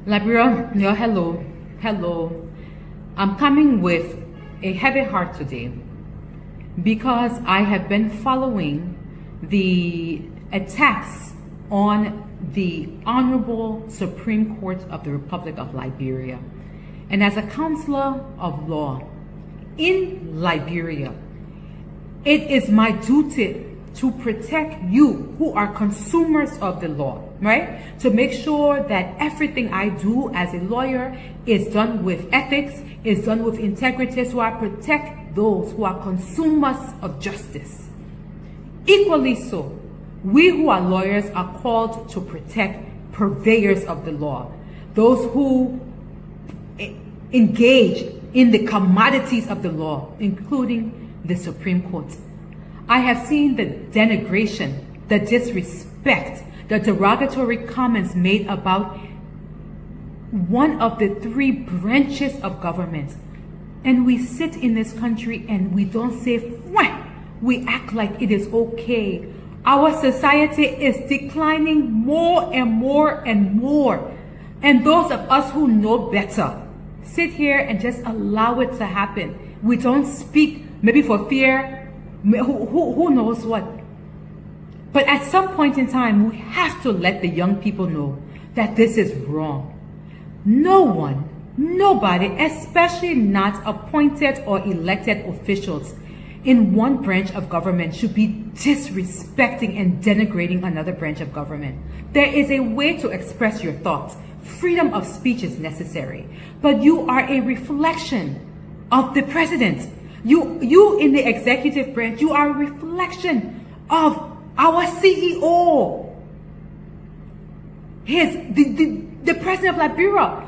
Liberia, yeah, hello, hello. I'm coming with a heavy heart today because I have been following the attacks on the Honorable Supreme Court of the Republic of Liberia. And as a counselor of law in Liberia, it is my duty to protect you who are consumers of the law, right? To make sure that everything I do as a lawyer is done with ethics, is done with integrity, so I protect those who are consumers of justice. Equally so, we who are lawyers are called to protect purveyors of the law, those who engage in the commodities of the law, including the Supreme Court. I have seen the denigration, the disrespect, the derogatory comments made about one of the three branches of government. And we sit in this country and we don't say, "Wah!" We act like it is okay. Our society is declining more and more and more. And those of us who know better sit here and just allow it to happen. We don't speak, maybe for fear, who knows what. But at some point in time, we have to let the young people know that this is wrong. No one, nobody, especially not appointed or elected officials in one branch of government, should be disrespecting and denigrating another branch of government. There is a way to express your thoughts. Freedom of speech is necessary, but you are a reflection of the president. You in the executive branch, you are a reflection of our CEO. The president of Liberia.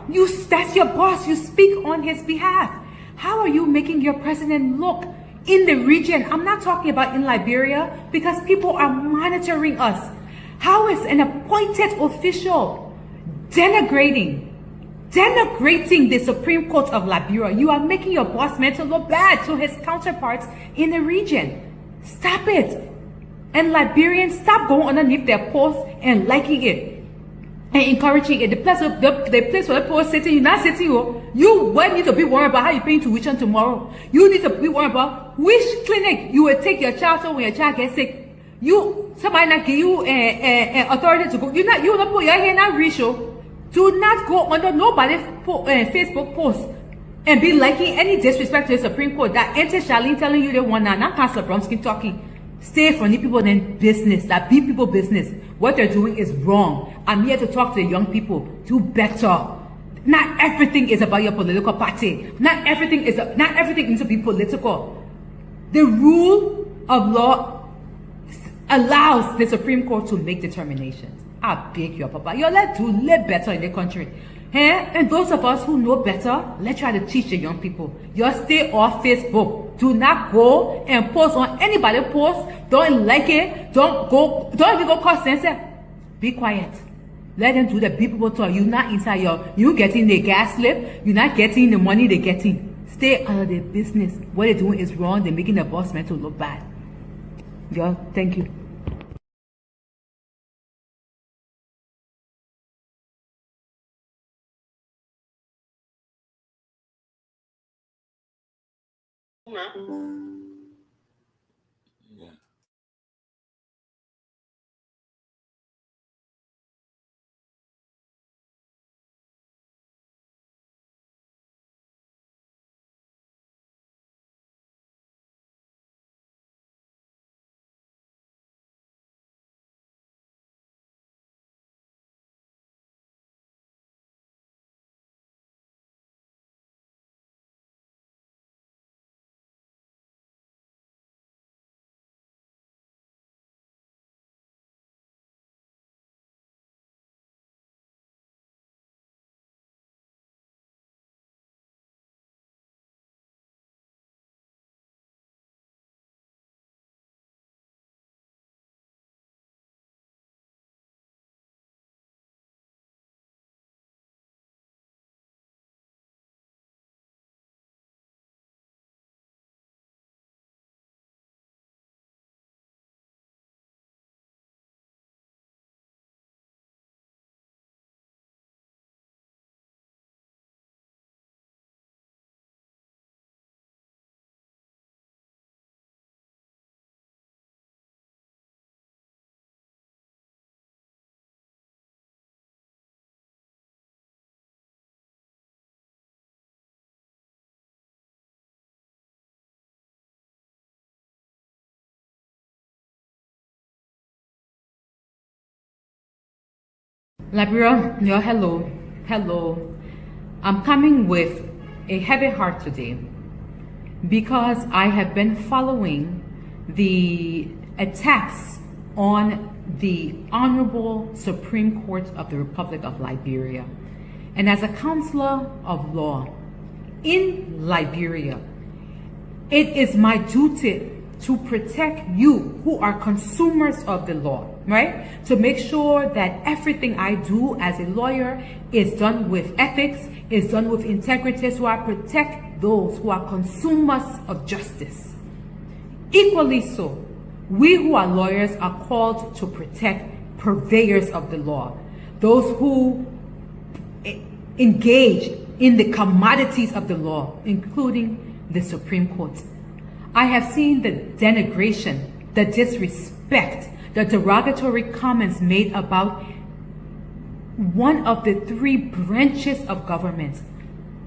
That's your boss. You speak on his behalf. How are you making your president look in the region? I'm not talking about in Liberia, because people are monitoring us. How is an appointed official denigrating the Supreme Court of Liberia? You are making your boss man to look bad to his counterparts in the region. Stop it. And Liberians, stop going underneath their posts and liking it and encouraging it. The place where the post sitting, you're not sitting. You need to be worried about how you're paying tuition tomorrow. You need to be worried about which clinic you will take your child to when your child gets sick. Somebody not give you authority to go. You not put your hand on ratio. Do not go under nobody's Facebook post and be liking any disrespect to the Supreme Court. That Auntie Charlene telling you they want not Councillor Bromsky talking. Stay from the people in business, that be people business. What they're doing is wrong. I'm here to talk to the young people. Do better. Not everything is about your political party. Not everything needs to be political. The rule of law allows the Supreme Court to make determinations. I beg you, Papa. Let's live better in the country. And those of us who know better, let's try to teach the young people. You stay off Facebook. Do not go and post on anybody's post. Don't like it. Don't even go cause censor. Be quiet. Let them do the people talk. You're not inside you getting the gas slip. You're not getting the money they're getting. Stay out of their business. What they're doing is wrong. They're making the boss man to look bad. Yeah, thank you. Liberia, hello. Hello. I'm coming with a heavy heart today because I have been following the attacks on the Honorable Supreme Court of the Republic of Liberia. And as a counselor of law in Liberia, it is my duty to protect you who are consumers of the law, right? To make sure that everything I do as a lawyer is done with ethics, is done with integrity, so I protect those who are consumers of justice. Equally so, we who are lawyers are called to protect purveyors of the law, those who engage in the commodities of the law, including the Supreme Court. I have seen the denigration, the disrespect, the derogatory comments made about one of the three branches of government.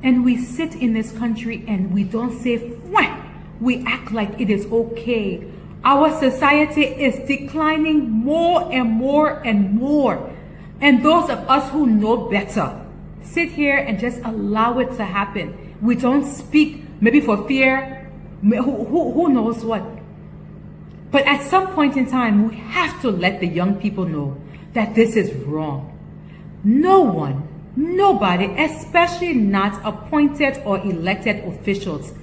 And we sit in this country and we don't say, "Wah!" We act like it is okay. Our society is declining more and more and more. And those of us who know better sit here and just allow it to happen. We don't speak, maybe for fear, who knows what. But at some point in time, we have to let the young people know that this is wrong. No one, nobody, especially not appointed or elected officials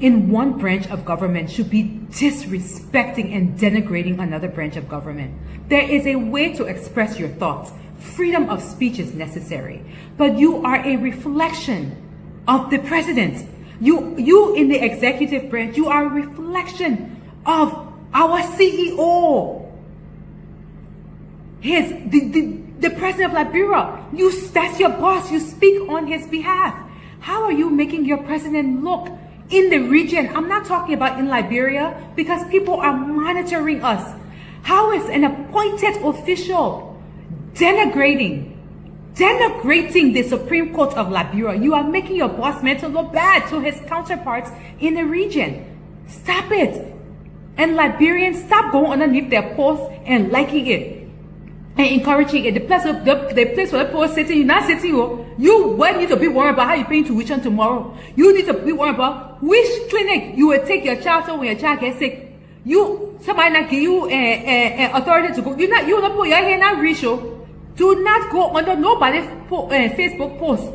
in one branch of government, should be disrespecting and denigrating another branch of government. There is a way to express your thoughts. Freedom of speech is necessary, but you are a reflection of the president. You in the executive branch, you are a reflection of our CEO. The president of Liberia. That's your boss. You speak on his behalf. How are you making your president look in the region? I'm not talking about in Liberia because people are monitoring us. How is an appointed official denigrating the Supreme Court of Liberia? You are making your boss man to look bad to his counterparts in the region. Stop it. And Liberians, stop going underneath their posts and liking it and encouraging it. The place where the post sitting, you're not sitting. You need to be worried about how you're paying tuition tomorrow. You need to be worried about which clinic you will take your child to when your child gets sick. Somebody not give you authority to go. You will not put your hand on ratio. Do not go under nobody's Facebook post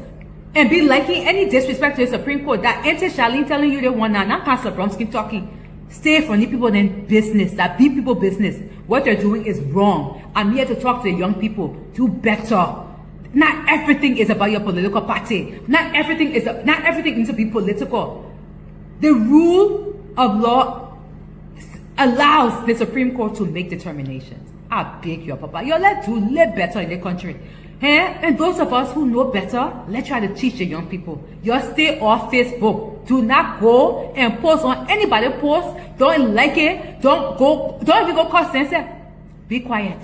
and be liking any disrespect to the Supreme Court. That Auntie Charlene telling you they want now, not Pastor Bromsky talking. Stay from the people in business, that be people business. What they're doing is wrong. I'm here to talk to the young people. Do better. Not everything is about your political party. Not everything needs to be political. The rule of law allows the Supreme Court to make determinations. I beg you, Papa. Let's live better in the country. And those of us who know better, let's try to teach the young people. You stay off Facebook. Do not go and post on anybody's post. Don't like it. Don't even go cause censor. Be quiet.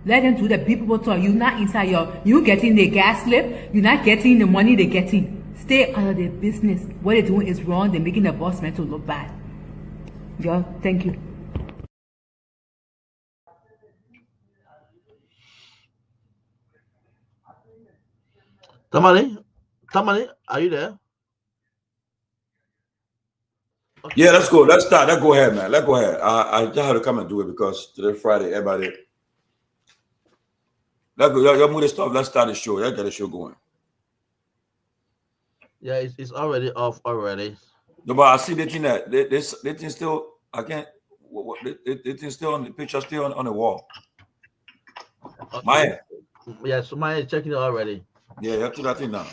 Let them do the people talk. You're not inside you getting the gas slip. You're not getting the money they're getting. Stay out of their business. What they're doing is wrong. They're making the boss man to look bad. Thank you. Tomalin, are you there? Okay. Yeah, let's go. Let's start. Let's go ahead, man. Let's go ahead. I just had to come and do it because today Friday, everybody. Let's go. Y'all move the stuff. Let's start the show. Let's get the show going. Yeah, it's already off already. No, but I see the thing that they thing still. I can't. The thing still on the picture, still on the wall. Okay. Myean. Yeah, so Myean is checking it already. Yeah, you have to do that thing now.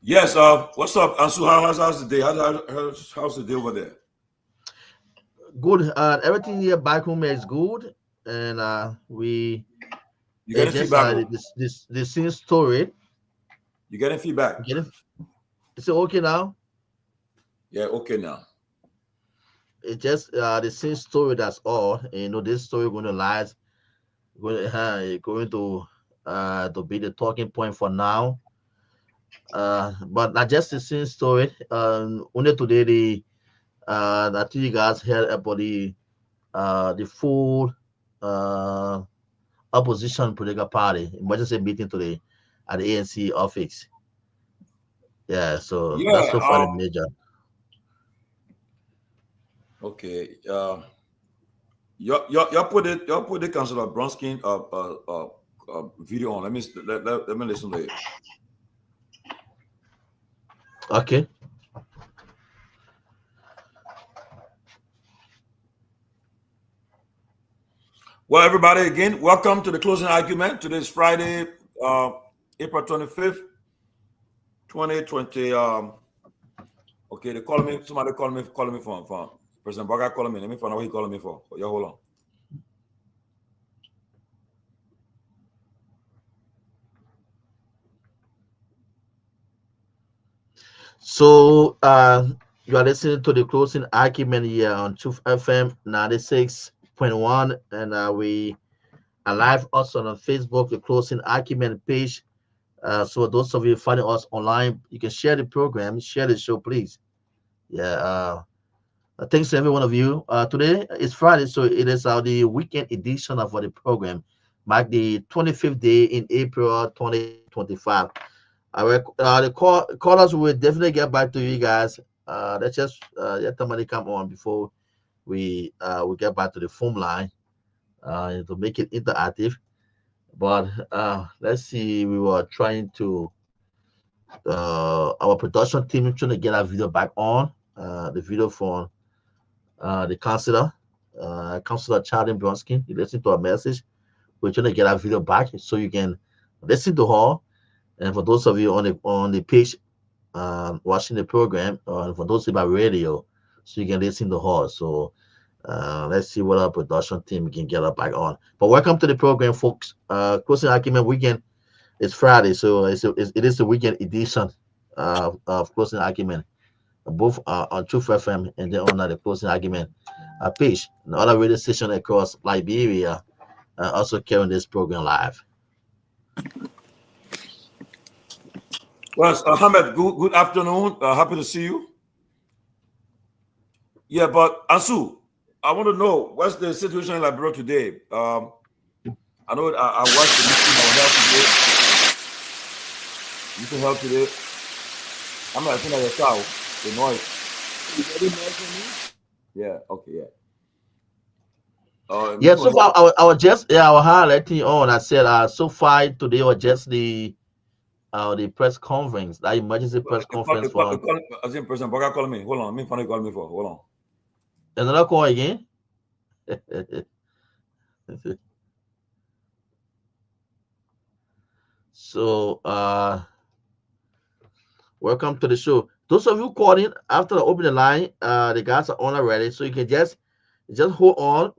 Yes. What's up, Ansu? How's the day? How's the day over there? Good. Everything here back home is good, and we. You getting feedback? The same story. You getting feedback? Is it okay now? Yeah, okay now. It's just the same story. That's all. This story going to last. Going to be the talking point for now. But not just the same story. Only today that you guys heard about the full opposition political party emergency meeting today at the ANC office. Yeah, so that's Yeah. so far the major. Okay. Y'all put the Councilor Bronskin video on. Let me listen to it. Okay. Well, everybody, again, welcome to the closing argument. Today is Friday, April 25th, 2020. Okay, they call me. Somebody calling me from President Baga calling me. Let me find out what he calling me for. Yeah, hold on. So you are listening to the closing argument here on Truth FM 96.1, and we are live also on Facebook, the closing argument page. So those of you finding us online, you can share the program, share the show, please. Yeah. Thanks to every one of you. Today is Friday, so it is the weekend edition of the program, mark the 25th day in April 2025. The callers will definitely get back to you guys. Let's just let somebody come on before we get back to the phone line to make it interactive. But let's see, we were trying to our production team trying to get our video back on the video for the councilor, Councilor Charlie Bronskin. You listen to our message. We're trying to get our video back so you can listen to her. And for those of you on the page watching the program, for those of you by radio, so you can listen to her. So let's see what our production team can get up back on. But welcome to the program, folks. Closing argument weekend is Friday, so it is the weekend edition of closing argument, both on Truth FM and then on the closing argument page. And other radio station across Liberia also carrying this program live. Well, Ahmed, good afternoon. Happy to see you. Yeah, but Ansu, I want to know what's the situation in Liberia today. I know I watched the meeting on health today. You can help today. I'm not thinking of the cow. The noise. Yeah. Okay. Yeah. Yeah. So far, I was just highlighting on. I said so far today was just the press conference, the emergency press conference for. I think President Baga calling me. Hold on. Me finally call me for. Hold on. Another call again. So welcome to the show. Those of you calling after the opening line, the guys are on already, so you can just hold on.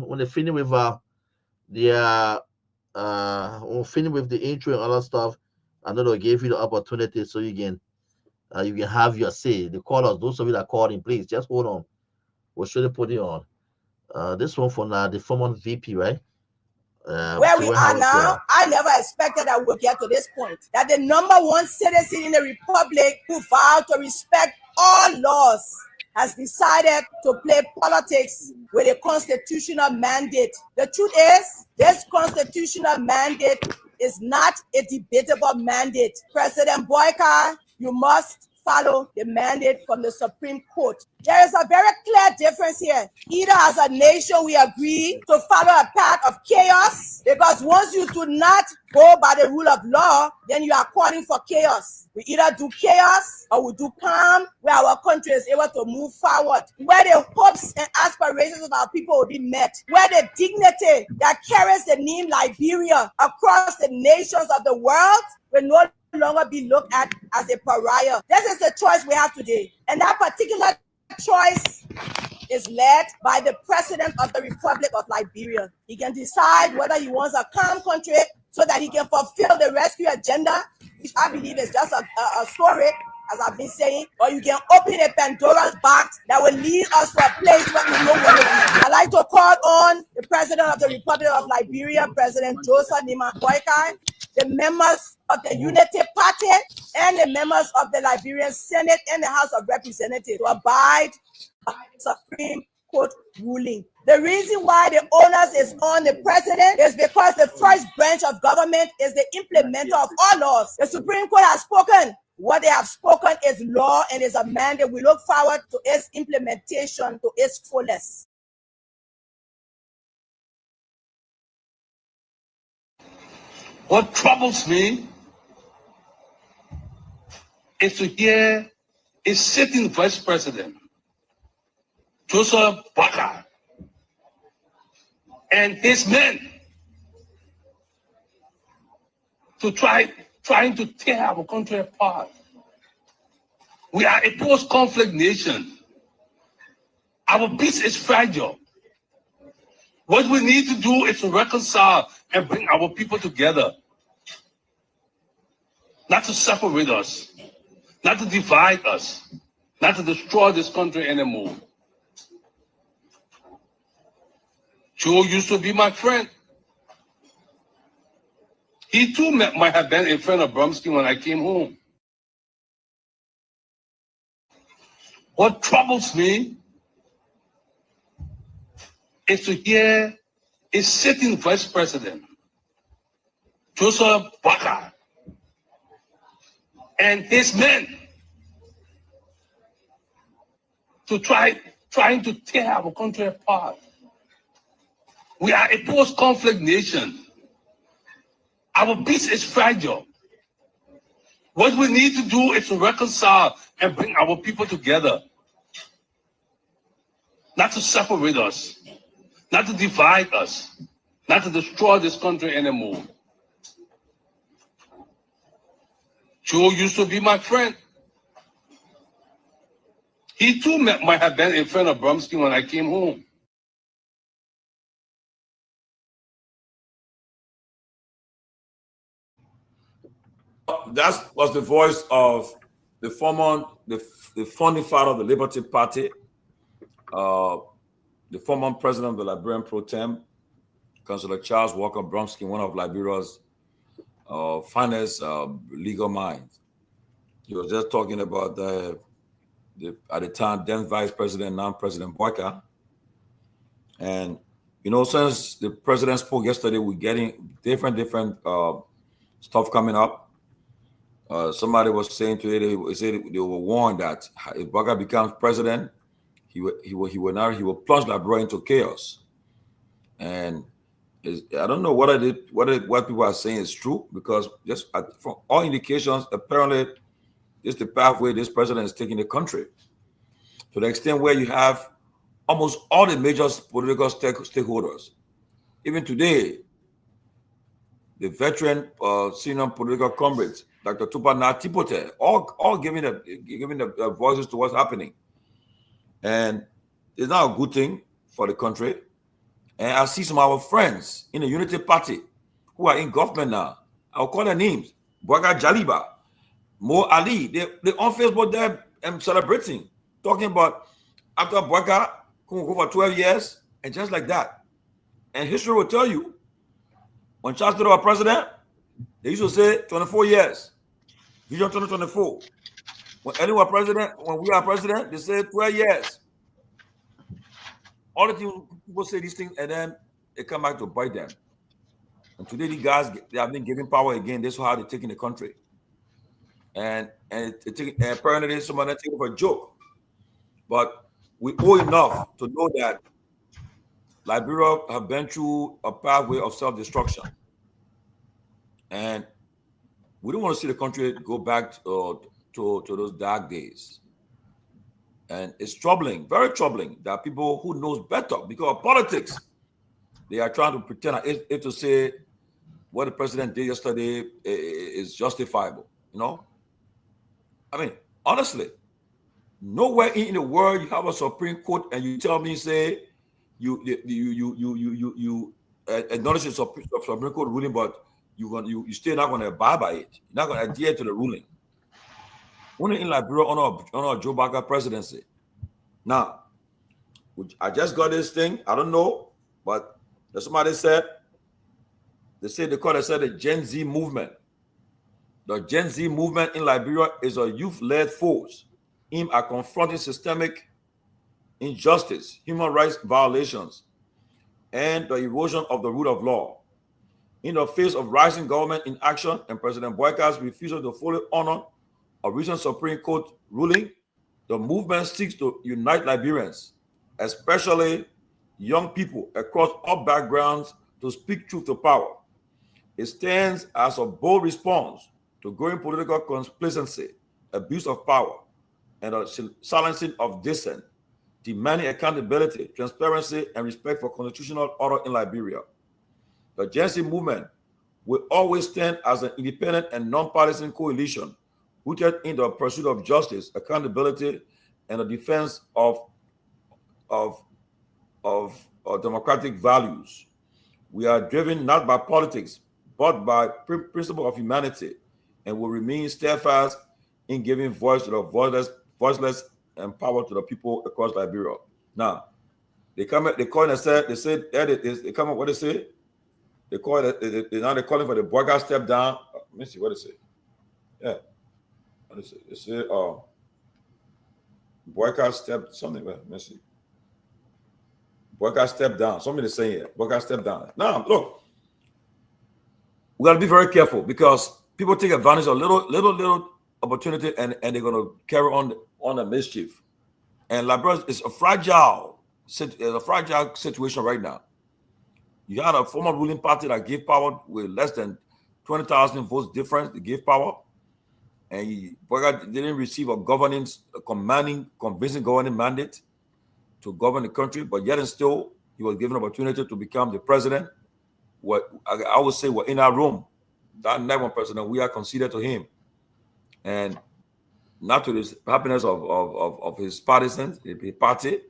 When they finish with when finish with the intro and other stuff, I know they'll give you the opportunity so you can have your say. The callers, those of you that called in, please just hold on. We'll surely put it on. This one for now, the former VP, right? Where we are now, I never expected that we'll get to this point. That the number one citizen in the republic who vowed to respect all laws has decided to play politics with a constitutional mandate. The truth is, this constitutional mandate is not a debatable mandate. President Boyka, you must follow the mandate from the Supreme Court. There is a very clear difference here. Either as a nation we agree to follow a path of chaos, because once you do not go by the rule of law, then you are calling for chaos. We either do chaos or we do calm, where our country is able to move forward, where the hopes and aspirations of our people will be met, where the dignity that carries the name Liberia across the nations of the world will no longer be looked at as a pariah. This is the choice we have today. And that particular choice is led by the President of the Republic of Liberia. He can decide whether he wants a calm country so that he can fulfill the rescue agenda, which I believe is just a story, as I've been saying, or you can open a Pandora's box that will lead us to a place where we know where to be. I'd like to call on the President of the Republic of Liberia, President Joseph Nima Boyka, the members of the Unity Party and the members of the Liberian Senate and the House of Representatives to abide by the Supreme Court ruling. The reason why the onus is on the president is because the first branch of government is the implementer of all laws. The Supreme Court has spoken. What they have spoken is law and is a mandate. We look forward to its implementation to its fullest. What troubles me is to hear a sitting vice president, Joseph Boakai, and his men to trying to tear our country apart. We are a post-conflict nation. Our peace is fragile. What we need to do is to reconcile and bring our people together. Not to separate us, not to divide us, not to destroy this country anymore. Joe used to be my friend. He too might have been a friend of Bromsky when I came home. What troubles me is to hear a sitting vice president, Joseph Boakai, and his men to trying to tear our country apart. We are a post-conflict nation. Our peace is fragile. What we need to do is to reconcile and bring our people together. Not to separate us, not to divide us, not to destroy this country anymore. Joe used to be my friend. He too might have been a friend of Bromsky when I came home. That was the voice of the founding father of the Liberty Party, the former president of the Liberian Pro Tem, Councillor Charles Walker Bromsky, one of Liberia's finest legal minds. He was just talking about at the time, then Vice President, now President Boakai. And, you know, since the president spoke yesterday, we're getting different stuff coming up. Somebody was saying today, they said they were warned that if Boakai becomes president, he will plunge Liberia into chaos. And I don't know what people are saying is true, because just from all indications, apparently this is the pathway this president is taking the country, to the extent where you have almost all the major political stakeholders. Even today, the veteran senior political comrades, Dr. Tomalin, Tipote, all giving the voices to what's happening. And it's not a good thing for the country. And I see some of our friends in the Unity Party who are in government now. I'll call their names. Boakai Jaliba, Mo Ali. They're on Facebook there and celebrating, talking about after Boakai go for 12 years and just like that. And history will tell you, when Charles Taylor was president, they used to say 24 years. Vision 2024. When anyone president, when we are president, they say 12 years. All the people say these things, and then they come back to bite them. And today, these guys, they have been given power again. This is how they're taking the country. And apparently, somebody taking it for a joke. But we owe enough to know that Liberia have been through a pathway of self-destruction. And we don't want to see the country go back to those dark days. And it's troubling, very troubling, that people who knows better, because of politics, they are trying to pretend if to say what the president did yesterday is justifiable. You know, I mean, honestly, nowhere in the world you have a Supreme Court and you tell me, say, you acknowledge the Supreme Court ruling, but you still not going to abide by it. You're not going to adhere to the ruling. Only in Liberia on Joe Boakai presidency. Now, I just got this thing. I don't know, but somebody said they call it the Gen Z movement. The Gen Z movement in Liberia is a youth-led force aimed at confronting systemic injustice, human rights violations, and the erosion of the rule of law. In the face of rising government inaction and President Boyka's refusal to fully honor a recent Supreme Court ruling, the movement seeks to unite Liberians, especially young people across all backgrounds, to speak truth to power. It stands as a bold response to growing political complacency, abuse of power, and a silencing of dissent, demanding accountability, transparency, and respect for constitutional order in Liberia. The Gen Z movement will always stand as an independent and non-partisan coalition rooted in the pursuit of justice, accountability, and the defense of democratic values. We are driven not by politics, but by principle of humanity, and will remain steadfast in giving voice to the voiceless and power to the people across Liberia. Now, they come up and say what they say. They call it. Now they're calling for the Boyka step down. Let me see what they say. Yeah, what they say. They say Boyka step something. Let me see. Boyka step down. Somebody saying here. Boyka step down. Now look, we got to be very careful because people take advantage of little opportunity and they're going to carry on the mischief. And Liberia is a fragile situation right now. You had a former ruling party that gave power with less than 20,000 votes difference. They gave power, and Boyka didn't receive a convincing governing mandate to govern the country. But yet and still, he was given an opportunity to become the president. What I would say, we're in our room. That night when president, we are conceded to him, and not to the happiness of his partisans, his party,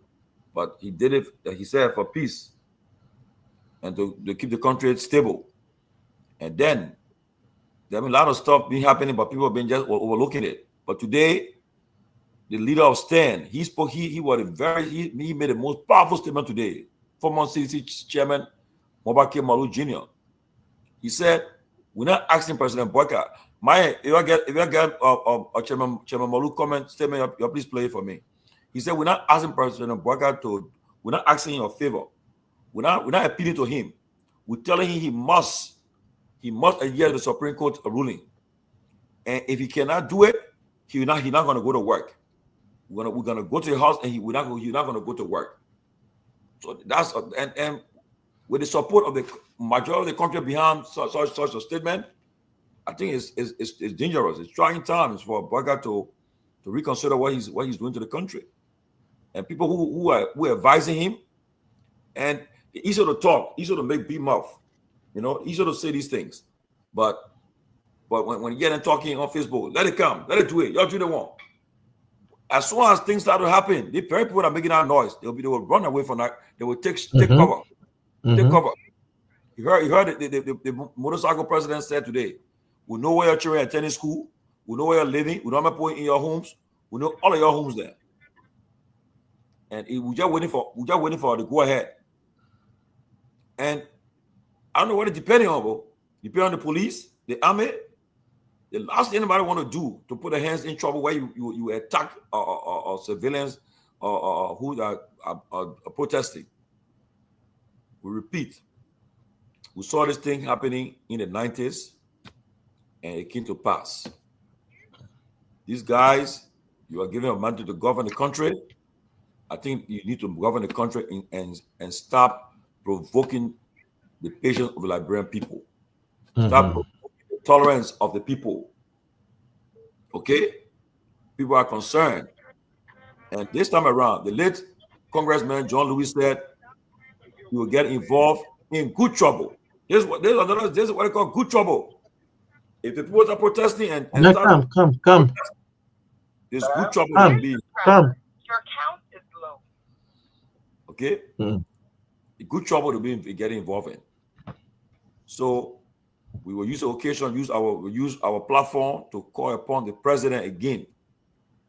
but he did it. He said for peace and to keep the country stable. And then there been a lot of stuff been happening, but people have been just overlooking it. But today, the leader of STAN, he spoke. He made the most powerful statement today. Former CDC chairman Mobake Malu Jr. He said, "We're not asking President Boyka. If you get a Chairman Malu comment statement, you please play it for me." He said, "We're not asking President Boyka we're not asking him a favor. We're not appealing to him. We're telling him he must adhere to the Supreme Court ruling. And if he cannot do it, he's not going to go to work. We're gonna go to the house, and he's not going to go to work." So that's and with the support of the majority of the country behind such a statement, I think it's dangerous. It's trying times for Boyka to reconsider what he's doing to the country. And people who are advising him, and easier to talk, easier to make big mouth, easier to say these things. But when you get in talking on Facebook, let it come, let it do it. Y'all do the one. As soon as things start to happen, the very people that are making that noise, they will run away from that. They will take cover. Take cover. You heard the motorcycle president said today, "We know where your children are attending school. We know where you're living. We know how many people in your homes. We know all of your homes there." And we're just waiting for the go ahead. And I don't know what it's depending on, bro. Depending on the police, the army. The last thing anybody want to do to put their hands in trouble where you attack civilians who are protesting. We repeat, we saw this thing happening in the 90s, and it came to pass. These guys, you are given a mandate to govern the country. I think you need to govern the country and stop provoking the patience of the Liberian people. Stop provoking the tolerance of the people. Okay? People are concerned. And this time around, the late Congressman John Lewis said he will get involved in good trouble. This is what they call good trouble. If the people are protesting and come. There's good trouble to be. Come. Your count is low. Okay? The good trouble to be getting involved in. So we will use the occasion, use our platform to call upon the president again,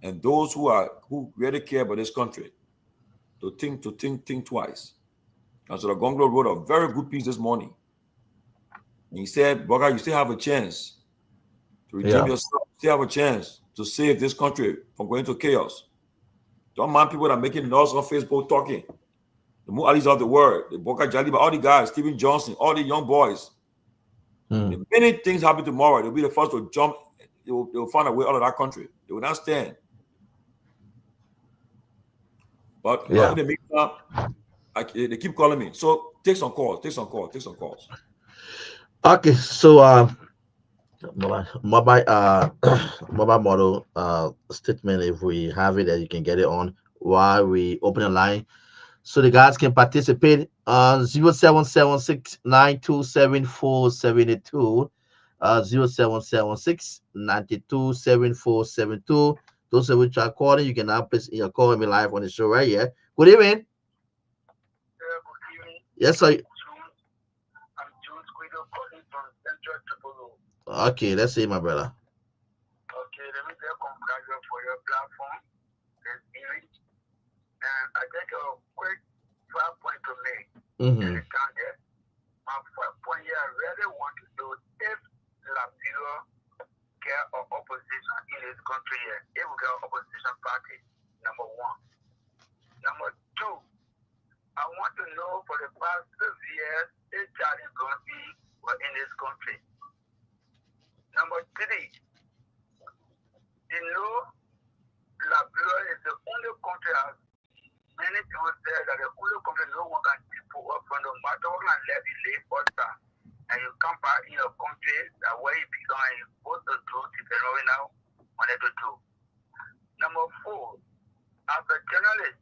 and those who really care about this country to think twice. Councillor Gongloe wrote a very good piece this morning And he said, Boga, you still have a chance to redeem yourself. You still have a chance to save this country from going to chaos. Don't mind people that are making noise on Facebook talking. The Mu'alis of the world, the Boka Jaliba, all the guys, Stephen Johnson, all the young boys. The minute things happen tomorrow, they'll be the first to jump. They will find a way out of that country. They will not stand. But in the meantime, they keep calling me. So take some calls. Okay, so mobile model statement, if we have it, that you can get it on while we open a line, so the guys can participate on 0776927472, 0776927472. Those of which are calling, you can now place in your call me live on the show right here. Good evening. Yes, sir. Okay, let's see, my brother. Okay, let me say congratulations for your platform. And I take a quick 5 point to make. My 5 point here, I really want to know if Liberia get an opposition in this country here. If we get an opposition party, number one. Number two, I want to know for the past 6 years, if Charlie Gunty was in this country. Number three, Liberia is the only country, as many people say, that the only country no one can people up from, no matter what kind of levy live outside, and you come back in your country that where you belong and you're supposed to do depending now on it to do. Number four, as a journalist,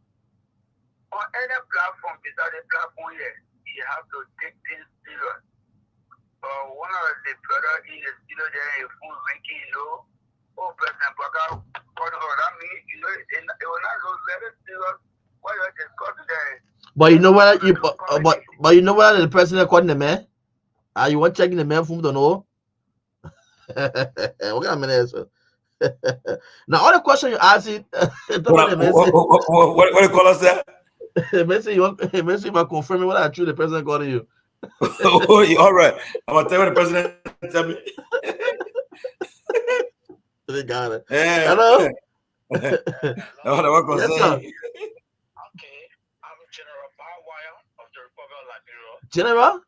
on any platform besides the platform here, you have to take things serious. One of the brother in the studio there, a full ranking, President Baka, that means, it will not look very serious what you're discussing there. But you know what but you know what the president calling the man? You want checking the man from don't know? What kind of man is now all the question you ask it, what do you call us that? Messi, you confirm what I true the president calling you. All right. I'm gonna tell you what the president tell me. They got it. Yeah. Hello. Yes, sir. Okay, I'm General Bawire of the Republic of Liberia.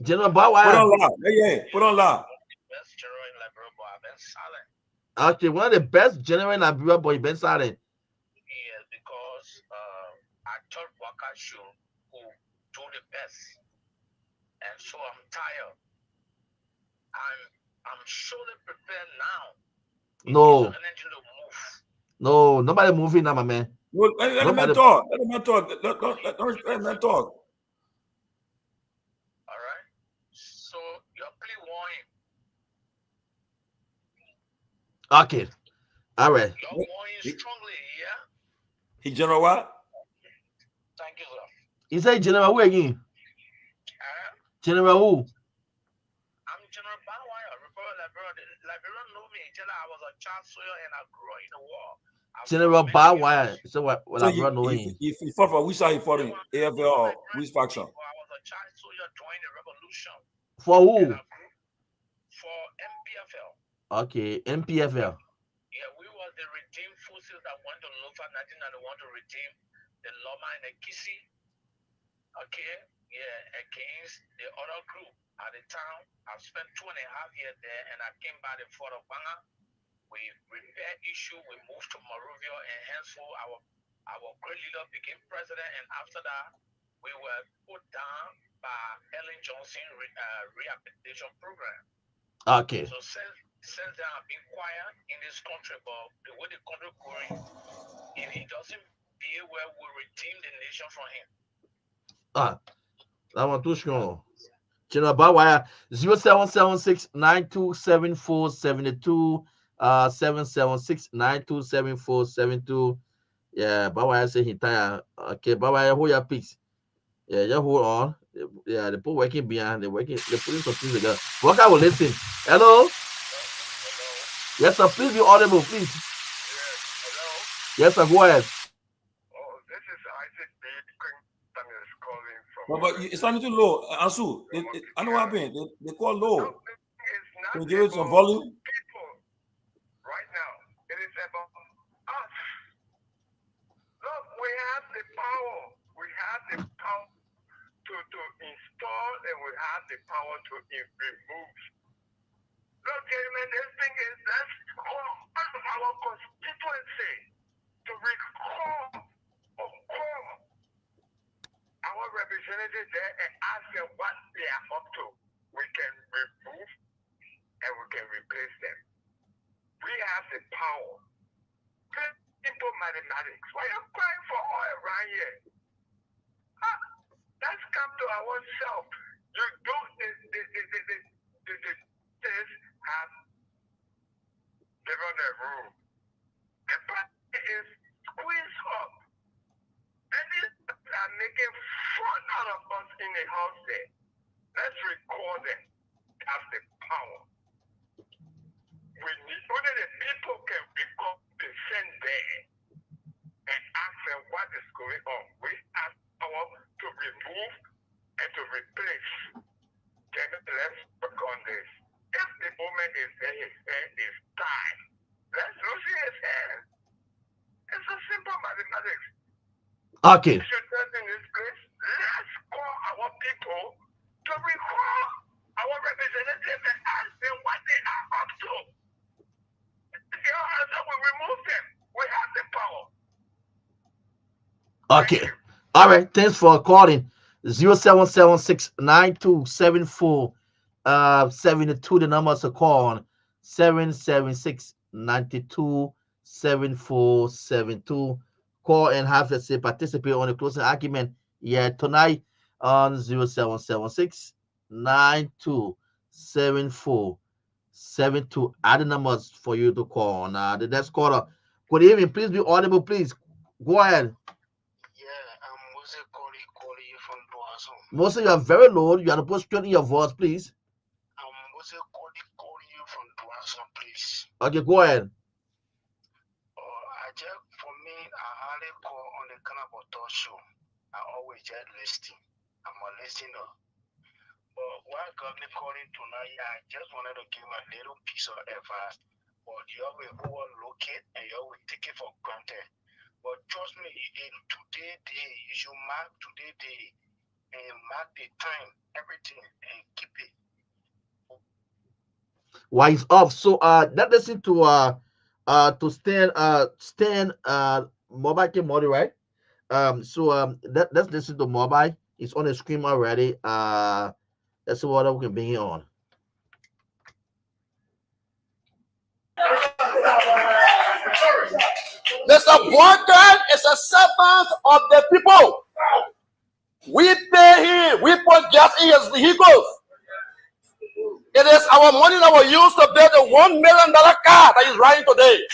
General Bawire. Put on loud. Yeah. Put on loud. Best general in Liberia, boy, Ben Sanvee. Okay, one of the best general in Liberia, boy, Ben Sanvee. Yes, because I thought Waka should do the best. And so I'm tired. I'm surely prepared now. No, nobody moving now, my man. Well, let the man talk. Let the man talk. Let the man talk. All right. So your plea warning. Okay. All right. Your warning strongly, yeah? He general what? Thank you, sir. He said General who again? General who? I'm General Bawire, Republic of Liberia. Liberia know me until I was a child soldier and I grew up in the war. General Bawire. So what Liberia know him? He fought for which side he fought in? AFL or which faction? I was a child soldier during the revolution. For who? For MPFL. Okay, MPFL. Yeah, we were the redeemed forces that went to Lofa 1991 to redeem the Loma and the Kisi. Okay, yeah, against the other group at the time. I spent 2.5 years there, and I came back to Fort of Banga. We repaired issue. We moved to Morovia, and henceforth our great leader became president. And after that, we were put down by Ellen Johnson rehabilitation program. Okay. So since then, I've been quiet in this country, but the way the country going, if he doesn't behave well, we'll redeem the nation from him. That one too strong. General Bawire 0776927472, 776927472. Yeah, Bawire say he tired. Okay, Bawire, hold your peace. Yeah, just hold on. Yeah, they put working behind. They're putting some things together. Walker will listen. Hello. Yes, sir. Please be audible, please. Yes, hello. Yes, sir. Go ahead. Oh, this is Isaac B. King Daniel calling from But it's not too low. Asu, I know what happened. They call low. Can you give it some volume? People right now, it is about us. Look, we have the power. We have the power to install, and we have the power to remove. Look, gentlemen, this thing is that's all of our constituency to recall or call our representatives there and ask them what they are up to. We can remove and we can replace them. We have the power. Simple mathematics. Why are you crying for oil around here? Let's come to ourselves. You don't. This have given a rule. The party is squeezed up. And these are making fun out of us in the house there. Let's record them. Have the power. We need only the people can record the send there and ask them what is going on. We have power to remove and to replace. Let's work on this. If the moment is there, his hair is tied. Let's loosen his hair. It's a simple mathematics. Okay. We should tell in this place, let's call our people to recall our representatives and ask them what they are up to. We remove them. We have the power. Okay. All right. Thanks for calling. 0776927472. The numbers to call on 776-927472. Call and have let's say participate on the closing argument tonight on 0776-927472. Add the numbers for you to call on. The next caller. Good evening. Please be audible, please. Go ahead. Mostly you are very low. You are supposed to straighten your voice, please. Calling you from Duason, please. Okay, go ahead. For me, I hardly call on the Cannabis Talk show. I always just listening. I'm a listener. But while government calling tonight, I just wanted to give a little piece of advice. But you will overlook it and you will take it for granted. But trust me, in today day, you should mark today day and mark the time, everything, and keep it. Why it's off? So let's listen to Stan mobile came model, right? Let's listen to mobile. It's on the screen already. Let's see what we can bring it on. Mr. Boycott is a servant of the people. We pay him. We put gas in his vehicles. It is our money that we use to build the $1 million car that is riding today.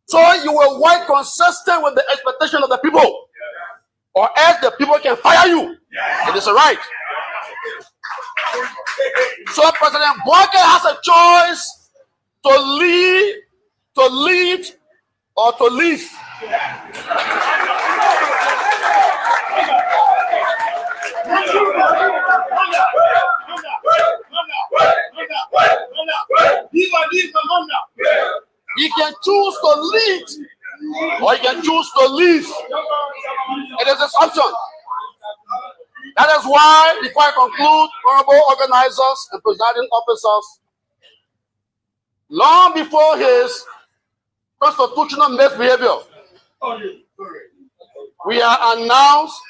So you will work consistent with the expectation of the people, or else the people can fire you. It is a right. So President Boycott has a choice to lead, or to leave. He can choose to lead, or he can choose to leave. It is his option. That is why, before I conclude, honorable organizers and presiding officers, long before his constitutional misbehavior, we are announced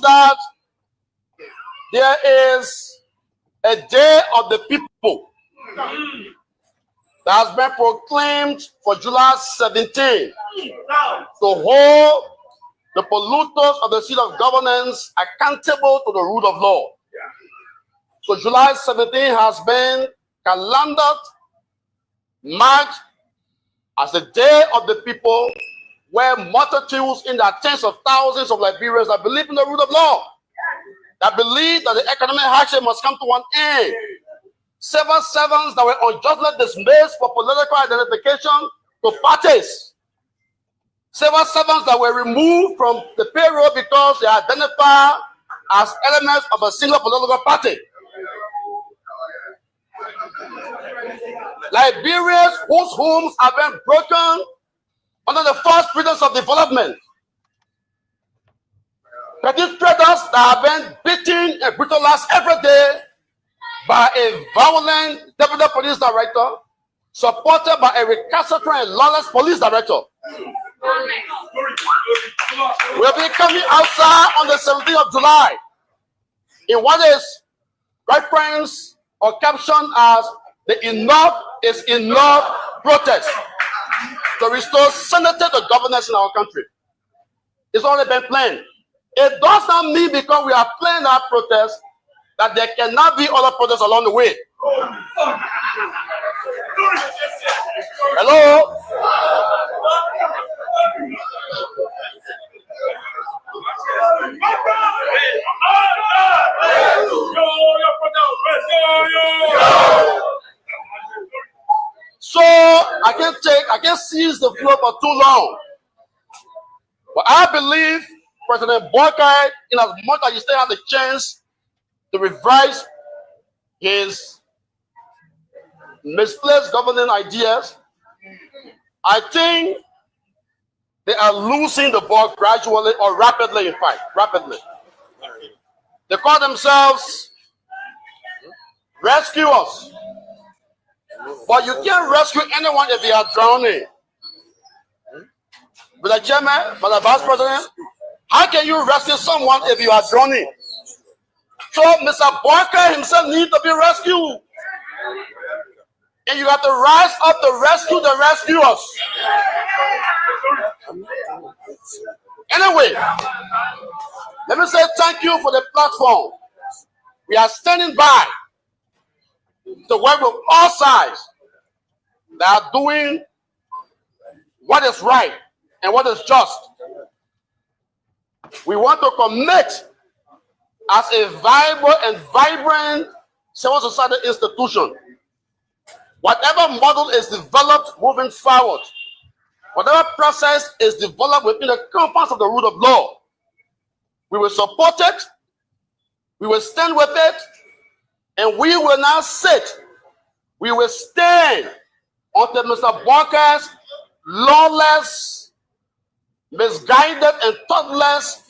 that there is a day of the people that has been proclaimed for July 17 to hold the polluters of the seat of governance accountable to the rule of law. So July 17 has been calendared, marked as a day of the people, where multitudes in the tens of thousands of Liberians that believe in the rule of law, that believe that the economic hardship must come to an end. Civil servants that were unjustly dismissed for political identification to parties civil servants that were removed from the payroll because they identify as elements of a single political party. Liberians whose homes have been broken under the false pretense of development. Petty traders that have been beaten and brutalized every day by a violent deputy police director, supported by a recalcitrant and lawless police director. We'll be coming outside on the 17th of July in what is referenced or captioned as the Enough is Enough protest to restore sanity to governance in our country. It's already been planned. It does not mean because we are planning our protest that there cannot be other protests along the way. Hello? So I can't seize the floor for too long. But I believe President Boakai, in as much as he still has the chance to revise his misplaced governing ideas, I think they are losing the ball gradually or rapidly, in fact, rapidly. They call themselves rescuers. But you can't rescue anyone if they are drowning. With the chairman, by the vice president, how can you rescue someone if you are drowning? So Mr. Boakai himself needs to be rescued. And you have to rise up to rescue the rescuers. Anyway, let me say thank you for the platform. We are standing by to work with all sides that are doing what is right and what is just. We want to commit as a viable and vibrant civil society institution. Whatever model is developed moving forward, whatever process is developed within the confines of the rule of law, we will support it, we will stand with it, and we will not sit. We will stand until Mr. Boakai's lawless, misguided, and thoughtless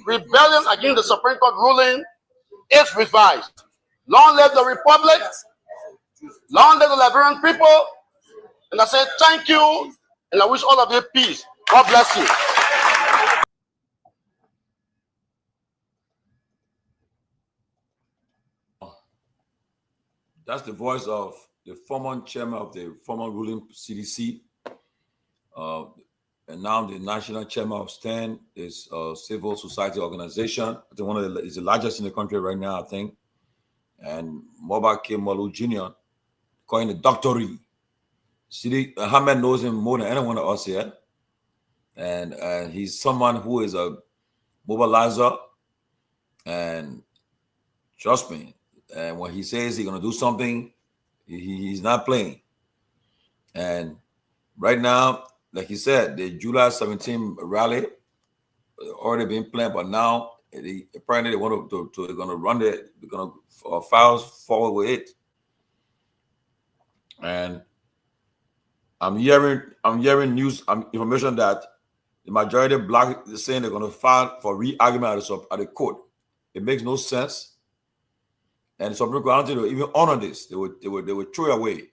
rebellion against the Supreme Court ruling is revised. Long live the Republic. Long live the Liberian people. And I say thank you, and I wish all of you peace. God bless you. That's the voice of the former chairman of the former ruling CDC, and now the national chairman of STAN, is a civil society organization. I think is the largest in the country right now, I think. And Kehleboe Jr., calling it Doctor-y. Ahmed knows him more than anyone of us here. And he's someone who is a mobilizer. And trust me, and when he says he's going to do something, he's not playing. And right now, like he said, the July 17 rally already been planned, but now apparently they want to they're going to run it, they're going to file forward with it. And I'm hearing news information that the majority of black is saying they're going to file for re-argument at the court. It makes no sense. And the Supreme Court, I don't think they will even honor this. They would throw it away.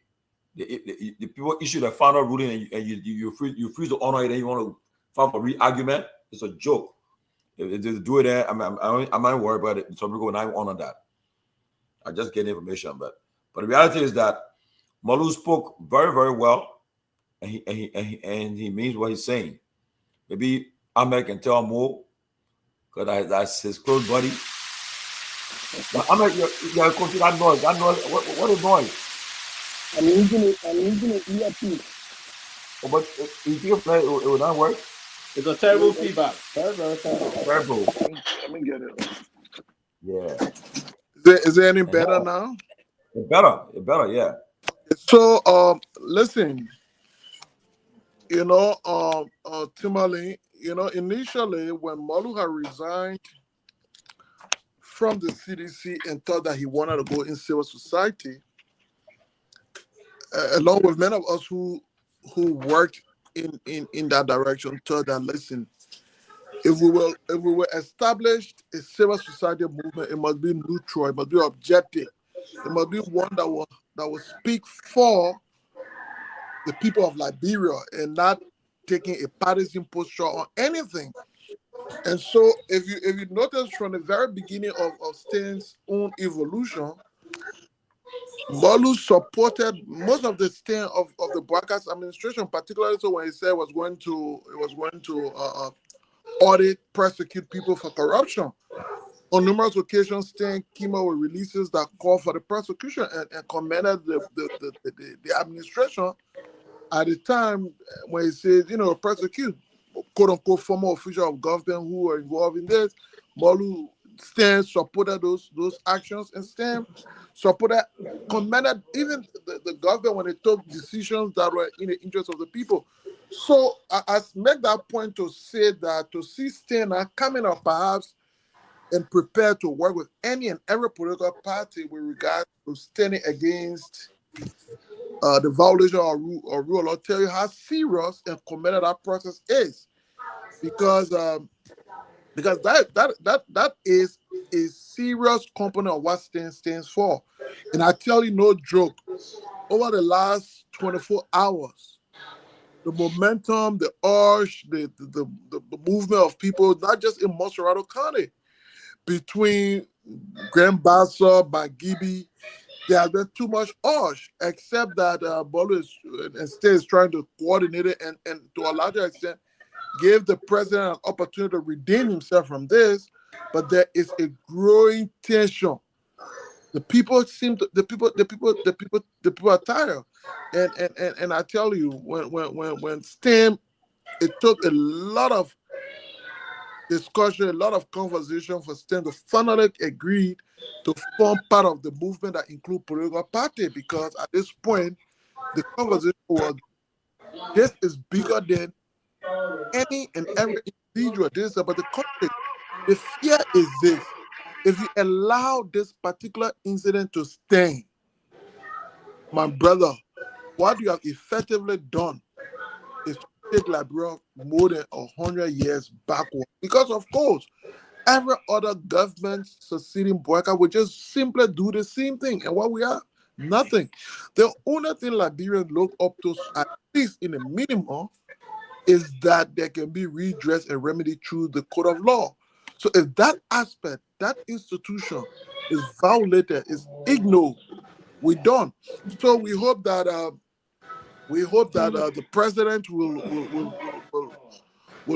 The people issue the final ruling, and you freeze to honor it, and you want to file for re-argument. It's a joke. If they do it there, I'm not worried about it. The Supreme Court will not honor that. I just get information, but the reality is that Malu spoke very, very well, and he means what he's saying. Maybe Ahmed can tell more, because that's his close buddy. But Ahmed, you're confused. That noise. What is noise? I'm using an earpiece. Oh, but you think it will not work? It's a terrible feedback. Very, very terrible. Terrible. Let me get it. Yeah. Is it any better now? It's better, yeah. So, listen, Tomalin, initially when Malu had resigned from the CDC and thought that he wanted to go in civil society, along with many of us who worked in that direction, thought that, listen, if we will establish a civil society movement, it must be neutral, it must be objective, it must be one that will speak for the people of Liberia and not taking a partisan posture on anything. And so if you notice from the very beginning of Stan's own evolution, Malu supported most of the stand of the broadcast administration, particularly so when he said it was going to audit, prosecute people for corruption. On numerous occasions, Stan came out with releases that called for the prosecution and commended the administration at the time when he said, prosecute quote-unquote former officials of government who were involved in this. Malu, Stan supported those actions, and Stan commended even the government when they took decisions that were in the interest of the people. So I make that point to say that to see Stan coming up perhaps and prepared to work with any and every political party with regard to standing against the violation of rule, I'll tell you how serious and committed that process is, because that is a serious component of what stands for. And I tell you, no joke, over the last 24 hours, the momentum, the urge, the movement of people, not just in Montserrat County, between Grand Bassa, Bangibi, there has been too much urge, except that Bolo and State is trying to coordinate it and to a larger extent give the president an opportunity to redeem himself from this. But there is a growing tension. The people are tired. And I tell you, when STEM, it took a lot of discussion, a lot of conversation for STEM to finally agree to form part of the movement that include political party, because at this point, the conversation was, this is bigger than any and every individual. This is about the country. The fear is this: if you allow this particular incident to stand, my brother, what you have effectively done is to take Liberia more than 100 years backward. Because of course, every other government succeeding broadcast will just simply do the same thing. And what we have? Nothing. The only thing Liberians look up to, at least in the minimum, is that there can be redress and remedy through the code of law. So if that aspect, that institution is violated, is ignored, we're done. So we hope that the president will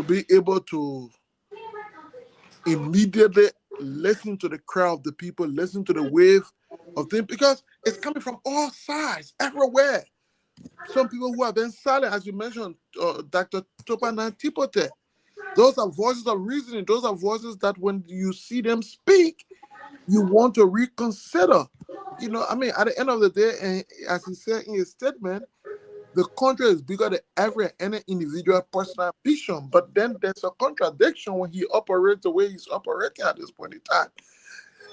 be able to immediately listen to the crowd of the people, listen to the wave of things, because it's coming from all sides, everywhere. Some people who have been silent, as you mentioned, Dr. Topan Tipote, those are voices of reasoning. Those are voices that when you see them speak, you want to reconsider. At the end of the day, and as he said in his statement, the country is bigger than any individual personal ambition. But then there's a contradiction when he operates the way he's operating at this point in time.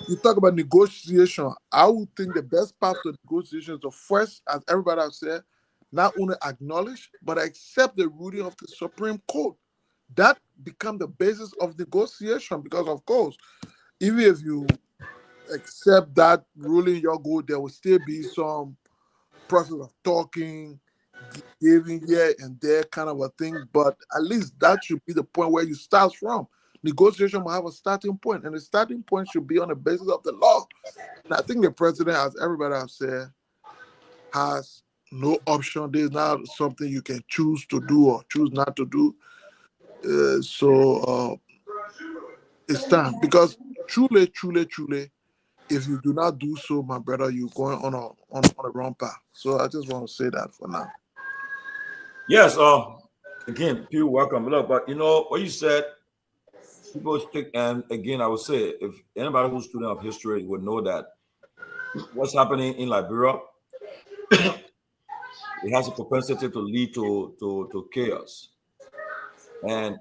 You talk about negotiation. I would think the best path to negotiation is to first, as everybody has said, not only acknowledge, but accept the ruling of the Supreme Court. That becomes the basis of negotiation, because, of course, even if you accept that ruling your goal, there will still be some process of talking, giving here and there kind of a thing. But at least that should be the point where you start from. Negotiation will have a starting point, and the starting point should be on the basis of the law. And I think the president, as everybody has said, has no option. There's not something you can choose to do or choose not to do. So it's time, because truly, if you do not do so, my brother, you're going on a wrong path. So I just want to say that for now. Yes. Again, Pew, welcome. Look, but what you said, people stick, and again, I would say, if anybody who's a student of history would know that what's happening in Liberia it has a propensity to lead to chaos. And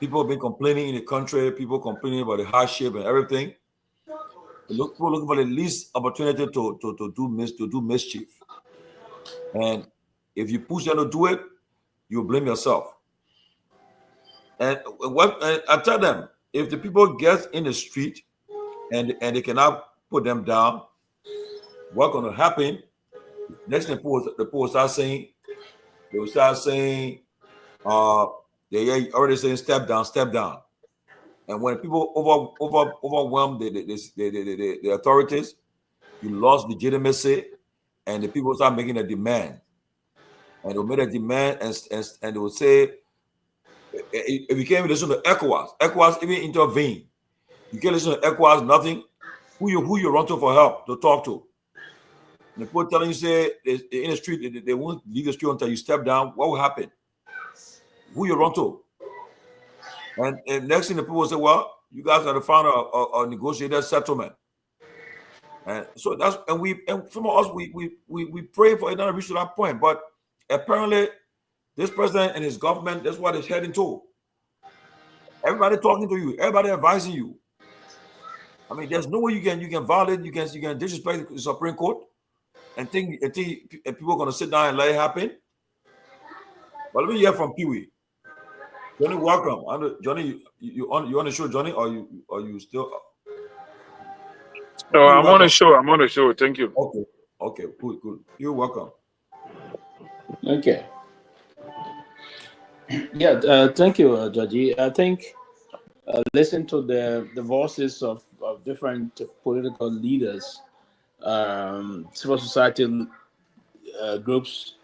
people have been complaining in the country, people complaining about the hardship and everything. People looking for the least opportunity to do mischief. And if you push them to do it, you blame yourself. And I tell them, if the people get in the street and they cannot put them down, what's going to happen? Next thing the people start saying, they will start saying, they already saying step down, step down. And when people overwhelm the authorities, you lost legitimacy, and the people start making a demand. And they'll make a demand, and they will say, if you can't even listen to ECOWAS even intervene. You can't listen to ECOWAS, nothing. Who you run to for help, to talk to? And the people telling you, say, in the street, they won't leave the street until you step down. What will happen? Who you run to? And next thing the people will say, well, you guys got to find a negotiated settlement. And so that's, and some of us, we pray for it not to reach to that point. But apparently, this president and his government, that's what it's heading to. Everybody talking to you, everybody advising you. I mean, there's no way you can violate, you can disrespect the Supreme Court and think people are going to sit down and let it happen. But let me hear from Pewee. Johnny, welcome. Johnny, you on the show, Johnny, or you still? No, I'm on the show. I'm on the show. Thank you. Okay, good. You're welcome. Okay. Yeah, thank you, Georgie. I think listen to the voices of different political leaders, civil society groups,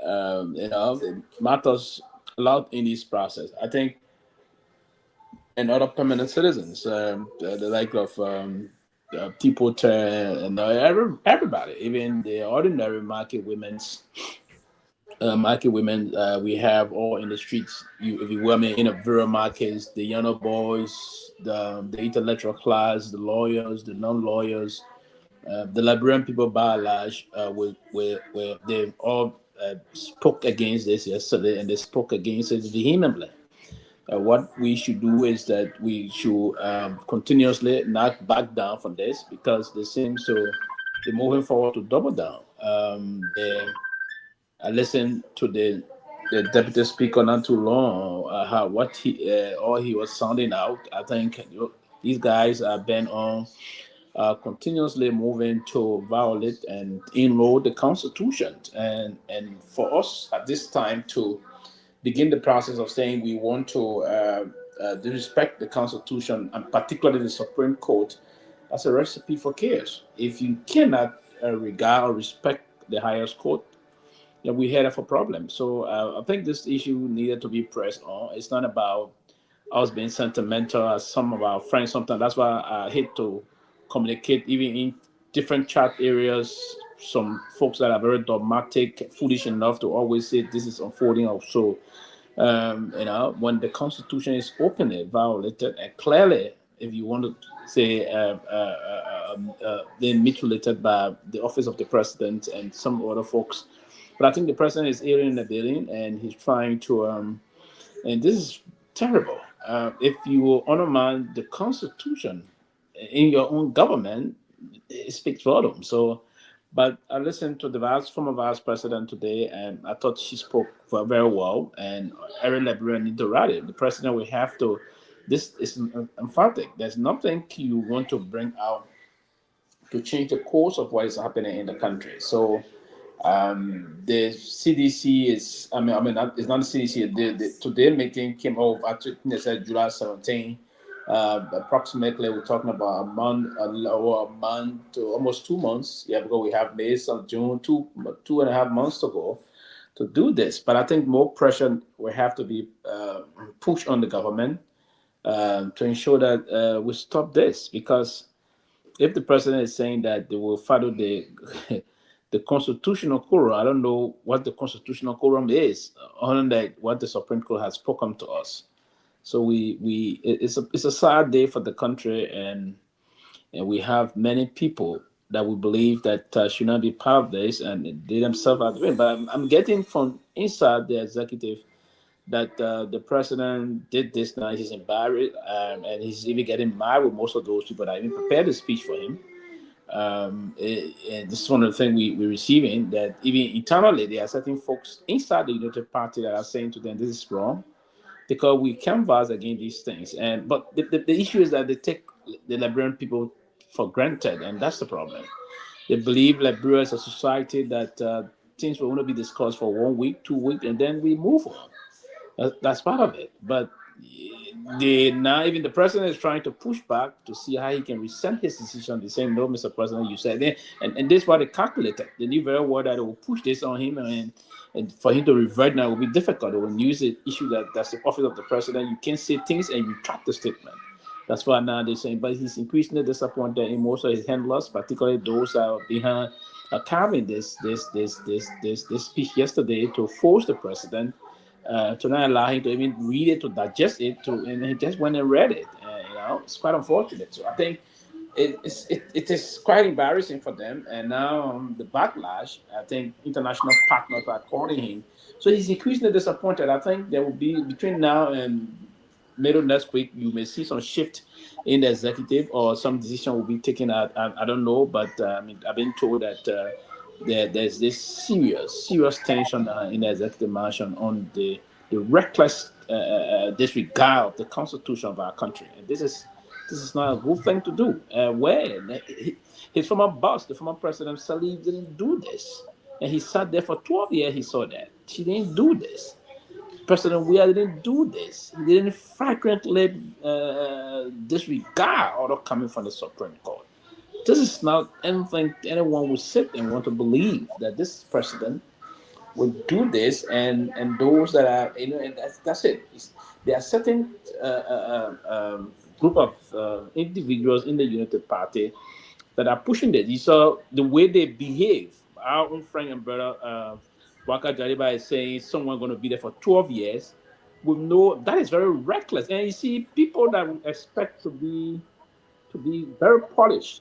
it matters a lot in this process. I think, and other permanent citizens, the like of people and everybody, even the ordinary market women, we have all in the streets. If you women in the rural markets, the younger boys, the intellectual class, the lawyers, the non-lawyers, the Liberian people by and large, they all spoke against this yesterday, and they spoke against it vehemently. What we should do is that we should continuously not back down from this, because they seem to be moving forward to double down. I listened to the deputy speaker not too long, he was sounding out. I think these guys are bent on continuously moving to violate and enroll the Constitution, and for us at this time to begin the process of saying we want to respect the Constitution, and particularly the Supreme Court, that's a recipe for chaos. If you cannot regard or respect the highest court, we head for problems. So I think this issue needed to be pressed on. It's not about us being sentimental as some of our friends sometimes. That's why I hate to communicate even in different chat areas. Some folks that are very dogmatic, foolish enough to always say this is unfolding or so. When the Constitution is openly violated, and clearly, if you want to say then mutilated by the office of the president and some other folks. But I think the president is airing the building, and he's trying to, and this is terrible. If you undermine the Constitution in your own government, it speaks volumes. So, but I listened to the former vice president today, and I thought she spoke very well, and every Liberian need to write it. The president will have to, this is emphatic. There's nothing you want to bring out to change the course of what is happening in the country. So, the CDC is, it's not the CDC. The today meeting came out, actually, they said July 17. Approximately, we're talking about a month to almost 2 months. Yeah, because we have May, June, 2.5 months to go to do this. But I think more pressure will have to be pushed on the government to ensure that we stop this. Because if the president is saying that they will follow the the constitutional quorum, I don't know what the constitutional quorum is, other than what the Supreme Court has spoken to us. So it's a sad day for the country, and we have many people that we believe that should not be part of this, and they themselves are doing. But I'm getting from inside the executive that the president did this now. He's embarrassed, and he's even getting mad with most of those people that even prepared the speech for him. And this is one of the things we're receiving, that even internally there are certain folks inside the United Party that are saying to them, this is wrong, because we canvass against these things. But the issue is that they take the Liberian people for granted, and that's the problem. They believe Liberia is a society that things will only be discussed for 1 week, 2 weeks, and then we move on. That's part of it. But now even the president is trying to push back to see how he can rescind his decision. They say, no, Mr. President, you said, and this is what they calculated. They knew very well that they will push this on him, and for him to revert now will be difficult. They will use the issue that's the office of the president. You can't say things and retract the statement. That's why now they're saying, but he's increasingly disappointed in most of his handlers, particularly those that are behind carving this speech yesterday to force the president to not allow him to even read it, to digest it, and he just went and read it. It's quite unfortunate. So I think it is quite embarrassing for them. And now the backlash, I think international partners are calling him. So he's increasingly disappointed. I think there will be, between now and middle next week, you may see some shift in the executive, or some decision will be taken. I don't know, but I've been told that there's this serious tension in the executive mansion on the reckless disregard of the constitution of our country, and this is not a good thing to do. Where his former boss, the former president Salih, didn't do this, and he sat there for 12 years. He saw that she didn't do this. President Weah didn't do this. He didn't flagrantly disregard order coming from the Supreme Court. This is not anything anyone would sit and want to believe, that this president would do this, and those that are, and that's it. There are certain group of individuals in the United Party that are pushing this. You saw the way they behave. Our own friend and brother Waka Jariba is saying someone going to be there for 12 years. We know that is very reckless. And you see people that we expect to be very polished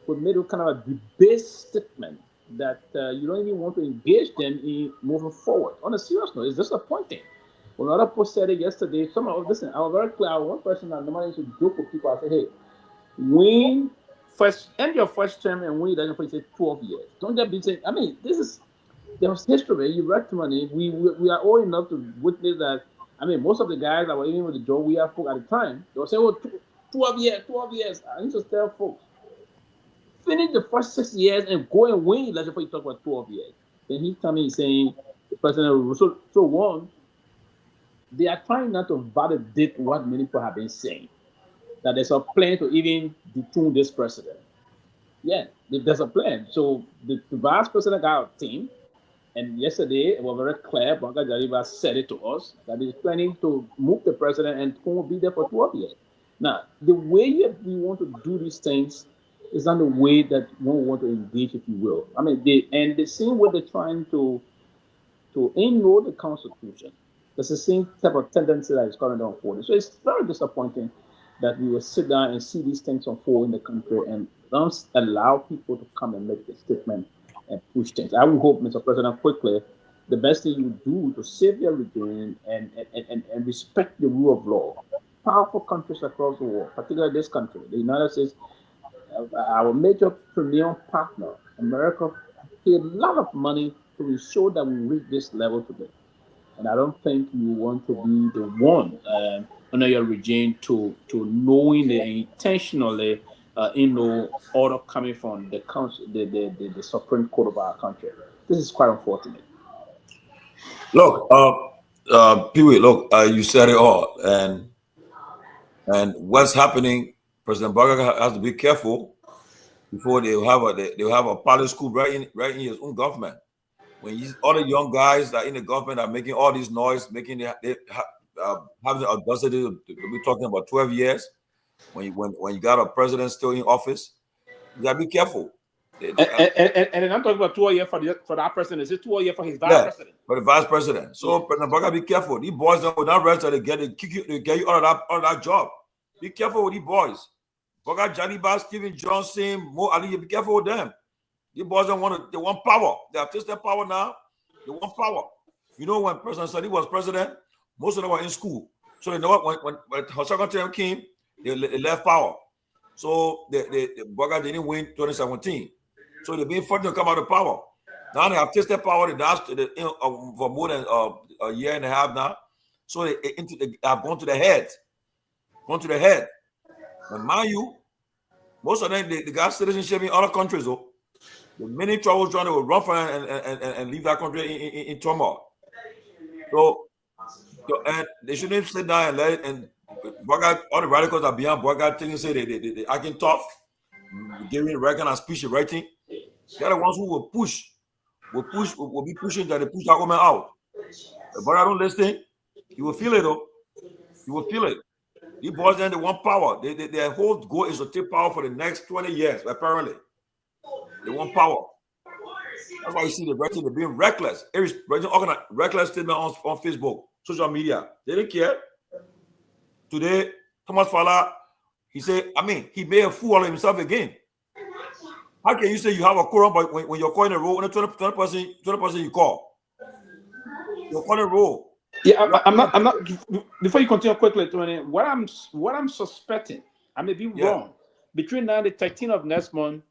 would make a kind of a debased statement that you don't even want to engage them in moving forward. On a serious note, it's disappointing. When other people said it yesterday, I was very clear. One person that normally used to joke with people, I said, hey, end your first term and win election for 12 years. Don't just be saying, there was history. You read money. We are old enough to witness that. Most of the guys that were even with the Joe Weah folk at the time, they were saying, 12 years. I need to tell folks, finish the first 6 years and go and win election before you talk about 12 years. Then he's coming saying, the president, so one, they are trying not to validate what many people have been saying, that there's a plan to even dethrone this president. Yeah, there's a plan. So the vice president got a team. And yesterday, it was very clear, Banka Jariba said it to us, that he's planning to move the president and won't be there for 12 years. Now, the way we want to do these things is not the way that one want to engage, if you will. The same way they're trying to ignore the Constitution, that's the same type of tendency that is currently unfolding. So it's very disappointing that we will sit down and see these things unfold in the country and don't allow people to come and make a statement and push things. I would hope, Mr. President, quickly, the best thing you do to save your regime and respect the rule of law. Powerful countries across the world, particularly this country, the United States, our major premier partner, America, paid a lot of money to ensure that we reach this level today. And I don't think you want to be the one under your regime to knowingly and intentionally order coming from the council, the Supreme Court of our country. This is quite unfortunate. Look, Pewee, you said it all, and what's happening? President Barker has to be careful before they'll have a pilot school right in his own government. When all the young guys that are in the government are making all this noise, having the audacity to be talking about 12 years. When you got a president still in office, you gotta be careful. And I'm talking about 2 years for that president. Is it 2 years for his vice president? For the vice president. So President Barker, be careful. These boys don't not ready to get you out of that job. Be careful with these boys. Boga Jaliba, Stephen Johnson, Mo Ali, be careful with them. These boys don't want to, they want power. They have tasted power now. They want power. You know, when President Sadi was president, most of them were in school. So you know what, when her second term came, they left power. So the Boga didn't win 2017. So they've been fighting to come out of power. Now they have tasted power for more than a year and a half now. So they have gone to the head. Gone to the head. And mind you, most of them, they got citizenship in other countries. The many troubles trying to run for and leave that country in turmoil. So and they shouldn't sit down and let it. And all the radicals are beyond Boga things. Say they acting tough, giving record and speech writing. They're the ones who will be pushing that they push that woman out. But I don't listen. You will feel it though. You will feel it. These boys then they want power. Their whole goal is to take power for the next 20 years, apparently. They want power. That's why you see the writing, they're being reckless. Reckless statement on Facebook, social media. They didn't care. Today, Thomas Fala, he said, he made a fool of himself again. How can you say you have a quorum, but when you're calling a roll, only 20% you call? You're calling a roll. Yeah, I'm not. Before you continue quickly, Tony, what I'm suspecting, I may be wrong. Between now and the 13th of next month,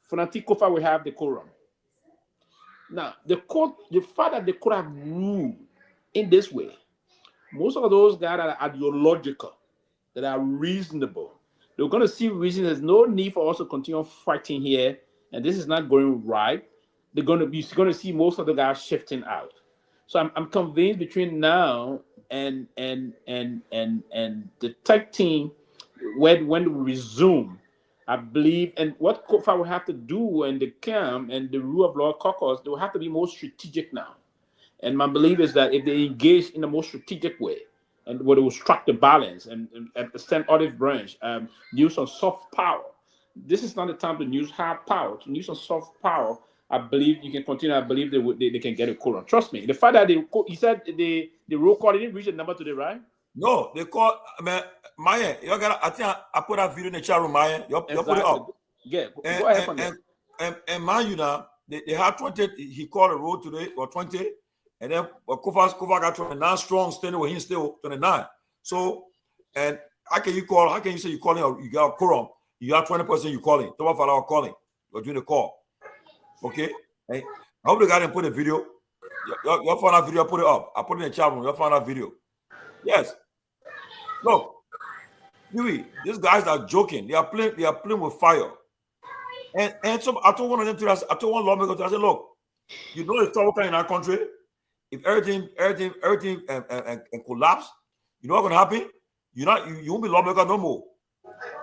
Fonati Kofa will have the quorum. Now, the fact that they could have ruled in this way, most of those guys that are ideological, that are reasonable, they're going to see reason. There's no need for us to continue fighting here, and this is not going right. They're going to see most of the guys shifting out. So I'm convinced between now and the tech team, when we resume, I believe, and what Kofa will have to do and the CAM and the rule of law caucus, they will have to be more strategic now. And my belief is that if they engage in a more strategic way, and where they will strike the balance and extend olive branch, use some soft power. This is not the time to use hard power. To use some soft power, I believe you can continue. I believe they can get a quorum. Trust me. The fact that he said the roll call didn't reach the number today, right? No, they called. Myean, you got. I think I put that video in the chat room, Myean. You put it up. Yeah, go ahead from there. And mind you now, they had 20. He called a roll today or 20, and then Kofa got 29 strong, standing with him still 29. So, and how can you say you calling or you got a quorum? You got 20%. You calling. Toba Fala calling. You're doing the call. Okay. Hey, I hope the guy didn't put a video. You'll find that video. I put it up. I put it in the chat room. You'll find that video. Yes. Look, Pewee, these guys are joking. They are playing with fire. And so I told one of them to I told one lawmaker to I said, look, you know it's trouble in our country. If everything and collapse, you know what's gonna happen? You won't be lawmaker no more.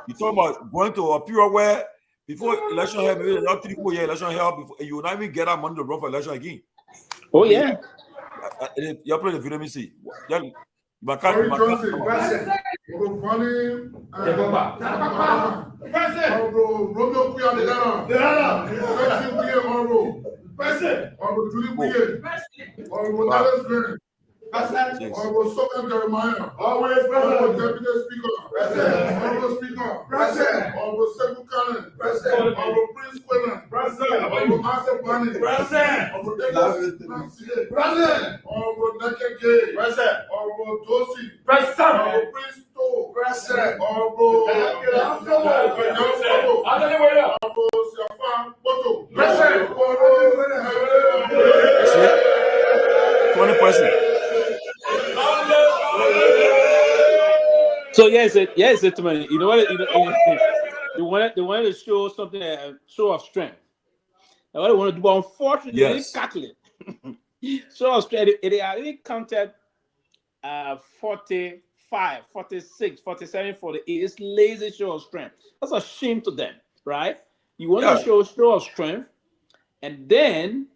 You talk about going to a period where before election held, maybe not 3-4 year election held, before you will not even get that money to run for election again. Oh yeah. You play the video, let me see. Honorable Sokan Jeremiah, always present. Deputy Speaker, present. Honorable Speaker, present. Honorable Sekou Cannon, present. Honorable Prince Quentin, present. Honorable Master Bani, present. Honorable David Nancy, present. Honorable Neke Gay, present. Honorable Tosi, present. Honorable Prince To, present. Honorable Honorable Siafan Boto, present. 20%. So yes, gentlemen. You know what? They wanted to show something, a show of strength. And what they want to do, but unfortunately, they didn't calculate. Show of strength. They already counted 45, 46, 47, 48. It's lazy show of strength. That's a shame to them, right? You want to show of strength, and then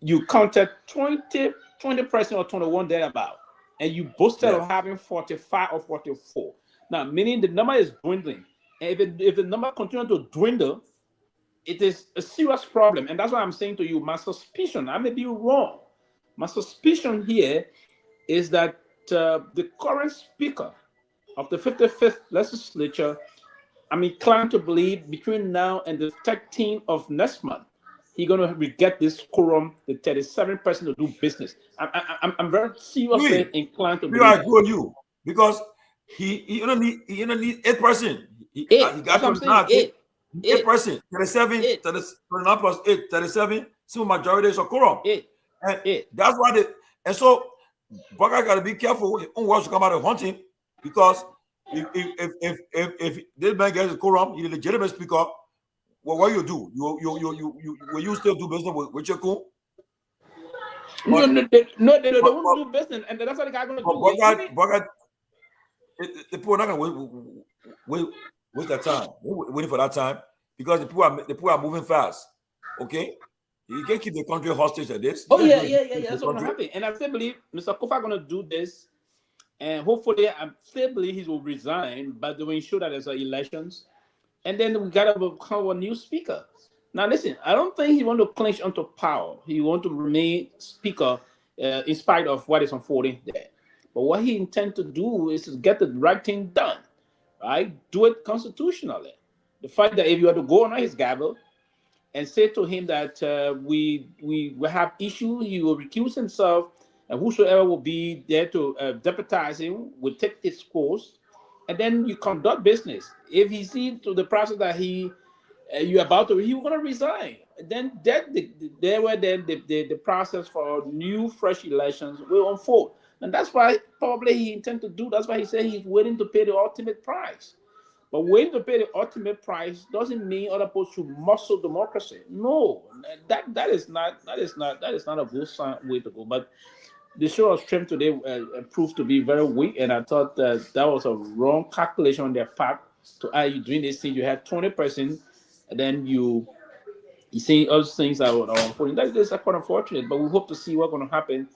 you counted 20% or 21 thereabout, and you boasted of having 45 or 44. Now, meaning the number is dwindling. And if the number continues to dwindle, it is a serious problem. And that's why I'm saying to you, my suspicion, I may be wrong. My suspicion here is that the current Speaker of the 55th legislature, I'm inclined to believe between now and the 13th of next month, he's going to get this quorum, the 37% to do business. I'm very seriously inclined to believe I agree with you because he only need 8%. He got 8%, 37, 39 plus 8, 37. Simple majority is a quorum. And that's why and so Baka got to be careful on what's come out of hunting, because if this man gets a quorum, he's a legitimate speaker. Well, what you do? Will you still do business with your cool? No, they won't do business, and that's what the guy going to do. Baka, the people are not going to waste their time, waiting for that time, because the people are moving fast. Okay, you can't keep the country hostage at this. Oh yeah. That's what's going to happen, and I still believe Mr. Kofa going to do this, and hopefully, I still believe he will resign, but they will ensure that there's elections, and then we got to become a new speaker. Now, listen, I don't think he want to clinch onto power. He want to remain speaker in spite of what is unfolding there. But what he intends to do is to get the right thing done, right? Do it constitutionally. The fact that if you had to go on his gavel and say to him that we have issues, he will recuse himself, and whosoever will be there to deputize him will take his course, and then you conduct business. If he sees to the process that you're about to, he will going to resign. Then the process for new, fresh elections will unfold. And that's why probably he intends to do. That's why he said he's willing to pay the ultimate price. But willing to pay the ultimate price doesn't mean other people should muscle democracy. No, that is not a good way to go. But the show of strength today proved to be very weak, and I thought that was a wrong calculation on their part. To you doing this thing, you had 20%, and then you see other things that are unfolding. That is quite unfortunate. But we hope to see what's going to happen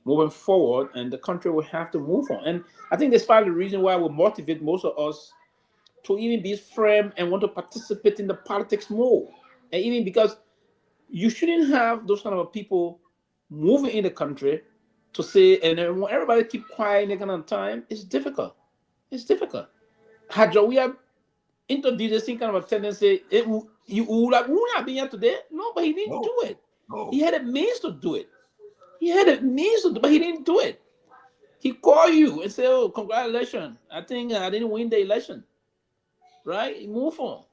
moving forward, and the country will have to move on. And I think that's part of the reason why we motivate most of us to even be firm and want to participate in the politics more. And even because you shouldn't have those kind of people moving in the country to say, and then when everybody keep quiet in that kind of time, it's difficult. It's difficult. Had we have introduced this kind of a tendency, you would not be here today. No, but he didn't do it. No. He had a means to do it. But he didn't do it. He called you and said, "Oh, congratulations! I think I didn't win the election." Right? Move on.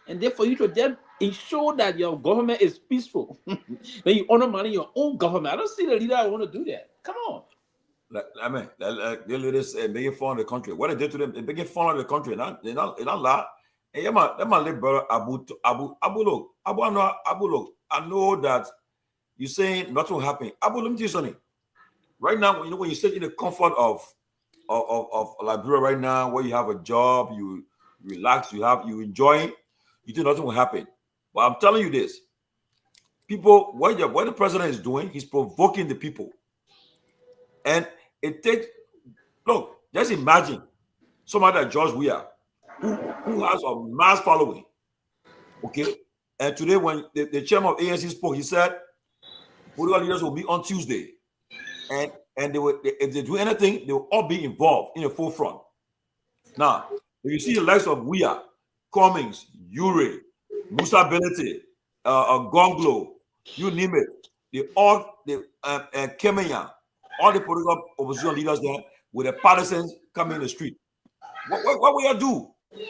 And therefore, you should then ensure that your government is peaceful. When you honor money, your own government. I don't see the leader that want to do that. Come on. I mean, the leaders making fun of the country. What they did to them, they're making fun of the country. They're not lie. And yeah, my little brother Abulo. I know that you're saying nothing will happen. Abu, let me tell you something. Right now, when you sit in the comfort of Liberia right now, where you have a job, you relax, you enjoy it, you think nothing will happen. But I'm telling you this, people, what the president is doing, he's provoking the people. And it takes, look, just imagine somebody like George Weah, who has a mass following, okay? And today when the chairman of ANC spoke, he said, political leaders will be on Tuesday. And if they do anything, they will all be involved in the forefront. Now, if you see the likes of Weah, Cummings, Ure, Musa Benete, Gongloe, you name it, Kemenya, all the political opposition leaders there with the partisans coming in the street. What will you do? You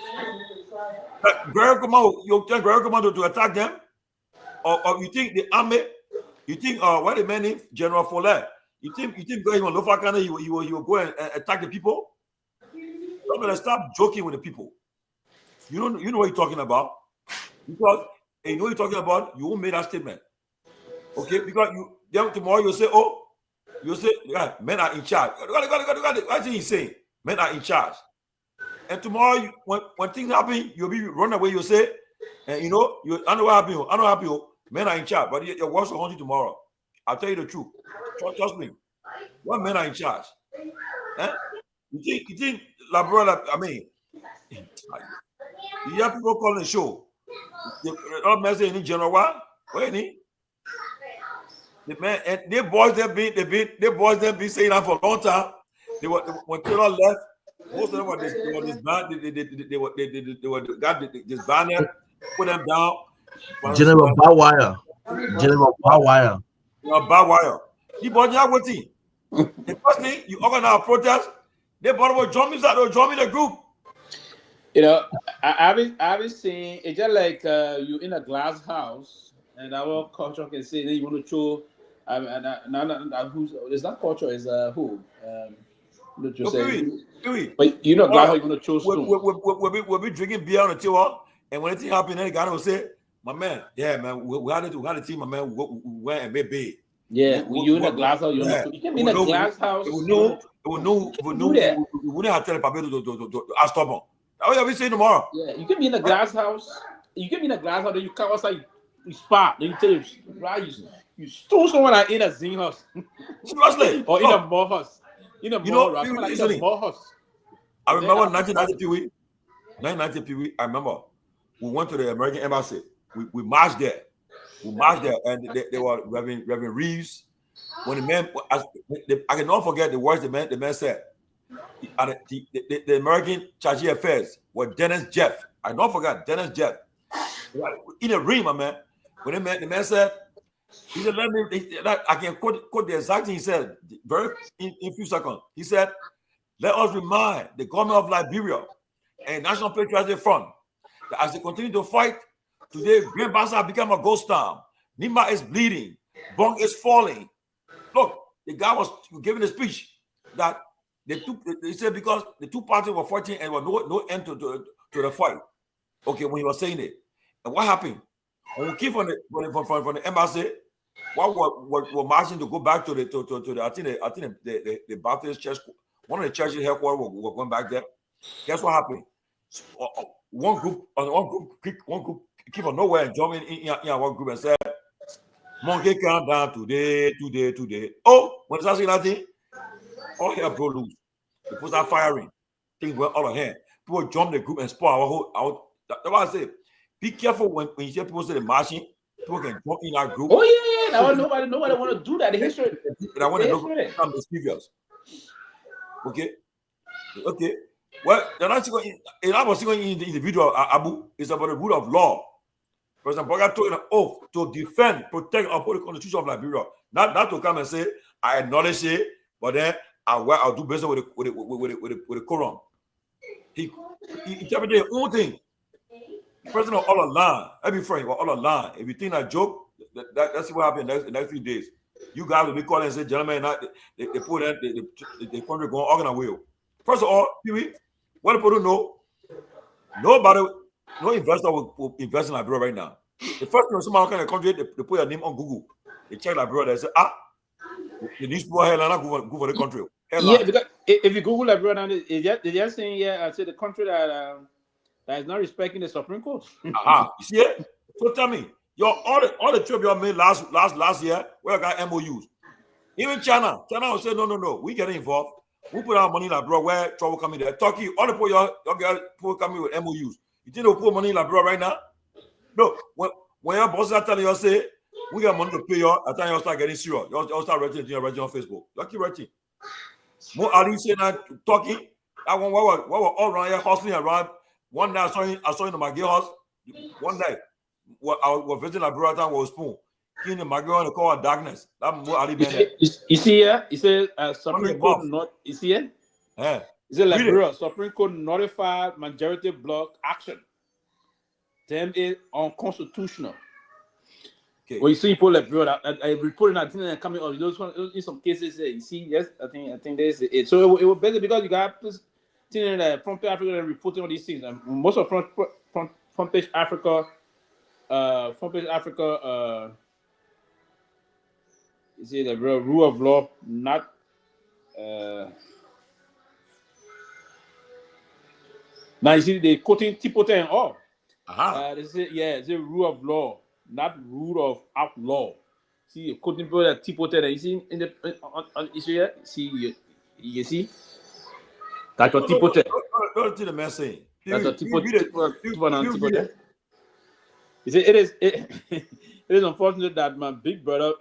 tell Guar Commando to attack them? Or you think the army, you think what the man named General Follett, you think going on Lofa Julius, he will go and attack the people? I'm gonna stop joking with the people. You know what you're talking about, because you know what you're talking about. You won't make that statement, okay? Because tomorrow you'll say, yeah, men are in charge. What is he saying? Men are in charge. And tomorrow, when things happen, you'll be run away. You'll say, and I know what happened. I know what happened. Men are in charge, but your words will haunt you tomorrow. I'll tell you the truth. Trust me. What men are in charge? Eh? You think Liberia? I mean, you hear people calling the show. All men say, General what? Where any? The man and their boys they've been saying that for a long time. When Taylor left, Most of them were disbanded. They were disbanded, put them down. General Bawire. General Bawire. Bawire. The body what thing? The first thing you organize a protest, they brought join me the group. You know, I've seen it's just like you in a glass house, and our culture can say then you want to show. Who's is that culture? Is who? Pewee. But you know, glass house you want to show stone. We'll be drinking beer on the table, and when anything happens, then the guy will say, "My man, yeah, man, we had a team, my man, we went and made big." Yeah, you in a glass house, you can be in a glass house. We wouldn't have to tell Peabody to ask stubborn. That's what we say tomorrow. Yeah, you can be in a glass house. You can be in a glass house, then you come outside, you spot, then you tell you, right, you stole someone in a zing house. Seriously. Or in a mall house. In a mall house. I remember 1990 Pewee. 1990 Pewee, I remember we went to the American embassy. We marched there. And they were Reverend Reeves. When the man, I cannot forget the words the man said. The American Charge Affairs were Dennis Jeff. I don't forget Dennis Jeff. In a ring, my man. When the man said, he said, let me, I can quote the exact thing he said, very in a few seconds. He said, let us remind the government of Liberia and National Patriotic Front that as they continue to fight, today, Green Bassa have become a ghost town. Nima is bleeding. Bong is falling. Look, the guy was giving a speech that they said because the two parties were fighting and there was no end to the fight. Okay, when he was saying it. And what happened? When we came from the embassy, what were marching to go back to the I think the Baptist church, one of the churches headquarters were going back there. Guess what happened? One group came from nowhere and jumped in one group and said, "Monkey count down today." Oh, when it's asking that thing, all hell broke loose. The people start firing. Things went all ahead. People jump the group and spoil our. That's why I say, be careful when you hear people say the marching. People can jump in that group. Oh yeah. Nobody want to do that. The history. And I want to know some mischievous. Okay. Well, they're not going. I was going in the individual Abu is about the rule of law. President Boga took an oath to defend, protect, and uphold the Constitution of Liberia. Not to come and say I acknowledge it, but then I'll do business with the Quran. He interpreted his own thing. President of all along, every friend all along. If you think that joke, that's what happened in the next few days. You guys will be calling and say, gentlemen, they put that the country going organ and wheel. First of all, Pewee, what people don't know, no investor will invest in Liberia right now. The first time someone kind of country, they put your name on Google. They check Liberia, they say, the newspaper headline go for the country. Yeah, because if you Google Liberia now, they're just saying, I say the country that is not respecting the Supreme Court. You see it? So tell me, all the trip you made last year, where I got MOUs. Even China will say, no, we get involved. We put our money in Liberia where trouble coming there. Turkey, all the people coming with MOUs. You think they'll put money in Liberia right now? No. When your bosses are telling you, say, we got money to pay you, at the time you start getting serious. You start writing on Facebook. You keep writing. More Ali saying that talking. That one, we were all around here hustling around. One day I saw in the Maggie house. One day, I was visiting Liberia time with a spoon. In the Maggie house, they call it darkness. That more Ali Ben. You see here? He said Supreme Court not. You see here? Yeah. He said Liberia Supreme Court notified majority block action. Them is unconstitutional. Okay. Well, you see people like Liberia, I reporting that thing and coming on those one in some cases. You see, yes, I think there's it. So it was better because you got thing in Front Page Africa and reporting all these things. And most of Front Page Africa, you see the rule of law, not. Now you see they quoting Tipote and all. They say it's a rule of law, not rule of outlaw. See, quoting people that Tipote. You see in the on Israel. See you see. That's what Tipote. Don't see the man saying. That's what Tipote. You see, it is unfortunate that my big brother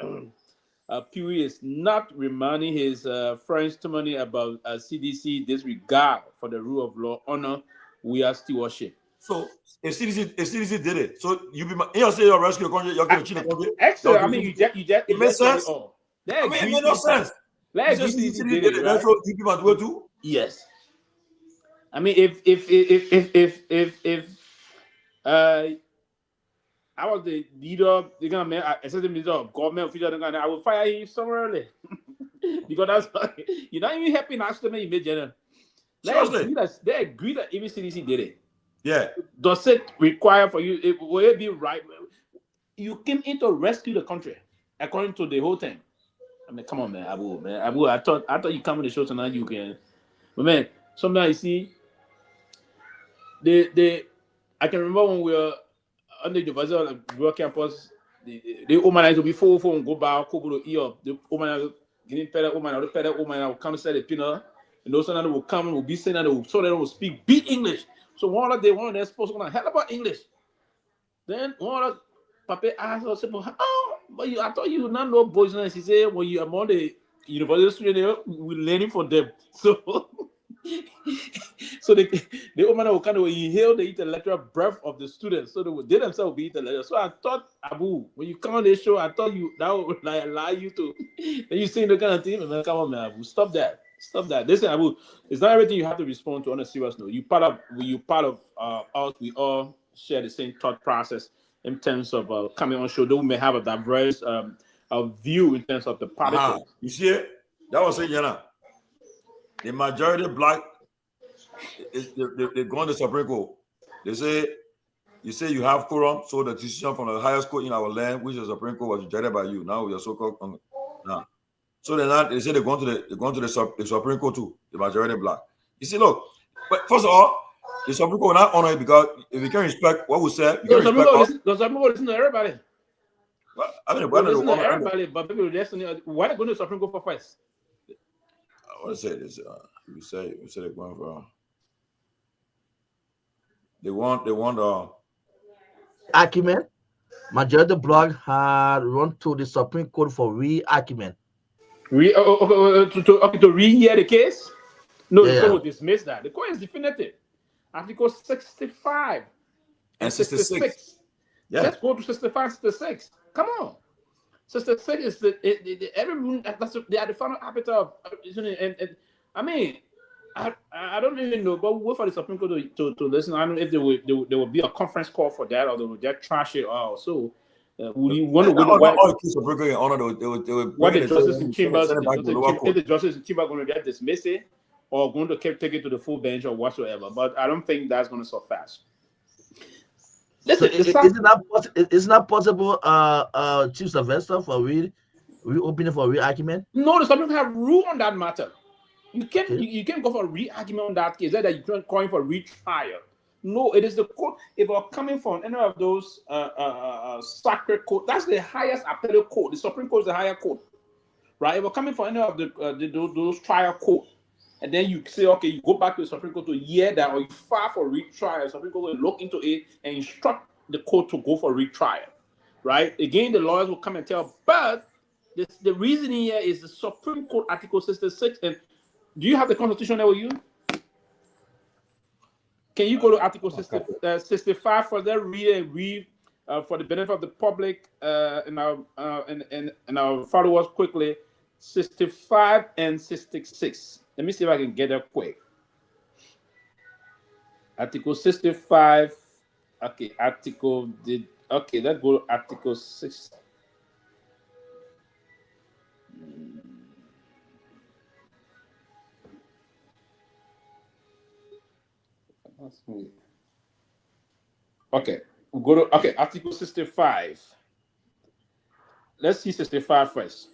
Pewee is not reminding his French testimony about CDC disregard for the rule of law, honor, we are stewardship. So if CDC did it, so you be you say you're rescue the country, you're going to cheat the country. Actually, I mean, you just it makes sense. I mean, it made no sense. Like CDC did it, right? So you people do it too. Yes. I mean, if I was the leader, assistant leader of government official, I would fire him somewhere early. Because that's you're not even helping us to make general. They agree that even CDC did it. Yeah. Does it require for you? Will it be right? You came in to rescue the country, according to the whole thing. I mean, come on, man, Abu. I thought you come on the show tonight. You can, but man, sometimes you see, I can remember when we were on the University of Liberia campus. The woman to be full and go back, go to ear. The woman getting better, woman will come say the pinner, and those that will come and will be saying that so they will speak big English. So one of them supposed to hell about English. Then one of Papa asked us, "Oh, but I thought you not know boys." And she said, "When you among the university students, we're learning from them." So, the woman will kind of inhale the intellectual breath of the students, so they themselves will be intellectual. So I thought, Abu, when you come on this show, I thought that would allow you to. And you saying the kind of thing, man, come on, man, Abu, stop that. Listen, Abu, it's not everything you have to respond to on a serious note. You part of us. We all share the same thought process in terms of coming on show. Though we may have a diverse view in terms of the politics. You see it? That was saying, the majority black, they go on the Supreme Court. They say, you say you have quorum, so the decision from the highest court in our land, which is the Supreme Court, was rejected by you. Now we are so-called now. So they say they're going to the Supreme Court too, the majority black. You see, look, but first of all, the Supreme Court will not honor it because if you can respect what we said, you can respect the Supreme Court listen to everybody. Well, I mean, listen to everybody, but people listen. Why they going to the Supreme Court for first? I want to say this. You say they're going for. They want argument. Majority bloc had run to the Supreme Court for re-argument. To re-hear the case? No, the court will dismiss that. The court is definitive. Article 65 and 66. Yeah. Let's go to 65, 66. Come on. 66 is every they are the final arbiter of, and I mean, I don't really know, but we'll wait for the Supreme Court to listen. I don't know if there will be a conference call for that, or they will just trash it all. So we want to what the justice in chambers, if the justice in chamber going to get dismiss it or going to take it to the full bench or whatsoever. But I don't think that's going to suffice. Listen, it's not possible, Chief Sylvester, for reopening for re-argument. No, the Supreme Court have rule on that matter. You can't go for a re-argument on that case. That you can't call for retrial. No, it is the court. If we're coming from any of those sacred court, that's the highest appellate court. The Supreme Court is the higher court, right? If we're coming from any of those trial court, and then you say, okay, you go back to the Supreme Court to hear that, or you file for retrial, the Supreme Court will look into it and instruct the court to go for retrial, right? Again, the lawyers will come and tell, but the reasoning here is the Supreme Court Article 66. And do you have the Constitution there with you? Can you go to Article 65 for that? Read for the benefit of the public, and I'll follow us quickly. 65 and 66. Let me see if I can get that quick. Article 65. Okay, let's go to Article 6. Okay, we'll go to Article 65. Let's see 65 first.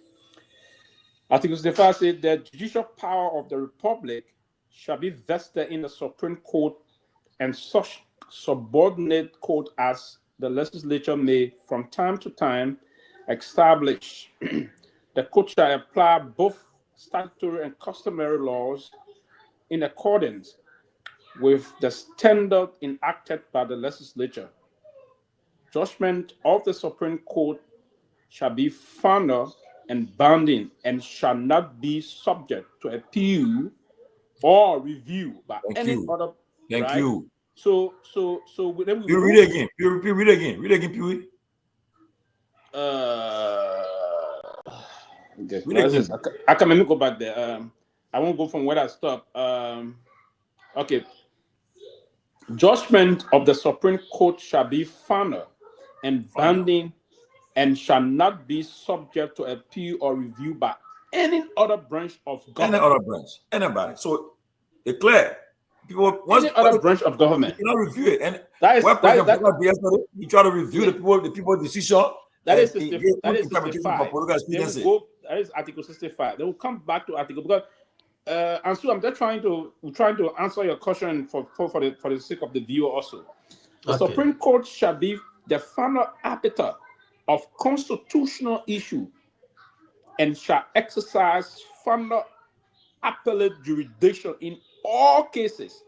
Article 65 says that judicial power of the Republic shall be vested in the Supreme Court and such subordinate court as the legislature may from time to time establish. The court shall apply both statutory and customary laws in accordance with the standard enacted by the legislature. Judgment of the Supreme Court shall be final and binding, and shall not be subject to appeal or review by any other. Thank you. So then we read it again. Read it again. Read it again, Pewee. Okay. I can maybe go back there. I won't go from where I stopped. Okay. Judgment of the Supreme Court shall be final and binding, and shall not be subject to appeal or review by any other branch of government. Any other branch, anybody. So it's clear. People, any other branch of government, you cannot review it. And that is you try to review the people's decision. That is 65. That is Article 65. They will come back to Article because and so I'm just trying to answer your question for the sake of the viewer also. The Supreme Court shall be the final arbiter of constitutional issue and shall exercise final appellate jurisdiction in all cases,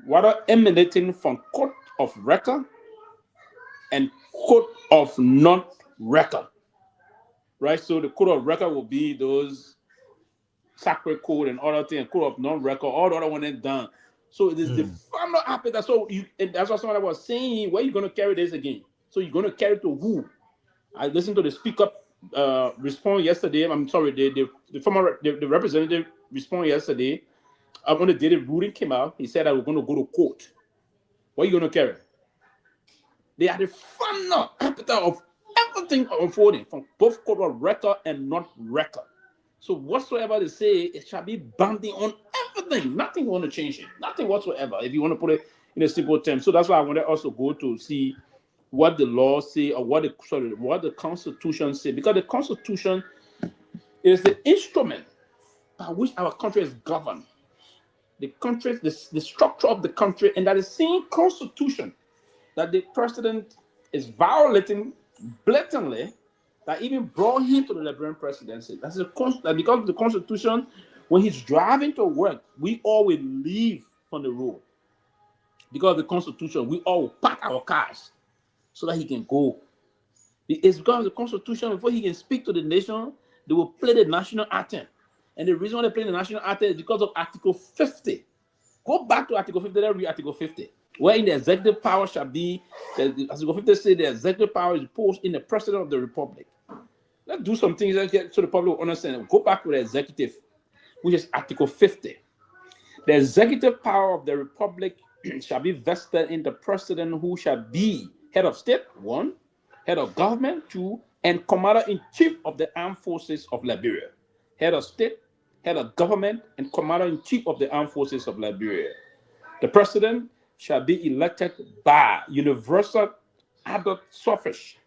whether emanating from court of record and court of non-record. Right? So the court of record will be those sacred code and other things, court of non-record, all the other one is done. So it is the final appellate. So that's what someone was saying. Where are you going to carry this again? So you're going to carry it to who? I listened to the speaker respond yesterday. I'm sorry, the former representative respond yesterday. When the daily ruling came out, he said that we're going to go to court. What are you going to carry? They are the final arbiter of everything unfolding from both court of record and not record. So whatsoever they say, it shall be binding on everything. Nothing want to change it. Nothing whatsoever. If you want to put it in a simple term. So that's why I want to also go to see what the law say or what the Constitution say, because the Constitution is the instrument by which our country is governed. The country, the structure of the country, and that is same Constitution that the president is violating blatantly, that even brought him to the Liberian presidency. That's because of the Constitution, when he's driving to work, we all will leave from the road. Because of the Constitution, we all will park our cars so that he can go. It's because of the Constitution, before he can speak to the nation, they will play the national anthem. And the reason why they play the national anthem is because of Article 50. Go back to Article 50, let's read Article 50. Wherein the executive power shall be, Article 50 says the executive power is posed in the President of the Republic. Let's do some things so the public will understand. Go back to the executive, which is Article 50. The executive power of the Republic shall be vested in the President, who shall be head of state, 1, head of government, 2, and commander-in-chief of the armed forces of Liberia. Head of state, head of government, and commander-in-chief of the armed forces of Liberia. The President shall be elected by universal adult suffrage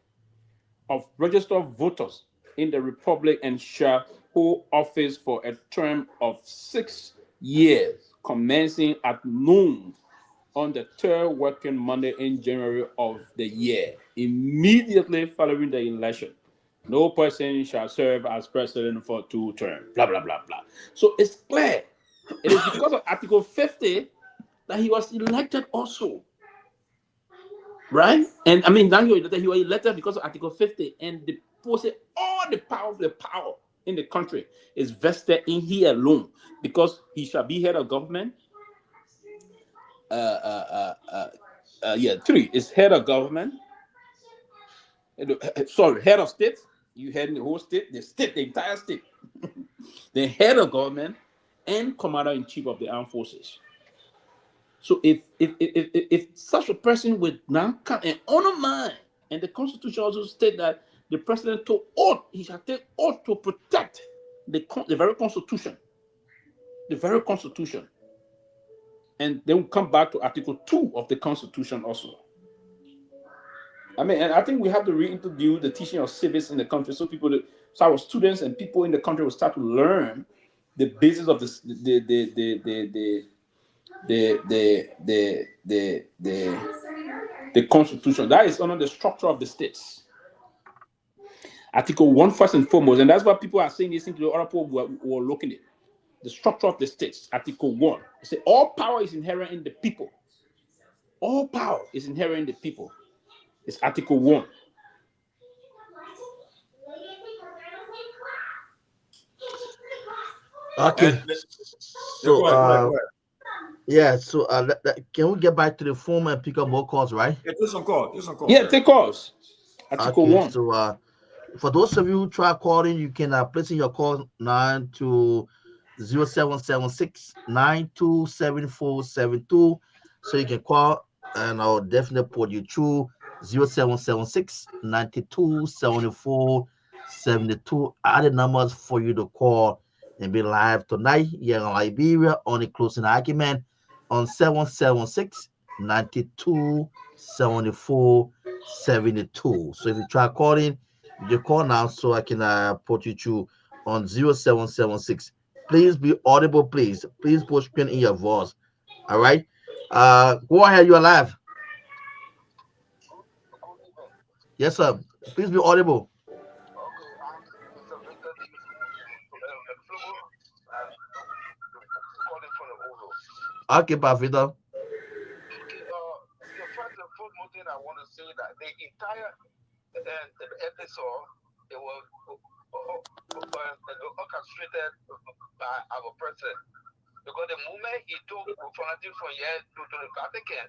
of registered voters in the Republic and shall hold office for a term of 6 years, commencing at noon on the 3rd working Monday in January of the year, immediately following the election. No person shall serve as president for 2 terms, blah, blah, blah, blah. So it's clear. It is because of Article 50 that he was elected also. Right? And I mean, he was elected because of Article 50, and the all the power in the country is vested in he alone, because he shall be head of government. 3 is head of government. Sorry, head of state. You head in the whole state, the entire state. The head of government and commander-in-chief of the armed forces. So if such a person would now come and honor mine, and the Constitution also states that the president took oath, he shall take oath to protect the very Constitution. The very Constitution. And then we'll come back to Article 2 of the Constitution also. I mean, and I think we have to reintroduce the teaching of civics in the country, so our students and people in the country will start to learn the basis of the Constitution. That is under the structure of the states. Article 1 first and foremost, and that's what people are saying. Listening to the other people who are looking at the structure of the states. Article 1. It says all power is inherent in the people. All power is inherent in the people. It's Article 1. Okay. And So go ahead. yeah. So can we get back to the phone and pick up more calls, right? Yeah, take some calls. Yeah, take calls. Article Okay. 1. So for those of you who try calling, you can place in your call 9 to 0776 927472. So you can call and I'll definitely put you through 0776 927472. Are the numbers for you to call and be live tonight here in Liberia on the closing argument on 776 927472. So if you try calling, you call now so I can put you through on 0776. Please be audible, please. Please put screen in your voice. All right. Go ahead, you're live. Yes, sir. Please be audible. Okay, Pavita. The first and foremost thing I want to say that the entire episode it was orchestrated by our president because the moment he took authority from here to the Vatican,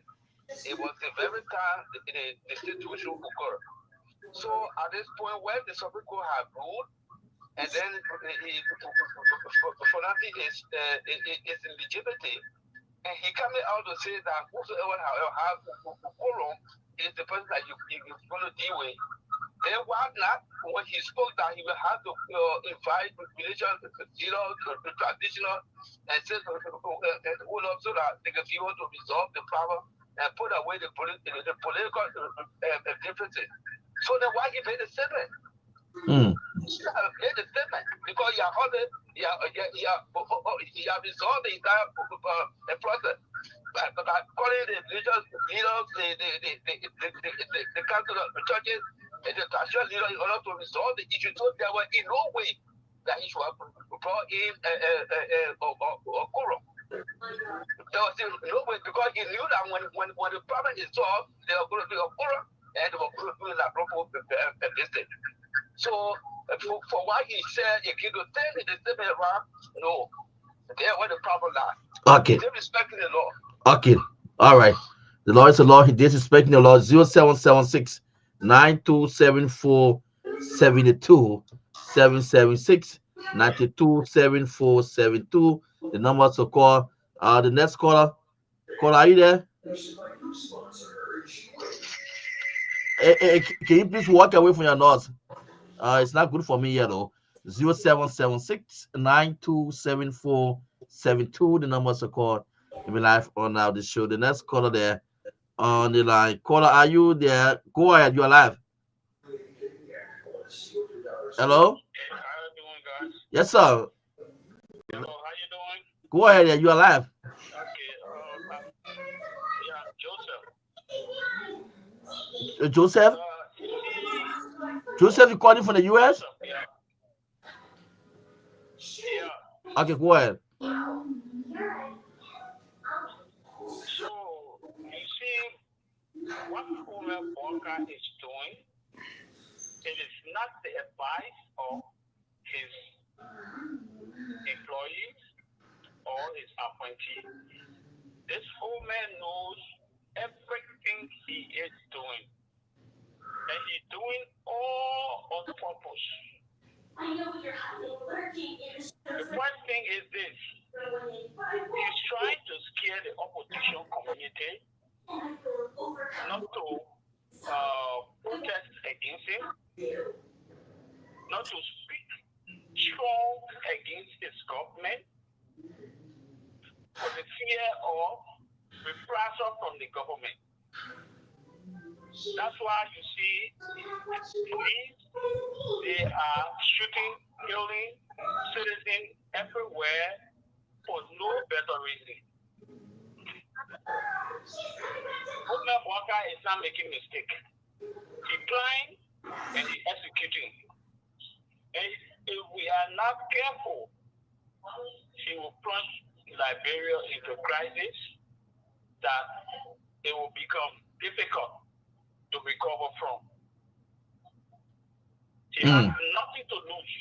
it was the very time the situation occurred. So at this point where the Supreme Court had ruled, and then authority is illegitimate, and he coming out to say that whosoever have quorum is the person that you're going to deal with. Then why not, when he spoke that he will have to invite religious, the traditional, and say, so that they can be able to resolve the problem and put away the political differences. So then why he made a statement? Made a statement because you have resolved the entire process by calling the religious leaders, the council of the churches, and the traditional leaders in order to resolve the issue. So there were in no way that he should have brought in a quorum. There was no way because he knew that when the problem is solved, they were going to do a quorum and they were going to do that proper business. So for what he said, if you could tell me the statement around, no, there where the problem lies. Okay. They're respecting the law. Okay. All right. The law is the law. He disrespecting the law. 0776 9274 72 776 927472. The number to call. The next caller. Caller, are you there? Hey, can you please walk away from your noise? It's not good for me here though. 0776 927472. The number to call. You'll be live on the show. The next caller there on the line. Caller, are you there? Go ahead, you're live. Hello? How you doing, guys? Yes, sir. Hello, how you doing? Go ahead, yeah, you're live. Okay, yeah, Joseph. Joseph? Joseph, you calling from the US? Yeah. Okay, go ahead. So, you see, what Woman Walker is doing, it is not the advice of his employees or his appointee. This woman knows everything he is doing. And he's doing all on purpose. The first thing is this. He's trying to scare the opposition community not to protest against him, not to speak strong against his government for the fear of reprisal from the government. That's why you see police, they are shooting, killing citizens everywhere for no better reason. Woman Walker is not making mistake. He planned and he executing. And if we are not careful, he will plunge Liberia into crisis that it will become difficult to recover from. He has nothing to lose.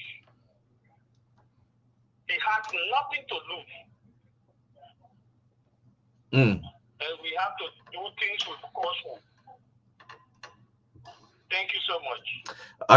He has nothing to lose. Mm. And we have to do things with caution. Thank you so much.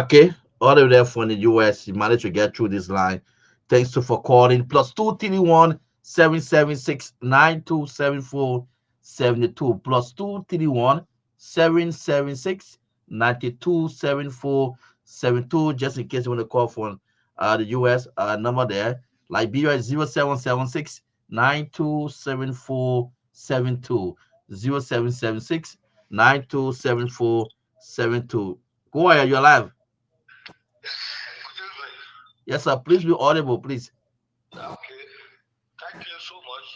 Okay, all the way there from the US, you managed to get through this line. Thanks to for calling. Plus 231 776 9274 72. Plus 231 776 9274 72. Just in case you want to call from the US number there. Liberia is 0776 9274 72. 0776 9274 72. Go ahead, you're live. Yes, sir. Please be audible, please. Okay. Thank you so much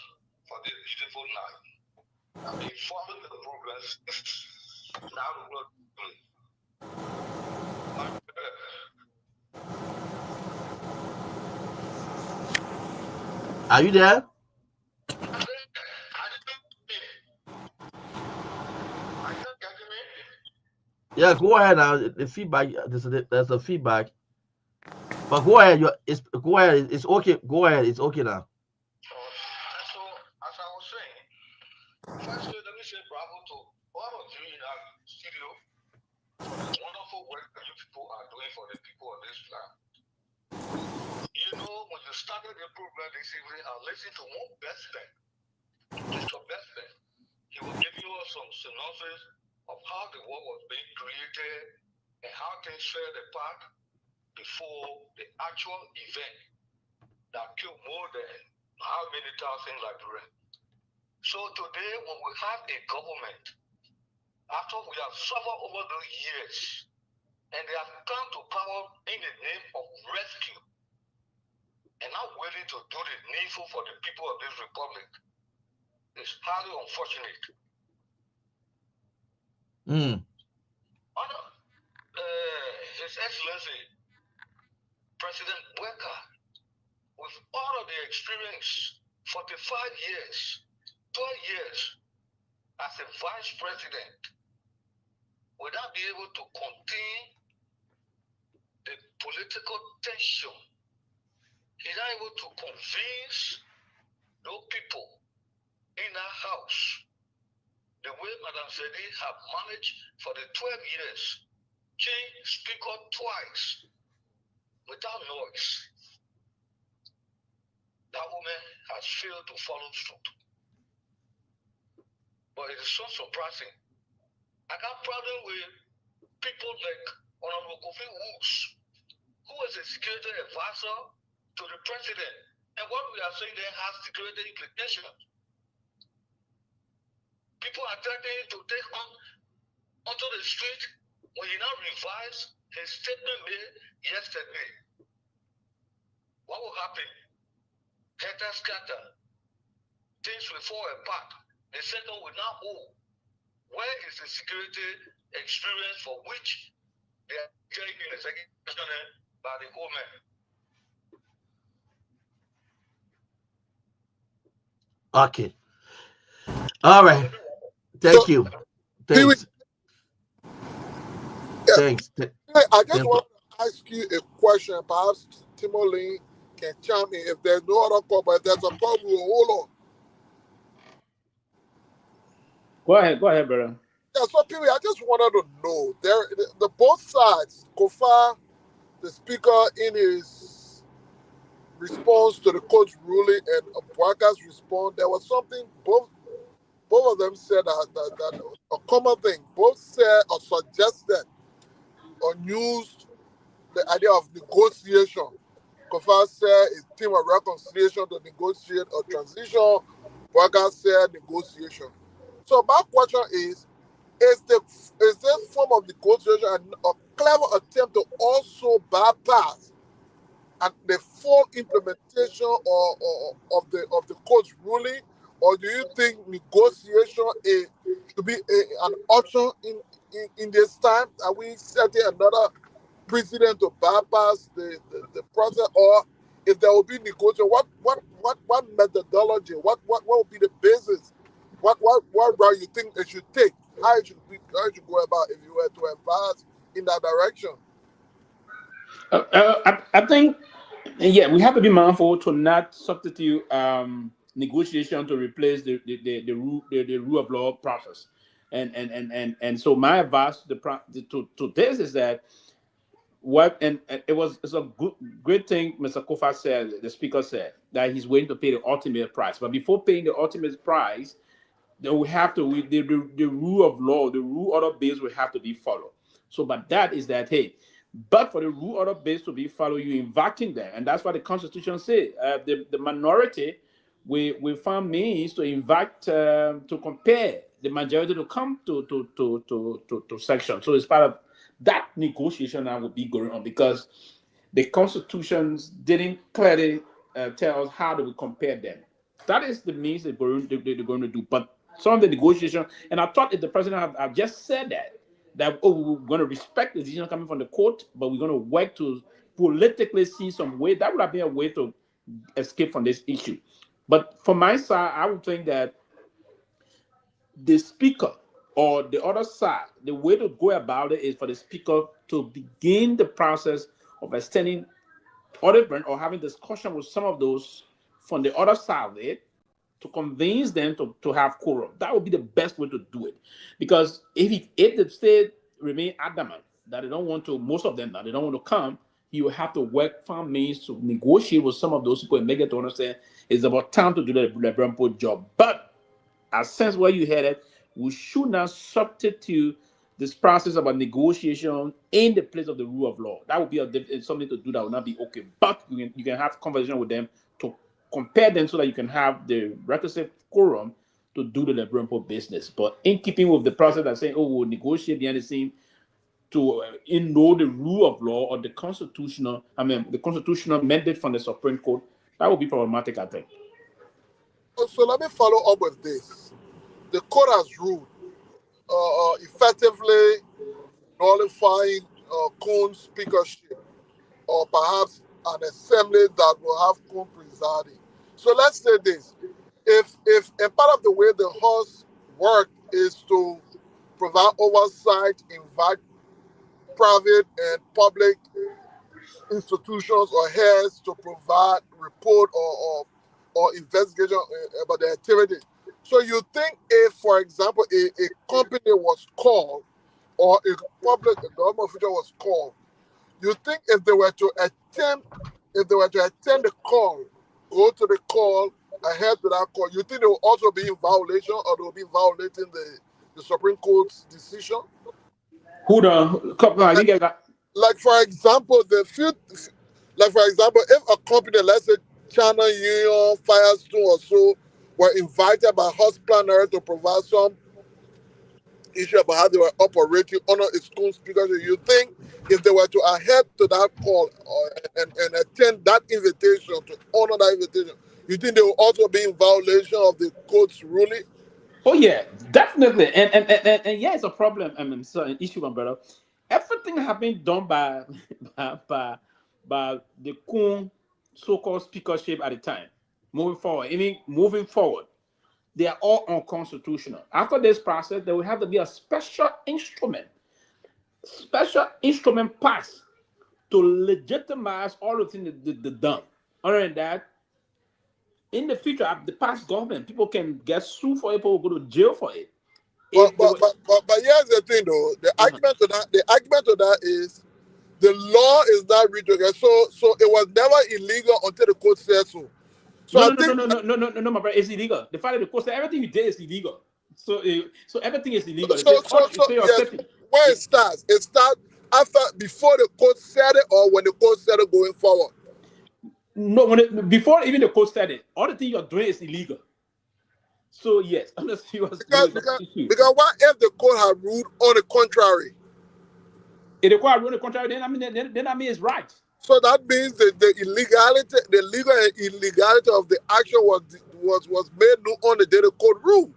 for this beautiful night. I've been following the progress. Are you there? Yeah, go ahead now. The feedback, there's a feedback. But go ahead. Go ahead. It's okay. Go ahead. It's okay now. So, as I was saying, firstly, let me say bravo to all of you in our studio for the wonderful work that you people are doing for the people of this land. You know, when you started the program this evening, I listened to one best friend, Mr. Best friend. He will give you some synopsis of how the war was being created and how things fell apart before the actual event that killed more than how many thousand Liberians. So today, when we have a government, after we have suffered over those years, and they have come to power in the name of rescue, and not willing to do the needful for the people of this republic, it's highly unfortunate. His Excellency, President Weka, with all of the experience, 45 years, 12 years as a vice president, would not be able to contain the political tension. He's not able to convince those people in our house the way Madam Sedi have managed for the 12 years, change speaker twice without noise. That woman has failed to follow suit. But it is so surprising. I got problem with people like Honorable Kofi Woods, who is a security advisor to the president. And what we are saying there has security implications. People are threatening to take onto the street when he now revised his statement made yesterday. What will happen? Helter scatter. Things will fall apart. The center will now hold. Where is the security experience for which they are taking the second question by the woman? Okay. All right. Thank you. Thanks. Thanks. I just want to ask you a question. Perhaps Tomalin can chime in. If there's no other call, but if there's a call, we'll hold on. Go ahead, brother. Yeah, so Pewee, I just wanted to know the both sides, Kofa, the speaker, in his response to the court's ruling, and Bwaka's response, there was something both of them said that a common thing. Both said or suggested or used the idea of negotiation. Kofa said it's team of reconciliation to negotiate a transition. Bwaka said negotiation. So my question is this form of negotiation a clever attempt to also bypass and the full implementation of the court's ruling, or do you think negotiation should be an option in this time? Are we setting another precedent to bypass the process, or if there will be negotiation, what methodology, what will be the basis, what route you think it should take, how it should go about if you were to advise in that direction? I think And yeah, we have to be mindful to not substitute negotiation to replace the rule of law process. And so my advice to this is that it's a great thing Mr. Kofa said, the speaker said, that he's willing to pay the ultimate price. But before paying the ultimate price, then we have to the rule of law, the rule order base will have to be followed. So, but that is that, hey, but for the rule order base to be followed, you inviting them, and that's what the Constitution says. The minority, we found means to invite to compare the majority to come to section. So it's part of that negotiation that will be going on, because the constitutions didn't clearly tell us how do we compare them. That is the means they're going to do. But some of the negotiation, and I thought if the president had just said that we're going to respect the decision coming from the court, but we're going to work to politically see some way, that would have been a way to escape from this issue. But from my side, I would think that the speaker or the other side, the way to go about it is for the speaker to begin the process of extending audit or having discussion with some of those from the other side of it to convince them to have quorum. That would be the best way to do it. Because if the state remain adamant that they don't want to, most of them that they don't want to come, you will have to find means to negotiate with some of those people and make it to understand it's about time to do the Liberia job. But I sense where you headed, we should not substitute this process about negotiation in the place of the rule of law. That would be something to do that would not be okay. But you can have conversation with them to compare them so that you can have the requisite quorum to do the Liberia business. But in keeping with the process that saying, oh, we'll negotiate behind the scene to know the rule of law or the constitutional mandate from the Supreme Court, that would be problematic, I think. So let me follow up with this. The court has ruled effectively nullifying Coon's speakership, or perhaps an assembly that will have Coon presiding. So let's say this: if and part of the way the House work is to provide oversight, invite private and public institutions or heads to provide report or investigation about the activity. So you think if, for example, a company was called or a government official was called, you think if they were to attend the call, go to the call, ahead to that call, you think they will also be in violation, or they will be violating the Supreme Court's decision? Hold on, I think I got. Like for example, if a company, let's say China Union, Firestone or so, were invited by House Planner to provide some issue about how they were operating under its own speakers, you think if they were to adhere to that call and attend that invitation, to honor that invitation, you think they will also be in violation of the court's ruling? Oh yeah, definitely, and yeah, it's a problem. I mean, it's an issue, my brother. Everything have been done by the Coon so-called speakership at the time. Moving forward, they are all unconstitutional. After this process, there will have to be a special instrument passed to legitimize all the things that they've done. Other than that, in the future, the past government, people can get sued for it, people will go to jail for it. But here's the thing, though. The argument to that is the law is not retroactive. So it was never illegal until the court said so. No, my brother, it's illegal. The fact that the court said everything you did is illegal. So everything is illegal. Where it starts before the court said it, or when the court said it going forward? No, before even the court said it, all the things you're doing is illegal. So yes, honestly, because what if the court had ruled on the contrary? If the court had ruled on the contrary, then I mean it's right. So that means that the legal illegality of the action was made known on the day the court ruled.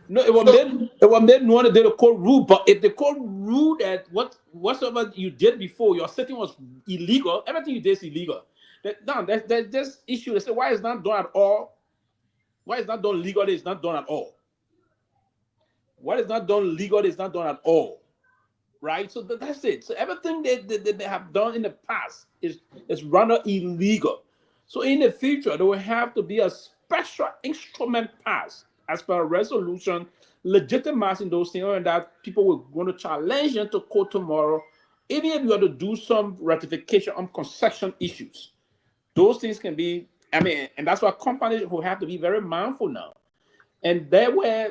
No, it was made known on the day the court ruled. But if the court ruled that whatsoever you did before, your setting was illegal, everything you did is illegal. There's this issue. They say why it's not done at all. Why it's not done legally, it's not done at all. What is not done legally is not done at all. right? So that's it. So everything they have done in the past is rather illegal. So in the future, there will have to be a special instrument passed as per a resolution legitimizing those things, and that people will want to challenge them to court tomorrow. Even if you have to do some ratification on concession issues, those things can be, I mean, and that's why companies will have to be very mindful now. And that way,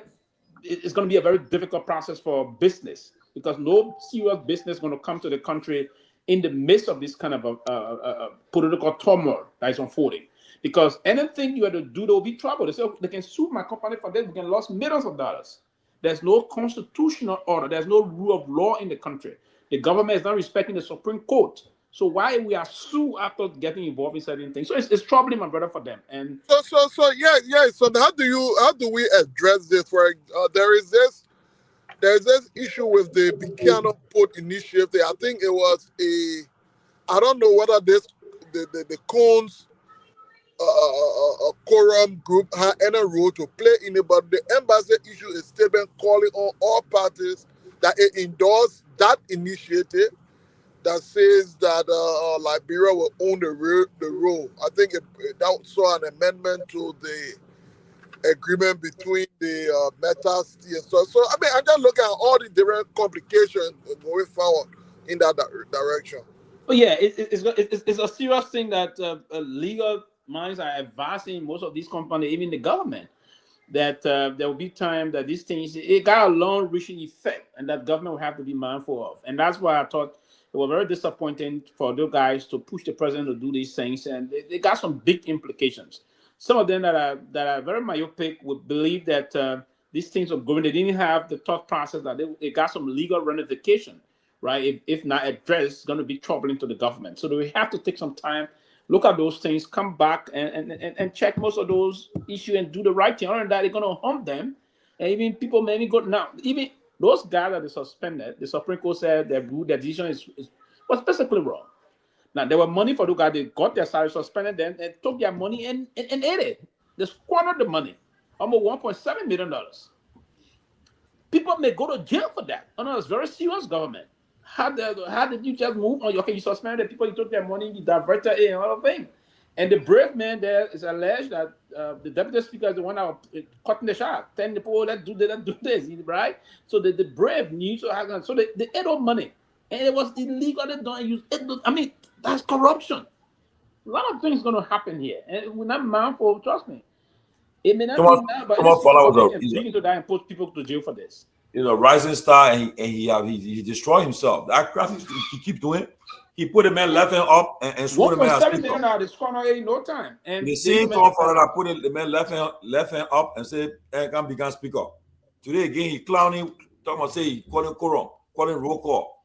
it's going to be a very difficult process for business, because no serious business is going to come to the country in the midst of this kind of a political turmoil that is unfolding. Because anything you have to do, there will be trouble. They say, oh, they can sue my company for this, we can lose millions of dollars. There's no constitutional order, there's no rule of law in the country. The government is not respecting the Supreme Court. So why we are sued after getting involved in certain things? So it's troubling, my brother, for them. And so yeah. So how do we address this? There's this issue with the Bikano Port Initiative. I think it was I don't know whether the Cones quorum group had any role to play in it, but the embassy issued a statement calling on all parties that it endorsed that initiative that says that Liberia will own the role. I think that saw an amendment to the agreement between the Metas and so. So I mean, I'm just looking at all the different complications going forward in that direction. But yeah, it's a serious thing that legal minds are advancing most of these companies, even the government, that there will be time that these things, it got a long-reaching effect, and that government will have to be mindful of. And that's why I thought it was very disappointing for those guys to push the president to do these things, and they got some big implications. Some of them that are very myopic would believe that these things are going. They didn't have the thought process that they got some legal ramification, right? If not addressed, it's going to be troubling to the government. So we have to take some time, look at those things, come back and check most of those issues and do the right thing. Other than that, they're going to harm them. And even people maybe go now. Even those guys that they suspended, the Supreme Court said their decision was basically wrong. Now, there were money for those guys. They got their salary, suspended them, and took their money and ate it. They squandered the money, almost $1.7 million. People may go to jail for that. Oh, no, it's very serious, government. How did you just move on? Okay, you suspended the people, you took their money, you diverted it, and all of things. And the brave man there is alleged that the deputy speaker is the one that was cutting the shot, telling the people, let's do this, right? So the brave knew, so they ate all money. And it was illegal. They don't use it. I mean, that's corruption. A lot of things going to happen here. And we're not mindful, trust me. It may not be now, but it's begin to die and put people to jail for this. You know, rising star, and he destroyed himself. That crap he keep doing. He put the man left hand up and swore the man as $1.7 million is gone in no time. And the same time for that, put the man left hand up and said, "I can begin speaker." Today again, he clowning, talking about say he calling quorum, calling roll call.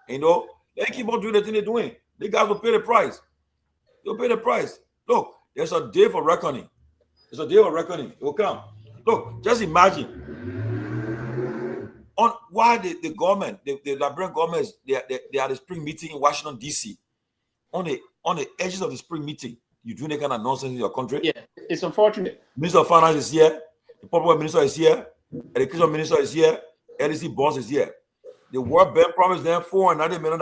You know, they keep on doing the thing they're doing. They guys will pay the price. They'll pay the price. Look, there's a day for reckoning. There's a day for reckoning. It will come. Look, just imagine on why the government, the Liberian government, they had a spring meeting in Washington D.C. On the edges of the spring meeting, you doing that kind of nonsense in your country. Yeah, it's unfortunate. Minister of Finance is here. The Public Minister is here. Education Minister is here. LDC boss is here. The World Bank promised them $490 million,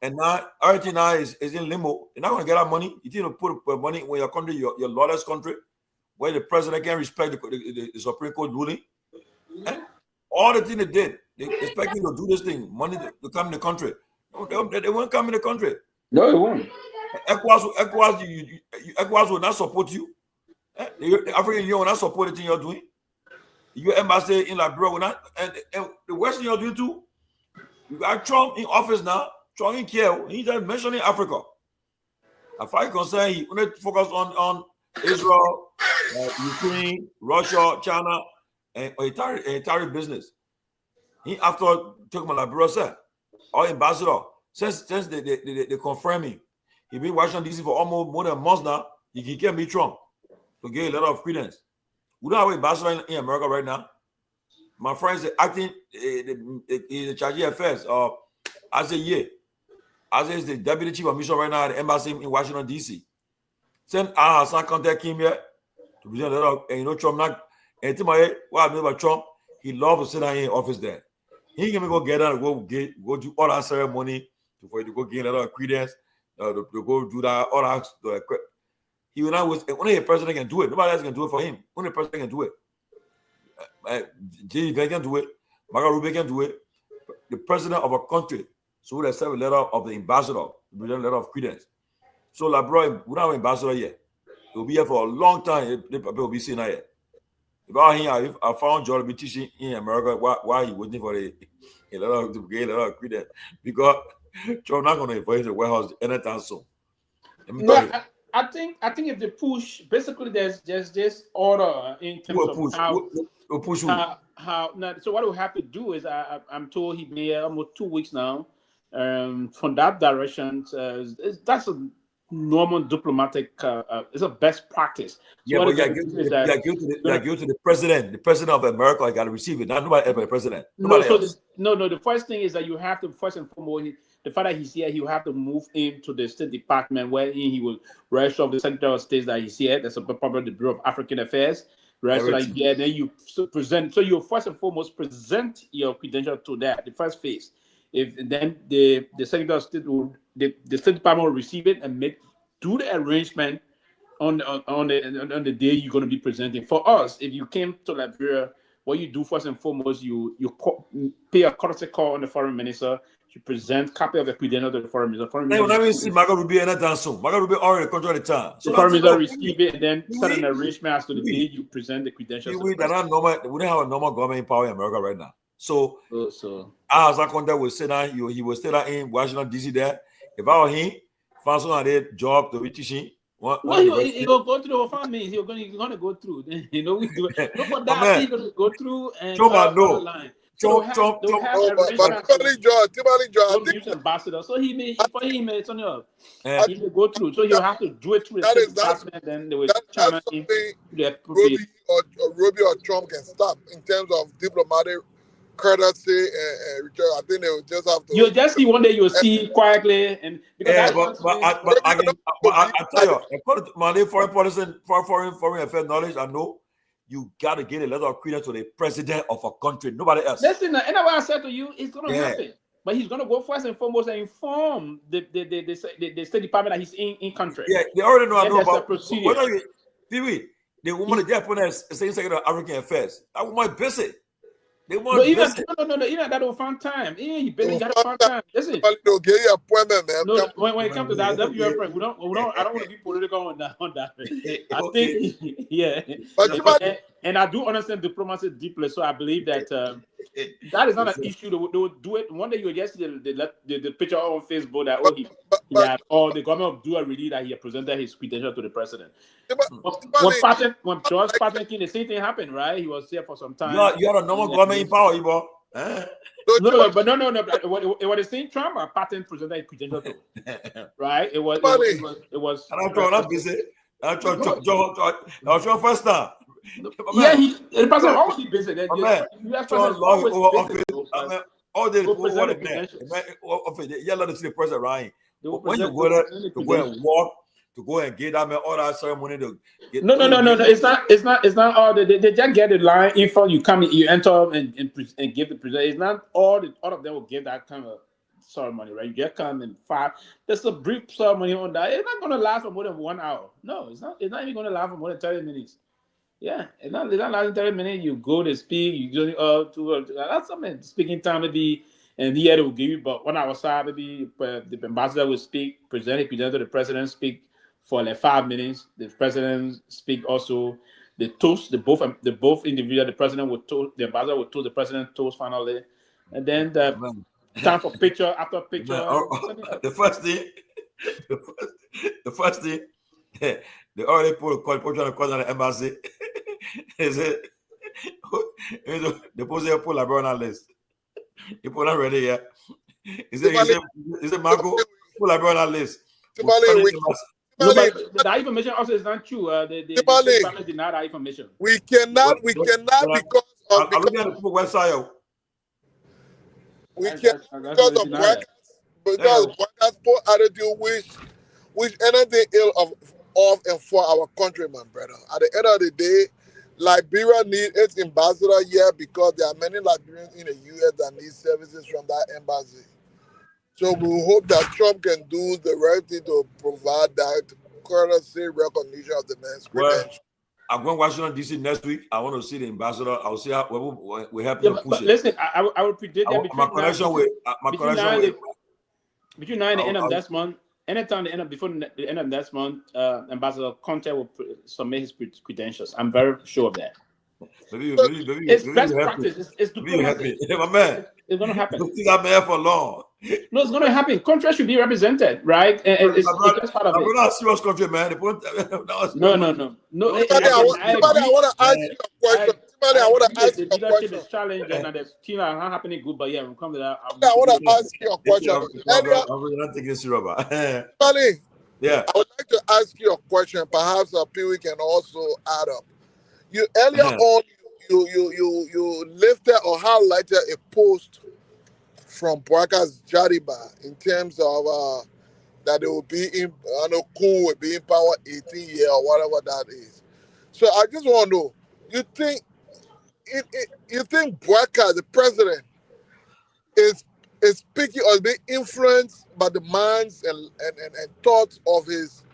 and now everything now is in limbo. You're not going to get that money. You need to put money when your country, your lawless country, where the president can't respect the Supreme Court ruling. And all the things they did, they expect you to do this thing, money to come in the country. No, they won't come in the country. No, it won't. ECOWAS will not support you. The African Union will not support the thing you're doing. Your embassy in Liberia will not, and the Western you're doing too. You got Trump in office now. Trump in care. He's just mentioning Africa. As far as concerned, he only focus on Israel, Ukraine, Russia, China, and entire business. He after took my Liberia said, our ambassador, since they confirm him, he been Washington D.C. for almost more than a month now. He can't meet Trump to get a lot of credence. We don't have an ambassador in America right now. My friends are acting the charge of affairs as a year. As is the deputy chief of mission right now at the embassy in Washington D.C. Send Hassan contact him here to present a lot of, and you know Trump not. And tell me what I know about Trump, he loves to sit down in office there. He can go get down, go do all that ceremony for you to go gain a lot of credence, to go do that all that. He will not was only a president can do it. Nobody else can do it for him. Only a president can do it. J.V. can do it. Margaret Rubin can do it. The president of a country, so they serve a letter of the ambassador, a letter of credence. So, like, bro, we don't have an ambassador yet. He'll be here for a long time. People will be seeing that yet. If I found John be teaching in America, why he waiting for a letter to get a letter of credence? Because Trump not going to invade the White House anytime soon. I think if they push, basically there's this order in terms of how. So what we have to do is I'm told he may almost 2 weeks now. From that direction, that's a normal diplomatic. It's a best practice. So yeah, but you go to the president. The president of America, I got to receive it. Not nobody else, but the president. Nobody else. The first thing is that you have to first and foremost. The fact that he's here, he will have to move into the State Department where he will register of the Secretary of State that he's here. That's probably the Bureau of African Affairs. Right? So then you present. So you first and foremost present your credential to that. The first phase. Then the Secretary of State will the State Department will receive it and do the arrangement on the day you're going to be presenting. For us, if you came to Liberia, what you do first and foremost, you pay a courtesy call on the foreign minister. You present copy of the credential to the foreign minister. When I see Margaret Rubin anytime soon, Margaret Rubin already control the time. So the foreign minister receive it and then set an arrangement as to the day you present the credentials. We don't have a normal government in power in America right now. So as I contact with Senate, he will stay there in Washington D.C. there. If I were him, find someone at job to be teaching. He will go through the whole family. He's going to go through. We do it. Look for that. He's going to go through and no. line. But Timberlake John, ambassador. So he may it's on your. He may go through. So you have to do it through the department. Then they will channel him. Ruby or Trump can stop in terms of diplomatic courtesy and return. I think they will just have to. You'll just see one day. You'll see quietly and because I tell you, according to my foreign policy, foreign affairs knowledge, I know. You got to get a letter of credence to the president of a country, nobody else. Listen, and what I said to you, it's going to happen. But he's going to go first and foremost and inform the State Department that he's in country. Yeah, they already know. I know about procedure. The woman, the Japanese Secretary of African Affairs, that woman busy. They want no, even that don't find time. He barely got to find time. Listen, they'll get your appointment, man. No, when it comes to that, that's your friend. I don't want to be political on that. I think, and I do understand diplomacy deeply. So I believe that that is not an issue. They will do it. One day you will just see the picture on Facebook that the government will do a release that he presented his credential to the president. When George Patton came, the same thing happened, right? He was there for some time. You are a normal government in power, Ibo. No. It was the same Trump or Patton presented his credential to, right? It was. I'm trying to busy. I'm trying to first time. Yeah, the president always busy. All the yeah, let us see the president right. When you go there to go and walk, to go and get that man all that ceremony to get. No. It's not all. They just get the line in front. You come, you enter and give the president. It's not all of them will give that kind of ceremony, right? You just come and five. There's a brief ceremony on that. It's not going to last for more than 1 hour. No, it's not. It's not even going to last for more than 30 minutes. Yeah, it's not lasting 30 minutes. You go to speak, you go that's something speaking time maybe, and the other will give you about 1 hour side maybe. The ambassador will speak, present to the president, speak for like 5 minutes. The president speak also. The toast, the both individual, the president would toast, the ambassador would toast the president toast finally, and then the time for picture after picture. The first thing. They already put a call on the embassy. Is it? They put a burner list. You put that ready yet? Is it Marco? Put a burner list. The information also is not true. The family denied that information. We cannot because of I'm looking at the website. We can't because of broadcast poor attitude which anything ill of and for our countrymen, brother. At the end of the day, Liberia need its ambassador here because there are many Liberians in the U.S. that need services from that embassy. So we hope that Trump can do the right thing to provide that courtesy recognition of the man's credentials. I'm going to Washington, D.C. next week. I want to see the ambassador. I'll see how we help Yeah, to push but it. listen, I would predict that between now and the end of this month, anytime before the end of next month, Ambassador Conte will submit his credentials. I'm very sure of that. It's best practice. It's diplomacy. My man. It's going to happen. You think I'm here for long? No, it's going to happen. Country should be represented, right? It's just part of it. I'm not a serious country, man. No. Somebody, I want to ask you a question. Somebody, I want to ask you a question. The leadership is challenged, and the team are not happening good, but yeah, we'll come to that. I want to ask you a question. I'm not taking this rubber. Yeah. I would like to ask you a question. Perhaps Pewee can also add up. You earlier on, you lifted or highlighted a post from Boaka's Jariba in terms of that it will be in, I know Kun will be in power 18 years or whatever that is. So I just want to know, you think Boaka, the president, is speaking or being influenced by the minds and thoughts of his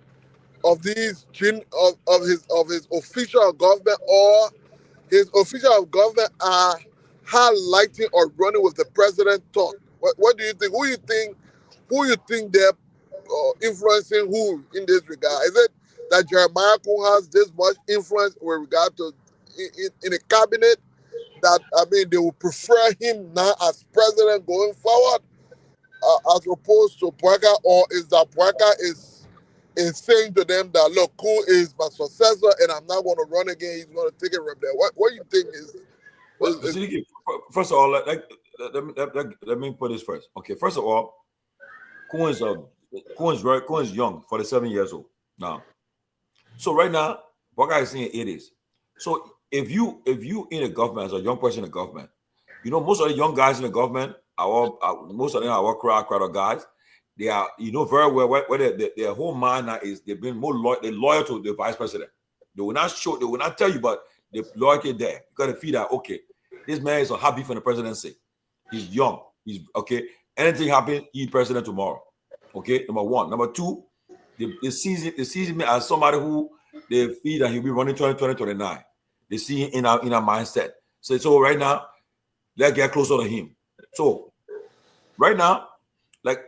official government, or his official government are highlighting or running with the president thought? What do you think? Who you think they're influencing who in this regard? Is it that Jeremiah Kun has this much influence with regard to in a cabinet that they will prefer him now as president going forward as opposed to Boaka, or is that Boaka is saying to them that look, Kun is my successor and I'm not going to run again, he's going to take it from there? What do you think is? First of all, let me put this first. Okay, first of all, Kun is young, 47 years old now. So right now, Boaka is saying it is. So if you in a government, as a young person in the government, most of the young guys in the government most of them are our crowd of guys. They are, very well where their whole mind now is they've been more loyal to the vice president. They will not tell you, but the loyalty there. You got to feel that, okay, this man is happy for the presidency. He's young. He's okay. Anything happen, he's president tomorrow. Okay, number one. Number two, they see me as somebody who they feel that he'll be running 2029. They see him in our mindset. So right now, let's get closer to him. So right now, like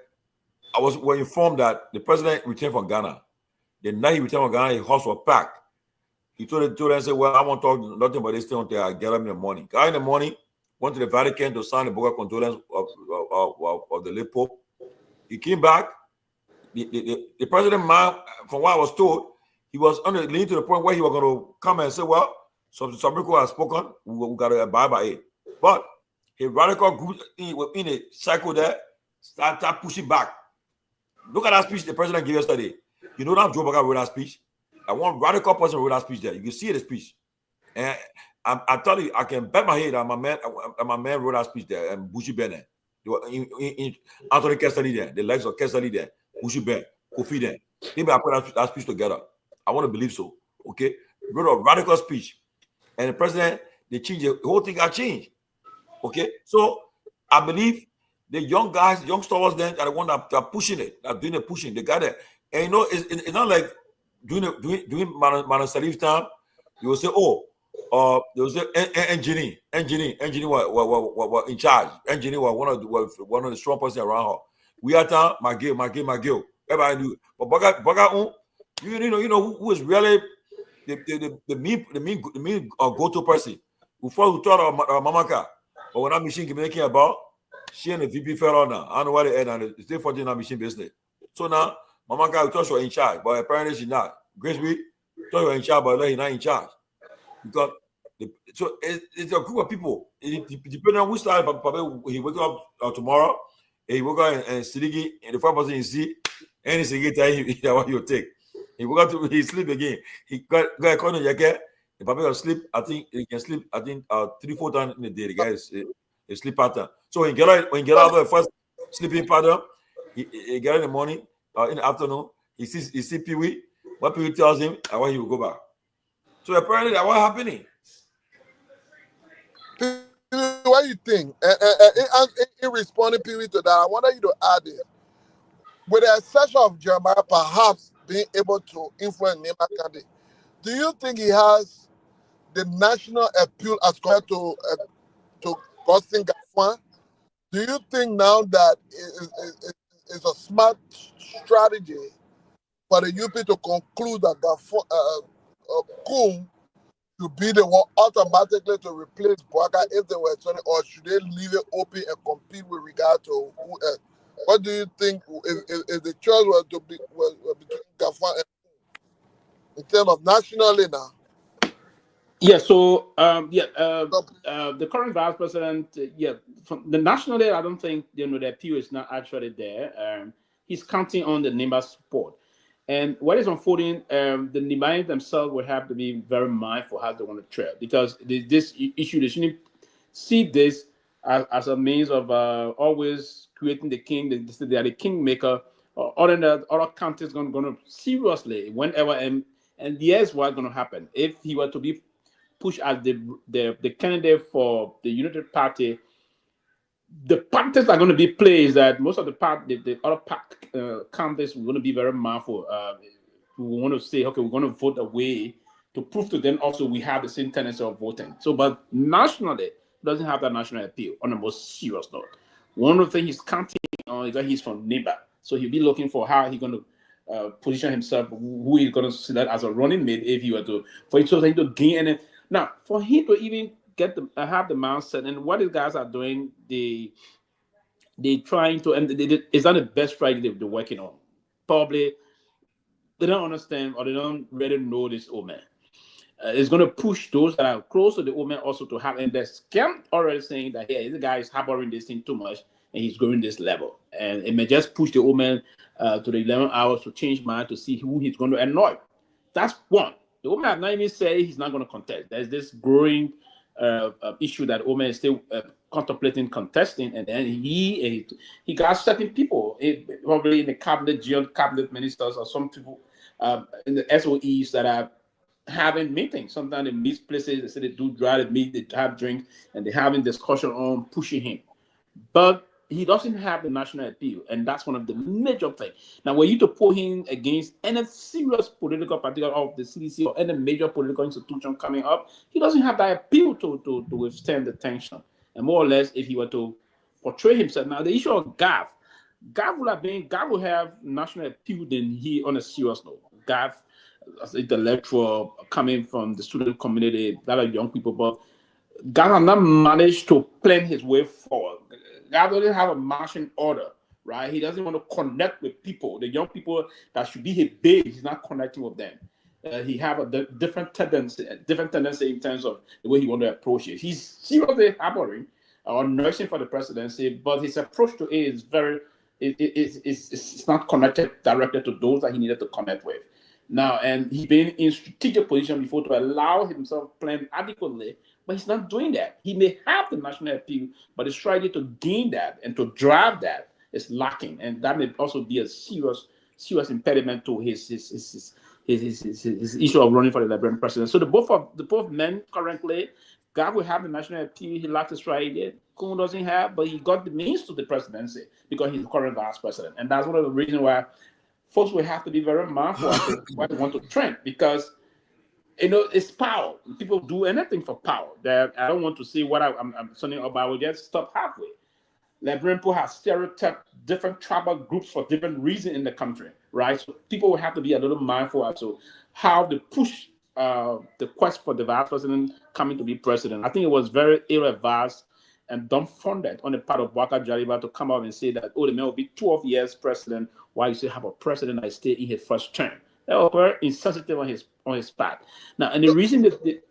I was informed that the president returned from Ghana. The night he returned from Ghana, his house was packed. He told them and said, well, I won't talk nothing but this thing until I get up in the morning. Guy in the morning went to the Vatican to sign the book of condolence of the late Pope. He came back. The president, from what I was told, he was leaning to the point where he was going to come and say, well, some people have spoken, we got to abide by it. But a radical group in a cycle there start pushing back. Look at that speech the president gave yesterday. You know that Joe Boaka wrote that speech? I want radical person wrote that speech there. You can see the speech. And I tell you, I can bet my head that my man wrote that speech there, and Bushi Bennett. Anthony Kestali there, the likes of Kestali there, Bushi Ben, Kofi there. Maybe I put that speech together. I want to believe so. Okay? Wrote a radical speech. And the president, they changed the whole thing got changed. Okay? So I believe the young guys, young stars then are the one that are pushing it, that are doing the pushing. They got it. And it's not like doing Mana Salif time, you will say, they will say engineer what in charge. Engineer was one of the strong person around her. We are time, McGill. Everybody knew. But Boaka, you know who is really the mean go-to person. Before we thought of Mamaka, but when that machine making about, she and the VP fell on now. I don't know why they end and it's still 14 machine business. So now Mamaka we thought she was in charge, but apparently she's not. Graceby thought she was in charge, but he's not in charge. Because it's a group of people. Depending on which side, he wake up tomorrow, he wake up and Sidigi, and the first person you see, and Sidigi tell him what you take. He woke up he sleep again. He got a corner jacket. The papa will sleep. I think he can sleep. 3-4 times in a day. The guy is a sleep pattern. So when he get out of the first sleeping pattern, he get in the morning in the afternoon. He see Pewee. What Pewee tells him, and why he will go back. So apparently that what happening. What do you think? In responding, Pewee, to that, I wanted you to add it. With the exception of Jeremiah perhaps being able to influence Nema Kande, do you think he has the national appeal as compared to Gostin Gafwan? Do you think now that it's a smart strategy for the UP to conclude that Kum to be the one automatically to replace Boaga if they were 20, or should they leave it open and compete with regard to who else? What do you think if the choice was to be between Gafwan and in terms of nationally now? Yeah, so the current vice president, from the nationally, I don't think the appeal is not actually there. He's counting on the Nimba support, and what is unfolding, the Nimba themselves will have to be very mindful how they want to tread, because this issue, they shouldn't see this as a means of always creating the king. They are the kingmaker. Other countries going to seriously whenever and here's what's going to happen if he were to be push as the candidate for the United Party. The parties are going to be plays that most of the other candidates are going to be very mindful. We want to say, okay, we're going to vote away to prove to them also we have the same tendency of voting. So, but nationally, it doesn't have that national appeal on the most serious note. One of the things he's counting on is that he's from Nimba. So he'll be looking for how he's going to position himself, who he's going to select as a running mate if he were to, for him to gain any. Now, for him to even have the mindset, and what these guys are doing, they trying to, and it's not the best strategy they're working on. Probably they don't understand or they don't really know this old man. It's going to push those that are close to the old man also to have, and they're already saying that, hey, this guy is harboring this thing too much and he's going this level. And it may just push the old man to the 11 hours to change mind to see who he's going to annoy. That's one. The old man has not even said he's not going to contest. There's this growing issue that old man is still contemplating contesting, and then he got certain people, probably in the cabinet ministers or some people in the SOEs that are having meetings. Sometimes they meet places, they say they do dry, they meet, they have drinks, and they're having discussion on pushing him. But he doesn't have the national appeal, and that's one of the major things. Now, were you to pull him against any serious political party of the CDC or any major political institution coming up, he doesn't have that appeal to withstand the tension. And more or less, if he were to portray himself, now the issue of Gav will have national appeal than he on a serious note. Gav, as intellectual coming from the student community, a lot of young people, but Gav has not managed to plan his way forward. God doesn't have a marching order, right? He doesn't want to connect with people, the young people that should be his base. He's not connecting with them. He have a different tendency in terms of the way he want to approach it. He's seriously harboring or nursing for the presidency, but his approach to it is it's not connected directly to those that he needed to connect with. Now, and he's been in strategic position before to allow himself plan adequately, but he's not doing that. He may have the national appeal, but the strategy to gain that and to drive that is lacking, and that may also be a serious impediment to his issue of running for the Liberian president. So the both men currently, God will have the national appeal. He lacks the strategy. Kun doesn't have, but he got the means to the presidency because he's the current vice president, and that's one of the reasons why folks will have to be very mindful of what they want to trend, because it's power. People do anything for power. That I don't want to say what I'm saying about. I will just stop halfway. Liberian people have stereotyped different tribal groups for different reasons in the country, right? So people will have to be a little mindful as to how they push the quest for the vice president coming to be president. I think it was very ill-advised and dumbfounded on the part of Waka Jaliba to come out and say that, the man will be 12 years president, while you still have a president that stay in his first term. That was very insensitive on his part. Now, and the reason that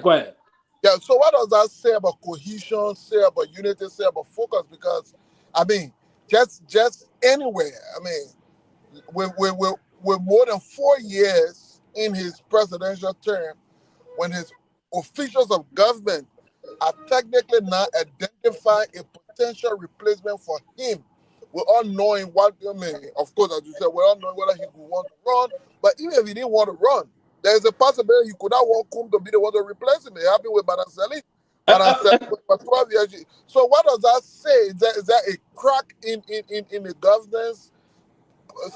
go ahead. Yeah, so what does that say about cohesion, say about unity, say about focus? Because, I mean, just anywhere, I mean, with more than 4 years in his presidential term, when his officials of government are technically now identifying a potential replacement for him, we're all knowing what, I mean, of course, as you said, we're all knowing whether he would want to run, but even if he didn't want to run, there's a possibility he could not want Kum to be the one to replace him. It happened with Banaseli. And I said, for 12 years. So what does that say? Is that a crack in the governance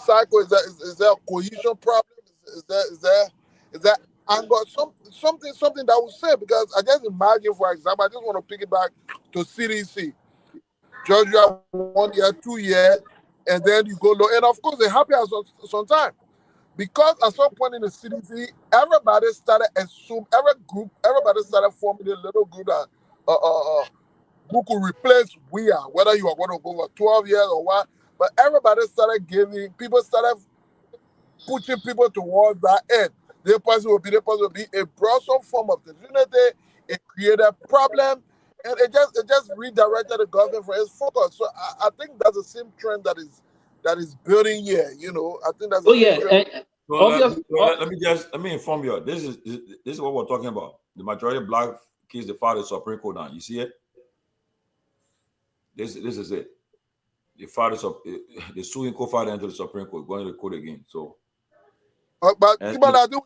cycle? Is there a cohesion problem? Is there anger? Something that will say, because I just imagine, for example, I just want to pick it back to CDC. Georgia 1 year, 2 years, and then you go low. And of course, they happy at some time. Because at some point in the CDC, everybody started everybody started forming a little group that who could replace we are, whether you are going to go for 12 years or what. But everybody started people started pushing people towards that end. The person will be. It brought some form of disunity, it created a problem, and it just redirected the government from its focus. So I think that's the same trend that is building here. I think that's the same trend. Let me inform you. This is what we're talking about. The majority of black kids, they filed the Supreme Court now. You see it? This is it. They filed the suing co-filed into the Supreme Court, going to the court again. So, but I think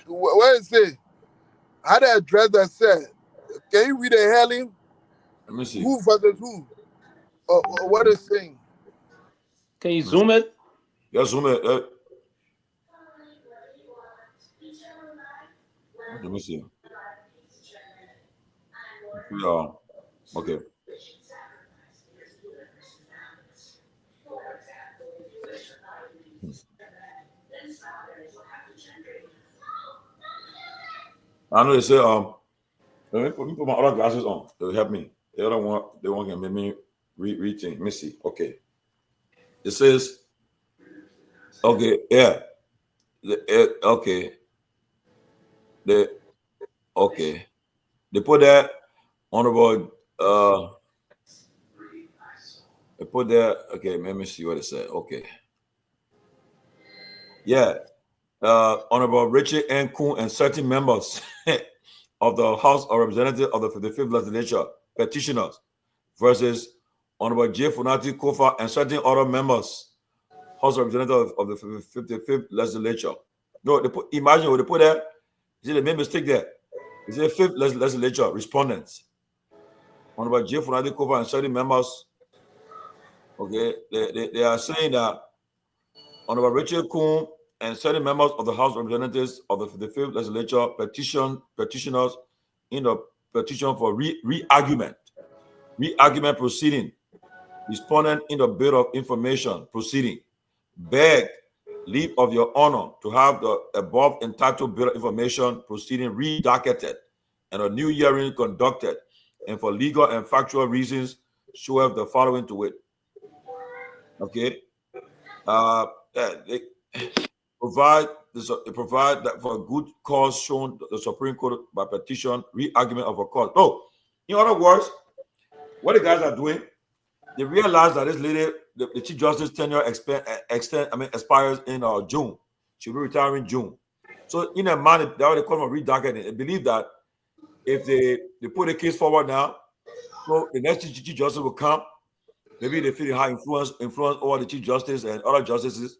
where is it? How they address that said? Can you read the heading? Let me see. Who versus who? What is saying? Can you zoom it? Yeah, zoom it. Let me see. Yeah. Okay. I know they say let me put my other glasses on. It will help me. The other one, they want to make me read things. Let me see. Okay. It says, okay, yeah. Okay. Okay. They put that honorable they put that, okay, let me see what it said. Okay. Yeah. Honorable Richard N. Kuhn and certain members of the House of Representatives of the 55th Legislature, petitioners, versus Honorable J. Funati Kofa and certain other members, House of Representatives of the 55th Legislature. No, imagine what they put there. You see, they made a mistake there. It's the 5th Legislature, respondents. Honorable J. Funati Kofa and certain members, okay, they are saying that Honorable Richard Kuhn and certain members of the House of Representatives of the 55th Legislature petitioners in the petition for re-argument proceeding, respondent in the Bill of Information proceeding, beg leave of your honor to have the above entitled Bill of Information proceeding redacketed and a new hearing conducted, and for legal and factual reasons show have the following to it. Okay. They provide that for a good cause shown the Supreme Court by petition, re-argument of a cause. No, in other words, what the guys are doing, they realize that this lady, the Chief Justice tenure expires in June. She'll be retiring in June. So in a manner, they call for redacketing. They believe that if they put a case forward now, so the next Chief Justice will come. Maybe they feel high influence over the Chief Justice and other justices,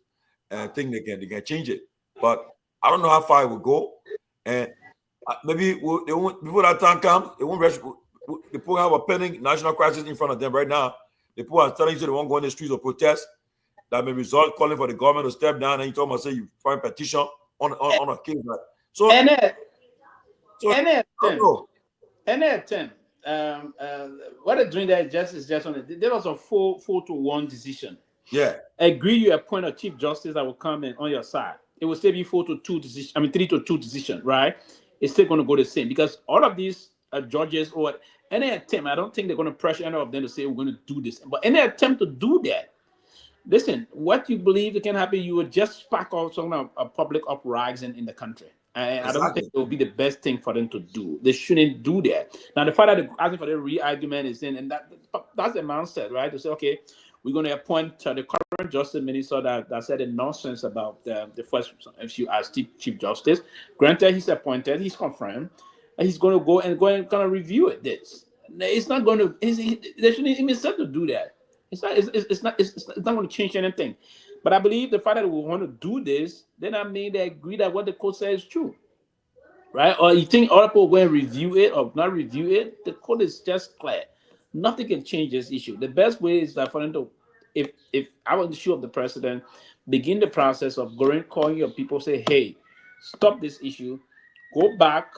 and think they can change it. But I don't know how far it will go. And maybe they won't, before that time comes, they won't rush. They put have a pending national crisis in front of them right now. The people are telling you they won't go in the streets or protest. That may result calling for the government to step down. And you told me, say you find petition on a case. Right? So, what they're doing there is just on it. There was a 4-to-1 decision. Yeah. Agree you appoint a Chief Justice that will come in on your side. It will still be 4-to-2 decision. 3-to-2 decision, right? It's still going to go the same because all of these judges or any attempt, I don't think they're going to pressure any of them to say we're going to do this. But any attempt to do that, listen, what you believe can happen, you would just spark out some public uprising in the country. And I don't think it will be the best thing for them to do. They shouldn't do that. Now, the fact that they're asking for the re-argument is in, and that's the mindset, right? To say, okay, we're going to appoint the current Justice Minister that said a nonsense about the first issue as Chief Justice. Granted, he's appointed, he's confirmed, and he's going to go and kind of review it. It's not going to. They shouldn't even start to do that. It's not going to change anything. But I believe the fact that we want to do this, then I mean they agree that what the court says is true. right? Or you think other people will review it or not review it? The code is just clear. Nothing can change this issue. The best way is that for them to, if I was the shoe of the president, begin the process of going, calling your people, say, hey, stop this issue, go back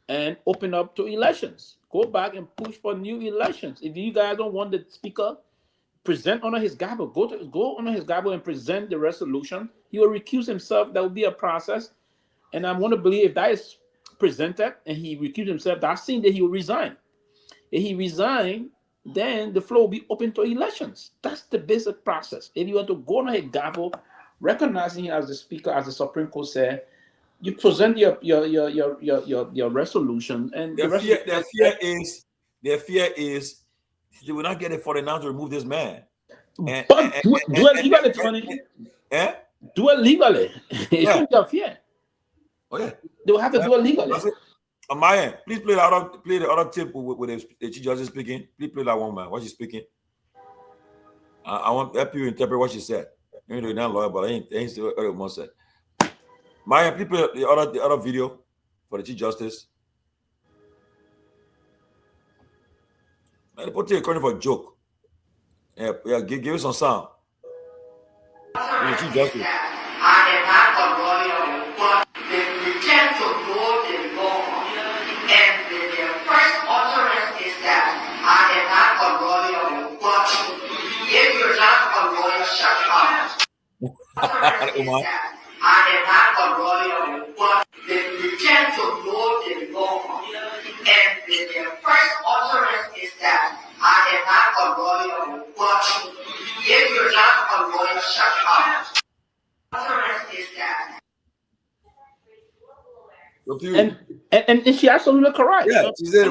and open up to elections. Go back and push for new elections. If you guys don't want the speaker, present under his gavel. Go under his gavel and present the resolution. He will recuse himself. That will be a process. And I want to believe if that is presented and he recused himself, that's seen that he will resign. If he resign, then the floor will be open to elections. That's the basic process. If you want to go on a gavel, recognizing him as the speaker, as the Supreme Court said, you present your resolution, and their fear is they will not get it for the now to remove this man. Do it legally, Tony. Do it legally. It shouldn't be a fear. Oh yeah, they will have to do it legally. Myean, please play the other tip with the Chief Justice speaking. Please play that one, man. What she's speaking. I want to help you interpret what she said. You're not a lawyer, but I ain't still what said. Myean, please play the other video for the Chief Justice. Man, put it according for a joke. Yeah, give it some sound. The Chief Justice. I am not a lawyer, but they pretend to know the law. And the first utterance is that I am not a lawyer, but if you're not a lawyer, shut up. Utterance is that. And she absolutely correct. Yeah, she said,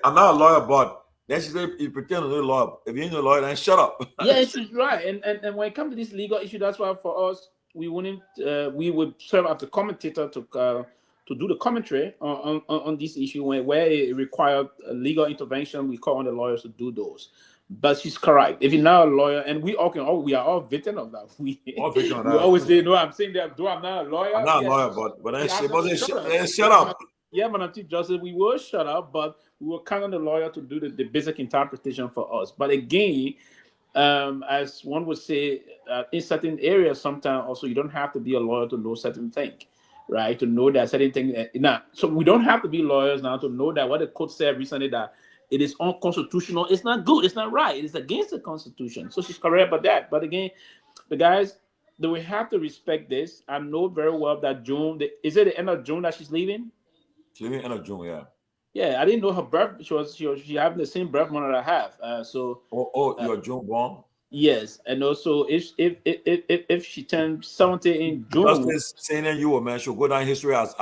I'm not a lawyer, but then she said, you pretend to know a lawyer. If you ain't a lawyer, then shut up. Yeah, she's right. And when it comes to this legal issue, that's why for us, we would serve as the commentator to do the commentary on this issue where it required legal intervention. We call on the lawyers to do those. But she's correct. If you're not a lawyer, and we are all victims of that. We always say, no, I'm saying that, I'm not a lawyer. I'm not a lawyer, but then she wasn't shut up. Yeah, but Chief Justice, we will shut up, but we will count on the lawyer to do the basic interpretation for us. But again, as one would say, in certain areas, sometimes also you don't have to be a lawyer to know certain things, right? To know that certain things. Now, so we don't have to be lawyers now to know that what the court said recently that it is unconstitutional. It's not good. It's not right. It's against the Constitution. So she's correct about that. But again, the guys, we have to respect this. I know very well that June. Is it the end of June that she's leaving? She's leaving end of June. Yeah. Yeah, I didn't know her birth. She having the same birth month that I have. You're June born. Yes, and also if she turns 70 in June, Justice saying you, man, she'll go down history as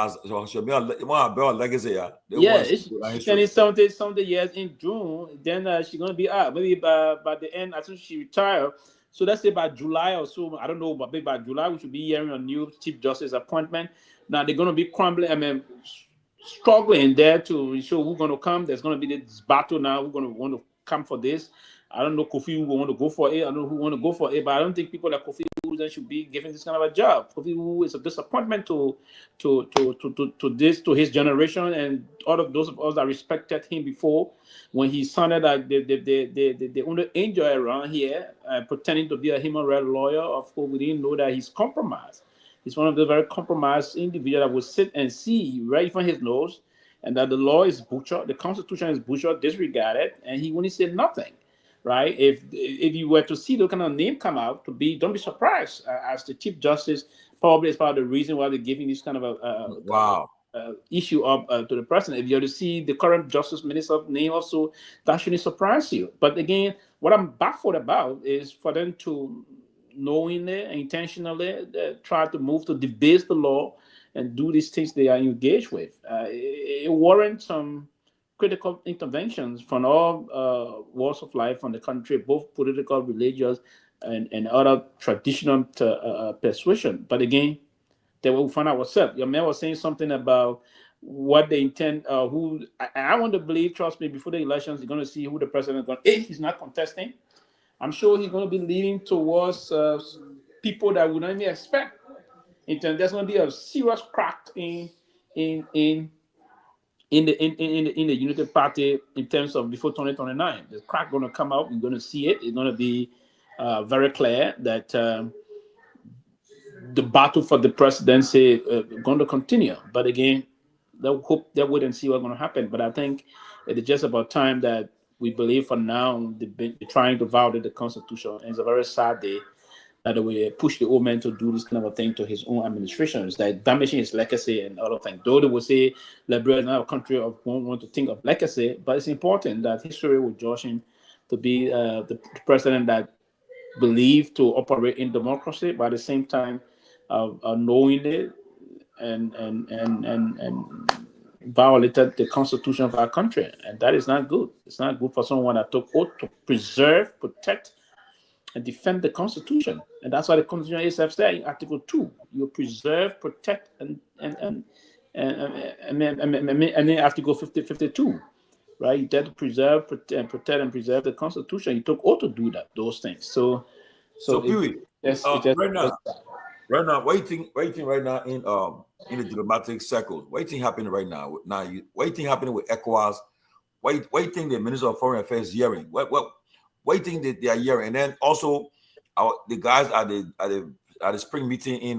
she'll be a legacy. Yeah, she's turning 70 years in June. Then she's gonna be out. Maybe by the end, I think she retired. So let's say by July or so. I don't know, but maybe by July we should be hearing a new Chief Justice appointment. Now they're gonna be crumbling. Struggling there to show who's going to come. There's going to be this battle now. We're going to want to come for this. I don't know Kofi will want to go for it. I don't know who want to go for it, but I don't think people like Kofi then should be given this kind of a job. Kofi who is a disappointment to his generation and all of those of us that respected him before when he sounded like the only angel around here, pretending to be a human rights lawyer. Of course, we didn't know that he's compromised. He's one of the very compromised individuals that will sit and see right from his nose, and that the law is butchered, the Constitution is butchered, disregarded, and he wouldn't say nothing, right? If you were to see the kind of name come out, don't be surprised as the Chief Justice. Probably is part of the reason why they're giving this kind of a issue up to the president. If you were to see the current Justice Minister's name also, that shouldn't surprise you. But again, what I'm baffled about is for them to knowingly, intentionally try to move to debase the law and do these things they are engaged with. It warrants some critical interventions from all walks of life from the country, both political, religious, and other traditional persuasion. But again, they will find ourselves. Your man was saying something about what they intend, I want to believe, trust me, before the elections, you're going to see who the president is going to, if he's not contesting, I'm sure he's going to be leaning towards people that we don't even expect. There's going to be a serious crack in in the United Party in terms of before 2029. The crack going to come out. You're going to see it. It's going to be very clear that the battle for the presidency going to continue. But again, they'll hope they wait and see what's going to happen. But I think it is just about time that we believe for now they're trying to violate the Constitution. And it's a very sad day that we push the old man to do this kind of a thing to his own administration. It's like damaging his legacy and other things. Though they will say Liberia is not a country of won't want to think of legacy, but it's important that history will judge him to be the president that believed to operate in democracy, but at the same time knowing it and violated the Constitution of our country, and that is not good. It's not good for someone that took oath to preserve, protect, and defend the Constitution. And that's why the Constitution itself says in Article 2, you preserve, protect, and then Article 52, right? You dare to preserve, protect, and preserve the Constitution. You took oath to do those things. So Pewee, right now, what do you think right now in the diplomatic circles? What do you think happening right now? What do you think happening with ECOWAS? What do you think the Minister of Foreign Affairs is hearing? What do you think that they are hearing? And then also, the guys at the spring meeting in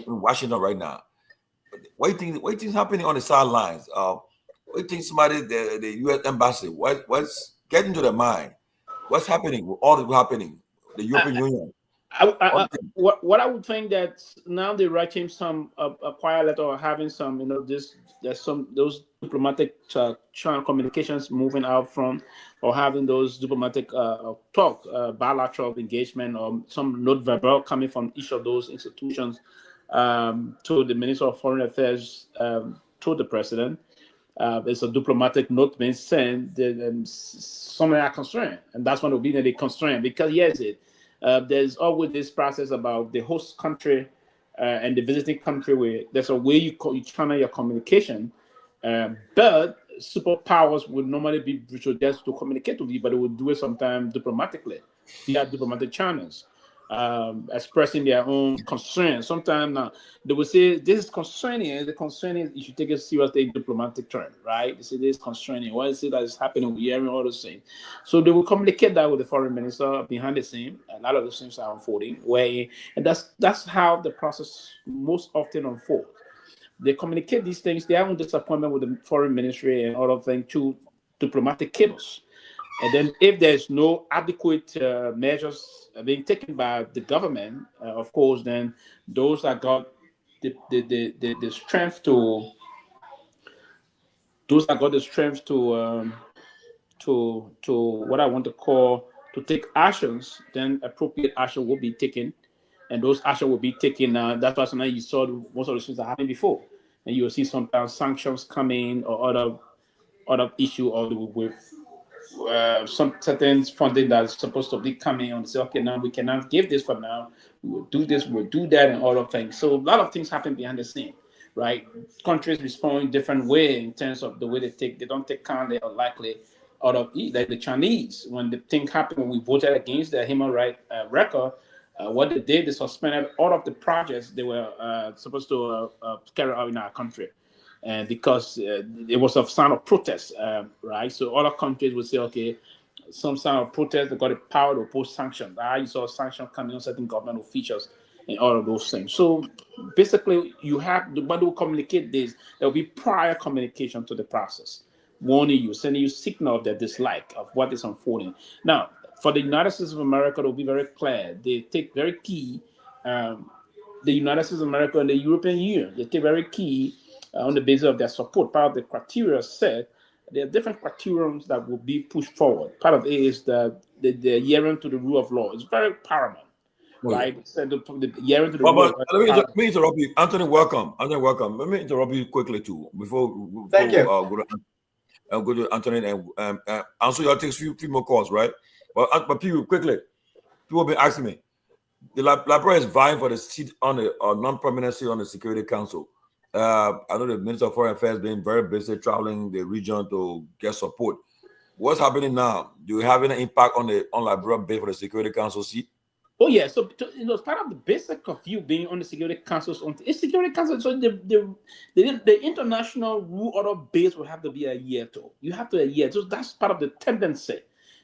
Washington right now. What do you think is happening on the sidelines? What do you think the U.S. embassy? What's getting to their mind? What's happening with all that's happening? The European Union. What I would think that now they're writing some a quiet letter or having some, there's those diplomatic channel communications moving out from, or having those diplomatic bilateral engagement, or some note verbal coming from each of those institutions to the Minister of Foreign Affairs, to the President. There's a diplomatic note being sent that some are concerned, and that's one of the concerned, because yes, there's always this process about the host country and the visiting country, where there's a way you channel your communication, but superpowers would normally be just to communicate with you, but they would do it sometimes diplomatically via diplomatic channels, expressing their own concern. Sometimes they will say this is concerning. The concern is you should take it seriously in diplomatic term, right? They say this is concerning. What is it that is happening? We're hearing all those things. So they will communicate that with the foreign minister behind the scene. A lot of those things are unfolding. And that's how the process most often unfolds. They communicate these things. They have a disappointment with the foreign ministry and all of them to diplomatic cables. And then if there's no adequate measures being taken by the government, of course, then those that got the strength to what I want to call to take actions, then appropriate action will be taken, and those actions will be taken. That's why sometimes you saw most of the things that happened before, and you will see sometimes sanctions coming or other issue, or with some certain funding that's supposed to be coming on. Say, okay, now we cannot give this for now. We will do this, we'll do that, and all of things. So a lot of things happen behind the scene, right? Countries respond in different way in terms of the way they don't take count. They are likely out of like the Chinese, when the thing happened, when we voted against the human rights record, what they did, they suspended all of the projects they were supposed to carry out in our country. And because it was a sign of protest, right? So other countries would say, okay, some sign of protest, they got the power to oppose sanctions. You saw sanctions coming on certain government officials and all of those things. So basically, you have the body will communicate this. There will be prior communication to the process, warning you, sending you signal of their dislike of what is unfolding. Now, for the United States of America, it will be very clear. They take very key, the United States of America and the European Union, they take very key on the basis of their support. Part of the criteria said there are different criterions that will be pushed forward. Part of it is the adherence to the rule of law. It's very paramount, right? So the adherence to the rule of law. Let me interrupt you. Anthony, welcome. Let me interrupt you quickly too before Thank you. Go to Anthony and answer your takes few more calls, right? But people quickly, people have been asking me. The Liberia is vying for the seat on the non-permanent seat on the Security Council. I know the Minister of Foreign Affairs being very busy traveling the region to get support. What's happening now? Do you have any impact on Liberia bid for the Security Council seat? Oh yeah, so it's part of the basic of you being on the Security Council's own. It's Security Council, so the international rule order base will have to be adhered to. You have to adhere. So that's part of the tendency.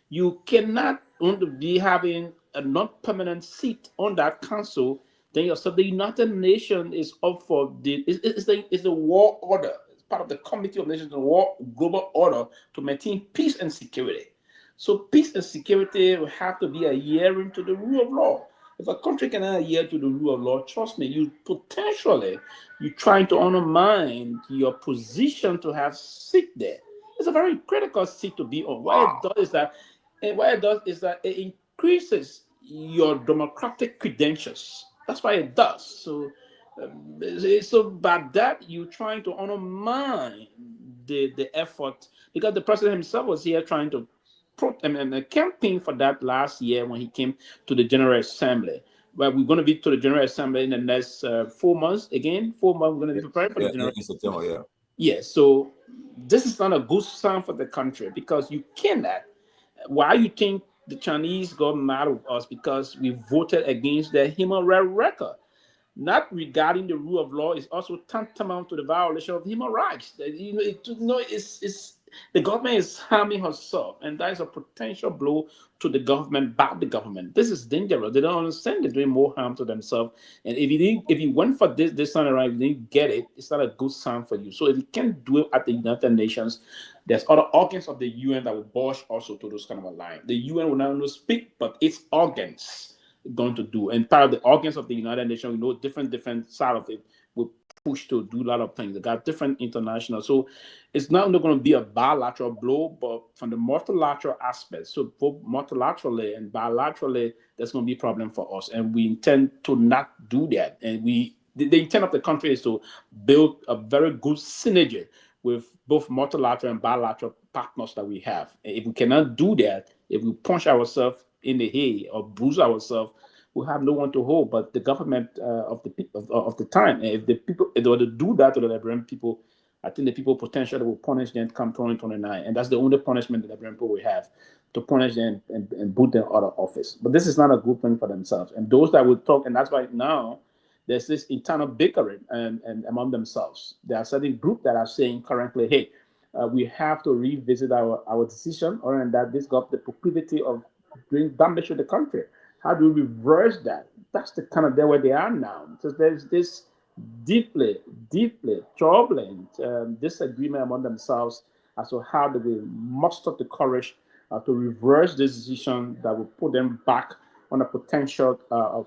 You cannot only be having a non-permanent seat on that council. Then yourself, the United Nations is up for it's the war order. It's part of the Committee of Nations, the war global order to maintain peace and security. So peace and security will have to be adhering to the rule of law. If a country cannot adhere to the rule of law, trust me, you're trying to undermine your position to have seat there. It's a very critical seat to be on. What it does is that it increases your democratic credentials. That's why it does. So by that, you're trying to undermine the effort, because the president himself was here trying to campaign for that last year when he came to the General Assembly. But we're going to be to the General Assembly in the next 4 months. Again, 4 months, we're going to be preparing for the General Assembly. Yeah. Yeah, so this is not a good sign for the country, because you cannot. Why you think the Chinese got mad with us? Because we voted against their human rights record. Not regarding the rule of law is also tantamount to the violation of human rights. It's the government is harming herself, and that is a potential blow to the government by the government. This is dangerous. They don't understand they're doing more harm to themselves. And if you went for this time around, you didn't get it, it's not a good sign for you. So if you can't do it at the United Nations, there's other organs of the UN that will push also to those kind of a line. The UN will not only speak, but its organs going to do. And part of the organs of the United Nations, different side of it will push to do a lot of things. They got different international. So it's not only going to be a bilateral blow, but from the multilateral aspect. So both multilaterally and bilaterally, there's going to be a problem for us. And we intend to not do that. And the intent of the country is to build a very good synergy with both multilateral and bilateral partners that we have. And if we cannot do that, if we punch ourselves in the head or bruise ourselves, we have no one to hold but the government of the time. And if they were to do that to the Liberian people, I think the people potentially will punish them come 2029. And that's the only punishment the Liberian people will have, to punish them and put them out of office. But this is not a good thing for themselves. And those that will talk, and that's why now there's this internal bickering and among themselves. There are certain groups that are saying currently, hey, we have to revisit our decision, or that this got the proclivity of doing damage to the country. How do we reverse that? That's the kind of where they are now. So there's this deeply troubling disagreement among themselves as to how do we muster the courage to reverse this decision that will put them back on a potential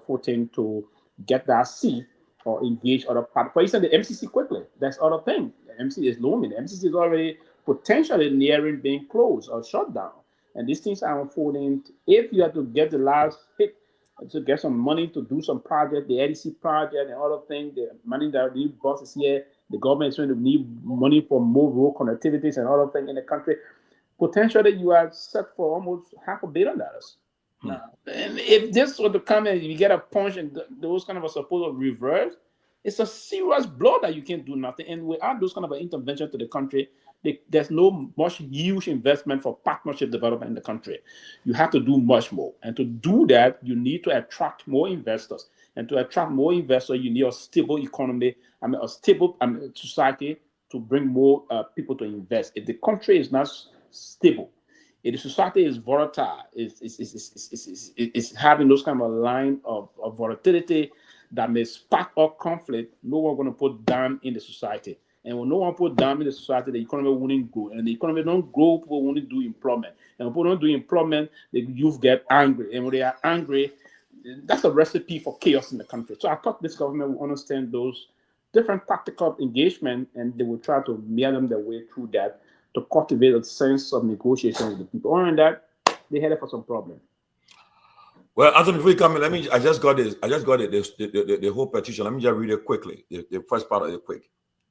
footing to get that seat or engage other parts. For instance, the MCC quickly. That's other thing. The MCC is looming. The MCC is already potentially nearing being closed or shut down. And these things are unfolding. If you have to get the last hit to get some money to do some project, the EDC project and other things, the money that the bosses here, the government is going to need money for more road connectivities and other things in the country. Potentially, you are set for almost $500 million. Now, and if this were to come and you get a punch and those kind of a supposed reverse, it's a serious blow that you can't do nothing. And without those kind of an intervention to the country, there's no much huge investment for partnership development in the country. You have to do much more. And to do that, you need to attract more investors. And to attract more investors, you need a stable economy, a stable society to bring more people to invest. If the country is not stable, if the society is volatile, it's having those kind of a line of volatility that may spark up conflict, no one going to put down in the society. And when no one put down in the society, the economy wouldn't grow. And the economy don't grow, people won't do employment. And when people don't do employment, the youth get angry. And when they are angry, that's a recipe for chaos in the country. So I thought this government will understand those different tactical engagement, and they will try to mirror them their way through that to cultivate a sense of negotiation with the people. Other than that, they headed for some problem. Well, Anthony, before you come in, I just got the whole petition. Let me just read it quickly. The first part of it quick.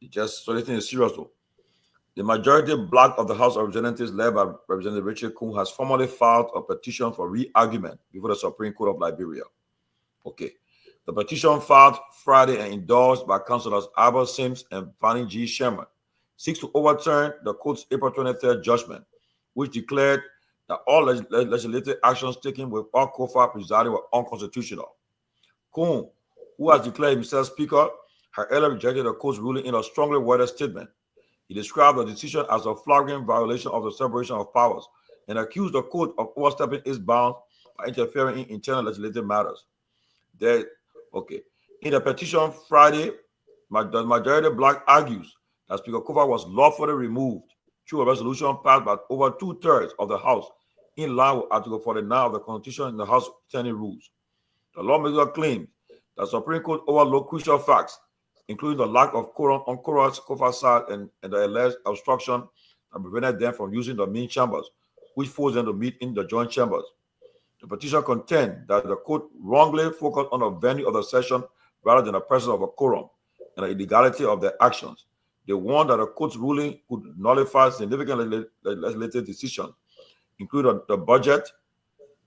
Just so this thing is serious though. The majority bloc of the House of Representatives, led by Representative Richard Kuhn, has formally filed a petition for re-argument before the Supreme Court of Liberia. Okay. The petition filed Friday and endorsed by Councilors Albert Sims and Fannie G. Sherman seeks to overturn the court's April 23rd judgment, which declared that all legislative actions taken without Kofa presiding were unconstitutional. Kun, who has declared himself Speaker, had earlier rejected the court's ruling in a strongly worded statement. He described the decision as a flagrant violation of the separation of powers and accused the court of overstepping its bounds by interfering in internal legislative matters. In the petition Friday, the majority bloc argues that Speaker Kofa was lawfully removed through a resolution passed by over 2/3 of the House, in line with Article 49 of the Constitution and the House Standing Rules. The lawmaker claims that the Supreme Court overlooked crucial facts, including the lack of quorum on Kofa's side and the alleged obstruction that prevented them from using the main chambers, which forced them to meet in the joint chambers. The petition contends that the court wrongly focused on the venue of the session rather than the presence of a quorum and the illegality of their actions. They warned that the court's ruling could nullify significant legislative decisions, including the budget,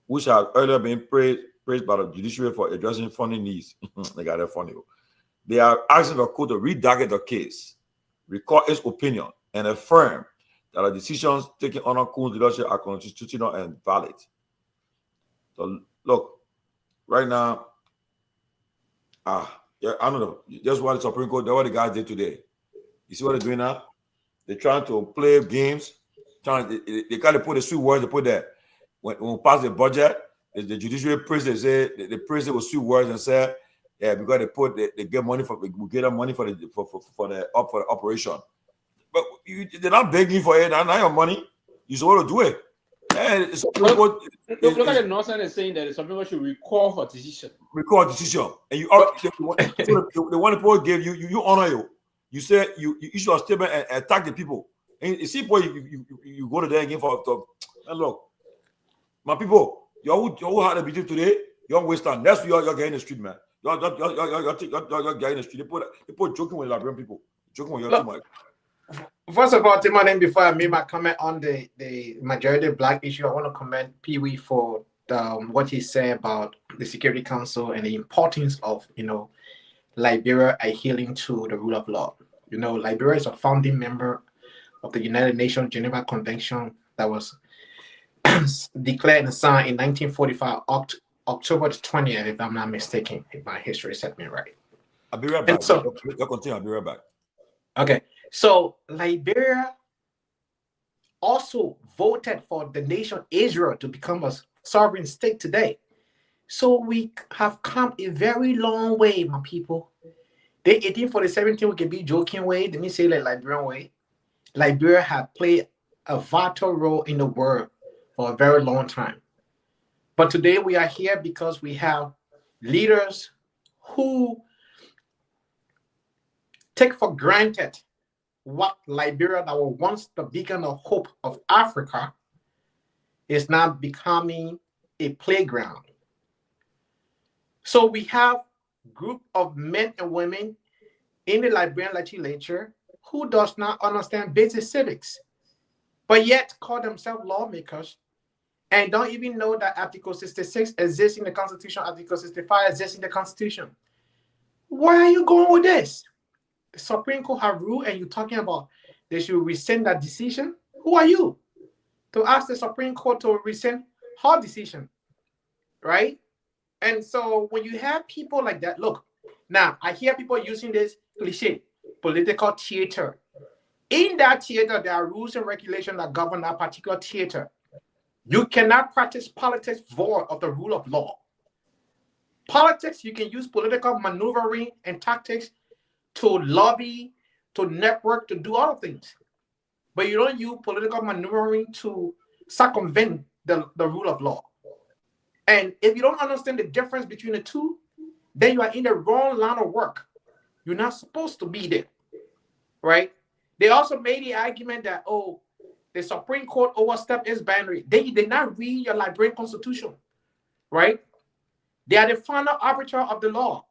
which had earlier been praised by the judiciary for addressing funding needs. They got that funny. They are asking the court to redact the case, record its opinion, and affirm that the decisions taken under Kun's leadership are constitutional and valid. So look, right now, I don't know. Just what the Supreme Court, that's what the guys did today. You see what they're doing now? They're trying to play games. They kind of put the sweet words. They put that when we pass the budget, the judiciary praise. They say they praise it with sweet words and say, yeah, because they get money we get them money for the operation. But they're not begging for it. Not your money. You're supposed to do it. And look at the Northern is saying that Supreme Court should recall for decision. Recall decision, and the one people gave you honor you. You say you issue a statement and attack the people. And you see, boy, you go to there again for and look, my people, you all had a meeting today. You don't waste time. That's you're getting in the street, man. You're getting in the street. They put joking with Liberian people, joking with your too much. First of all, Tomalin, before I make my comment on the majority black issue, I want to commend Pewee for what he said about the Security Council and the importance of Liberia adhering to the rule of law. Liberia is a founding member of the United Nations Geneva Convention that was declared and signed in 1945, October 20th, if I'm not mistaken, if my history set me right. I'll be right back. I'll be right back. Okay. So Liberia also voted for the nation Israel to become a sovereign state today. So we have come a very long way, my people. The 1847 we can be joking way. Let me say the Liberian way. Liberia had played a vital role in the world for a very long time. But today we are here because we have leaders who take for granted what Liberia, that was once the beacon of hope of Africa, is now becoming a playground. So we have a group of men and women in the Liberian legislature who does not understand basic civics, but yet call themselves lawmakers and don't even know that Article 66 exists in the Constitution, Article 65 exists in the Constitution. Where are you going with this? The Supreme Court have ruled and you're talking about they should rescind that decision? Who are you to ask the Supreme Court to rescind her decision, right? And so when you have people like that, look, now I hear people using this cliche, political theater. In that theater, there are rules and regulations that govern that particular theater. You cannot practice politics void of the rule of law. Politics, you can use political maneuvering and tactics to lobby, to network, to do other things. But you don't use political maneuvering to circumvent the rule of law. And if you don't understand the difference between the two, then you are in the wrong line of work. You're not supposed to be there, right? They also made the argument that, oh, the Supreme Court overstepped its boundary. They did not read your Liberian Constitution, right? They are the final arbiter of the law.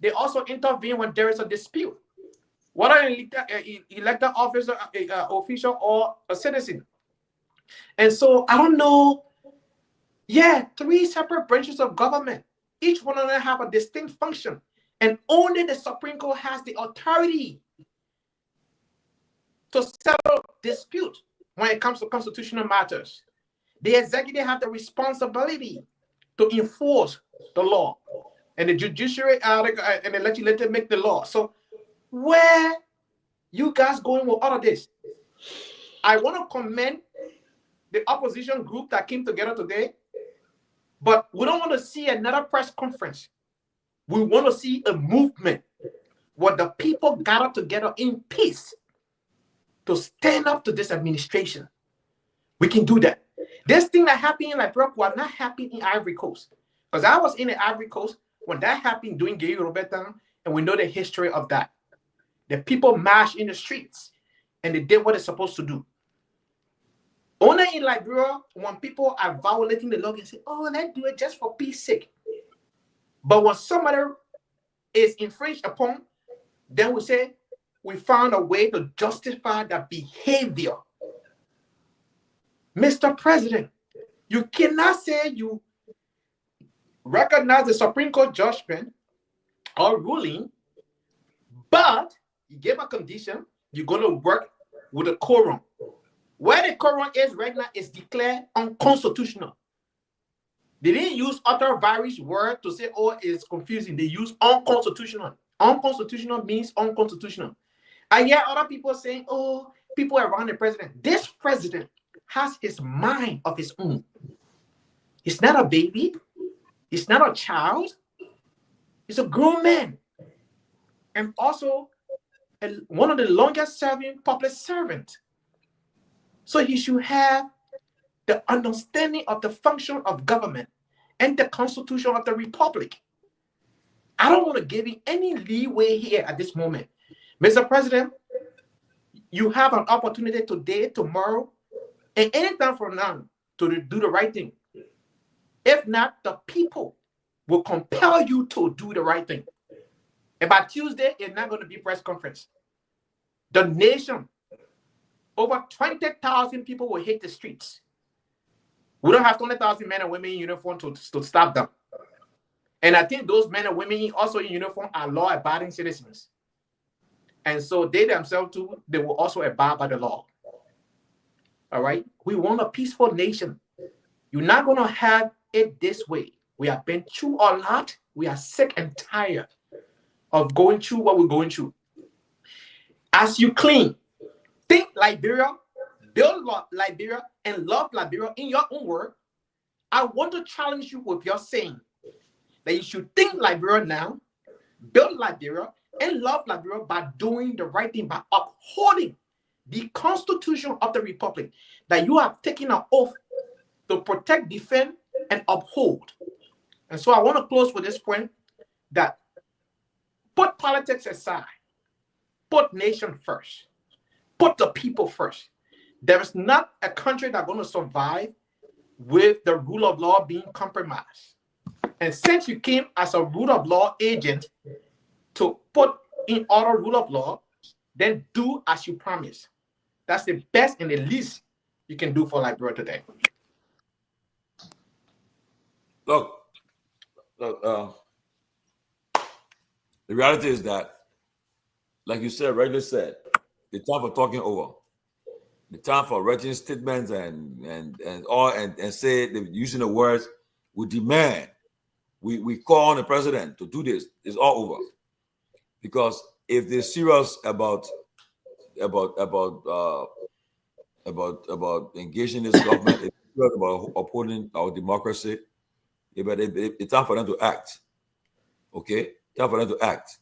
They also intervene when there is a dispute, whether an elected officer, official, or a citizen. And so I don't know. Yeah, 3 separate branches of government. Each one of them have a distinct function. And only the Supreme Court has the authority to settle dispute when it comes to constitutional matters. The executive have the responsibility to enforce the law, and the judiciary and the legislature make the law. So where you guys going with all of this? I want to commend the opposition group that came together today, but we don't want to see another press conference. We want to see a movement where the people gather together in peace to stand up to this administration. We can do that. This thing that happened in Liberia was not happening in Ivory Coast. Because I was in the Ivory Coast when that happened during Gay Roberta, and we know the history of that. The people marched in the streets and they did what they're supposed to do. Only in Liberia, when people are violating the law, they say, oh, let's do it just for peace sake. But when somebody is infringed upon, then we say, we found a way to justify that behavior. Mr. President, you cannot say you recognize the Supreme Court judgment or ruling, but you gave a condition, you're going to work with the quorum. Where the quorum is right now is declared unconstitutional. They didn't use other various word to say, oh, it's confusing. They use unconstitutional. Unconstitutional means unconstitutional. I hear other people saying, oh, people around the president. This president has his mind of his own. He's not a baby. He's not a child. He's a grown man. And also one of the longest serving public servants. So he should have the understanding of the function of government and the Constitution of the Republic. I don't want to give you any leeway here at this moment. Mr. President, you have an opportunity today, tomorrow, and anytime from now to do the right thing. If not, the people will compel you to do the right thing. And by Tuesday, it's not going to be a press conference. The nation, over 20,000 people will hit the streets. We don't have 20,000 men and women in uniform to stop them. And I think those men and women also in uniform are law-abiding citizens. And so they themselves too, they will also abide by the law. All right? We want a peaceful nation. You're not going to have it this way. We have been through a lot. We are sick and tired of going through what we're going through. As you clean, think Liberia, build Liberia, and love Liberia in your own word. I want to challenge you with your saying that you should think Liberia now, build Liberia, and love Liberia by doing the right thing, by upholding the Constitution of the Republic that you have taken an oath to protect, defend, and uphold. And so I want to close with this point that put politics aside, put nation first, put the people first. There is not a country that's going to survive with the rule of law being compromised. And since you came as a rule of law agent to put in order rule of law, then do as you promised. That's the best and the least you can do for Liberia today. Look, the reality is that, like you said, rightly said, the time for talking over, the time for writing statements and say using the words, we demand, we call on the president to do this, is all over. Because if they're serious about engaging this government, if they're serious about upholding our democracy, it's time for them to act. Okay? Time for them to act.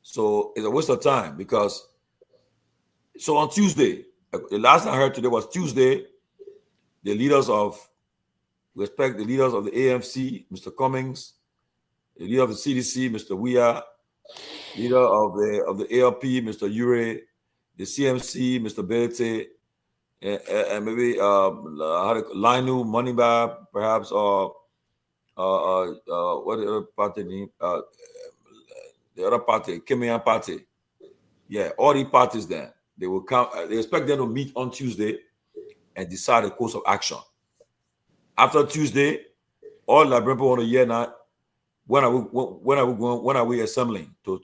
So it's a waste of time because so on Tuesday, the last I heard today was Tuesday, the leaders of the leaders of the AMC, Mr. Cummings, the leader of the CDC, Mr. Weah, leader of the ALP, Mr. Ure, the CMC, Mr. Belete, and maybe Lainu, Moneyba, perhaps, or what the other party name? The other party, Myean party. Yeah, all the parties there. They will come. They expect them to meet on Tuesday and decide the course of action. After Tuesday, all Liberian people want to hear now. When are we assembling to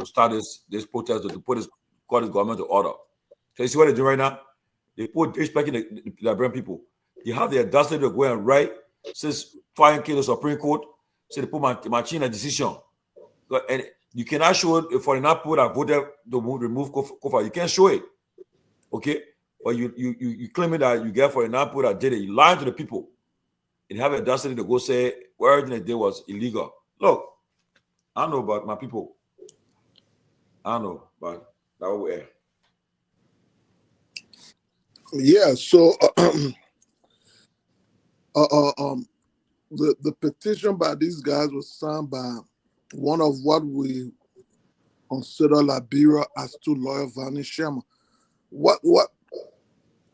start this protest, to call this government to order? So you see what they're doing right now? They're expecting the Liberian people They have the audacity to go and write, says fire and kill the Supreme Court, say they put machine a decision. And you cannot show it for enough people that voted to remove Kofa. You can't show it. Okay? But you claiming that you get for enough people that did it. You lying to the people. And have a audacity to go say where everything they did was illegal. Look, I know about my people. I know, but that was where. Yeah, so the petition by these guys was signed by one of what we consider Liberia as two lawyer Vani Sherman. What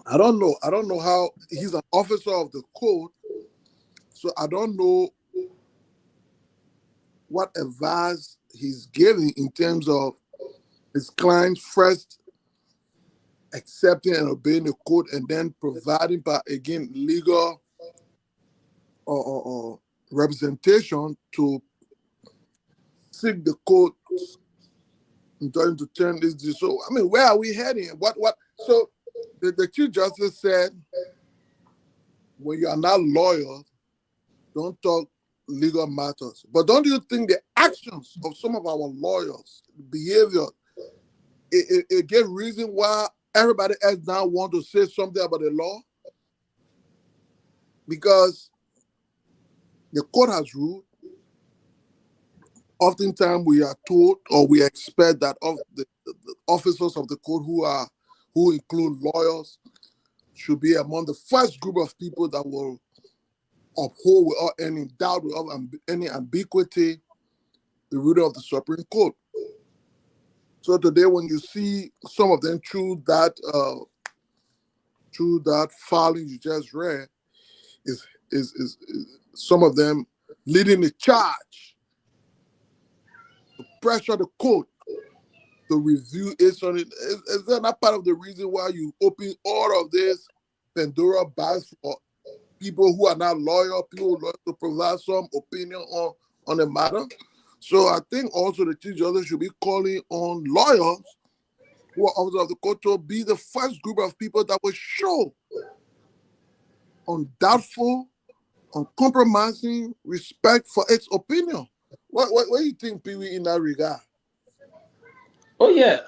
I don't know how he's an officer of the court, so I don't know what advice he's giving in terms of his client first accepting and obeying the court and then providing, by again, legal or representation to seek the court in trying to turn this. So, I mean, where are we heading? What? So, the Chief Justice said, when you are not lawyers, don't talk legal matters. But don't you think the actions of some of our lawyers, behavior, it gives reason why everybody else now want to say something about the law? Because the court has ruled. Oftentimes we are told or we expect that of the officers of the court who include lawyers should be among the first group of people that will uphold without any doubt, without any ambiguity, the ruling of the Supreme Court. So today, when you see some of them through that filing you just read, is some of them leading the charge to pressure the court to review it. Is that not part of the reason why you open all of this Pandora box for people who are not lawyers, people who like to provide some opinion on the matter? So I think also the Chief Justice should be calling on lawyers who are officers of the court to be the first group of people that will show undoubtful, uncompromising respect for its opinion. What do you think, Pewee, in that regard? Oh yeah.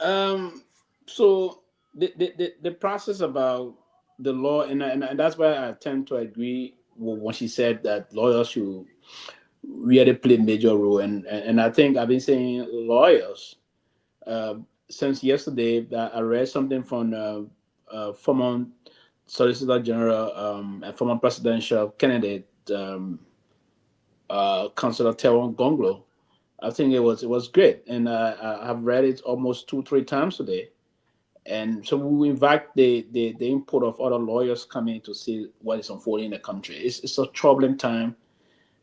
So the process about the law, and that's why I tend to agree when she said that lawyers should really play a major role, and I think I've been saying lawyers since yesterday. That I read something from former Solicitor General and former presidential candidate, Councillor Kehleboe Gongloe. I think it was great, and I have read it almost 2-3 times today. And so we invite the input of other lawyers coming to see what is unfolding in the country. It's a troubling time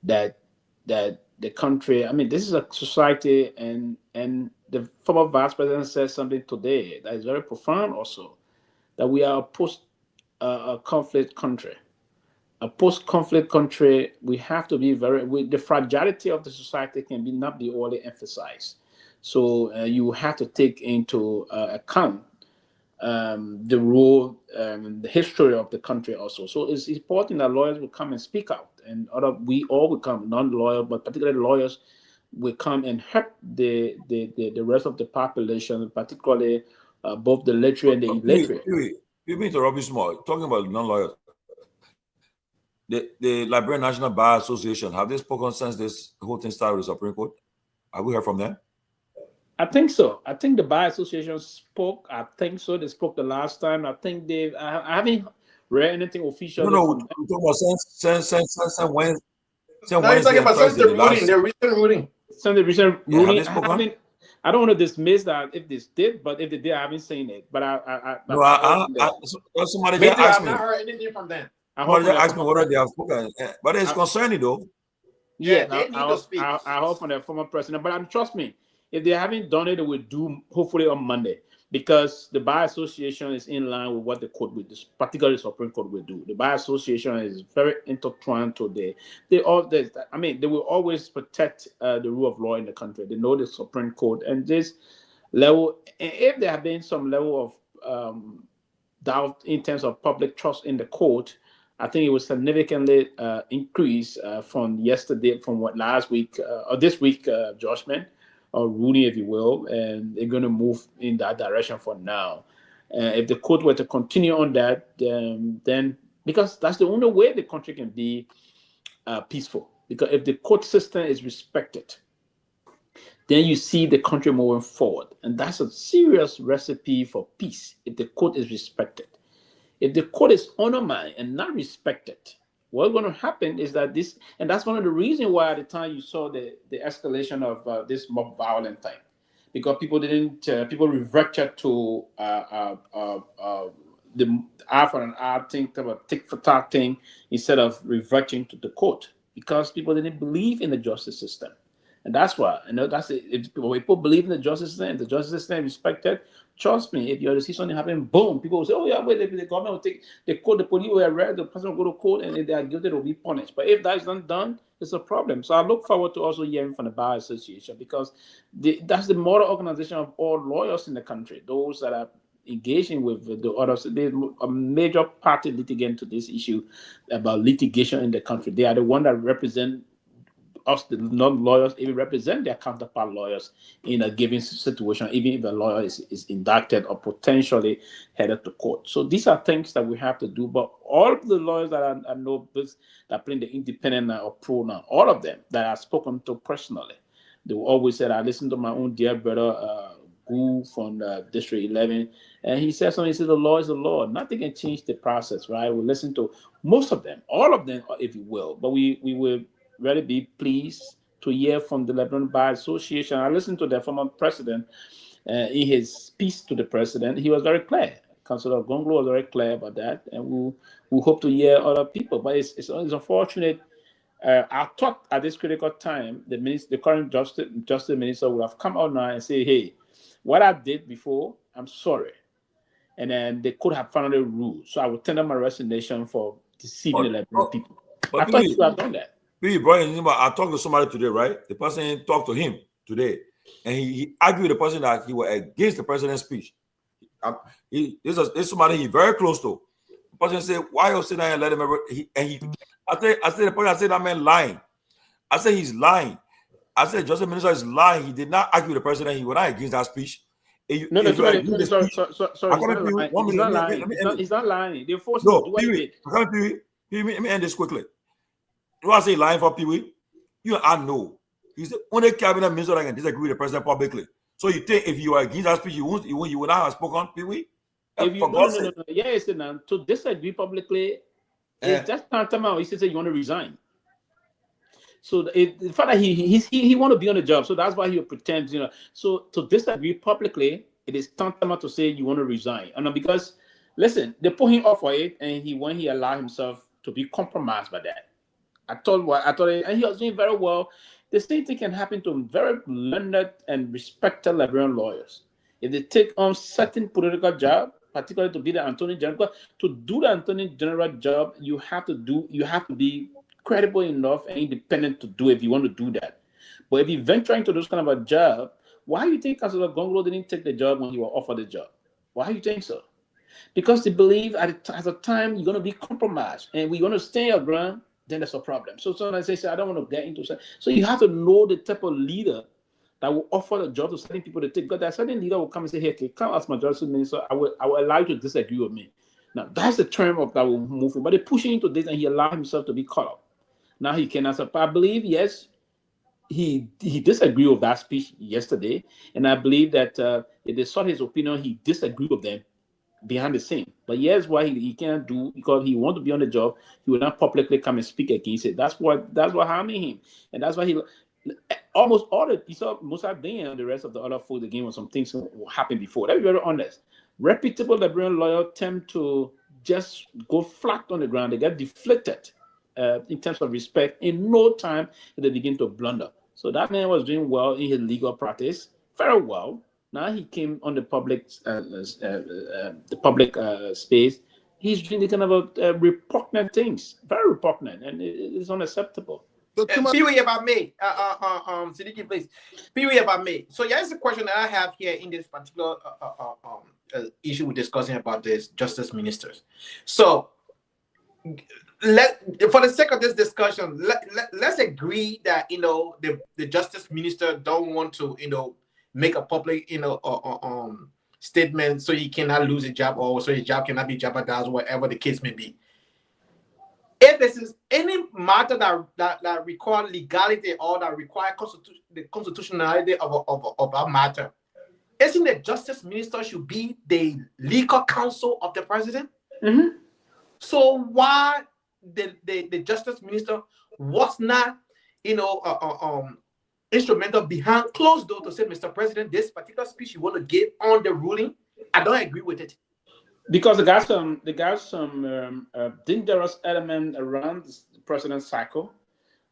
that the country. I mean, this is a society, and the former vice president said something today that is very profound. Also, that we are a post-conflict country. A post-conflict country, we have to be the fragility of the society not be only emphasized. So you have to take into account the role, the history of the country also. So it's important that lawyers will come and speak out, and we all will come, non-lawyers, but particularly lawyers will come and help the rest of the population, particularly both the literate and the illiterate. You mean to Robbie Small, talking about non-lawyers. The Liberia National Bar Association, have they spoken since this whole thing started with the Supreme Court? Have we heard from them? I think so. I think the Bar Association spoke. I think so. They spoke the last time. I think I haven't read anything official. No, we're talking about since Wednesday. No, you're talking about since the ruling, the recent ruling. Since the recent ruling, I don't want to dismiss that if they did, but if they did, I haven't seen it. But somebody maybe just asked I've not heard anything from them. Somebody just asked me whether they have spoken, but it's concerning though. Yeah, they need to speak. I hope from the former president, but trust me, if they haven't done it, they will do hopefully on Monday, because the Bar Association is in line with what the court will do, particularly the Supreme Court will do. The Bar Association is very intertwined to they will always protect the rule of law in the country. They know the Supreme Court, and this level, if there have been some level of doubt in terms of public trust in the court, I think it was significantly increased from yesterday, from what last week or this week judgment or ruling, if you will, and they're going to move in that direction for now. If the court were to continue on that, then because that's the only way the country can be peaceful. Because if the court system is respected, then you see the country moving forward, and that's a serious recipe for peace. If the court is respected, if the court is undermined and not respected, what's going to happen is that this, and that's one of the reasons why at the time you saw the escalation of this mob violent thing, because people didn't, people reverted to the eye for an eye thing, a tick for tack thing, instead of reverting to the court, because people didn't believe in the justice system. And that's why, that's it. If people believe in the justice system, if the justice system is respected, trust me, if you see something happen, boom, people will say, oh yeah, wait, the government will take the court, the police will arrest, the person will go to court, and if they are guilty, they will be punished. But if that is not done, it's a problem. So I look forward to also hearing from the Bar Association, because that's the model organization of all lawyers in the country, those that are engaging with the others. They're a major party litigant to this issue about litigation in the country. They are the one that represent us, the non-lawyers, even represent their counterpart lawyers in a given situation, even if a lawyer is indicted or potentially headed to court. So these are things that we have to do. But all of the lawyers that I know that play the independent now or pro now, all of them that I've spoken to personally, they will always say, I listen to my own dear brother, Guar from District 11, and he says something, he says, the law is the law. Nothing can change the process, right? We listen to most of them, all of them, if you will, but we will really be pleased to hear from the Liberian Bar Association. I listened to the former president in his speech to the president. He was very clear. Councillor Gongloe was very clear about that, and we hope to hear other people. But it's unfortunate. I thought at this critical time, the current justice minister would have come out now and say, hey, what I did before, I'm sorry. And then they could have finally ruled. So I would tender my resignation for deceiving the Liberian people. I thought you would have done that. I talked to somebody today, right? The person talked to him today, and he argued with the person that he was against the president's speech. This is somebody he's very close to. The person said, "Why you sit down and let him?" I said the person, I said that man lying. I said he's lying. I said Justice Minister is lying. He did not argue with the president. He was not against that speech. Sorry. He's not lying. He's not lying. They forced him to do what he did. Let me end this quickly. Do I say lying for Pewee? I know. He's the only cabinet minister that can disagree with the president publicly. So you think if you are against that speech, you would not have spoken, Pewee? No. Yes, to disagree publicly, it's just tantamount. He says you want to resign. So the fact that he want to be on the job, so that's why he pretends, So to disagree publicly, it is tantamount to say you want to resign. And because, listen, they put him off for it, and when he allowed himself to be compromised by that. I thought, and he was doing very well. The same thing can happen to very learned and respected Liberian lawyers. If they take on certain political job, particularly to be the Attorney General, to do the Attorney General job, you have to be credible enough and independent to do it if you want to do that. But if you venture into those kind of a job, why do you think Councillor Gongloe didn't take the job when he was offered the job? Why do you think so? Because they believe at the time you're going to be compromised and we're going to stay your ground, then there's a problem. So sometimes they say, I don't want to get into that. So you have to know the type of leader that will offer the job to certain people to take. Because that certain leader will come and say, hey, come as my justice minister, I will allow you to disagree with me. Now, that's the term of that will move him. But they push him into this and he allowed himself to be caught up. Now he cannot support. I believe, yes, he disagreed with that speech yesterday. And I believe that if they sought his opinion, he disagreed with them behind the scene. But here's why he can't do, because he wants to be on the job. He will not publicly come and speak against it. That's what harming him. And that's why he almost all the people, Musa Dane and the rest of the other folks, again, when some things happened before. Let's be very honest. Reputable Liberian lawyers tend to just go flat on the ground. They get deflated in terms of respect. In no time, they begin to blunder. So that man was doing well in his legal practice, very well. Now he came on the public space. He's doing the kind of repugnant things, very repugnant, and it's unacceptable. Pewee, about me, Siddiqui, please. Pewee, about me. So here's the question that I have here in this particular issue we're discussing about this justice ministers. So for the sake of this discussion, let's agree that the justice minister don't want to make a public statement so he cannot lose his job or so his job cannot be jeopardized, whatever the case may be. If this is any matter that require legality or that require the constitutionality of a matter, isn't the justice minister should be the legal counsel of the president? Mm-hmm. So why the justice minister was not instrumental behind closed door to say, Mr. President, this particular speech you want to give on the ruling, I don't agree with it. Because they got some dangerous element around the president's cycle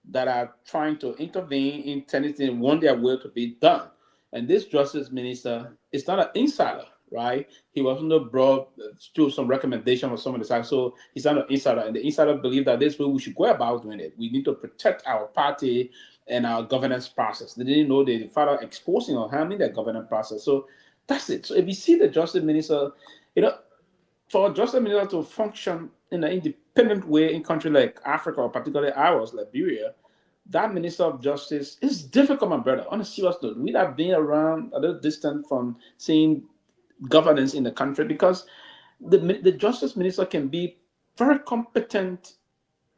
that are trying to intervene in anything want their will to be done. And this justice minister is not an insider, right? He wasn't brought to some recommendation of some of the side, so he's not an insider. And the insider believe that this way we should go about doing it. We need to protect our party and our governance process. They didn't know they further exposing or harming their governance process. So that's it. So if you see the justice minister, for a justice minister to function in an independent way in country like Africa, or particularly ours, Liberia, that minister of justice is difficult, my brother. On a serious note, we have been around a little distant from seeing governance in the country because the justice minister can be very competent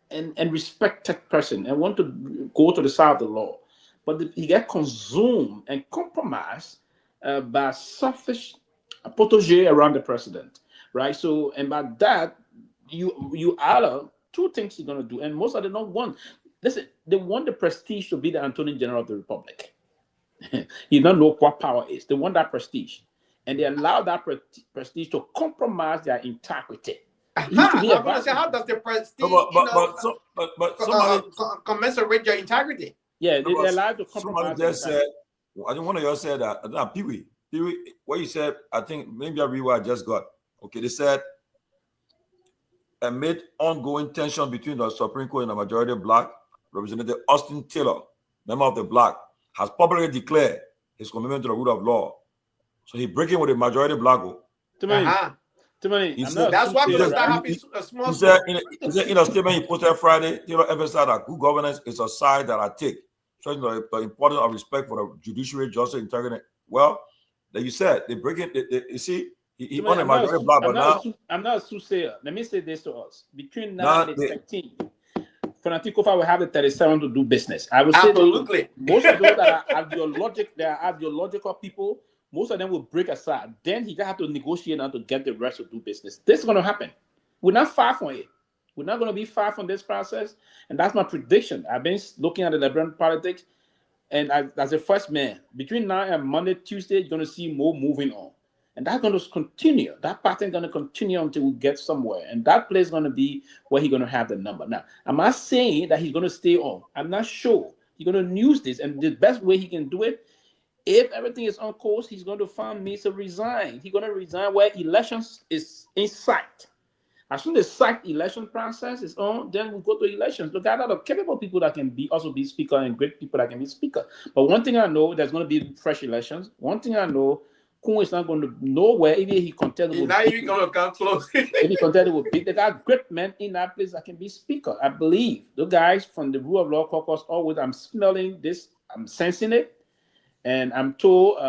and respected person and want to go to the side of the law, but he get consumed and compromised by selfish protege around the president, right? So, and by that, you either two things you're gonna do, and most of them don't want. Listen, they want the prestige to be the Attorney General of the Republic. You don't know what power is. They want that prestige, and they allow that prestige to compromise their integrity. How does the prestige commensurate your integrity? Yeah, they allow to compromise. Somebody just said, I think one of y'all said that. Pewee, what you said, I think maybe I read what I just got. Okay, they said, amid ongoing tension between the Supreme Court and the majority black, Representative Austin Taylor, member of the Black, has publicly declared his commitment to the rule of law. So he's breaking with the majority black. That's why we'll start having a small. He said in a statement he posted Friday, Taylor emphasized that good governance is a side that I take, showing the importance of respect for the judiciary, justice, integrity. Well, like you said, they break it. You see, he on the majority black, but now I'm not a soothsayer. Let me say this to us: between now and the 13, Fanatikofa will have the 37 to do business. I will say absolutely. Most of those that are ideological people, most of them will break aside. Then he have to negotiate now to get the rest to do business. This is going to happen. We're not far from it. We're not going to be far from this process, and that's my prediction. I've been looking at the Liberian politics, and as a first man, between now and Monday, Tuesday, you're going to see more moving on. And that's going to continue. That pattern is going to continue until we get somewhere. And that place is going to be where he's going to have the number. Now, I'm not saying that he's going to stay on. I'm not sure. He's going to use this. And the best way he can do it, if everything is on course, he's going to find means to resign. He's going to resign where elections is in sight. As soon as the sight election process is on, then we go to elections. Look at a lot of capable people that can also be speaker and great people that can be speaker. But one thing I know, there's going to be fresh elections. One thing I know, Kun is not going to nowhere. Even if he contended with now you're going to come close. If he contended with big, they got great men in that place that can be speaker. I believe the guys from the Rule of Law Caucus always. I'm smelling this. I'm sensing it, and I'm told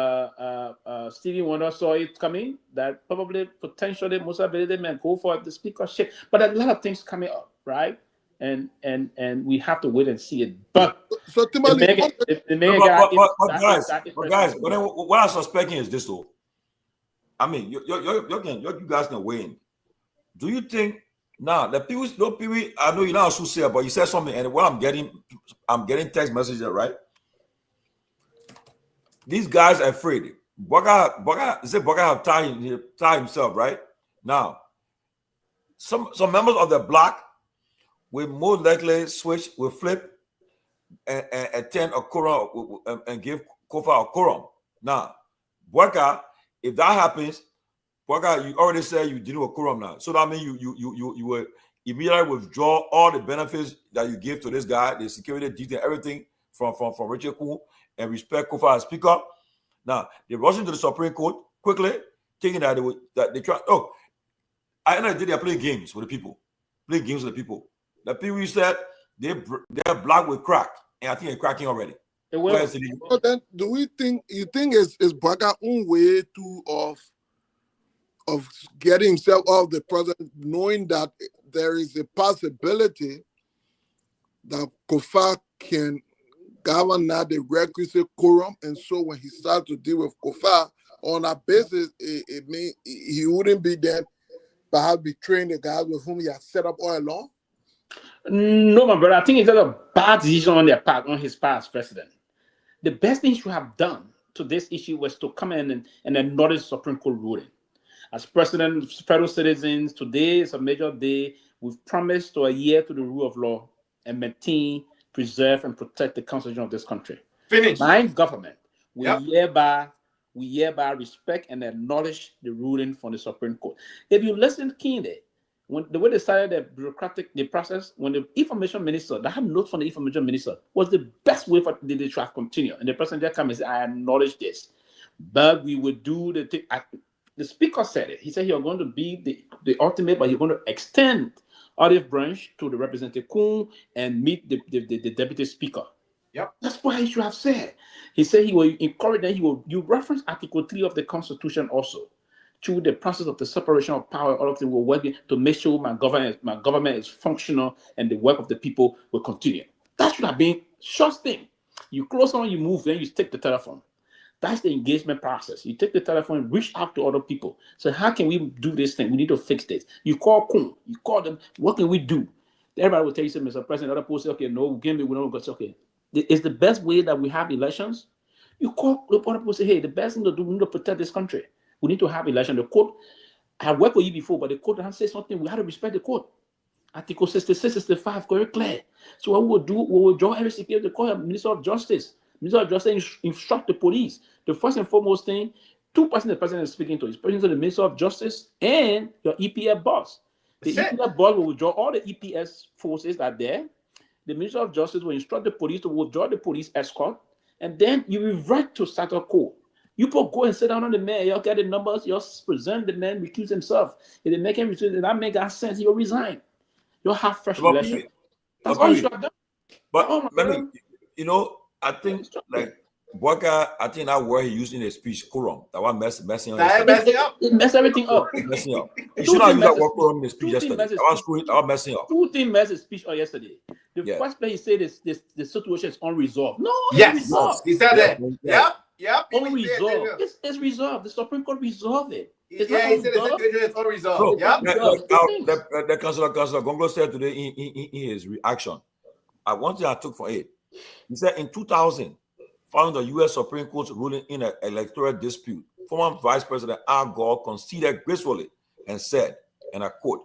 Stevie Wonder saw it coming. That probably potentially most of the men go for the speakership. But there's a lot of things coming up, right? And we have to wait and see it. But guys, what I'm suspecting is this though. I mean, you guys can weigh in. Do you think now the Pewee, I know you're not a soothsayer, but you said something, and what I'm getting text messages, right? These guys are afraid. Bugger have tied himself, right? Now, some members of the Black will more likely switch, will flip and attend a quorum and give Kofa a quorum. Now, Bweka, if that happens, Bweka, you already said you didn't a quorum now. So that means you will immediately withdraw all the benefits that you give to this guy, the security detail, everything from Richard Kuhn, and respect Kofa as speaker. Now, they rush into the Supreme Court quickly, thinking that they try. Oh, I know they are playing games with the people. Play games with the people. The Pewee said they're black with crack, and I think they're cracking already. So then, do we think you think is Bwaga's own way of getting himself off the president, knowing that there is a possibility that Kofa can govern now the requisite quorum, and so when he starts to deal with Kofa on that basis, it means he wouldn't be there, perhaps betraying the guys with whom he has set up all along? No, my brother, I think it's a bad decision on their part, on his part as president. The best thing he should have done to this issue was to come in and acknowledge Supreme Court ruling. As president, fellow citizens, today is a major day. We've promised to adhere to the rule of law and maintain, preserve, and protect the constitution of this country. Finish. My government, we hereby respect and acknowledge the ruling from the Supreme Court. If you listen keenly, when the way they started the process, when the information minister, that had notes from the information minister, was the best way for the to have continued. And the president just came and said, I acknowledge this, but we would do the thing. The speaker said it. He said he was going to be the ultimate, but he's going to extend olive branch to the representative Kun and meet the deputy speaker. Yep. That's what he should have said. He said he will encourage them. You reference Article 3 of the Constitution also. Through the process of the separation of power, all of them will work to make sure my government is functional and the work of the people will continue. That should have been short thing. You close on, you move, then you take the telephone. That's the engagement process. You take the telephone, reach out to other people. So how can we do this thing? We need to fix this. You call Kun, you call them. What can we do? Everybody will tell you, Mr. President, other people say, okay, no, give me, we don't go. Okay, it's the best way that we have elections. You call the other people, say, hey, the best thing to do, we need to protect this country. We need to have election. The court, I have worked with you before, but the court has said something. We have to respect the court. Article 66, 65, very clear. So what we will do, we will draw every security, call the Minister of Justice. Minister of Justice instruct the police. The first and foremost thing, two persons the president is speaking to is speaking to the Minister of Justice and your EPF boss. The EPF boss will withdraw all the EPS forces that are there. The Minister of Justice will instruct the police to withdraw the police escort, and then you revert to status quo. You both go and sit down on the man, y'all get the numbers, y'all present the man, recuse himself. If they make him recuse, that make that sense, he'll resign. You'll have fresh election. That's all you should have done. But you know, I think like Bwaga, I think that word he used in his speech, quorum, that one messing up. It messed everything up. Messing up. He should not use that word quorum in his speech yesterday. That was screwing, that was messing up. Two things messed his speech up yesterday. The first place he said is the situation is unresolved. No, yes, resolved. He said that. Yep. Unresolved. It's resolved. The Supreme Court resolved it. It's he said the situation is unresolved. The Councillor Gongloe said today in his reaction, one thing I took from it, he said in 2000, following the U.S. Supreme Court's ruling in an electoral dispute, former Vice President Guar conceded gracefully and said, and I quote,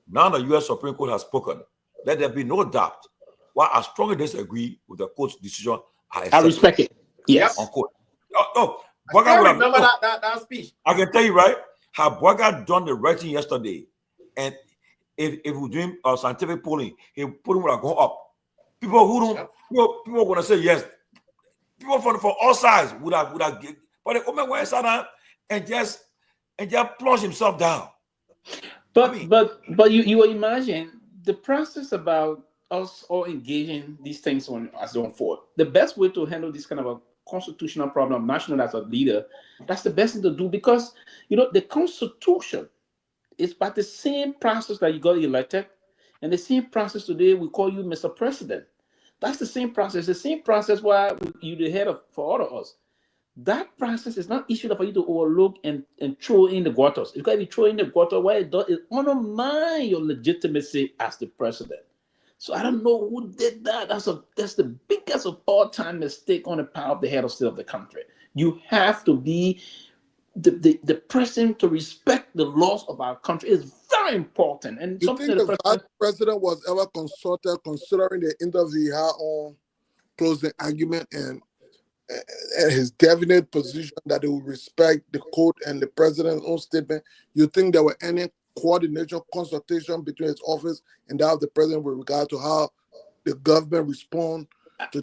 now the U.S. Supreme Court has spoken. Let there be no doubt. While I strongly disagree with the court's decision, I respect it. Yes. Unquote. I remember that speech. I can tell you, right, how Bwaga done the right thing yesterday, and if we're doing scientific polling, he put him go up. People who don't, people want to say yes. People from all sides would have, but the woman went down and just plunge himself down. But you will imagine the process about us all engaging these things as going forward. The best way to handle this kind of a constitutional problem, national as a leader, that's the best thing to do, because the Constitution is by the same process that you got elected, and the same process today we call you Mr. President. That's the same process why you're the head for all of us. That process is not issued for you to overlook and throw in the waters. Because if you throw in the water, what it does is undermine your legitimacy as the president. So I don't know who did that. That's the biggest of all time mistake on the part of the head of state of the country. You have to be the person to respect the laws of our country. Is very important. And do you think the vice president was ever consulted, considering the interview he had on closing argument and his definite position that he would respect the court and the president's own statement? You think there were any coordination, consultation between his office and that of the president with regard to how the government respond?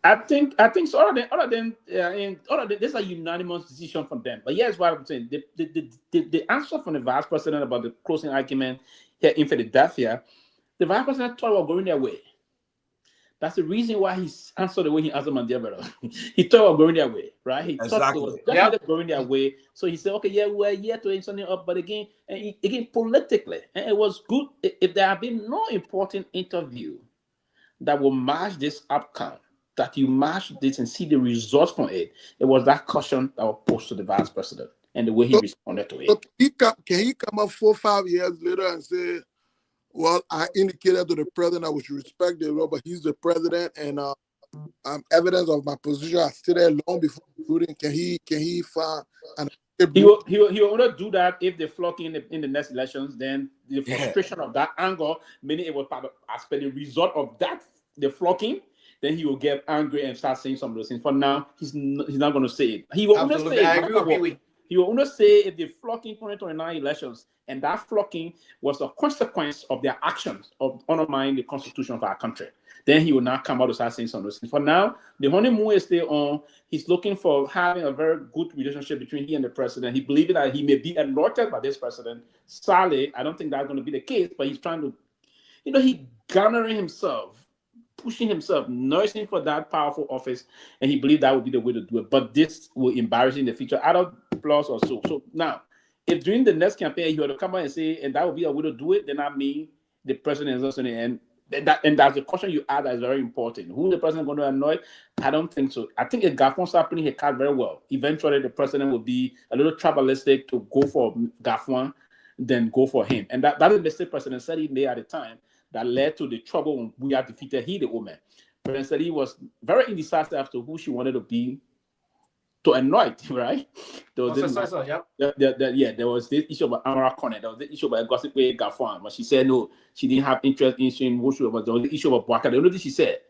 I think so. Other than this is a unanimous decision from them. But here's what I'm saying: the answer from the vice president about the closing argument here in Philadelphia The vice president thought we were going their way. That's the reason why he answered the way he answered Mandela. He thought we were going their way, right? He thought it was definitely going their way. So he said, okay, yeah, we're here to end something up. But again, politically, and it was good if there had been no important interview that will match this outcome, that you match this and see the results from it. It was that caution that was posed to the vice president and the way he responded to it. So can he come up 4 or 5 years later and say, well, I indicated to the president I would respect the law, but he's the president, and evidence of my position I stayed there long before including. Can he find an He will only do that if they flock in the next elections. Then the frustration of that anger, meaning it was part of aspect the result of that the flocking. Then he will get angry and start saying some of those things. For now, he's not going to say it. He will only say I agree with Pewee. He will only say if they flock in 2029 elections, and that flocking was a consequence of their actions of undermining the constitution of our country. Then he will not come out to start saying some of those things. For now, the honeymoon is still on. He's looking for having a very good relationship between he and the president. He believes that he may be anointed by this president. Sadly, I don't think that's going to be the case, but he's trying to, he garnering himself, pushing himself, nursing for that powerful office, and he believed that would be the way to do it. But this will embarrass him in the future, either plus or so. So now, if during the next campaign he were to come out and say, and that would be a way to do it, then I mean the president is listening, and that's the question you add that is very important. Who the president going to annoy? I don't think so. I think if Garguah starts playing his card very well, eventually the president will be a little tribalistic to go for Garguah than go for him. And that is the mistake President said he made at the time that led to the trouble when we had defeated the woman. President said he was very indecisive as to who she wanted to be to anoint, right? There was there was this issue about Amara Connect. There was the issue about gossip with Garguah, but she said no, she didn't have interest in seeing who she was. There was the issue about Bwaka. The only thing she said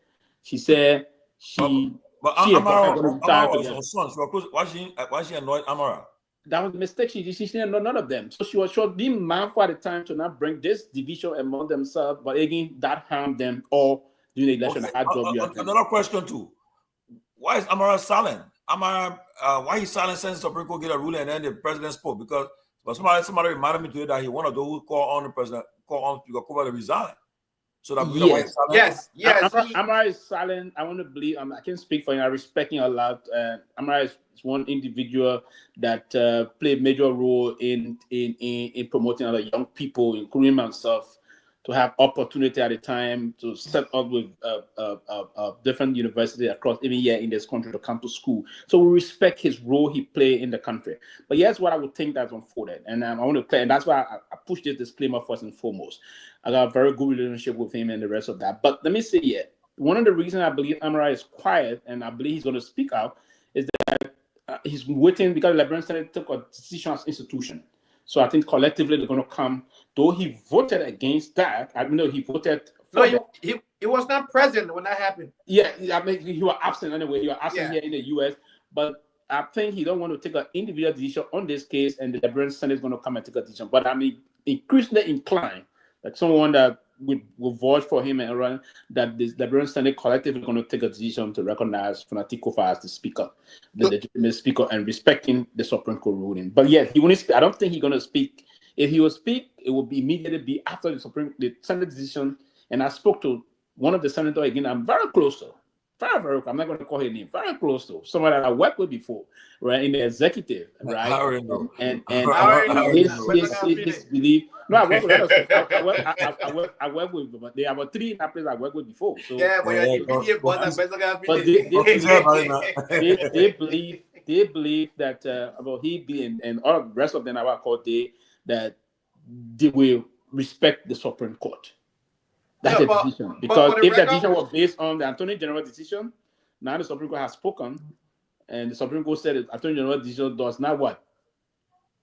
But Amara was her son. So why she annoyed Amara? That was a mistake. She didn't know none of them. So she was being mindful at the time to not bring this division among themselves. But again, that harmed them all during the election. Okay. Another question too. Why is Amara silent? Amara, why he's silent since the Supreme Court get a ruling and then the president spoke? Because somebody reminded me today that he one of those who call on the president, call on Yakuba to resign. So that Amara is silent. I want to believe. I can't speak for him. I respect him a lot. Amara is one individual that played a major role in promoting other young people, including myself, to have opportunity at a time to set up with different universities across even here in this country to come to school. So we respect his role he played in the country. But here's what I would think that's unfolded. And I want to play, and that's why I push this disclaimer first and foremost. I got a very good relationship with him and the rest of that. But let me say, one of the reasons I believe Amara is quiet and I believe he's going to speak out is that he's waiting because the Liberian Senate took a decision as institution. So I think collectively they're going to come. Though he voted against that, I know he voted. He was not present when that happened. Yeah, I mean he was absent anyway. He was absent here in the U.S. But I think he don't want to take an individual decision on this case, and the Liberian Senate is going to come and take a decision. But I mean, increasingly inclined that someone that will vote for him and run that the Liberian Senate collectively is going to take a decision to recognize Fanatiko as the speaker, the legitimate speaker, and respecting the Supreme Court ruling. But yeah, he won't speak. I don't think he's going to speak. If he will speak, it will be immediately be after the Senate decision. And I spoke to one of the senators again. I'm very close to, very. I'm not going to call his name. Very close to someone that I worked with before, right, in the executive, right. And his belief. No, I work with others. I work with them. There are 3 in that place I worked with before. So, they believe that about he being and all the rest of them are called that they will respect the Supreme Court. That's a decision. Because if the decision was based on the Attorney General decision, now the Supreme Court has spoken, and the Supreme Court said the Attorney General decision does not what?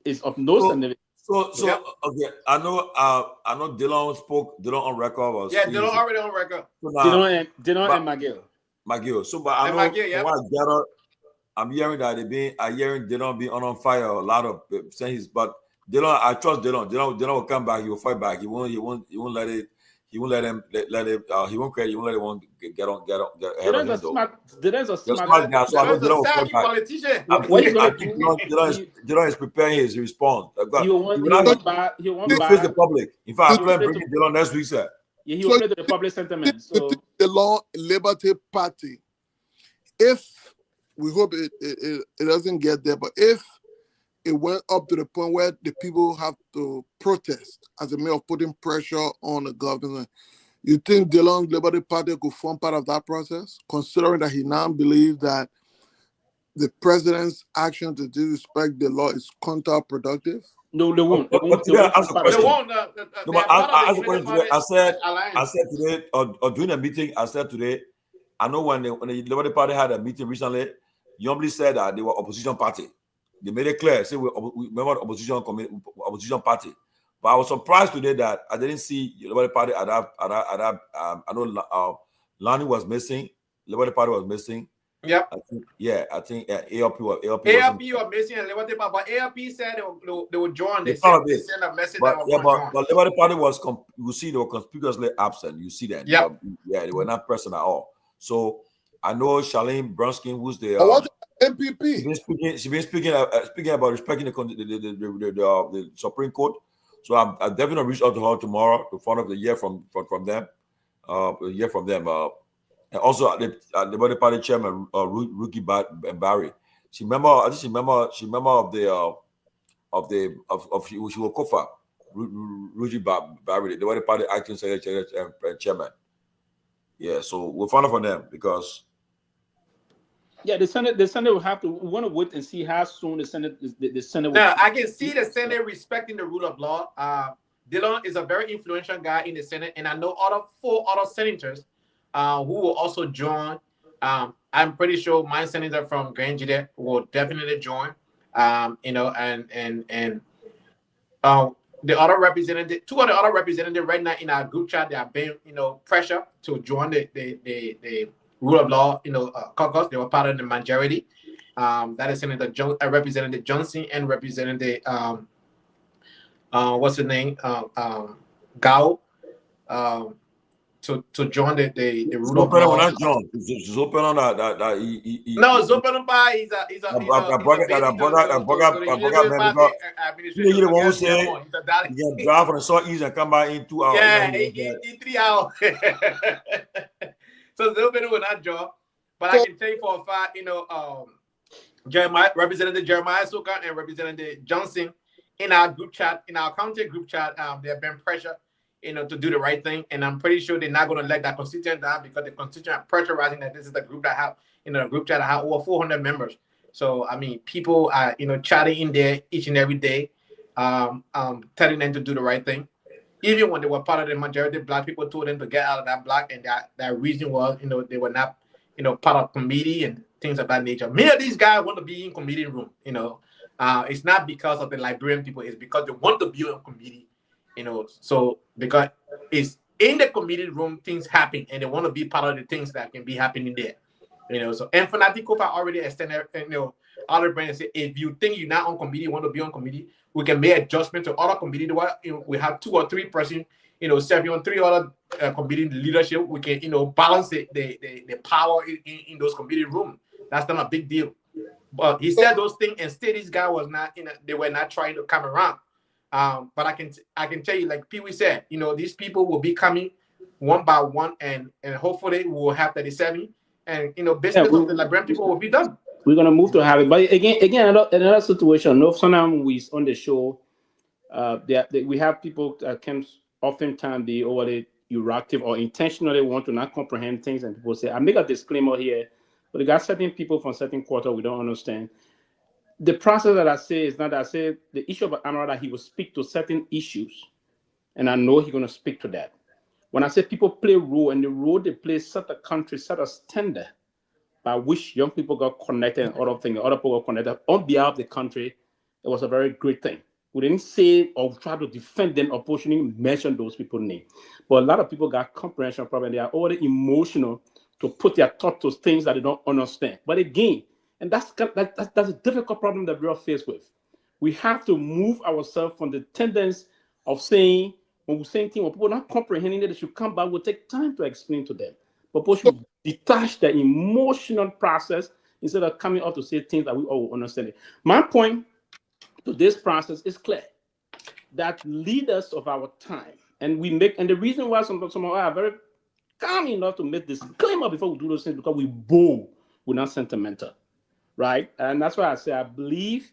It's of no significance. Okay, I know Dylan spoke. Dylan on record. Dylan already on record. So Dylan and McGill. So, but I know I'm hearing that Dylan being on fire. A lot of things, but Dylan, I trust Dylan. Dylan will come back. He will fight back. He won't let it. He won't let him. He won't credit. He won't let him get ahead of him. Dylan's a smart guy. So I know Dylan will fight back. Dylan is preparing his response. He will face the public. In fact, I'm going to bring Dylan next week, sir. Yeah, he So will play to the public sentiment. So the Law Liberty Party, if we hope it doesn't get there, but if it went up to the point where the people have to protest as a way of putting pressure on the government, you think the Law Liberty Party could form part of that process, considering that he now believes that the president's action to disrespect the law is counterproductive? No, they won't. They won't. Today I asked a question. They won't. No, but I asked a question today. I said alliance. today, or during a meeting, I said today, I know when the Liberty Party had a meeting recently, Yombly said that they were opposition party. They made it clear. Say we remember opposition party. But I was surprised today that I didn't see the Liberty Party at that. I know Lani was missing. Liberty Party was missing. Yep. I think ALP was missing and Liberty Party, but ALP said they would join. They sent a message but, that join. But Liberty Party was you see they were conspicuously absent. You see that? Yep. They were not present at all. So I know Charlene Brunskin, who's the MPP. She's been speaking about respecting the Supreme Court. So I'm definitely gonna reach out to her tomorrow to find out the year from them. And also the Liberty Party chairman, Ruki Barry. She remember of she was Kofa, Ruki Barry, the Liberty Party acting secretary and chairman. Yeah, so we'll find out from them because. Yeah, the Senate will have to. We want to wait and see how soon the Senate will. Now, I can see the Senate respecting the rule of law. Dillon is a very influential guy in the Senate, and I know 4 other senators who will also join. I'm pretty sure my senator from Grand Jide will definitely join. The other representative, 2 of the other representatives right now in our group chat, they are being, pressure to join the rule of law, caucus. They were part of the majority. That is Senator Representative Johnson and Representative what's the name? Gao. To join the rule of law. Not John. Zopen on that. No, Zopen on by he's a drive on the so easy and come by in 2 hours. Yeah, in 3 hours. So Zopen will not join, but I can tell you for a fact, Representative Jeremiah Suka and Representative Johnson in our group chat, in our county group chat, they have been pressure, to do the right thing, and I'm pretty sure they're not going to let that constituent down because the constituent are pressurizing that this is the group that have, the group chat that have over 400 members. So I mean, people are, chatting in there each and every day, telling them to do the right thing. Even when they were part of the majority, Black people told them to get out of that block, and that reason was, they were not, part of committee and things of that nature. Many of these guys want to be in committee room, it's not because of the Liberian people, it's because they want to be on committee, so because it's in the committee room, things happen, and they want to be part of the things that can be happening there, so, and Fanatico already extended, other brands say, if you think you're not on committee, you want to be on committee, we can make adjustment to other committee. We have 2 or 3 person, serving on 3 other committee leadership. We can, balance the power in those committee rooms. That's not a big deal. But he said those things, and still this guy was not, they were not trying to come around. But I can tell you, like Pewee said, these people will be coming one by one, and hopefully we will have 37, and business of the Liberian people will be done. We're gonna move to have it, but again, another situation. No, sometimes we on the show, we have people that can oftentimes be overly erratic or intentionally want to not comprehend things, and people say, I make a disclaimer here, but there are certain people from certain quarter we don't understand. The process that I say is not that I say the issue of Anwar that he will speak to certain issues, and I know he's gonna speak to that. When I say people play a role, and the role they play set a country, set a standard by which young people got connected and other things, other people got connected on behalf of the country, it was a very great thing. We didn't say or try to defend them or personally mention those people's names. But a lot of people got comprehension problem. They are already emotional to put their thought to things that they don't understand. But again, and that's a difficult problem that we are faced with. We have to move ourselves from the tendency of saying, when we're saying things, when people are not comprehending it, they should come back, we'll take time to explain to them. But people should detach the emotional process instead of coming out to say things that we all understand. It. My point to this process is clear, that leaders of our time, And the reason why some are very calm enough to make this disclaimer before we do those things, because we bold, we're not sentimental, right? And that's why I say I believe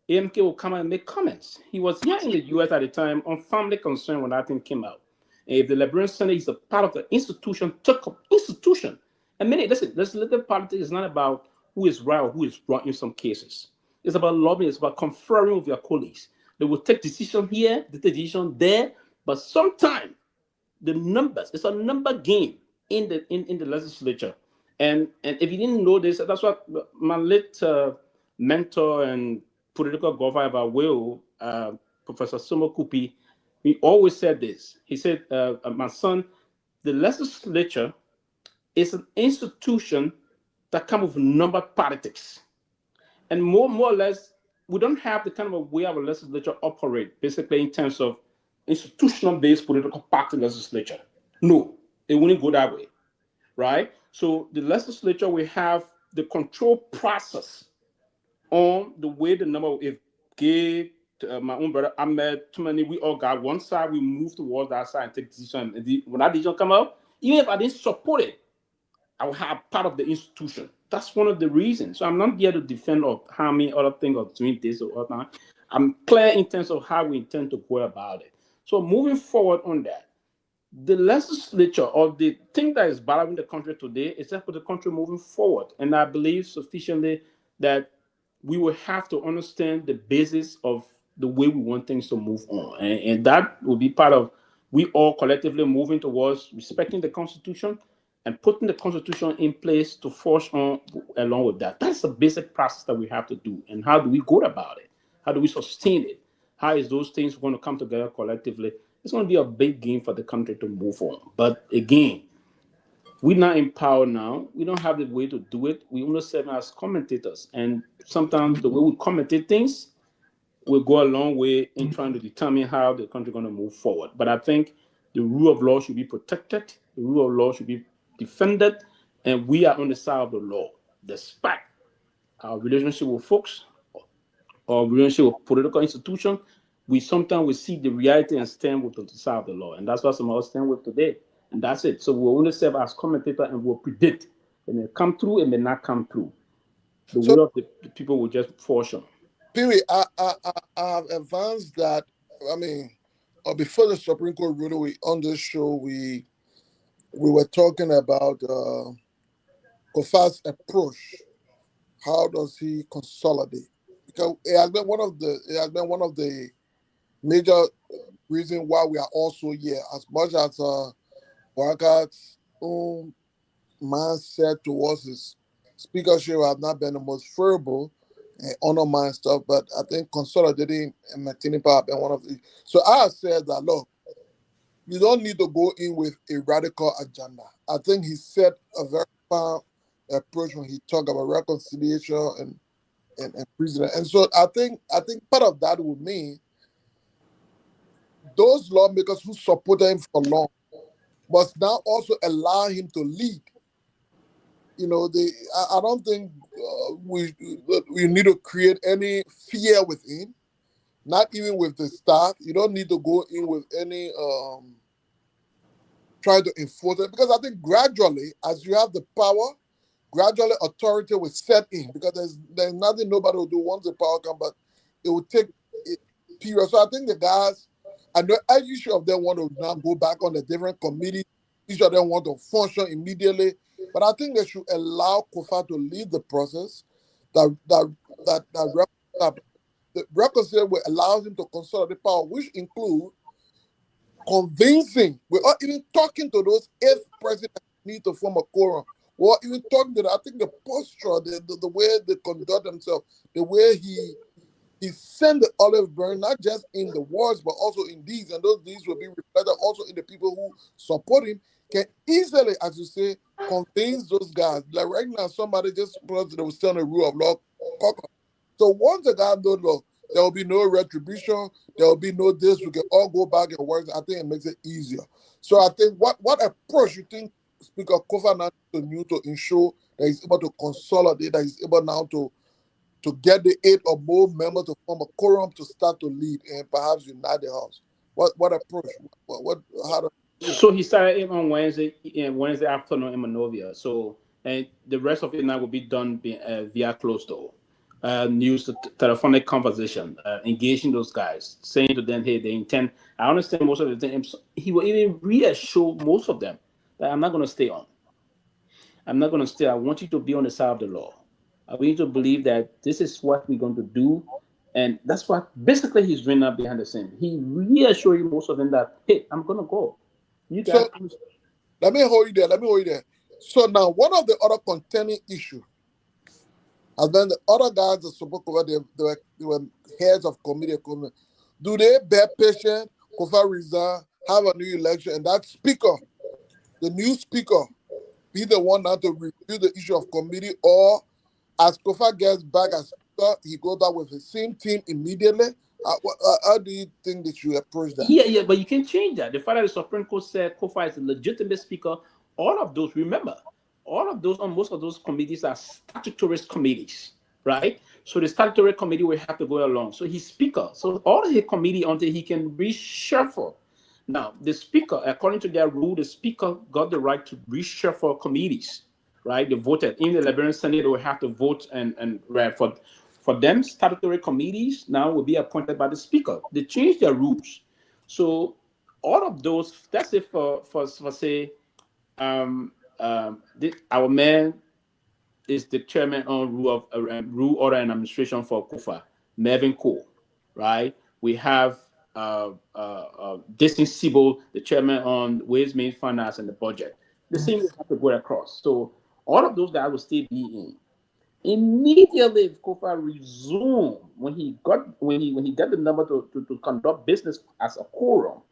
AMK will come and make comments. He was here in the US at the time on family concern when that thing came out. And if the Liberian Senate is a part of the institution, and this little politics is not about who is right or who is wrong in some cases. It's about lobbying, it's about conferring with your colleagues. They will take decision here, they take decision there, but sometimes the numbers, it's a number game in the legislature. And if you didn't know this, that's what my late mentor and political governor Will, Professor Sumo Kupi, he always said this. He said, my son, the legislature is an institution that comes with number politics. And more or less, we don't have the kind of a way our legislature operate, basically in terms of institutional-based political party legislature. No, it wouldn't go that way, right? So the legislature will have the control process on the way the number, if Gay, my own brother Ahmed, too many, we all got one side, we move towards that side and take decision. And when that decision come out, even if I didn't support it, I will have part of the institution. That's one of the reasons. So I'm not here to defend or harming other things or doing this or other. I'm clear in terms of how we intend to go about it. So moving forward on that, the legislature or the thing that is bothering the country today is just for the country moving forward. And I believe sufficiently that we will have to understand the basis of the way we want things to move on. And that will be part of we all collectively moving towards respecting the Constitution and putting the Constitution in place to force on along with that. That's the basic process that we have to do. And how do we go about it? How do we sustain it? How is those things going to come together collectively? It's going to be a big game for the country to move on. But again, we're not in power now. We don't have the way to do it. We only serve as commentators. And sometimes the way we commentate things will go a long way in trying to determine how the country is going to move forward. But I think the rule of law should be protected. The rule of law should be defended. And we are on the side of the law, despite our relationship with folks, or relationship with political institutions. We sometimes we see the reality and stand with the side of the law. And that's what some of us stand with today. And that's it. So we'll only serve as commentator and we'll predict. It may come through, it may not come through. The will of the people will just force on. Pewee, I've advanced that. I mean, before the Supreme Court ruling, on this show, we were talking about Kofa's approach. How does he consolidate? Because it has been one of the major reasons why we are also here. As much as Waraka's own mindset towards his speakership has not been the most favorable and honor mind stuff, but I think consolidating and maintaining power been one of the. So I have said that, look, you don't need to go in with a radical agenda. I think he set a very firm approach when he talked about reconciliation and president. And so I think part of that would mean those lawmakers who supported him for long must now also allow him to lead. You know, I don't think we need to create any fear within, not even with the staff. You don't need to go in with any try to enforce it, because I think gradually, as you have the power, gradually authority will set in, because there's nothing nobody will do once the power comes, but it will take a period. So I think the guys, I know each of them want to now go back on the different committees. Each of them want to function immediately. But I think they should allow Kofa to lead the process. The reconciliation will allow him to consolidate power, which include convincing, without even talking to those if presidents need to form a quorum, or even talking to them. I think the posture, the way they conduct themselves, the way he sent the olive burn, not just in the words, but also in deeds, and those deeds will be reflected also in the people who support him, can easily, as you say, convince those guys. Like right now, somebody just because they were still on the rule of law. So once the guy knows, look, there will be no retribution, there will be no this, we can all go back and work. I think it makes it easier. So I think what approach you think Speaker Kofa now to ensure that he's able to consolidate, that he's able now to get the 8 or more members to form a quorum to start to lead and perhaps unite the House? What approach? How to? So he started it on Wednesday afternoon in Monrovia. So, and the rest of it now will be done via closed door. News, telephonic conversation, engaging those guys, saying to them, hey, they intend. I understand most of the things. He will even reassure most of them that I'm not going to stay on. I'm not going to stay. I want you to be on the side of the law. I want you to believe that this is what we're going to do. And that's what basically he's doing up behind the scene. He reassured most of them that, hey, I'm going to go. You guys. So, let me hold you there. So now, one of the other contending issues, and then the other guys that spoke over, they were heads of committee. Do they bear patience? Kofa resign, have a new election, and that speaker, the new speaker, be the one now to review the issue of committee, or as Kofa gets back as speaker, he goes back with the same team immediately? How do you think that you approach that? Yeah, but you can change that. The fact that the Supreme Court said Kofa is a legitimate speaker, all of those, remember, all of those, on most of those committees are statutory committees, right? So the statutory committee will have to go along. So he's speaker. So all of the committee until he can reshuffle. Now, the speaker, according to their rule, the speaker got the right to reshuffle committees, right? They voted. In the Liberian Senate, they will have to vote and for them, statutory committees now will be appointed by the speaker. They changed their rules. So all of those, that's it for say, our man is the chairman on rule, order, and administration for Kofa, Mervyn Cole, right? We have Destin Sibo, the chairman on Ways, Means, Finance, and the budget. The same will have to go across. So all of those guys will still be in. Immediately, if Kofa resumed, when he got the number to conduct business as a quorum,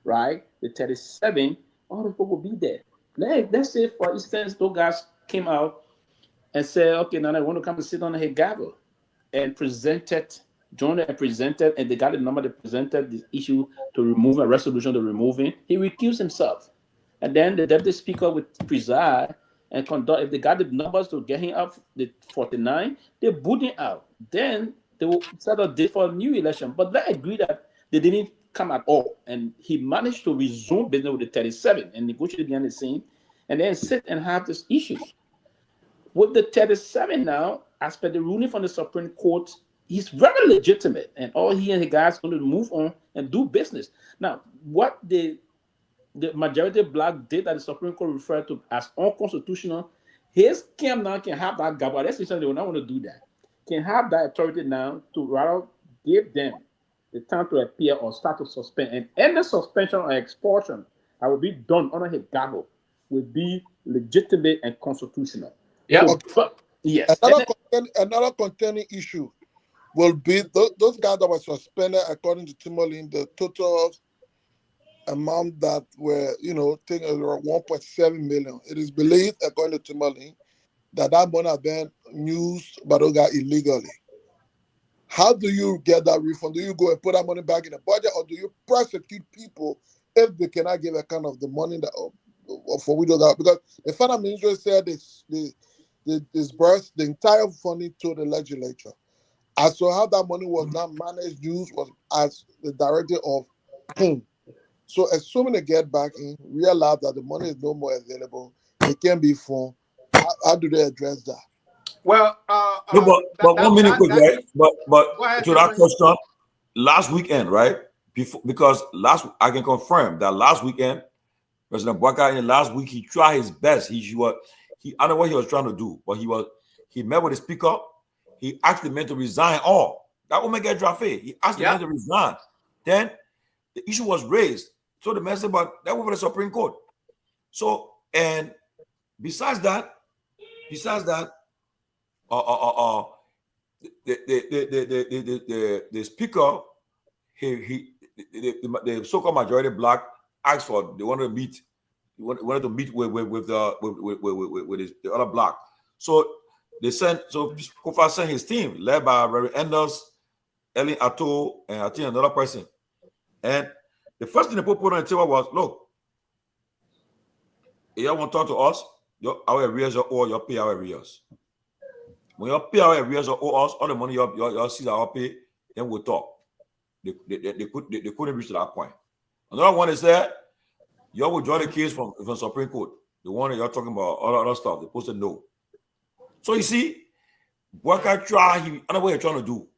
right? The 37, all the people will be there. Let's say, for instance, those guys came out and said, okay, now I want to come and sit on the gavel and joined and presented, and they got the number, they presented the issue to remove a resolution to remove him. He recused himself. And then the deputy speaker would preside and conduct. If they got the numbers to get him up, the 49, they boot him out. Then they will set a date for a new election. But let's agree that they didn't come at all. And he managed to resume business with the 37 and negotiate behind the scene, and then sit and have this issue. With the 37 now, as per the ruling from the Supreme Court, he's very legitimate, and all he and the guys going to move on and do business. Now, what the majority black did that the Supreme Court referred to as unconstitutional, his camp now can have that Garguah. That's essentially they will not want to do that. Can have that authority now to rather give them the time to appear or start to suspend. And any suspension or expulsion that will be done under his Garguah will be legitimate and constitutional. Yeah. So, but, yes. Another contending issue will be those guys that were suspended, according to Tomalin, the total amount that were, taken around 1.7 million. It is believed, according to Tomalin, that money has been used by those guys illegally. How do you get that refund? Do you go and put that money back in the budget, or do you prosecute people if they cannot give account of the money that for which those guys? Because the finance ministry said they disbursed the entire funding to the legislature. As to how that money was not managed, used was as the director of him. So assuming they get back in, realize that the money is no more available, it can be found. How do they address that? Well, but 1 minute quick, right? But to that question, last weekend, right? Because I can confirm that last weekend, President Bwaka in last week, he tried his best. I don't know what he was trying to do, but he met with the speaker. He asked the man to resign all. That would make a draft. He asked the man to resign. Then the issue was raised. So the man said, but that was for the Supreme Court. So, and besides that, the speaker, the so-called majority black asked for, they wanted to meet with the other black. So Kofa sent his team, led by Reverend Enders, Ellen Atto, and I think another person. And the first thing they put on the table was, look, you want to talk to us, our arrears or your pay our arrears. When you pay our arrears or owe us, all the money your see our pay, then we'll talk. They couldn't reach to that point. Another one is that y'all withdraw the case from Supreme Court. The one that y'all talking about, all other stuff. They posted no. So you see, what I try, another way you're trying to do.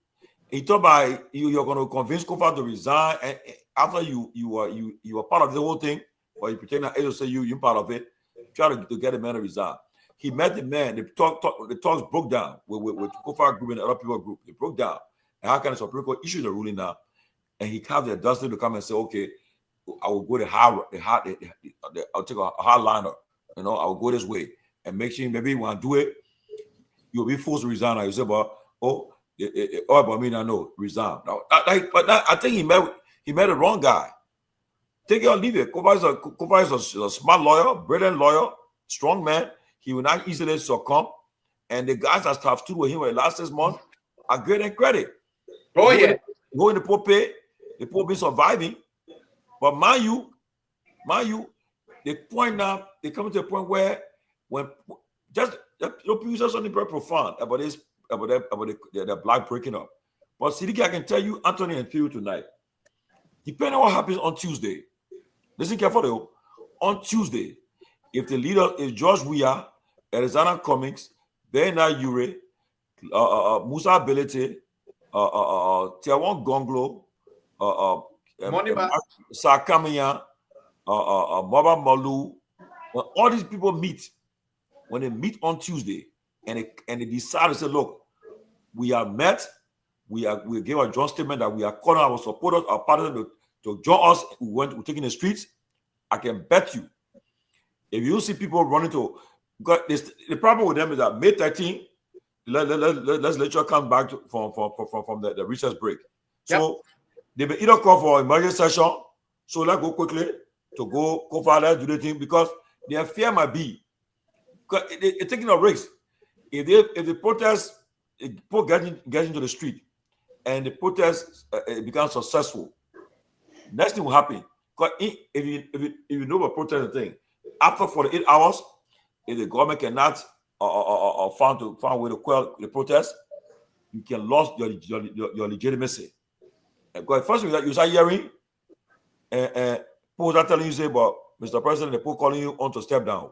He thought by you're going to convince Kofa to resign, and after you are part of the whole thing, or you pretend that say you're part of it, try to get the man to resign. He met the man. The talks broke down with Kofa group and the other people group. They broke down. And how can the Supreme Court issue the ruling now? And he have the audacity to come and say, okay, I will go I'll take a hardliner. I will go this way and make sure maybe you want to do it. You'll be forced to resign. You say, but about me, no, resign. I think he met the wrong guy. Take it or leave it. Kofa is a smart lawyer, brilliant lawyer, strong man. He will not easily succumb. And the guys that have stood with him for the last 6 months are great and credit. Oh, yeah. Go in the poor pay, the poor been surviving. But mind you, the point now, they come to a point where when just people say something very profound about this, about the black breaking up. But Sidiki, I can tell you, Anthony and Pewee tonight, depending on what happens on Tuesday, listen carefully though, on Tuesday, if the leader is George Weah, Arizona Comics, Bernard Ure, Musa Ability, Tiawan Gongloe, Sakamiya, Maba Malu, when all these people meet, when they meet on Tuesday, and they decide to say, look, we are met, we gave a joint statement that we are calling our supporters, our partners to join us. We're taking the streets. I can bet you, if you see people running to, because the problem with them is that May 13th, let's let you come back from the recess break. So they may either call for emergency session. So let's go quickly to go further, do the thing, because their fear might be, because they're taking a risk. If the protest, people get into the street and the protest becomes successful, next thing will happen. Because if you know about protest thing, after 48 hours, if the government cannot find a way to quell the protest, you can lose your legitimacy. Because first you start hearing, people start telling you, say, but Mr. President, the people calling you on to step down.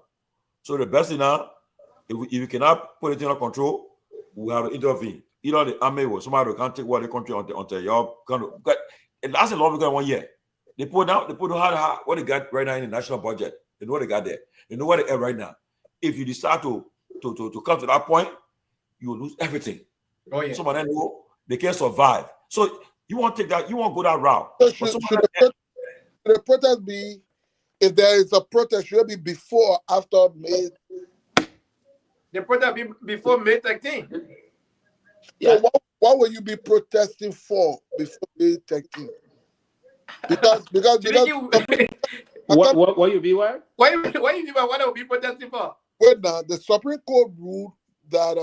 So the best thing now, if you cannot put it under control, we have to intervene. Either the army or somebody who can't take what the country until your country. It lasts a long because 1 year. They put what they got right now in the national budget. They know what they got there. They know what they have right now. If you decide to come to that point, you will lose everything. Oh yeah. Some of them know they can't survive. So you want to take that, you want to go that route. So should the protest be, if there is a protest, should it be before or after May? The protest be before May 13th. So what will you be protesting for before May 13th? Because what you be what? Why you be what I will be protesting for? Wait now, the Supreme Court ruled that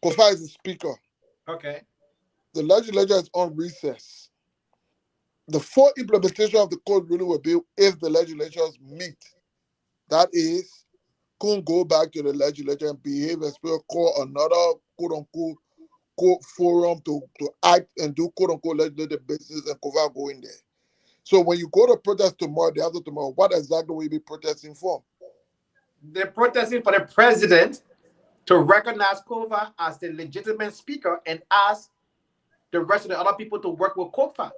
Kofa is the speaker. Okay. The legislature is on recess. The full implementation of the court ruling will be if the legislatures meet. That is, couldn't go back to the legislature and behave as well, call another quote-unquote court forum to act and do quote-unquote legislative business and Kofa go in there. So when you go to protest tomorrow, the after tomorrow, what exactly will you be protesting for? They're protesting for the president to recognize Kofa as the legitimate speaker and ask the rest of the other people to work with Kofa.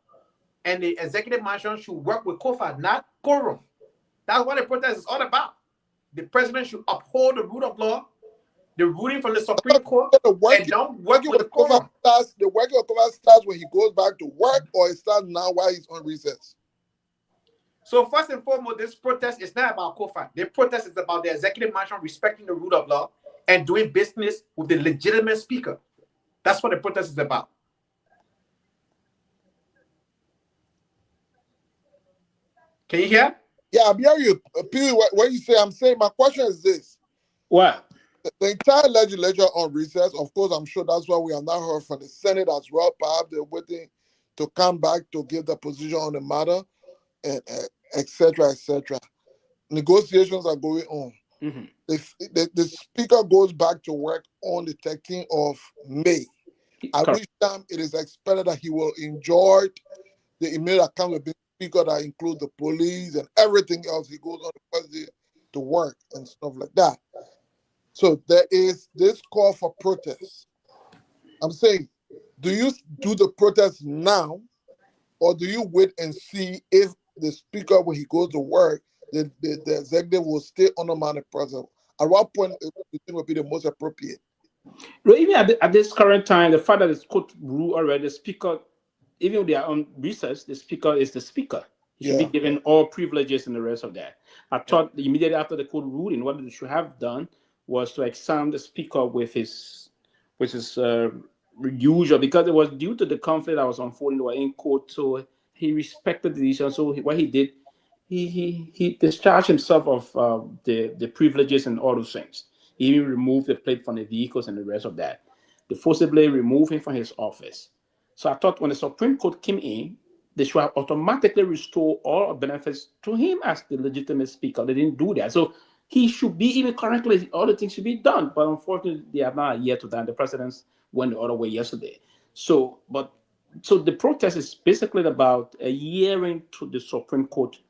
And the executive mansion should work with Kofa, not quorum. That's what the protest is all about. The president should uphold the rule of law, the ruling from the Supreme Court, and don't work with the quorum. The working of Kofa starts when he goes back to work, or it starts now while he's on recess? So first and foremost, this protest is not about Kofa. The protest is about the executive mansion respecting the rule of law and doing business with the legitimate speaker. That's what the protest is about. Can you hear? Yeah, I'm hearing you. Pewee, what you say, I'm saying, my question is this. What? The entire legislature on recess, of course, I'm sure that's why we have not heard from the Senate as well. Perhaps they're waiting to come back to give the position on the matter, and et cetera, et cetera. Negotiations are going on. Mm-hmm. The speaker goes back to work on the 13th of May, at which time it is expected that he will enjoy the immediate account of being speaker that includes the police and everything else. He goes on the first day to work and stuff like that. So there is this call for protest. I'm saying, do you do the protest now, or do you wait and see if the speaker, when he goes to work, the executive will stay on the president? At what point do you think would be the most appropriate? Well, even at this current time, the fact that it's court rule already, the speaker, even if they are on recess, the speaker is the speaker. He should be given all privileges and the rest of that. I thought immediately after the court ruling, what they should have done was to examine the speaker with his usual, because it was due to the conflict that was unfolding in court. So he respected the decision. So what he did, he discharged himself of the privileges and all those things. He even removed the plate from the vehicles and the rest of that. They forcibly removed him from his office. So I thought when the Supreme Court came in, they should have automatically restored all benefits to him as the legitimate speaker. They didn't do that. So he should be, even correctly, all the things should be done. But unfortunately, they have not yet to that. The presidents went the other way yesterday. So the protest is basically about adhering to the Supreme Court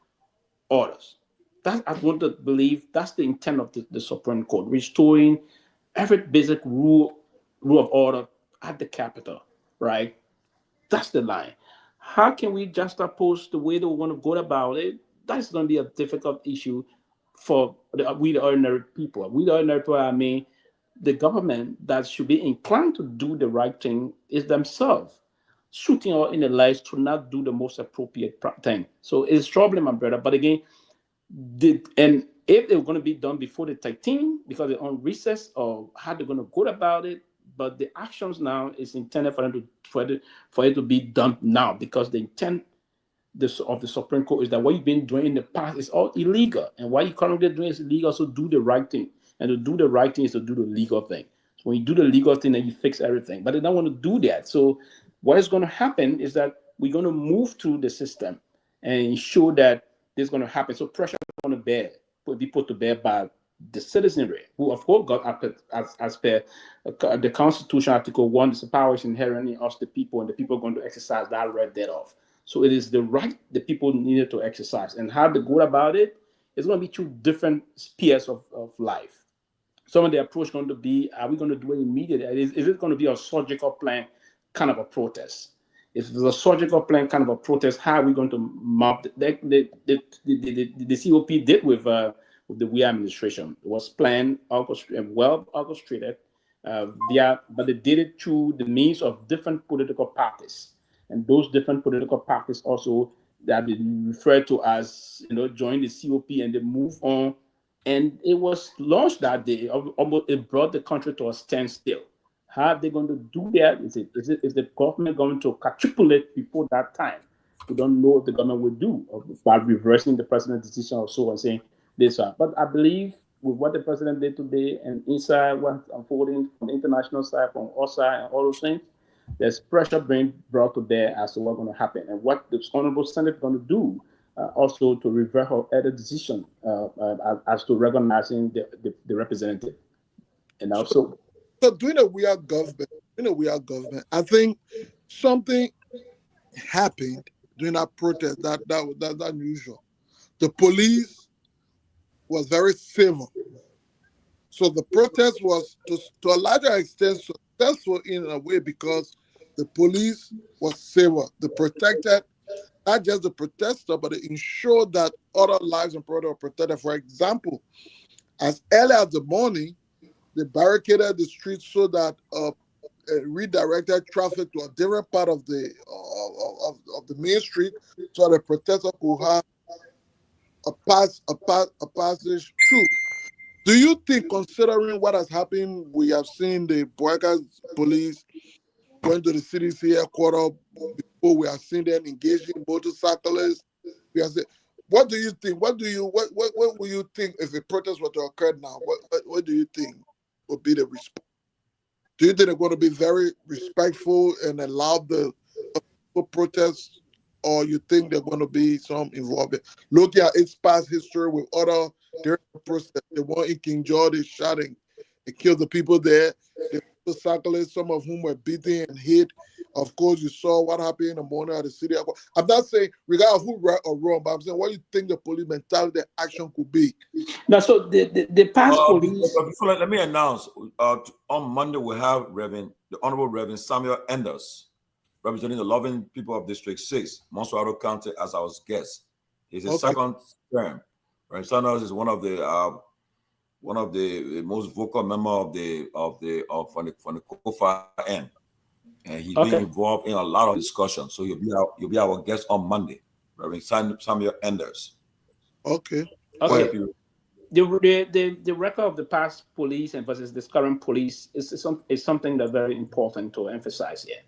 orders. I want to believe that's the intent of the Supreme Court, restoring every basic rule of order at the Capitol, right? That's the line. How can we juxtapose the way they want to go about it? That's going to be a difficult issue for we the ordinary people. We the ordinary people, I mean, the government that should be inclined to do the right thing is themselves shooting out in the lights to not do the most appropriate thing. So it's troubling, my brother. But again, and if they're going to be done before the 13th because they're on recess, or how they're going to go about it, but the actions now is intended for it to be done now, because the intent of the Supreme Court is that what you've been doing in the past is all illegal, and what you're currently doing is illegal. So do the right thing, and to do the right thing is to do the legal thing. So when you do the legal thing, then you fix everything. But they don't want to do that. So what is going to happen is that we're going to move through the system and ensure that this is going to happen. So pressure is going to be put to bear by the citizenry, who of course got as per the Constitution, Article 1, the powers inherent in us, the people, and the people are going to exercise that right thereof. So it is the right the people needed to exercise, and how to go about it is going to be two different spheres of life. Some of the approach going to be, are we going to do it immediately? Is it going to be a surgical plan kind of a protest? If it's a surgical plan kind of a protest, how are we going to map the COP did with the Weah administration? It was planned, well orchestrated, but they did it through the means of different political parties. And those different political parties also that have been referred to as, join the COP, and they move on. And it was launched that day. It brought the country to a standstill. How are they going to do that? Is the government going to capitulate before that time? We don't know what the government will do by reversing the president's decision or so and saying this. But I believe with what the president did today, and inside what's unfolding from the international side, from our side, and all those things, there's pressure being brought to bear as to what's going to happen, and what the Honorable Senate is going to do also to revert her other decision as to recognizing the representative. And also, so during a weird government, I think something happened during that protest that's unusual. The police was very civil. So the protest was to a larger extent successful in a way because the police was civil. They protected not just the protester, but they ensured that other lives and property were protected. For example, as early as the morning, they barricaded the streets so that redirected traffic to a different part of the main street, so the protesters could have a passage through. Do you think, considering what has happened, we have seen the Boyka's police going to the CDC headquarters before, we have seen them engaging motorcyclists? What do you think? What will you think if a protest were to occur now? What do you think would be the response? Do you think they're going to be very respectful and allow the protests, or you think there's going to be some involvement? Look at its past history with other protests. The one in King George, they shot and killed the people there. The motorcyclists, some of whom were beaten and hit. Of course, you saw what happened in the morning at the city. I'm not saying regardless of who right or wrong, but I'm saying what you think the police mentality action could be. Now, so the past police. Before, let me announce, on Monday we have the Honorable Reverend Samuel Enders, representing the loving people of District 6, Monsuaro County, as our guest. He's his second term. Reverend Sanders is one of the most vocal member from the COFA end. And he's been involved in a lot of discussions. So you'll be our guest on Monday, Reverend Samuel Enders. Okay. The record of the past police and versus this current police is something that's very important to emphasize here.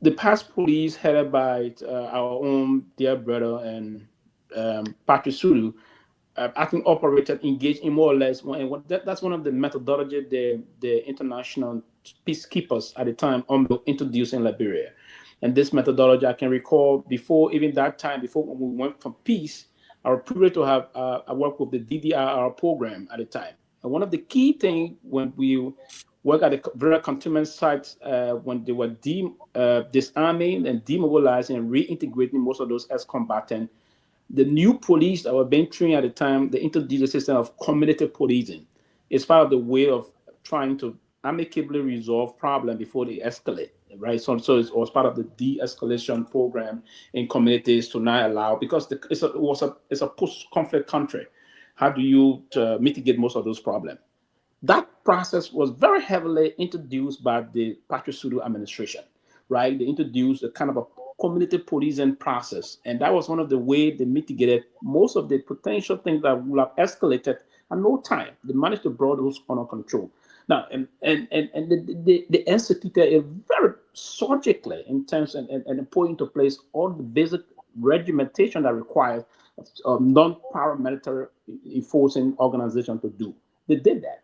The past police, headed by our own dear brother and Patrick Sulu, I think engaged in more or less. That's one of the methodology the international peacekeepers at the time introduced in Liberia. And this methodology, I can recall before even that time, before when we went for peace, I was privileged to have I worked with the DDRR program at the time. And one of the key things when we work at the various cantonment sites, when they were disarming and demobilizing and reintegrating most of those ex-combatants, the new police that were being trained at the time, they introduced a system of community policing. It's part of the way of trying to amicably resolve problems before they escalate, right? So it was part of the de-escalation program in communities to not allow, because it's a post-conflict country. How do you mitigate most of those problems? That process was very heavily introduced by the Patrick Sulu administration, right? They introduced a kind of a community policing process, and that was one of the ways they mitigated most of the potential things that would have escalated at no time. They managed to bring those under control. Now, and they executed it very surgically in terms and put into place all the basic regimentation that requires non-paramilitary enforcing organization to do. They did that.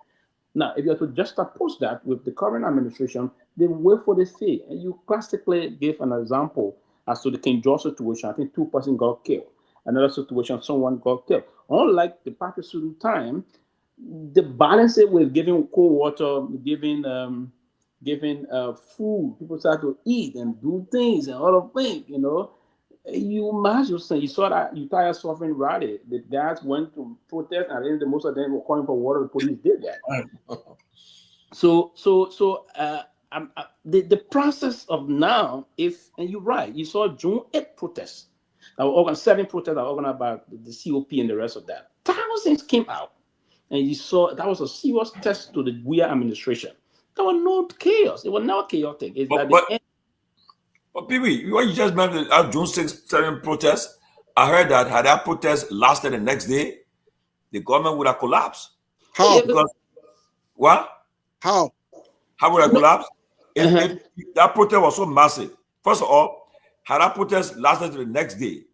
Now, if you have to juxtapose that with the current administration, they wait for the fee. And you classically gave an example as to the King George situation. I think 2 persons got killed. Another situation, someone got killed. Unlike the Patrick Sulu time, the balance with giving cold water, giving food, people start to eat and do things and all of things, you know. You imagine, you saw that entire suffering rally. The guys went to protest, and then most of them were calling for water. The police did that. The process of now, and you're right, you saw June 8th protests. That were organized, 7 protests that were organized by the COP and the rest of that. Thousands came out, and you saw that was a serious test to the Guar administration. There was no chaos. It was never chaotic. But Pewee, what you just mentioned at June 6th, 7 protests, I heard that had that protest lasted the next day, the government would have collapsed. How? Because what? How would it collapse? If that protest was so massive, first of all, had that protest lasted the next day,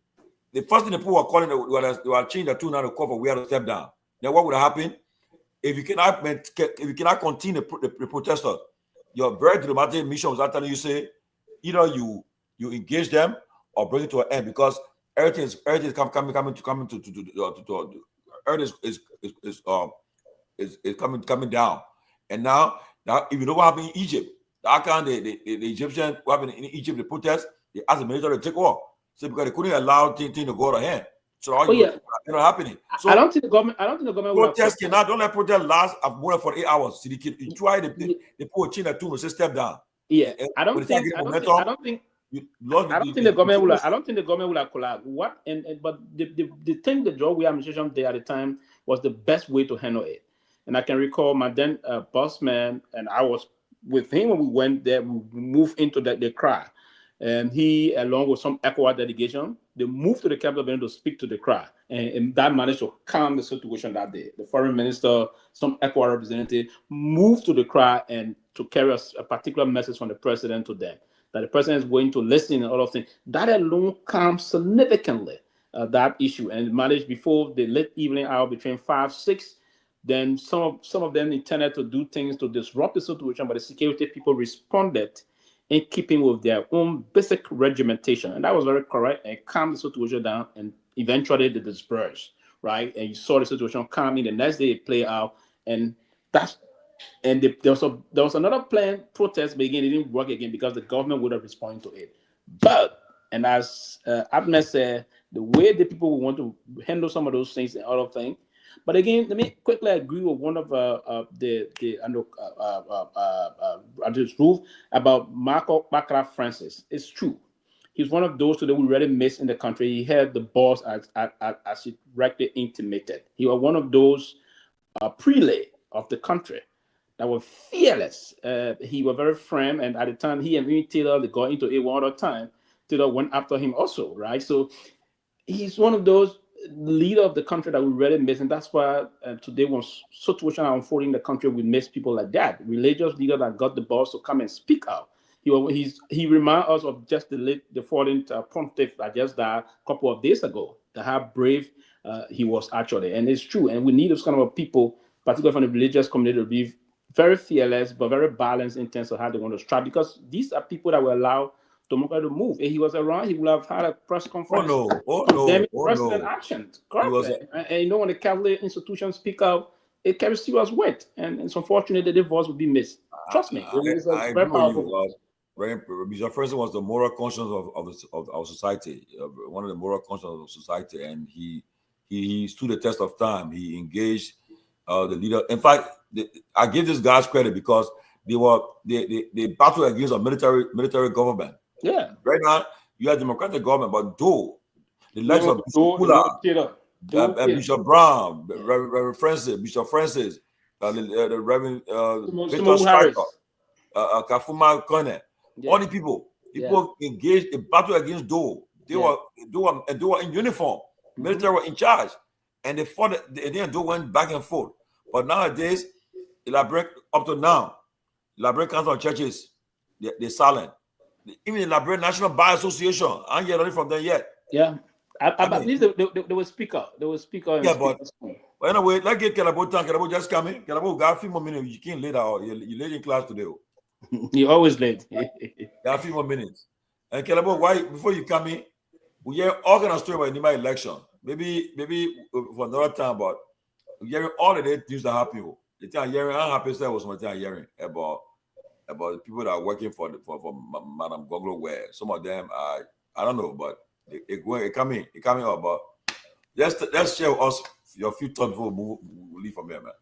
the first thing the people were calling, they were changing the tune now to cover, we had to step down. Then what would have happened? If you cannot continue the protesters, your very diplomatic mission was actually, you say, either you engage them or bring it to an end, because everything is coming to coming down. And now if you know what happened in Egypt, the Egyptian, what happened in Egypt, the protest, they asked the military to take off. So because they couldn't allow things to go to hand. So happening. So I don't think the government protests cannot, don't let protest last more than 48 hours. So they try to put a chain or two and say step down. Yeah, I don't think the government will have collapsed. But the thing the George Weah administration did at the time was the best way to handle it. And I can recall my then boss man, and I was with him when we went there. We moved into the cry, and he, along with some ECOWAS delegation, they moved to the capital building to speak to the cry, and that managed to calm the situation that day. The foreign minister, some ECOWAS representative, moved to the cry and to carry a particular message from the president to them, that the president is going to listen and all of things. That alone calmed significantly that issue, and managed before the late evening hour between 5-6. Then some of them intended to do things to disrupt the situation, but the security people responded in keeping with their own basic regimentation, and that was very correct and calmed the situation down, and eventually they dispersed, right? And you saw the situation calming. The next day it played out, and that's And there was another planned protest, but again, it didn't work again because the government would have responded to it. But, and as Ahmed said, the way the people would want to handle some of those things and other things. But again, let me quickly agree with one of this roof about Marco Bakra Francis. It's true. He's one of those that we really miss in the country. He had the boss as he rightly intimated. He was one of those prelate of the country that were fearless. He was very firm, and at the time, he and Taylor, they got into it one other time. Taylor went after him also, right? So he's one of those leader of the country that we really miss, and that's why today when situation are unfolding in the country, we miss people like that, religious leader that got the balls to come and speak out. He reminds us of just the fallen pontiff that just died a couple of days ago. How brave he was actually, and it's true. And we need those kind of people, particularly from the religious community, to be very fearless but very balanced in terms of how they want to strike. Because these are people that will allow Tomoko to move. If he was around, he would have had a press conference. President actions. And you know, when the Catholic institutions speak out, it carries serious weight, and it's unfortunate that their voice would be missed. Trust me, it's a very powerful. Bishop Francis was the moral conscience of our society, one of the moral conscience of society, and he stood the test of time. He engaged the leader. In fact, I give these guys credit because they battled against a military government. Yeah. Right now, you have democratic government, but though the likes of Bishop Brown, Reverend Francis, Bishop Francis, the Reverend Victor Striker, Kafuma Kone, all the people engaged a battle against Doe. They were in uniform. Military were in charge, and they fought. They went back and forth. But nowadays, up to now, Liberia Council of Churches, they're silent. Even the Liberia National Bar Association, I ain't heard from them yet. Yeah, I believe they will speak out. They will speak out. Yeah, but anyway, let's get Kehleboe time. Kehleboe just coming. Kehleboe got a few more minutes. You can't late out. You're late in class today. You're always late. Got a few more minutes. And Kehleboe, why before you come in, we hear all kind of story about the election. Maybe for another time, but we hearing all of the things that happen. The thing I'm hearing, I'm happy to say was something I'm hearing about the people that are working for Madam Gongloe. Where some of them are, I don't know, but it coming up. But let's share with us your few thoughts before we leave from here, man.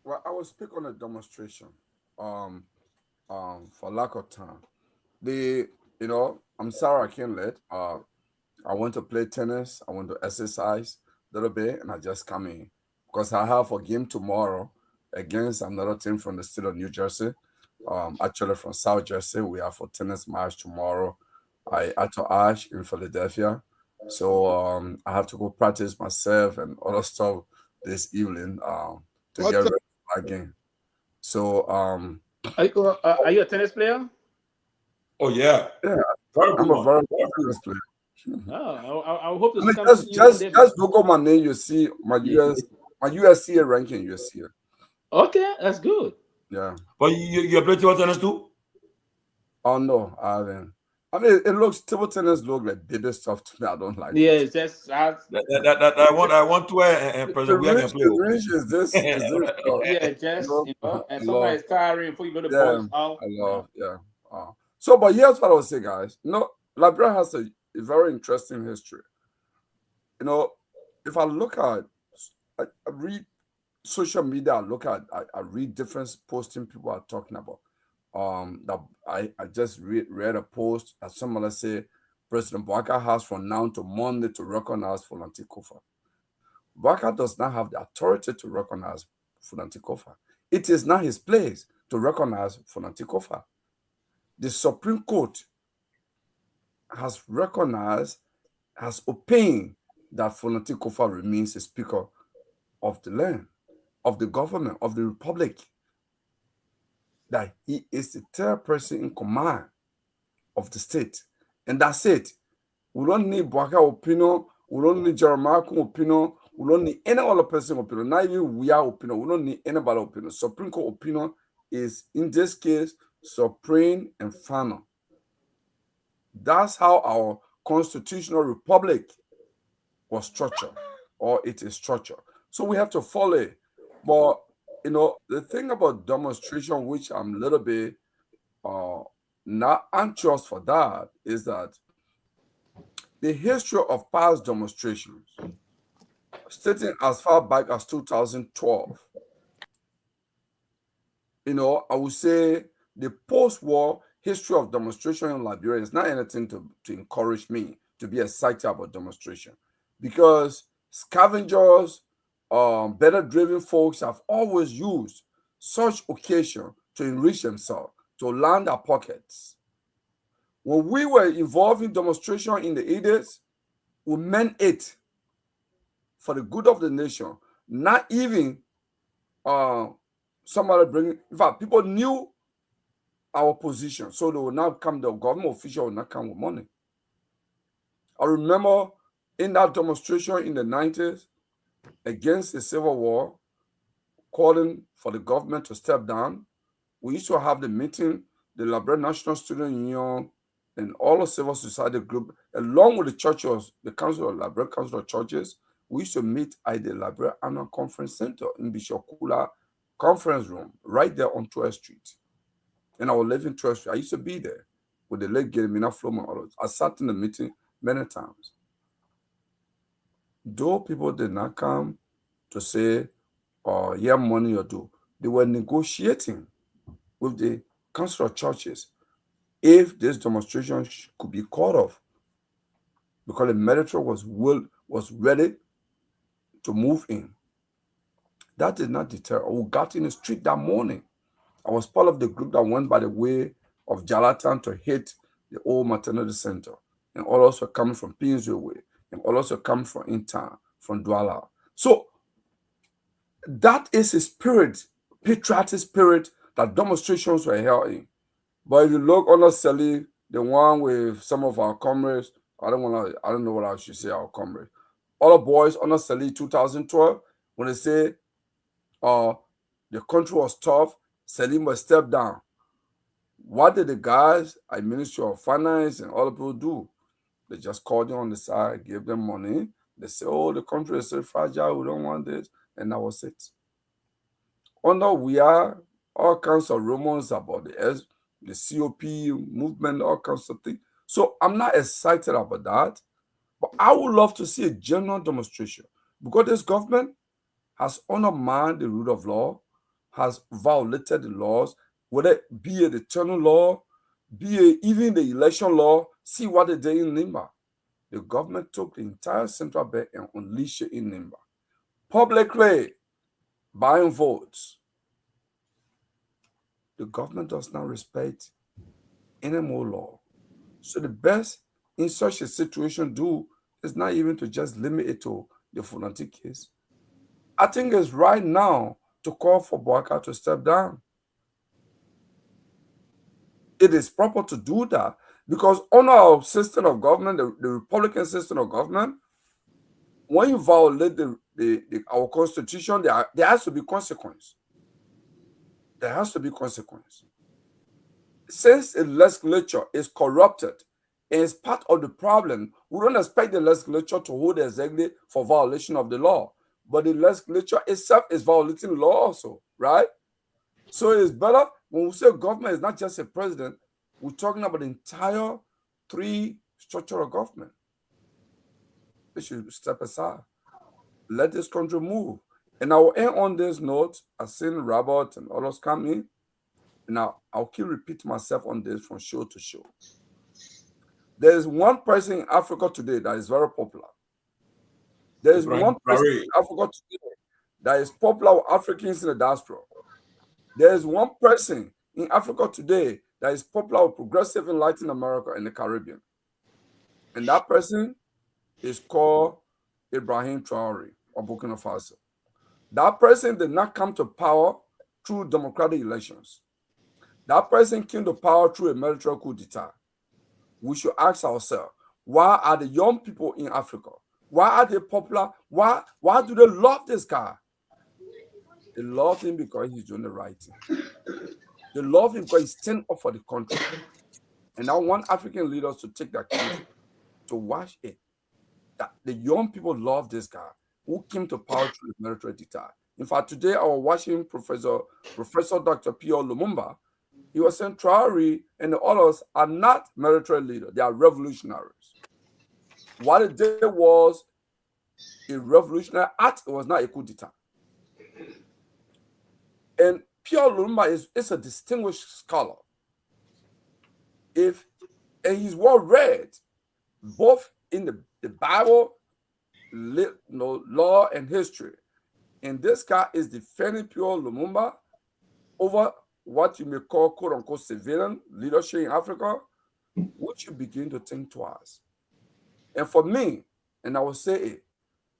Well, I will speak on a demonstration. For lack of time, I'm sorry I can't let. I want to play tennis. I want to exercise a little bit, and I just come in because I have a game tomorrow against another team from the state of New Jersey. Actually from South Jersey. We have a tennis match tomorrow. At Ash in Philadelphia. So I have to go practice myself and other stuff this evening to get ready for my game. So are you a tennis player? Oh yeah. Yeah. I'm a very good tennis player. I hope just look at my name, you see my USC ranking, USC. Okay, that's good. Yeah. But you play table tennis too? Oh no, I haven't. I mean, table tennis look like baby stuff to me. I don't like. Yeah, it's just I want to and President we can play. Is this yeah, just and sometimes it's tiring before you know the ball's out. I love, So, but here's what I would say, guys. Liberia has a very interesting history. If I look at, I read social media, I read different posting people are talking about. That I just read a post that someone say President Bouaka has from now to Monday to recognize Fulanti Kofa. Bouaka does not have the authority to recognize Fulanti Kofa. It is not his place to recognize Fulanti Kofa. The Supreme Court has opined that Fulanti Kofa remains the Speaker of the land, of the government, of the Republic. That he is the third person in command of the state. And that's it. We don't need Bouaka opinion. We don't need Jeremiah opinion. We don't need any other person opinion. Not even we are opinion. We don't need anybody opinion. Supreme Court opinion is, in this case, supreme and final. That's how our constitutional republic was structured, or it is structured. So we have to follow it. But, you know, the thing about demonstration, which I'm a little bit not anxious for that, is that the history of past demonstrations, stating as far back as 2012, you know, I would say the post-war history of demonstration in Liberia is not anything to encourage me to be excited about demonstration, because scavengers, better driven folks have always used such occasion to enrich themselves, to line their pockets. When we were involved in demonstration in the 80s, we meant it for the good of the nation, not even somebody bringing. In fact, people knew our position, so they will not come. The government official will not come with money. I remember in that demonstration in the 90s against the Civil War, calling for the government to step down. We used to have the meeting, the Liberia National Student Union, and all the civil society group, along with the churches, the Council of Liberia Council of Churches. We used to meet at the Liberia Annual Conference Center in Bishop Kula Conference Room, right there on 12th Street. And I was living 12th Street. I used to be there with the late Germina Floman. I sat in the meeting many times. Though people did not come to say, oh, yeah, money or do, they were negotiating with the Council of Churches if this demonstration could be called off, because the military was ready to move in. That did not deter. We got in the street that morning. I was part of the group that went by the way of Jalatan to hit the old maternity center. And all also coming from Pinsway Way. And all also coming from Intown, from Douala. So that is a spirit, patriotic spirit, that demonstrations were held in. But if you look under Sally, the one with some of our comrades, I don't know what I should say, our comrades. All the boys under Sally 2012, when they say the country was tough, Salim must step down. What did the guys at Ministry of Finance and all the people do? They just called them on the side, gave them money. They say, oh, the country is so fragile, we don't want this. And that was it. Under we are all kinds of rumors about the COP movement, all kinds of things. So I'm not excited about that. But I would love to see a genuine demonstration, because this government has undermined the rule of law, has violated the laws, whether it be the eternal law, be it even the election law. See what they did in Nimba. The government took the entire central bank and unleashed it in Nimba. Publicly buying votes. The government does not respect any more law. So the best in such a situation do is not even to just limit it to the Funanti case. I think it's right now to call for Boaka to step down. It is proper to do that, because under our system of government, the Republican system of government, when you violate our constitution, there has to be consequence. There has to be consequence. Since the legislature is corrupted and is part of the problem, we don't expect the legislature to hold the executive for violation of the law. But the legislature itself is violating the law also, right? So it's better when we say government is not just a president, we're talking about the entire three structure of government. They should step aside. Let this country move. And I will end on this note. I've seen Robert and others come in. And I'll keep repeating myself on this from show to show. There is one person in Africa today that is very popular. There is one person in Africa today that is popular with Africans in the diaspora. There is one person in Africa today that is popular with progressive in Latin America and the Caribbean. And that person is called Ibrahim Traore of Burkina Faso. That person did not come to power through democratic elections. That person came to power through a military coup d'etat. We should ask ourselves, why are the young people in Africa, why are they popular? Why do they love this guy? They love him because he's doing the right thing. They love him because he's standing up for the country. And I want African leaders to take that country, to watch it. That the young people love this guy. who came to power through the military dictator. In fact, today I was watching Professor Dr. Pierre Lumumba. He was saying Traore and the others are not military leaders; they are revolutionaries. What it did was a revolutionary act. It was not a coup d'etat. And Pierre Lumumba is a distinguished scholar. And he's well read, both in the Bible, law, and history. And this guy is defending Pierre Lumumba over what you may call, quote unquote, civilian leadership in Africa, which you begin to think twice. And for me, and I will say it,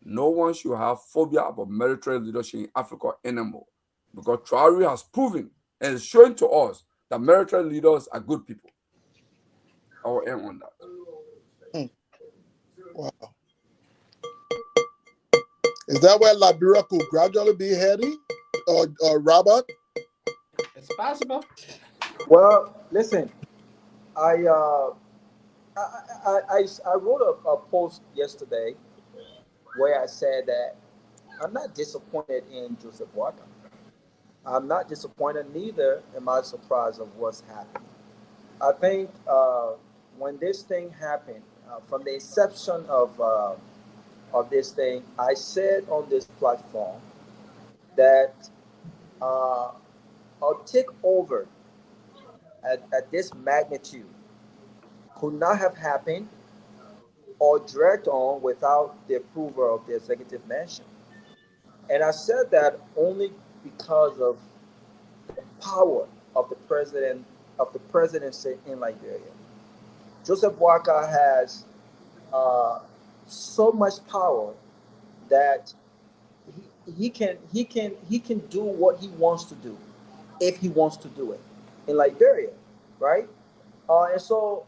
no one should have phobia about military leadership in Africa anymore, because Traore has proven and is showing to us that military leaders are good people. I will end on that. Wow. Is that where Liberia could gradually be heading, or Robert? It's possible. Well, listen, I wrote a post yesterday where I said that I'm not disappointed in Joseph Boakai. I'm not disappointed, neither am I surprised of what's happening. I think when this thing happened, from the inception of this thing, I said on this platform that a takeover at this magnitude could not have happened or dragged on without the approval of the executive mansion. And I said that only because of the power of the presidency in Liberia. Joseph Boakai has so much power that he can do what he wants to do if he wants to do it in Liberia, right? And so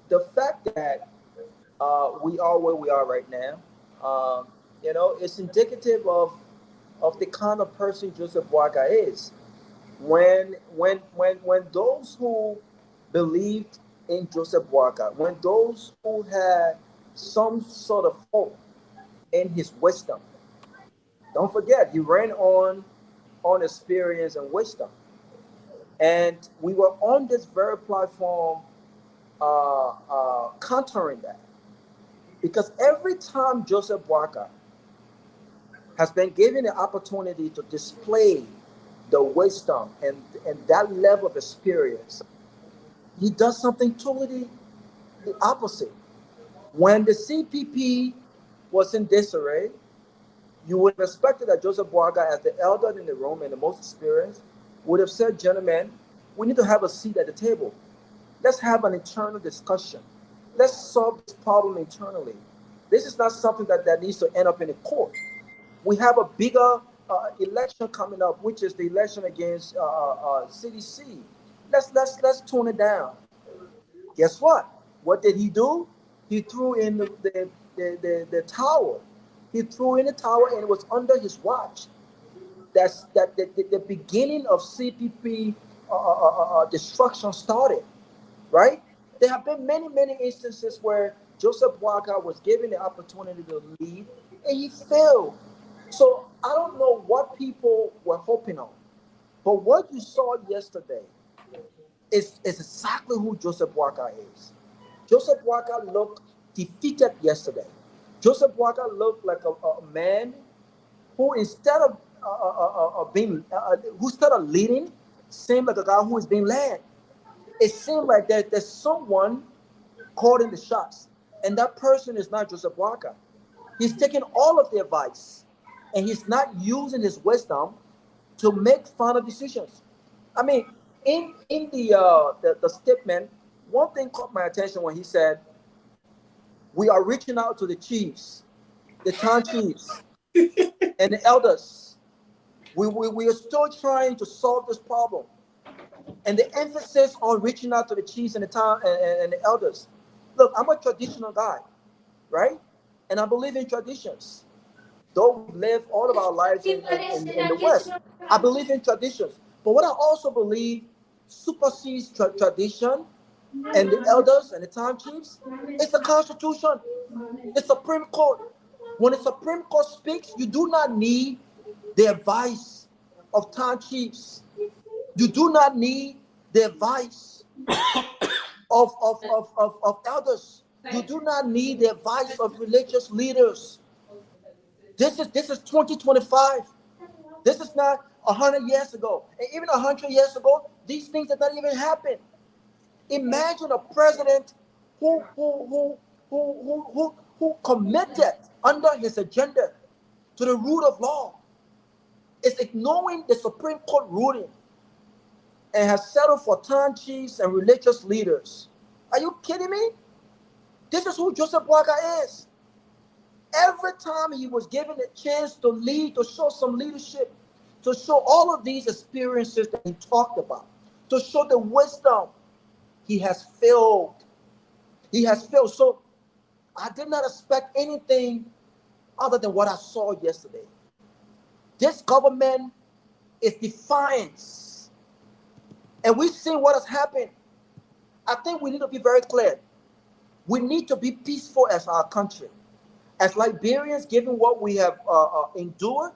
the fact that we are where we are right now, it's indicative of the kind of person Joseph Boakai is. When those who believed in Joseph Boakai, when those who had some sort of hope in his wisdom, don't forget he ran on experience and wisdom, and we were on this very platform countering that, because every time Joseph Boakai has been given the opportunity to display the wisdom and that level of experience, he does something totally the opposite. When the CPP was in disarray, you would have expected that Joseph Boakai, as the elder in the room and the most experienced, would have said, gentlemen, we need to have a seat at the table. Let's have an internal discussion. Let's solve this problem internally. This is not something that needs to end up in the court. We have a bigger election coming up, which is the election against CDC. Let's tone it down. Guess what? What did he do? He threw in the tower. He threw in the tower, and it was under his watch. That's the beginning of CPP destruction started, right? There have been many instances where Joseph Boakai was given the opportunity to lead, and he failed. So I don't know what people were hoping on, but what you saw yesterday is exactly who Joseph Boakai is. Joseph Boakai looked defeated yesterday. Joseph Boakai looked like a man who, instead of leading, seemed like a guy who is being led. It seemed like there's someone calling the shots, and that person is not Joseph Boakai. He's taking all of the advice, and he's not using his wisdom to make final decisions. I mean, in the statement, one thing caught my attention when he said, "We are reaching out to the chiefs, the town chiefs, and the elders. We are still trying to solve this problem." And the emphasis on reaching out to the chiefs and the town and the elders. Look, I'm a traditional guy, right? And I believe in traditions. Though we've lived all of our lives in the West, I believe in traditions. But what I also believe supersedes tradition and the elders and the town chiefs is the Constitution, the Supreme Court. When the Supreme Court speaks, you do not need the advice of town chiefs. You do not need the advice of elders. You do not need the advice of religious leaders. This is 2025. This is not 100 years ago. And even 100 years ago, these things did not even happen. Imagine a president who committed under his agenda to the rule of law, is ignoring the Supreme Court ruling and has settled for town chiefs and religious leaders. Are you kidding me? This is who Joseph Boakai is. Every time he was given a chance to lead, to show some leadership, to show all of these experiences that he talked about, to show the wisdom, he has failed. He has failed. So I did not expect anything other than what I saw yesterday. This government is defiance. And we've seen what has happened. I think we need to be very clear. We need to be peaceful as our country. As Liberians, given what we have endured,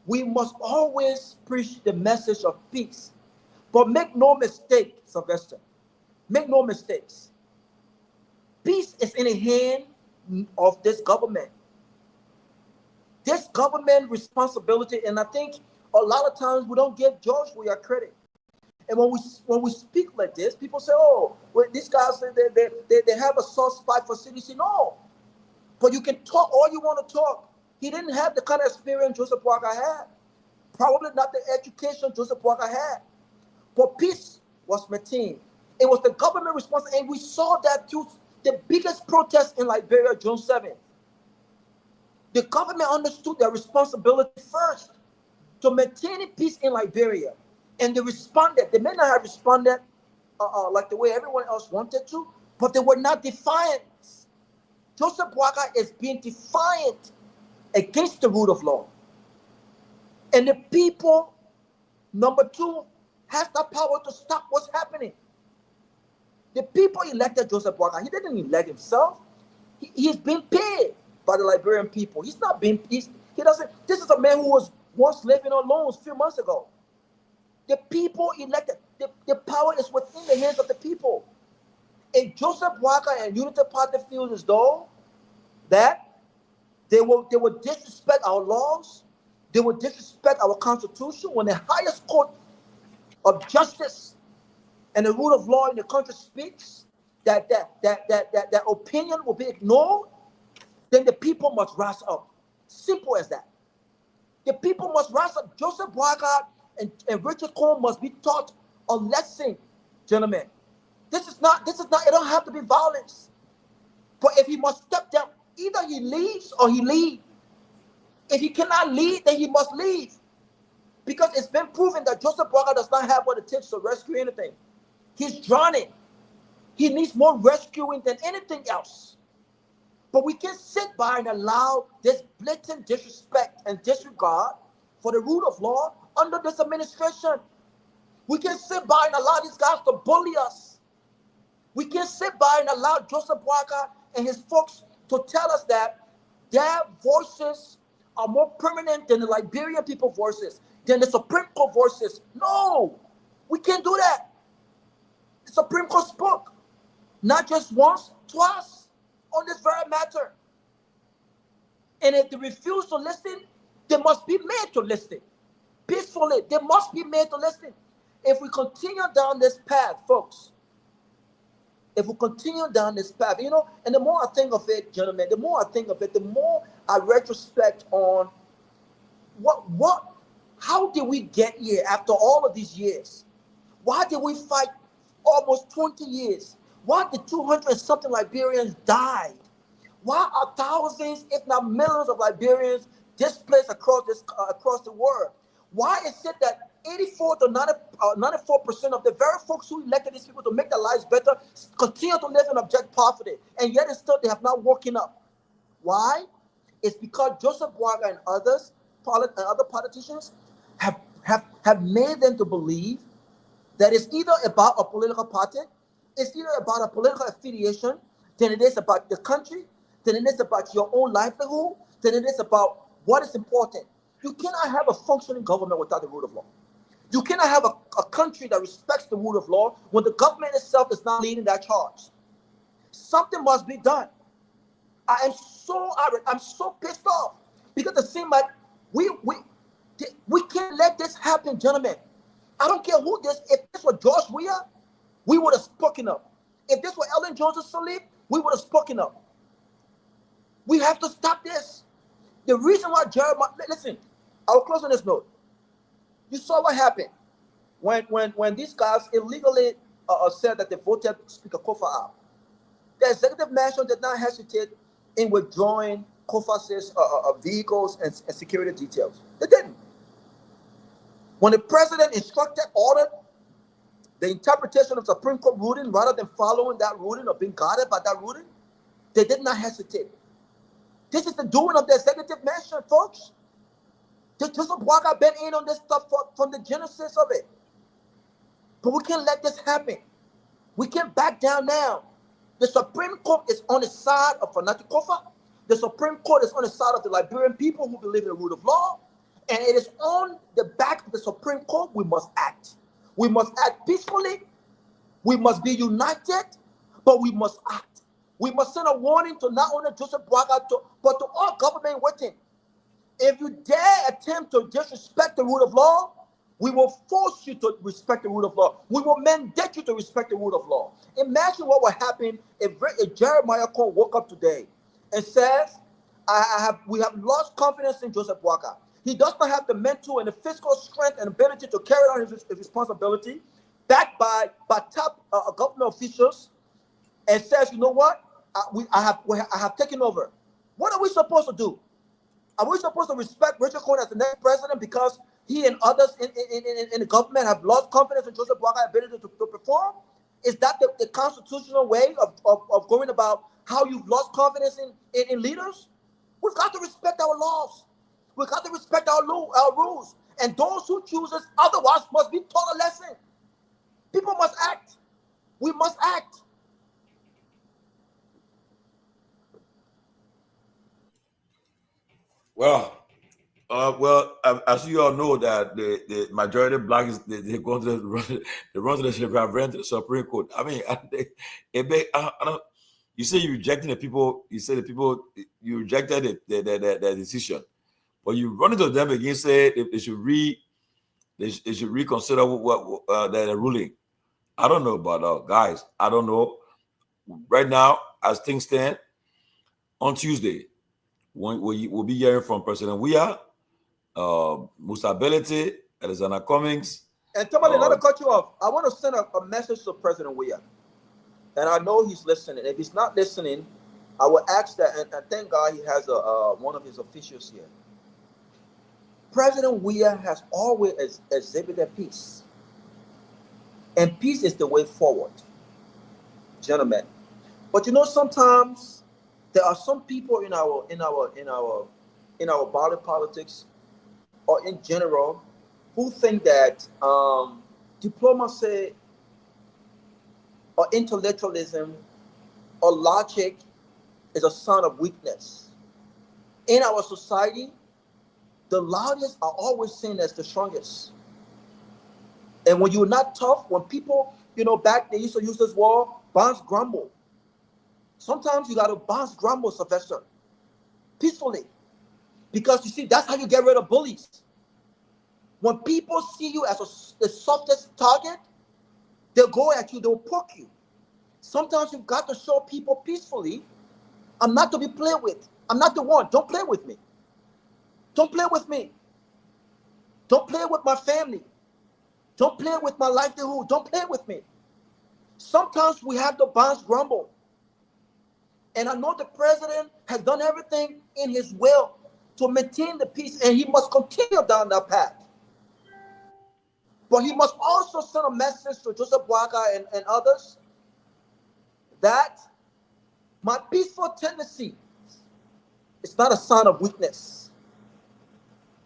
we must always preach the message of peace. But make no mistake, Sylvester, make no mistakes. Peace is in the hand of this government. This government responsibility, and I think a lot of times we don't give George Weah credit. And when we speak like this, people say, "Oh, well, these guys they have a soft spot for CDC." No, but you can talk all you want to talk. He didn't have the kind of experience Joseph Boakai had. Probably not the education Joseph Boakai had. But peace was maintained. It was the government responsibility, and we saw that through the biggest protest in Liberia, June 7th. The government understood their responsibility first to maintain peace in Liberia. And they responded. They may not have responded like the way everyone else wanted to, but they were not defiant. Joseph Boakai is being defiant against the rule of law. And the people, number two, has the power to stop what's happening. The people elected Joseph Boakai. He didn't elect himself. He's been paid by the Liberian people. He's not being, he doesn't, this is a man who was once living on loans a few months ago. The people elected, the power is within the hands of the people. If Joseph Boakai and Unity Party feel as though that they will disrespect our laws, they will disrespect our constitution, when the highest court of justice and the rule of law in the country speaks, that opinion will be ignored, then the people must rise up. Simple as that. The people must rise up. Joseph Boakai and Richard Cole must be taught a lesson, gentlemen. This is not, it don't have to be violence. But if he must step down, either he leaves or he leaves. If he cannot lead, then he must leave. Because it's been proven that Joseph Boakai does not have what it takes to rescue anything. He's drowning. He needs more rescuing than anything else. But we can't sit by and allow this blatant disrespect and disregard for the rule of law under this administration. We can't sit by and allow these guys to bully us. We can't sit by and allow Joseph Boakai and his folks to tell us that their voices are more permanent than the Liberian people's voices, than the Supreme Court voices. No, we can't do that. The Supreme Court spoke, not just once, twice, on this very matter. And if they refuse to listen, they must be made to listen. Peacefully, they must be made to listen. If we continue down this path, folks, if we continue down this path, you know, and the more I think of it, gentlemen, the more I think of it, the more I retrospect on how did we get here after all of these years? Why did we fight almost 20 years? Why did 200-something Liberians die? Why are thousands, if not millions of Liberians displaced across the world? Why is it that 84 to 94% of the very folks who elected these people to make their lives better continue to live in abject poverty, and yet still they have not woken up? Why? It's because Joseph Boakai and others, other politicians, have made them to believe that it's either about a political party, it's either about a political affiliation, than it is about the country, then it is about your own livelihood, then it is about what is important. You cannot have a functioning government without the rule of law. You cannot have a country that respects the rule of law when the government itself is not leading that charge. Something must be done. I am so irate. I'm so pissed off because it seems like we can't let this happen, gentlemen. I don't care who this. If this were George Weah, we would have spoken up. If this were Ellen Johnson Sirleaf, we would have spoken up. We have to stop this. The reason why Jeremiah, listen, I'll close on this note. You saw what happened when these guys illegally said that they voted Speaker Kofa out. The executive mansion did not hesitate in withdrawing Kofa's vehicles and security details. They didn't. When the president ordered the interpretation of the Supreme Court ruling rather than following that ruling or being guided by that ruling, they did not hesitate. This is the doing of the executive mansion, folks. Joseph Walker been in on this stuff from the genesis of it. But we can't let this happen. We can't back down now. The Supreme Court is on the side of Fanati Kofa. The Supreme Court is on the side of the Liberian people who believe in the rule of law. And it is on the back of the Supreme Court we must act. We must act peacefully. We must be united, but we must act. We must send a warning to not only Joseph Boaga, but to all government waiting. If you dare attempt to disrespect the rule of law, we will force you to respect the rule of law. We will mandate you to respect the rule of law. Imagine what would happen if Jeremiah Cohn woke up today and says, we have lost confidence in Joseph Boaga. He does not have the mental and the physical strength and ability to carry out his responsibility, backed by top government officials, and says, you know what? I have taken over. What are we supposed to do? Are we supposed to respect Richard Cohn as the next president because he and others in the government have lost confidence in Joseph Boaga's ability to perform? Is that the constitutional way of going about how you've lost confidence in leaders? We've got to respect our laws. We've got to respect our rules. And those who choose us otherwise must be taught a lesson. People must act. We must act. Well, as you all know, that the majority of blacks they go to the Supreme Court. I mean, you say you rejecting the people. You say the people you rejected the decision, but you run into them again. Say they should reconsider what the ruling. I don't know about guys. I don't know. Right now, as things stand, on Tuesday, we'll be hearing from President Weah, Musa Belete, Alexander Cummings. And Tomalin, not to cut you off, I want to send a message to President Weah. And I know he's listening. If he's not listening, I will ask that, and thank God he has one of his officials here. President Weah has always exhibited peace. And peace is the way forward, gentlemen. But you know, sometimes there are some people in our body politics or in general who think that diplomacy or intellectualism or logic is a sign of weakness. In our society, the loudest are always seen as the strongest. And when you're not tough, when people, back they used to use this word, bounce grumble. Sometimes you got to bounce grumble, Sylvester, peacefully. Because you see, that's how you get rid of bullies. When people see you as the softest target, they'll go at you, they'll poke you. Sometimes you've got to show people peacefully, I'm not to be played with. I'm not the one. Don't play with me. Don't play with me. Don't play with my family. Don't play with my livelihood. Don't play with me. Sometimes we have to bounce grumble. And I know the president has done everything in his will to maintain the peace, and he must continue down that path. But he must also send a message to Joseph Boaga and others that my peaceful tendency is not a sign of weakness.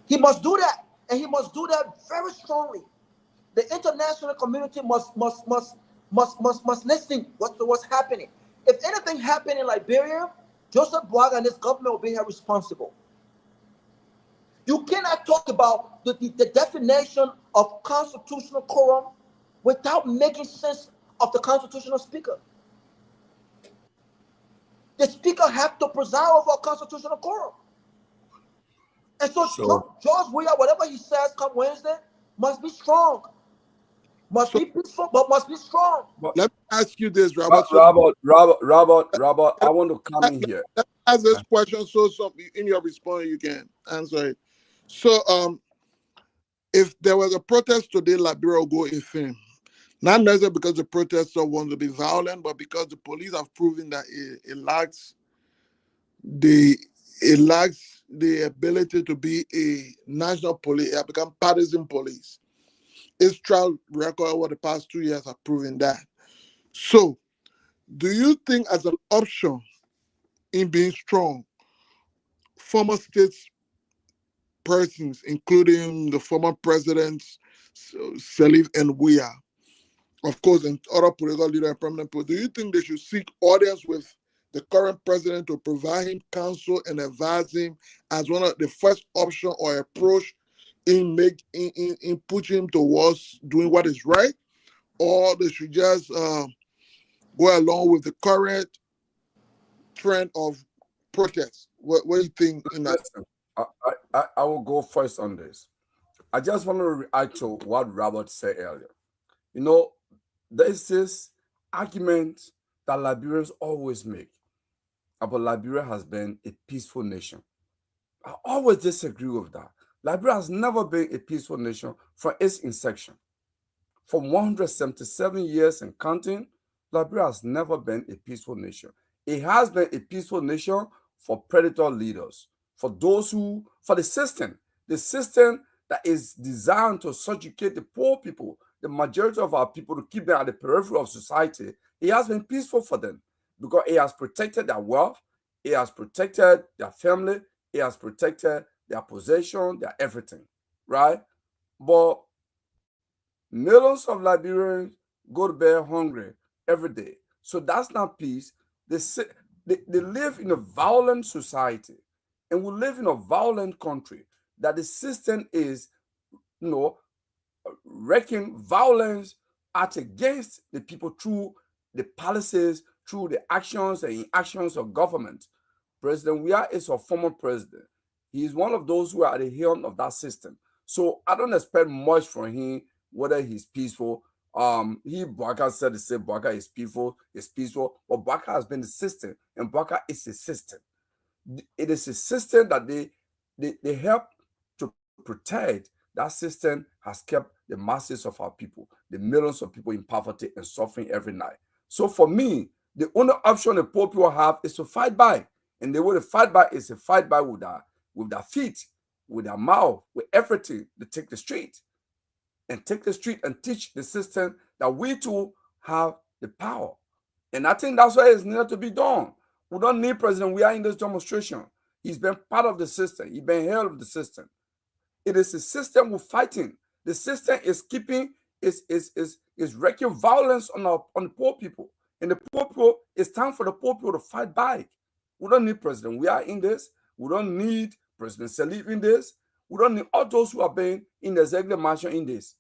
He must do that, and he must do that very strongly. The international community must listen what's happening. If anything happened in Liberia, Joseph Boaga and his government will be held responsible. You cannot talk about the definition of constitutional quorum without making sense of the constitutional speaker. The speaker has to preside over a constitutional quorum. And so George Weah, whatever he says come Wednesday, must be strong. Must be peaceful, but must be strong. Let me ask you this, Robert. Robert, I want to come in here. Let me ask this question so in your response you can answer it. So if there was a protest today, Liberia will go infame. Not necessarily because the protesters want to be violent, but because the police have proven that it lacks the ability to be a national police. It has become partisan police. Its trial record over the past 2 years have proven that. So, do you think as an option in being strong, former states persons, including the former presidents, Salif and Weah, of course, and other political leaders and prominent people, do you think they should seek audience with the current president to provide him counsel and advise him as one of the first option or approach in pushing him towards doing what is right? Or they should just go along with the current trend of protests? What do you think in that? I will go first on this. I just want to react to what Robert said earlier. You know, there's this argument that Liberians always make about Liberia has been a peaceful nation. I always disagree with that. Liberia has never been a peaceful nation from its inception. For 177 years and counting, Liberia has never been a peaceful nation. It has been a peaceful nation for predator leaders, for the system that is designed to subjugate the poor people, the majority of our people, to keep them at the periphery of society. It has been peaceful for them because it has protected their wealth, it has protected their family, it has protected their possession, their everything, right? But millions of Liberians go to bed hungry every day. So that's not peace. They live in a violent society, and we live in a violent country that the system is, wreaking violence out against the people through the policies, through the actions and inactions of government. President Weah is a former president. He is one of those who are at the helm of that system. So I don't expect much from him, whether he's peaceful. Boaga said the same. Boaga is peaceful, but Boaga has been the system, and Boaga is a system. It is a system that they help to protect. That system has kept the masses of our people, the millions of people in poverty and suffering every night. So for me, the only option the poor people have is to fight back. And the way to fight back is to fight back with their feet, with their mouth, with everything. They take the street and teach the system that we too have the power. And I think that's what is needed to be done. We don't need President Weah in this demonstration. He's been part of the system. He's been held of the system. It is a system we're fighting. The system is wreaking violence on the poor people. And the poor people, it's time for the poor people to fight back. We don't need President Weah in this. We don't need President Salif in this. We don't need all those who have been in the executive mansion in this.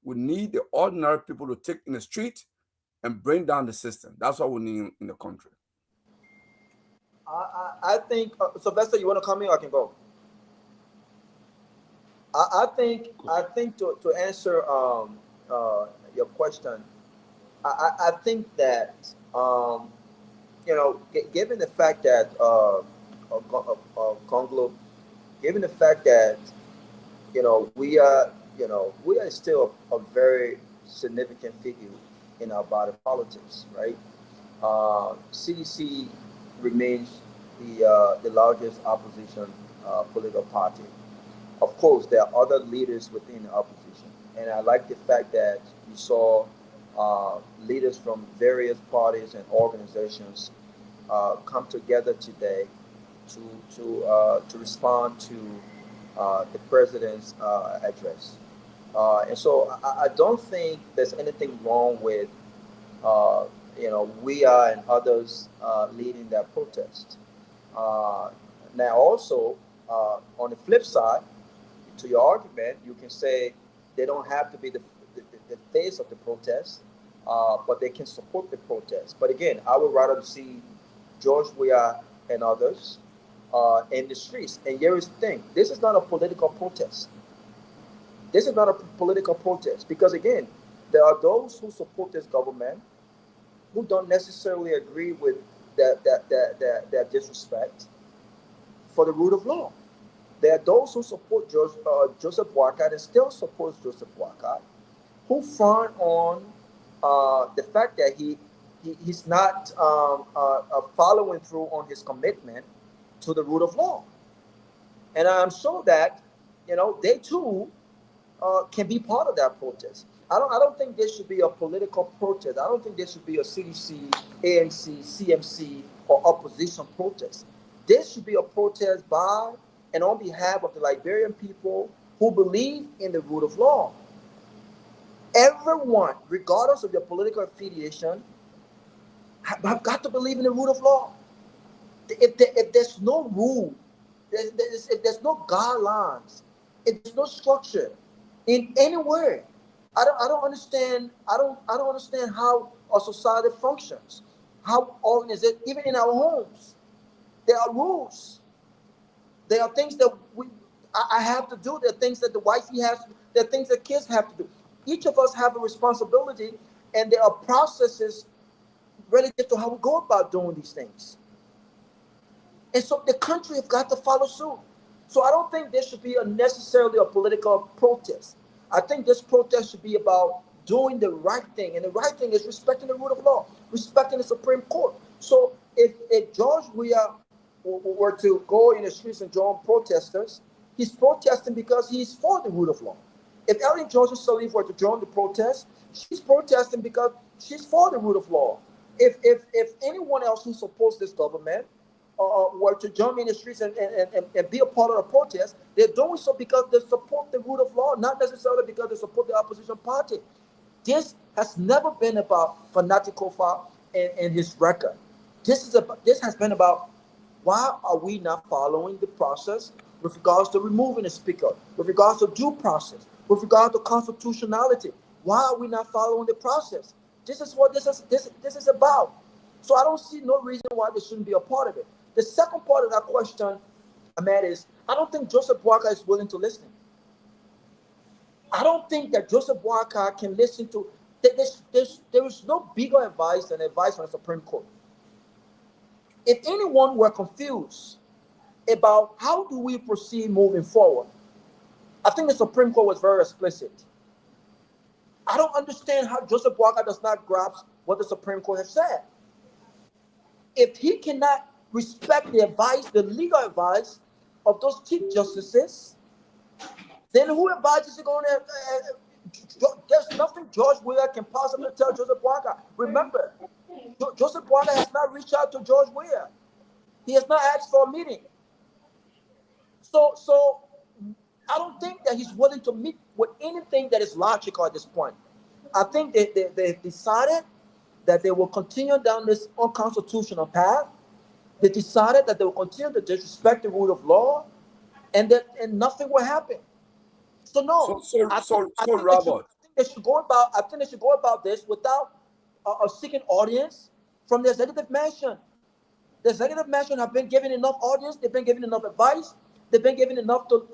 We need the ordinary people to take in the street and bring down the system. That's what we need in the country. I think, Sylvester, you want to come in? I can go. I think to answer your question, I think that given the fact that Gongloe, given the fact that we are still a very significant figure in our body politics, right? CDC remains the largest opposition political party. Of course, there are other leaders within the opposition, and I like the fact that you saw leaders from various parties and organizations come together today to respond to the president's address. And so I don't think there's anything wrong with Weah and others leading that protest. Now, also, on the flip side, to your argument, you can say they don't have to be the face of the protest, but they can support the protest. But again, I would rather see George Weah and others in the streets. And here is the thing: this is not a political protest. This is not a political protest because, again, there are those who support this government who don't necessarily agree with that disrespect for the rule of law. There are those who support Joseph Boakai and still supports Joseph Boakai, who frown on the fact that he's not following through on his commitment to the rule of law. And I'm sure that they too can be part of that protest. I don't think there should be a political protest. I don't think there should be a CDC, ANC, CMC, or opposition protest. This should be a protest by and on behalf of the Liberian people who believe in the rule of law. Everyone, regardless of their political affiliation, have got to believe in the rule of law. If there's no rule, if there's no guidelines, if there's no structure in anywhere, I don't understand. I don't understand how a society functions. How organized, even in our homes, there are rules. There are things that I have to do. There are things that the wifey has to do. There are things that kids have to do. Each of us have a responsibility, and there are processes relative to how we go about doing these things. And so the country has got to follow suit. So I don't think there should be necessarily a political protest. I think this protest should be about doing the right thing. And the right thing is respecting the rule of law, respecting the Supreme Court. So if George Weah were to go in the streets and join protesters, he's protesting because he's for the rule of law. If Ellen Johnson Sirleaf were to join the protest, she's protesting because she's for the rule of law. If anyone else who supports this government were to join in the streets and be a part of the protest, they're doing so because they support the rule of law, not necessarily because they support the opposition party. This has never been about Fanatic Kofa and his record. This has been about why are we not following the process with regards to removing the speaker, with regards to due process, with regard to constitutionality. Why are we not following the process? This is what this is about. So I don't see no reason why they shouldn't be a part of it. The second part of that question, Ahmed, is I don't think Joseph Boakai is willing to listen. I don't think that Joseph Boakai can listen to. There is no bigger advice than advice from the Supreme Court. If anyone were confused about how do we proceed moving forward, I think the Supreme Court was very explicit. I don't understand how Joseph Boakai does not grasp what the Supreme Court has said. If he cannot respect the advice, the legal advice of those chief justices, then who advice is he going to? There's nothing George Weah can possibly tell Joseph Boakai. Remember, Joseph Boakai has not reached out to George Weah. He has not asked for a meeting. So I don't think that he's willing to meet with anything that is logical at this point. I think they've decided that they will continue down this unconstitutional path. They decided that they will continue to disrespect the rule of law, and nothing will happen. So no, I think they should go about this without a second audience from the executive mansion. The executive mansion have been given enough audience. They've been given enough advice. They've been given enough to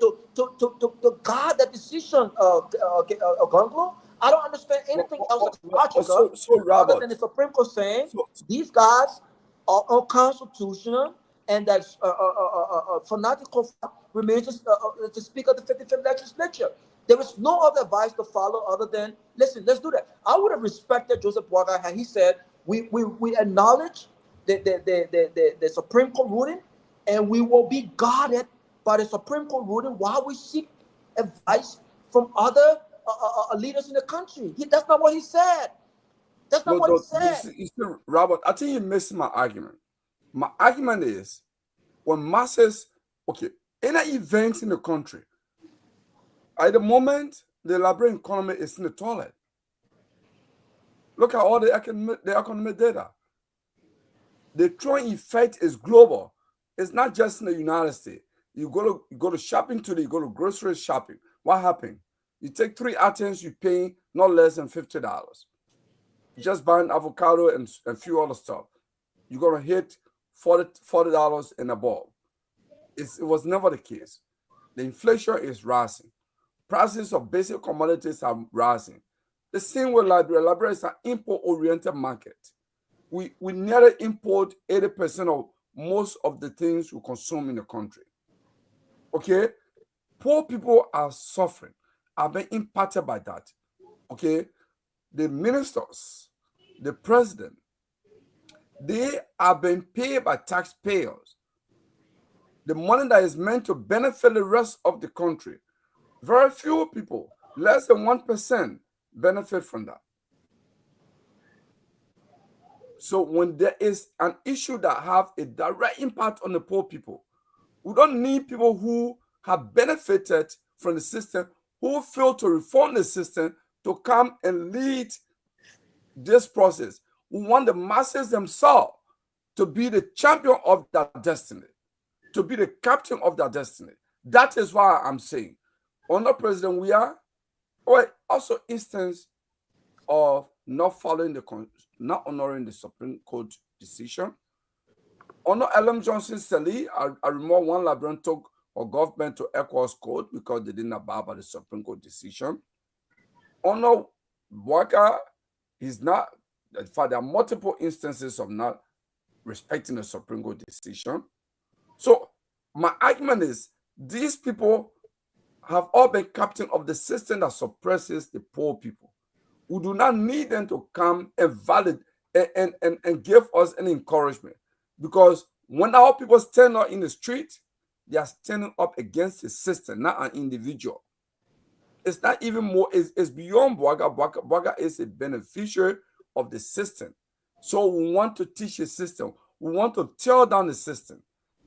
guard that decision. Gongloe. I don't understand anything else that's logical other than the Supreme Court saying these guys are unconstitutional and that fanatical remains the Speaker of the 55th Legislature. There is no other advice to follow other than, listen, let's do that. I would have respected Joseph Boakai had he said, we acknowledge the Supreme Court ruling, and we will be guarded by the Supreme Court ruling while we seek advice from other leaders in the country. That's not what he said. That's not what he said. You see, Robert, I think you missed my argument. My argument is when masses, any event in the country, at the moment, the Liberian economy is in the toilet. Look at all the economic data. The trend effect is global. It's not just in the United States. You go to shopping today, you go to grocery shopping. What happened? You take 3 items, you pay not less than $50. Just buying avocado and a few other stuff. You're gonna hit $40 and above. It was never the case. The inflation is rising. Prices of basic commodities are rising. The same with Liberia. Liberia is an import-oriented market. We nearly import 80% of most of the things we consume in the country. Okay? Poor people are suffering, are being impacted by that. Okay? The ministers, the president, they are being paid by taxpayers. The money that is meant to benefit the rest of the country. Very few people, less than 1%, benefit from that. So when there is an issue that have a direct impact on the poor people, we don't need people who have benefited from the system, who fail to reform the system, to come and lead this process. We want the masses themselves to be the champion of their destiny, to be the captain of their destiny. That is why I'm saying, under President Weah, or also instance of not honoring the Supreme Court decision. Under Ellen Johnson Sirleaf, I remember one Liberian took a government to ECOWAS code because they didn't abide by the Supreme Court decision. Under Boakai, he's not. In fact, there are multiple instances of not respecting the Supreme Court decision. So my argument is these people have all been captain of the system that suppresses the poor people. We do not need them to come and validate and give us an encouragement, because when our people stand up in the street, they are standing up against the system, not an individual. It's not even more, it's beyond Boakai. Boakai is a beneficiary of the system. So we want to teach the system. We want to tear down the system.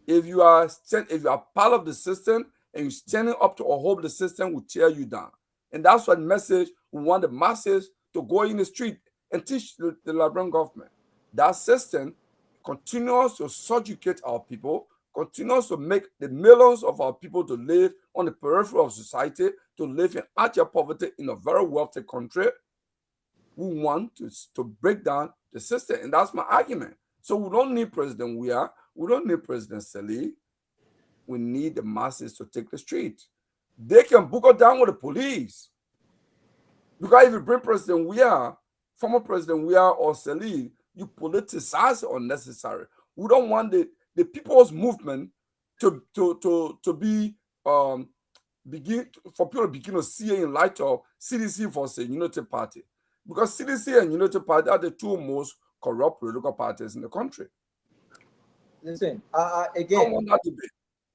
If you are part of the system and you're standing up to uphold the system, will tear you down. And that's what message we want the masses to go in the street and teach the Liberian government. That system continues to subjugate our people, continues to make the millions of our people to live on the periphery of society, to live in utter poverty in a very wealthy country. We want to break down the system, and that's my argument. So we don't need President Weah, we don't need President Sirleaf. We need the masses to take the street. They can buckle down with the police. Because if you bring President Weah, former President Weah or Sirleaf, you politicize it unnecessary. We don't want the people's movement to be for people to begin to see in light of CDC versus Unity Party. Because CDC and Unity Party are the two most corrupt political parties in the country. Listen, again,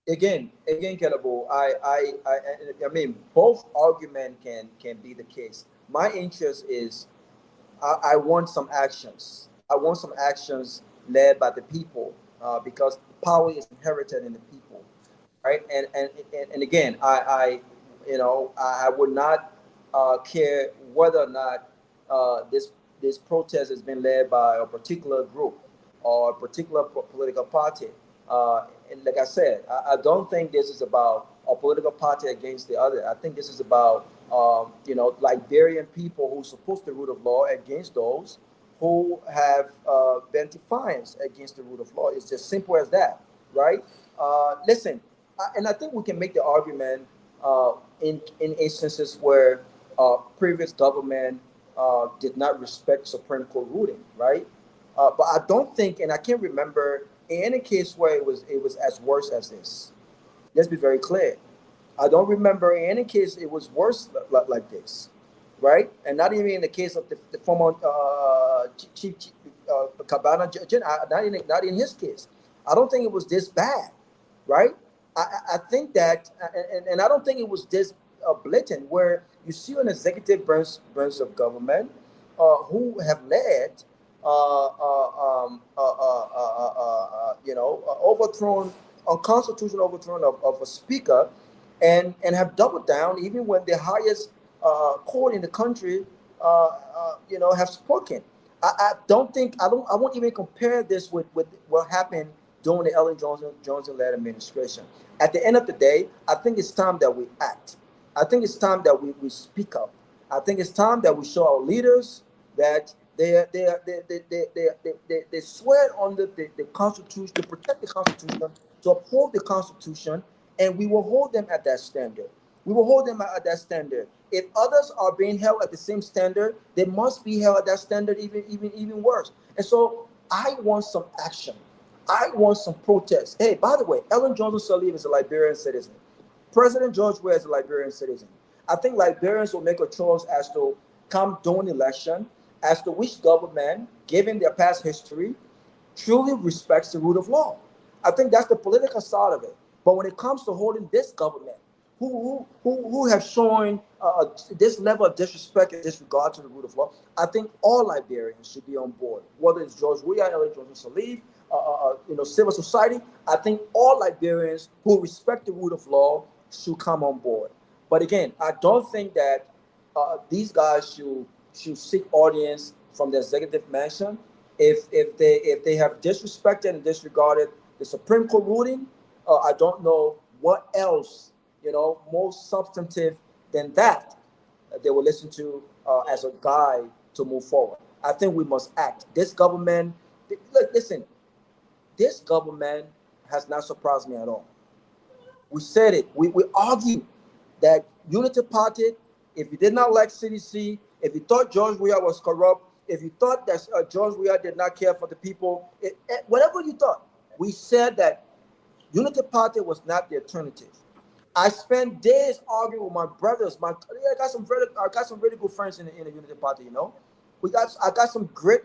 Kehleboe, I mean, both arguments can be the case. My interest is, I want some actions. I want some actions led by the people, because power is inherited in the people, right? And again, I would not care whether or not this protest has been led by a particular group or a particular political party. And like I said, I don't think this is about a political party against the other. I think this is about Liberian people who support the rule of law against those who have been defiant against the rule of law. It's just simple as that, right? Listen, and I think we can make the argument in instances where previous government did not respect Supreme Court ruling, right? But I don't think, and I can't remember in any case where it was as worse as this. Let's be very clear. I don't remember in any case it was worse like this, right? And not even in the case of the former Chief Cabana, not in his case. I don't think it was this bad, right? I think that, and I don't think it was this blatant, where you see an executive branch of government who have led overthrown, unconstitutional overthrow of a speaker, and have doubled down even when the highest court in the country have spoken. I won't even compare this with what happened during the Ellen Johnson-led administration. At the end of the day, I think it's time that we act. I think it's time that we speak up. I think it's time that we show our leaders that they swear under the Constitution, to protect the Constitution, to uphold the Constitution, and we will hold them at that standard. We will hold them at that standard. If others are being held at the same standard, they must be held at that standard even worse. And so I want some action. I want some protest. Hey, by the way, Ellen Johnson-Sirleaf is a Liberian citizen. President George Weah is a Liberian citizen. I think Liberians will make a choice as to come during the election, as to which government, given their past history, truly respects the rule of law. I think that's the political side of it. But when it comes to holding this government, who have shown this level of disrespect and disregard to the rule of law, I think all Liberians should be on board. Whether it's George Weah, Ellen Johnson-Sirleaf, civil society, I think all Liberians who respect the rule of law should come on board. But again, I don't think that these guys should seek audience from the executive mansion. If they have disrespected and disregarded the Supreme Court ruling, I don't know what else, more substantive than that they will listen to as a guide to move forward. I think we must act. This government, look, listen, this government has not surprised me at all. We said it. We argued that Unity Party, if you did not like CDC, if you thought George Weah was corrupt, if you thought that George Weah did not care for the people, whatever you thought, we said that Unity Party was not the alternative. I spent days arguing with my brothers. I got some really good friends in the Unity Party. I got some great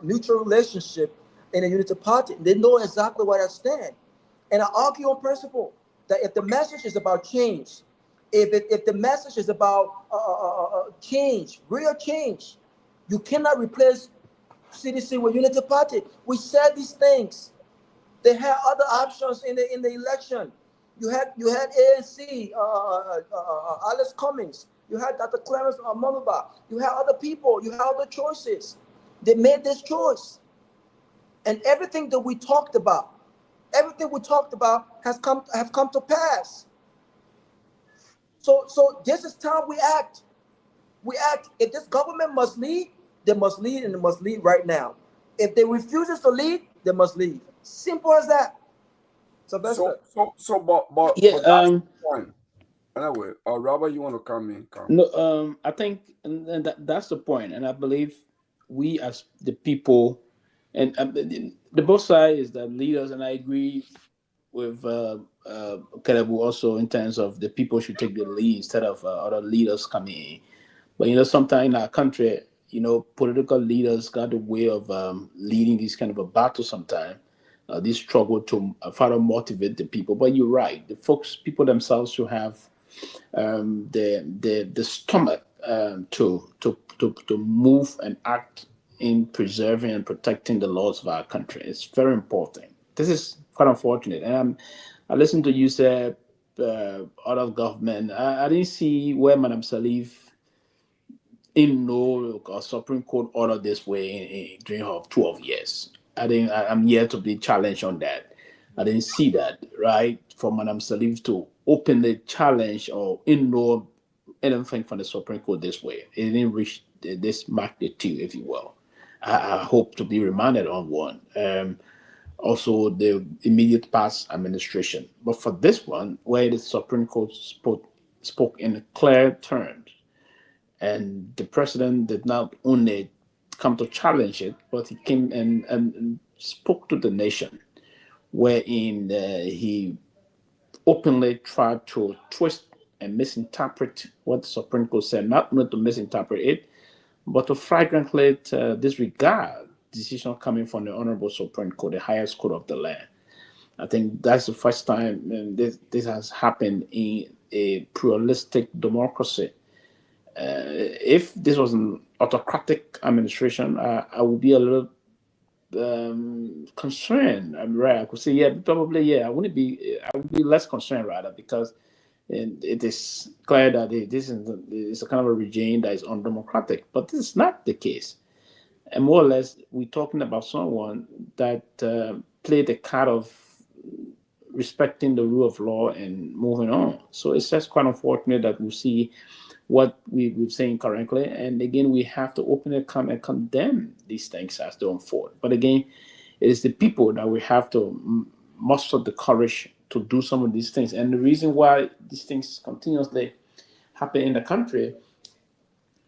mutual relationship in the Unity Party. They know exactly where I stand, and I argue on principle that if the message is about change, if the message is about change, real change, you cannot replace CDC with Unity Party. We said these things. They had other options in the election. You had ANC, Alice Cummings. You had Dr. Clarence Manuba. You had other people. You had other choices. They made this choice, and everything that we talked about, have come to pass. So this is time we act. We act. If this government must lead, they must lead, and they must lead right now. If they refuse to lead, they must leave. Simple as that. But yeah. that's the point. Anyway, Robert, you want to come in? No, I think, and that's the point, and I believe we as the people, and the both sides is the leaders, and I agree with Kehleboe also in terms of the people should take the lead instead of other leaders coming in. But sometimes in our country, political leaders got the way of leading this kind of a battle sometimes. This struggle to further motivate the people. But you're right, people themselves should have the stomach to move and act in preserving and protecting the laws of our country. It's very important. This is quite unfortunate. And I listened to you say out of government. I didn't see where Madam Sirleaf in no Supreme Court order this way during her 12 years. I'm yet to be challenged on that. I didn't see that, right? For Madam Sirleaf to openly challenge or ignore anything from the Supreme Court this way. It didn't reach this magnitude, if you will. I hope to be reminded on one. Also, the immediate past administration. But for this one, where the Supreme Court spoke in clear terms, and the president did not only come to challenge it, but he came and spoke to the nation, wherein he openly tried to twist and misinterpret what the Supreme Court said, not only to misinterpret it, but to flagrantly disregard decision coming from the Honorable Supreme Court, the highest court of the land. I think that's the first time this has happened in a pluralistic democracy. If this was an autocratic administration, I would be a little concerned. I could say, probably. I would be less concerned rather, because it is clear that this is a kind of a regime that is undemocratic. But this is not the case. And more or less, we're talking about someone that play the card of respecting the rule of law and moving on. So it's just quite unfortunate that we see what we've saying correctly. And again, we have to openly come and condemn these things as they unfold. But again, it is the people that we have to muster the courage to do some of these things. And the reason why these things continuously happen in the country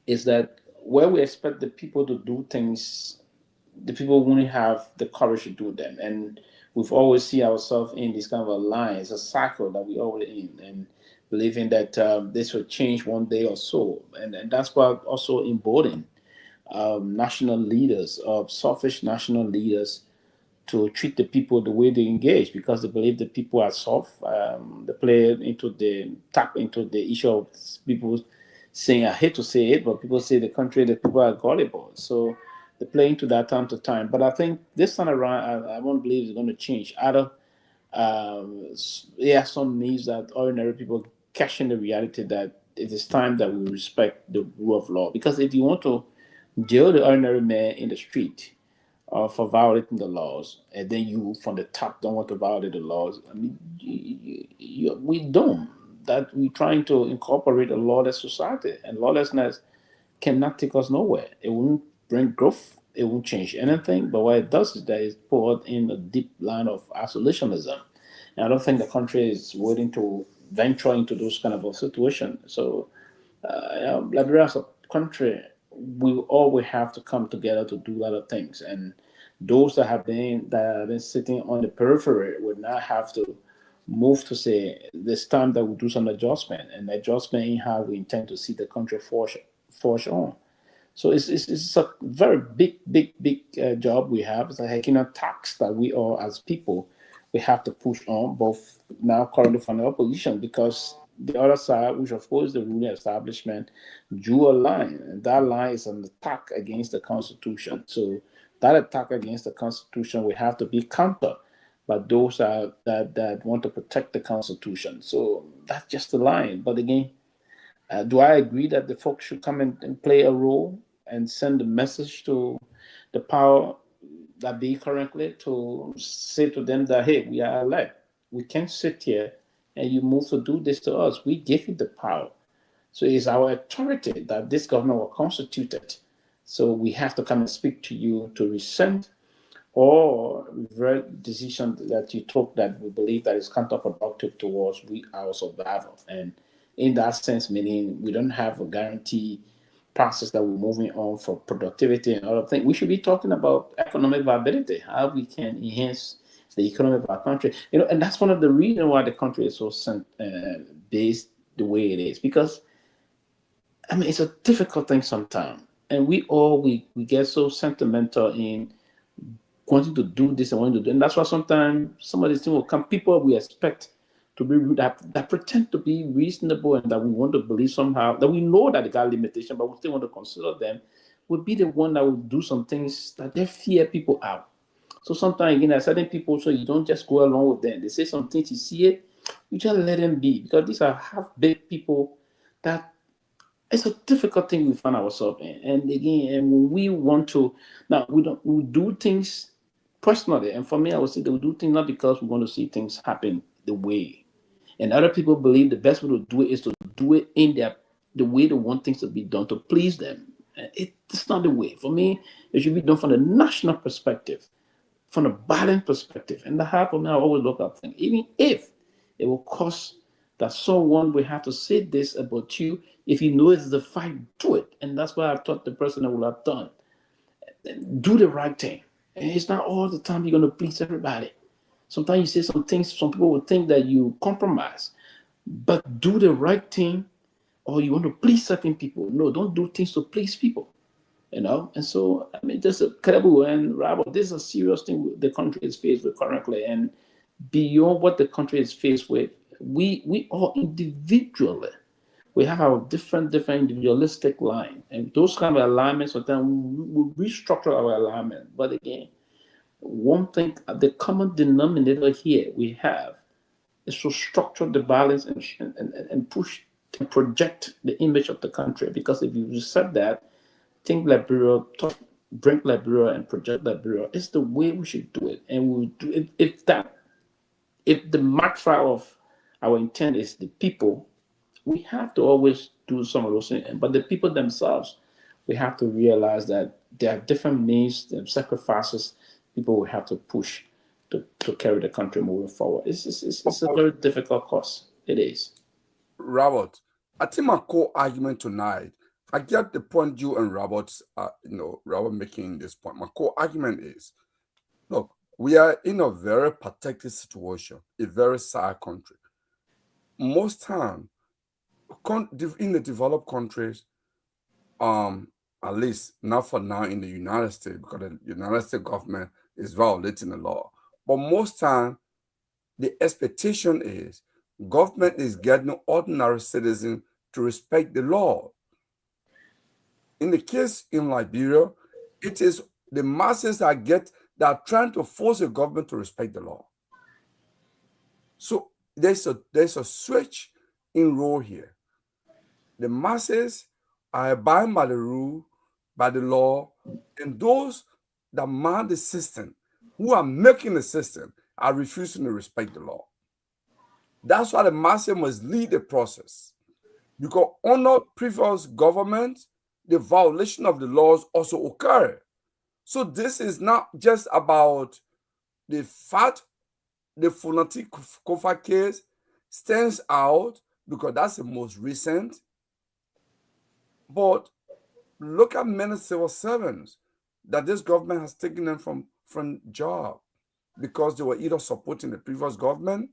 is that where we expect the people to do things, the people won't have the courage to do them. And we've always see ourselves in this kind of a line, it's a cycle that we always in, and believing that this will change one day or so. And that's why also embolden national leaders, selfish national leaders, to treat the people the way they engage, because they believe the people are soft. They tap into the issue of people saying, I hate to say it, but people say the people are gullible. So they play into that time to time. But I think this time around, I won't believe it's going to change. Either some needs that ordinary people catch in the reality that it is time that we respect the rule of law. Because if you want to jail the ordinary man in the street for violating the laws, and then you from the top don't want to violate the laws, I mean, we don't. That we're trying to incorporate a lawless society, and lawlessness cannot take us nowhere. It won't bring growth. It won't change anything. But what it does is that it's poured in a deep line of isolationism. And I don't think the country is willing to venture into those kind of a situation. So, Liberia as a country, we have to come together to do a lot of things. And those that have been sitting on the periphery would not have to move to say this time that we do some adjustment, and adjustment in how we intend to see the country forge on. So it's a very big job we have. It's a Hekina tax that we all as people, we have to push on, both now currently from the opposition, because the other side, which of course the ruling establishment, drew a line, and that line is an attack against the Constitution. So that attack against the Constitution will have to be countered by those that want to protect the Constitution. So that's just the line. But again, do I agree that the folks should come and play a role and send a message to the power that be currently, to say to them that, hey, we are elect. We can't sit here and you move to do this to us. We give you the power. So it's our authority that this government was constituted. So we have to come and speak to you to rescind or revert decision that you took that we believe that is counterproductive towards our survival. And in that sense, meaning we don't have a guarantee process that we're moving on for productivity and other things. We should be talking about economic viability, how we can enhance the economy of our country. And that's one of the reasons why the country is so based the way it is. Because, I mean, it's a difficult thing sometimes. And we get so sentimental in wanting to do this and wanting to do, and that's why sometimes some of these things will come. People we expect to be that pretend to be reasonable and that we want to believe somehow that we know that they got limitation, but we still want to consider them, would be the one that will do some things that they fear people out. So sometimes again, there are certain people, so you don't just go along with them. They say some things, you see it, you just let them be, because these are half-baked people that it's a difficult thing we find ourselves in. And again, and when we want to, now we do things personally, and for me, I would say that we do things not because we want to see things happen the way. And other people believe the best way to do it is to do it in the way they want things to be done, to please them. It's not the way. For me, it should be done from the national perspective, from the balanced perspective. And the heart of me, I always look at things. Even if it will cost that someone will have to say this about you, if you know it's the fight, do it. And that's what I thought the president would have done. Do the right thing. And it's not all the time you're going to please everybody. Sometimes you say some things, some people will think that you compromise. But do the right thing, or you want to please certain people. No, don't do things to please people. And so, I mean, just Kehleboe and Rabo, this is a serious thing the country is faced with currently. And beyond what the country is faced with, we all individually, we have our different individualistic line. And those kind of alignments, sometimes we restructure our alignment. But again, one thing, the common denominator here we have is to structure the balance and push and project the image of the country. Because if you said that, think Liberia bring Liberia and project Liberia. It's the way we should do it, and we'll do it. If the mantra of our intent is the people, we have to always do some of those things. But the people themselves, we have to realize that there are different means and sacrifices people will have to push to carry the country moving forward. It's a very difficult cause. It is. Robert, I think my core argument tonight, I get the point you and Robert making this point. My core argument is, look, we are in a very pathetic situation, a very sad country. Most time, in the developed countries, at least not for now in the United States, because the United States government is violating the law. But most time, the expectation is government is getting ordinary citizens to respect the law. In the case in Liberia, it is the masses that are trying to force the government to respect the law. So there's a switch in role here. The masses are abiding by the rule, by the law, and those that man the system, who are making the system, are refusing to respect the law. That's why the masses must lead the process. Because under previous government, the violation of the laws also occurred. So this is not just about the fact the Funati Kofa case stands out because that's the most recent. But look at many civil servants that this government has taken them from job because they were either supporting the previous government.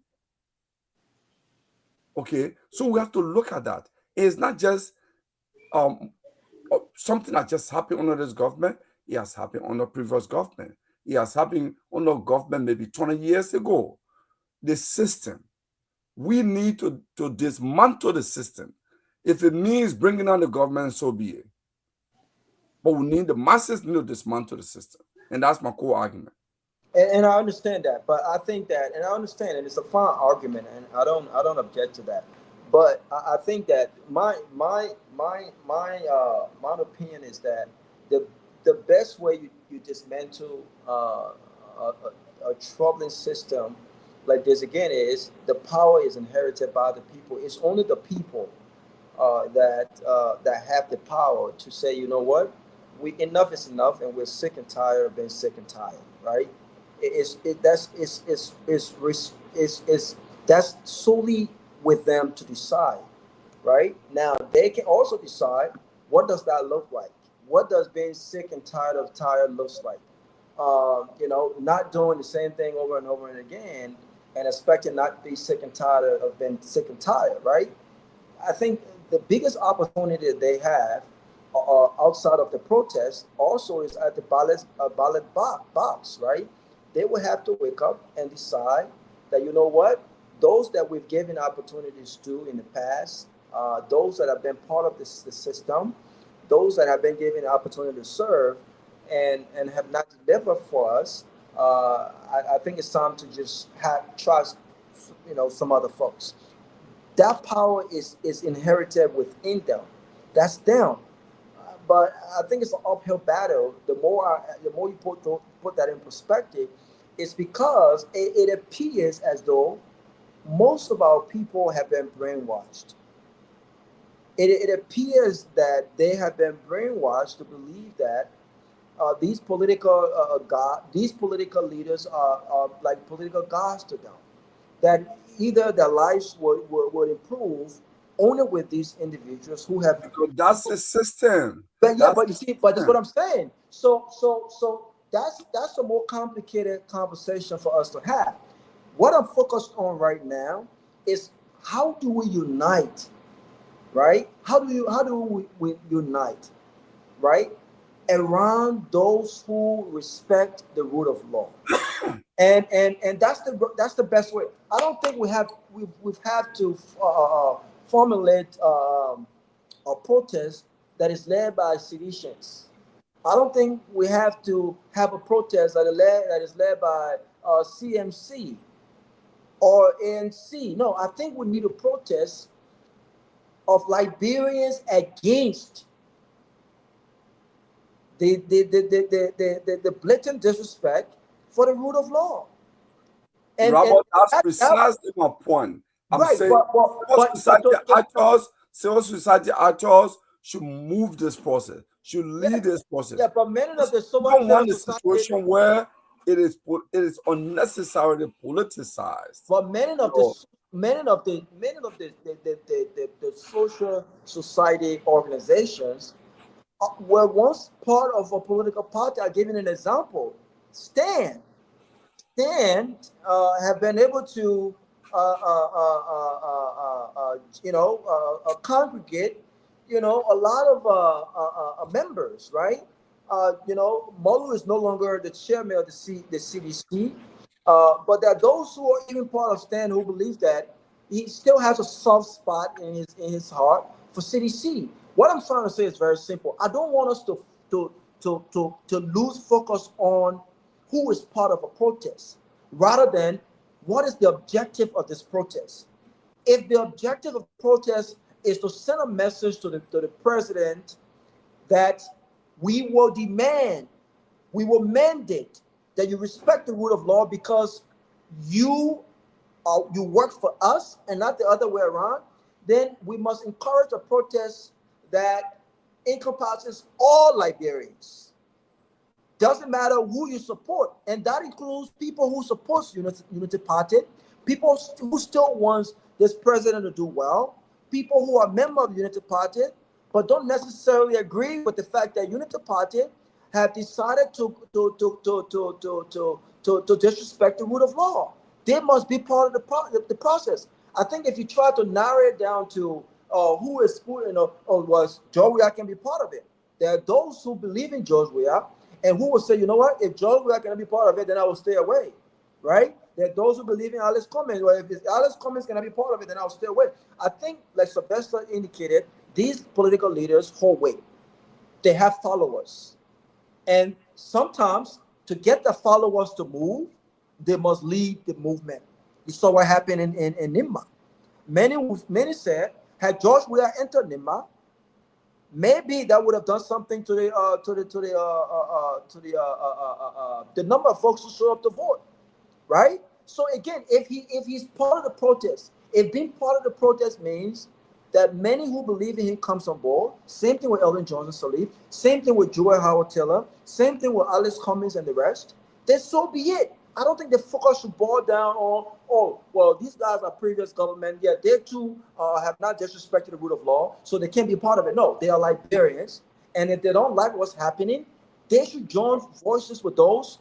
Okay, so we have to look at that. It's not just something that just happened under this government. It has happened under previous government. It has happened under government maybe 20 years ago. The system, we need to dismantle the system. If it means bringing down the government, so be it. But the masses need to dismantle the system. And that's my core argument. And I understand that, but I think that, and I understand, and it's a fine argument, and I don't object to that. But I think that my opinion is that the best way you dismantle a troubling system like this again is the power is inherited by the people. It's only the people that have the power to say, you know what, enough is enough, and we're sick and tired of being sick and tired, right? That's solely with them to decide, right? Now they can also decide what does that look like. What does being sick and tired looks like? Not doing the same thing over and over and again, and expecting not to be sick and tired of being sick and tired, right? I think the biggest opportunity that they have outside of the protest also is at the ballot box, right? They will have to wake up and decide that, you know what, those that we've given opportunities to in the past, those that have been part of the system, those that have been given the opportunity to serve and have not delivered for us, I think it's time to just trust, some other folks. That power is inherited within them. That's them. But I think it's an uphill battle. The more you put that in perspective, it's because it appears as though most of our people have been brainwashed. It appears that they have been brainwashed to believe that these political leaders are like political gods to them. That either their lives would improve only with these individuals who have. Because that's the system. But you see, that's what I'm saying. So that's a more complicated conversation for us to have. What I'm focused on right now is how do we unite, right? How do we unite, right, around those who respect the rule of law, and that's the best way. I don't think we've had to formulate a protest that is led by seditions. I don't think we have to have a protest that is led by CMC or ANC. No, I think we need a protest of Liberians against the blatant disrespect for the rule of law. And Robert, that's that, precisely my point. I'm right, saying civil society actors should move this process, should lead this process. Yeah, but many of the we don't want a situation where it is unnecessarily politicized. But many of the social society organizations were once part of a political party. I'll give you an example. Stan have been able to congregate a lot of members, right? Molu is no longer the chairman of the CDC, but there are those who are even part of Stan who believe that he still has a soft spot in his heart for CDC. What I'm trying to say is very simple. I don't want us to lose focus on who is part of a protest, rather than what is the objective of this protest. If the objective of protest is to send a message to the president that we will mandate that you respect the rule of law because you work for us and not the other way around, then we must encourage a protest that encompasses all Liberians. Doesn't matter who you support, and that includes people who support Unity Party, people who still want this president to do well, people who are members of Unity Party, but don't necessarily agree with the fact that Unity Party have decided to disrespect the rule of law. They must be part of the process. I think if you try to narrow it down to who was George Weah can be part of it. There are those who believe in George Weah and who will say, you know what, if George Weah can be part of it, then I will stay away, right? There are those who believe in Alice Cummings. Well, if Alice Cummings can be part of it, then I'll stay away. I think, like Sylvester indicated, these political leaders hold weight. They have followers. And sometimes to get the followers to move, they must lead the movement. You saw what happened in Nimba. Many said, had George Weah entered Nimba, maybe that would have done something to the number of folks who showed up to vote, right? So again, if he's part of the protest, if being part of the protest means that many who believe in him comes on board, same thing with Elvin Johnson Sirleaf, same thing with Joel Howard Taylor, same thing with Alice Cummings and the rest, then so be it. I don't think the focus should boil down on, oh, well, these guys are previous government. Yeah, they too have not disrespected the rule of law, so they can't be part of it. No, they are Liberians. And if they don't like what's happening, they should join forces with those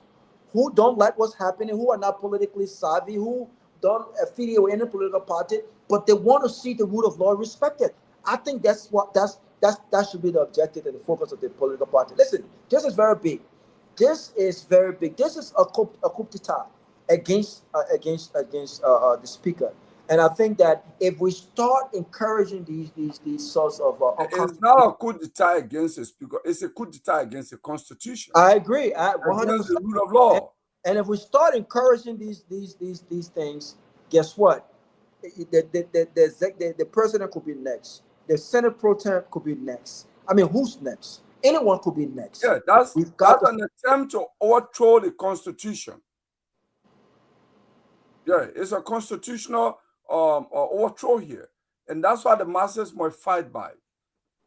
who don't like what's happening, who are not politically savvy, who don't affiliate with any political party, but they want to see the rule of law respected. I think that should be the objective and the focus of the political party. Listen, this is very big. This is very big. This is a coup d'etat against the speaker. And I think that if we start encouraging these sorts of it's not a coup d'etat against the speaker, it's a coup d'etat against the constitution. I agree. 100%. Against the rule of law. And if we start encouraging these things, guess what? The president could be next. The Senate pro tem could be next. I mean, who's next? Anyone could be next. Yeah, that's an attempt to overthrow the Constitution. Yeah, it's a constitutional overthrow here. And that's why the masses must fight by.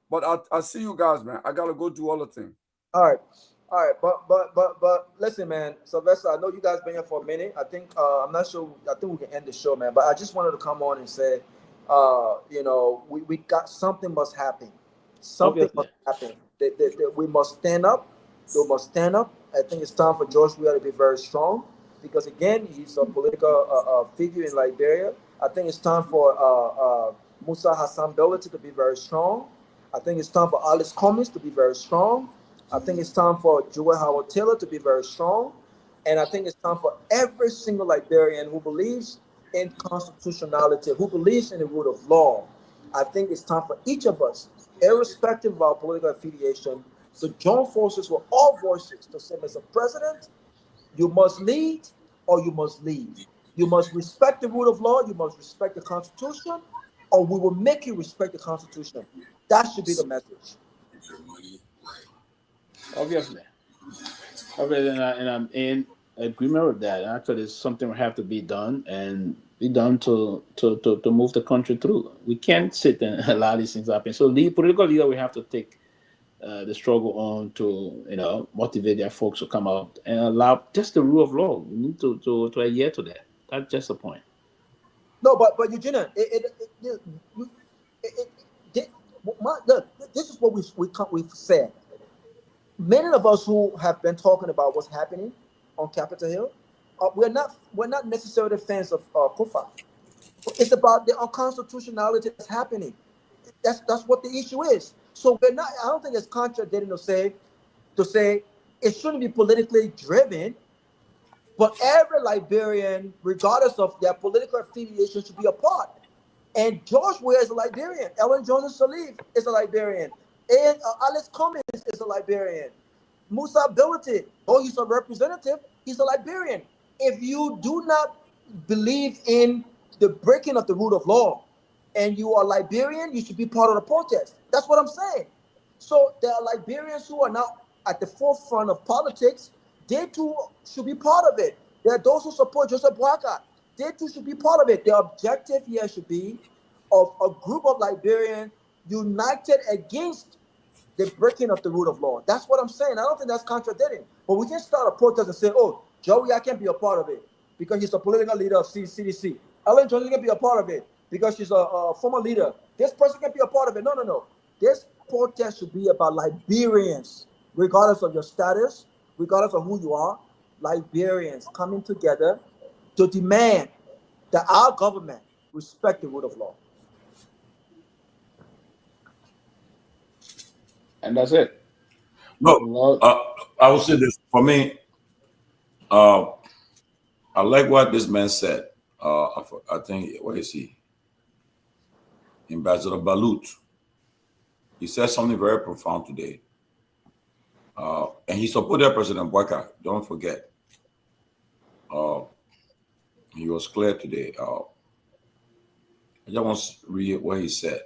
But I see you guys, man. I got to go do all the things. All right. But listen, man, Sylvester, I know you guys been here for a minute. I think, I'm not sure, I think we can end the show, man. But I just wanted to come on and say, we got something must happen. Something must happen. We must stand up. We must stand up. I think it's time for George Weah to be very strong because, again, he's a political figure in Liberia. I think it's time for Musa Hassan Bello to be very strong. I think it's time for Alice Cummings to be very strong. I think it's time for Joel Howard Taylor to be very strong. And I think it's time for every single Liberian who believes in constitutionality, who believes in the rule of law. I think it's time for each of us, irrespective of our political affiliation, to join forces with all voices to say, Mr. President, you must lead or you must lead. You must respect the rule of law, you must respect the Constitution, or we will make you respect the Constitution. That should be the message. Obviously, and I'm in agreement with that. Actually, it's something will have to be done and be done to move the country through. We can't sit and allow these things happen. So, the political leader, we have to take the struggle on to motivate their folks to come out and allow just the rule of law. We need to adhere to that. That's just the point. No, but Eugenia, look, this is what we've said. Many of us who have been talking about what's happening on Capitol Hill, we're not necessarily fans of Kofa. It's about the unconstitutionality that's happening. That's what the issue is. So we're not. I don't think it's contradicting to say it shouldn't be politically driven, but every Liberian, regardless of their political affiliation, should be a part. And George Weah is a Liberian. Ellen Jones Sirleaf is a Liberian. And Alex Cummings is a Liberian. Musa Ability, though he's a representative, he's a Liberian. If you do not believe in the breaking of the rule of law and you are Liberian, you should be part of the protest. That's what I'm saying. So there are Liberians who are now at the forefront of politics. They too should be part of it. There are those who support Joseph Boakai. They too should be part of it. The objective here should be of a group of Liberians united against the breaking of the rule of law. That's what I'm saying. I don't think that's contradicting. But we can start a protest and say, oh, Joey, I can't be a part of it because he's a political leader of CDC. Ellen Jones can be a part of it because she's a former leader. This person can be a part of it. No. This protest should be about Liberians, regardless of your status, regardless of who you are, Liberians coming together to demand that our government respect the rule of law. And that's it. No, I will say this. For me, I like what this man said. I think, what is he? Ambassador Balut. He said something very profound today. And he supported President Boakai. Don't forget. He was clear today. I just want to read what he said.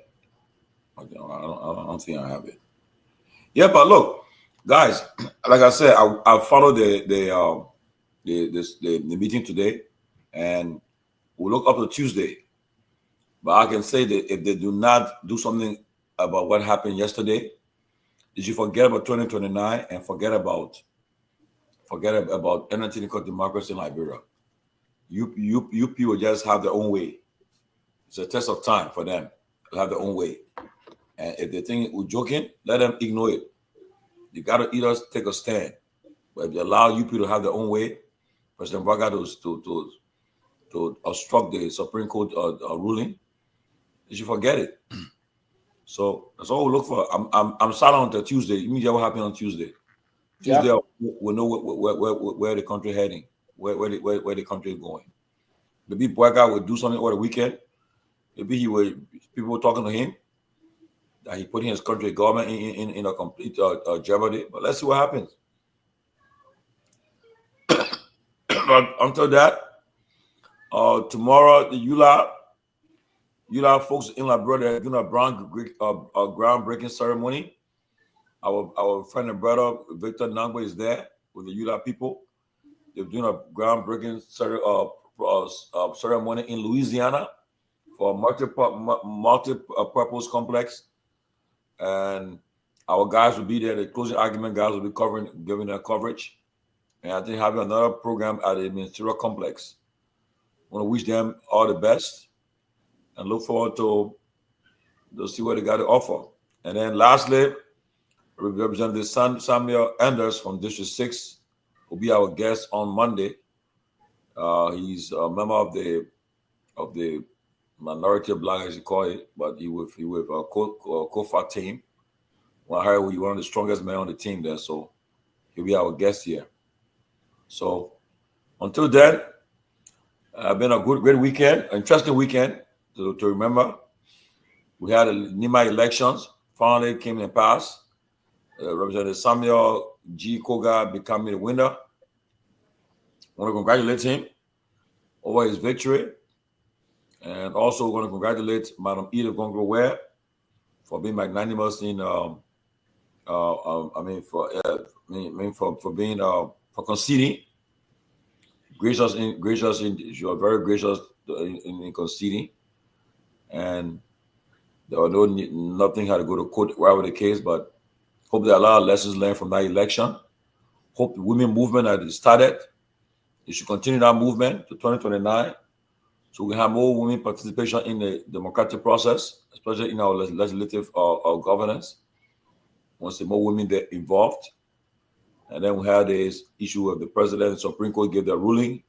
I don't think I have it. Yeah, but look, guys, like I said, I followed the meeting today, and we'll look up to Tuesday. But I can say that if they do not do something about what happened yesterday, they should forget about 2029 and forget about anything called democracy in Liberia. UP will just have their own way. It's a test of time for them to have their own way. And if they think we're joking, let them ignore it. You got to either take a stand. But if you allow UP to have their own way, President Boakai to obstruct the Supreme Court ruling, you should forget it. So that's all we look for. I'm silent until Tuesday. You mean what happened on Tuesday? Tuesday, yeah. We'll know where the country heading, where the country is going. Maybe Boakai will do something over the weekend. Maybe people were talking to him that he putting his country government in a complete jeopardy. But let's see what happens. But until that, tomorrow the ULA folks in Liberia are doing a groundbreaking ceremony. Our friend and brother Victor Nangwe is there with the ULA people. They're doing a groundbreaking ceremony in Louisiana for a multi-purpose complex. And our guys will be there. The closing argument guys will be giving their coverage. And I think having another program at the ministerial complex. I want to wish them all the best and look forward to see what they got to offer. And then lastly, Representative Samuel Anders from District 6 will be our guest on Monday. He's a member of the minority black, as you call it, but he with a COFA team. Well, I heard he's one of the strongest men on the team there, so he'll be our guest here. So until then, been a great weekend, interesting weekend to remember. We had the NIMA elections, finally came and passed. Representative Samuel G. Koga becoming the winner. I want to congratulate him over his victory. And also want to congratulate Madam Kehleboe Gongloe for being magnanimous in for being for conceding. Gracious in you are very gracious in conceding, and there were nothing had to go to court, whatever the case. But hope there are a lot of lessons learned from that election. Hope the women movement that started, you should continue that movement to 2029, so we have more women participation in the democratic process, especially in our legislative governance. Once the more women get involved, and then we had this issue of the president and Supreme Court gave their ruling,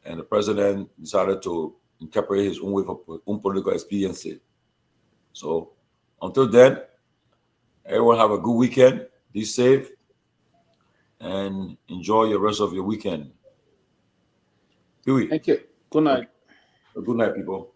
and the president decided to incorporate his own way for own political expediency. So until then, everyone have a good weekend, be safe, and enjoy the rest of your weekend. Pewee. Thank you. Good night. Good night, people.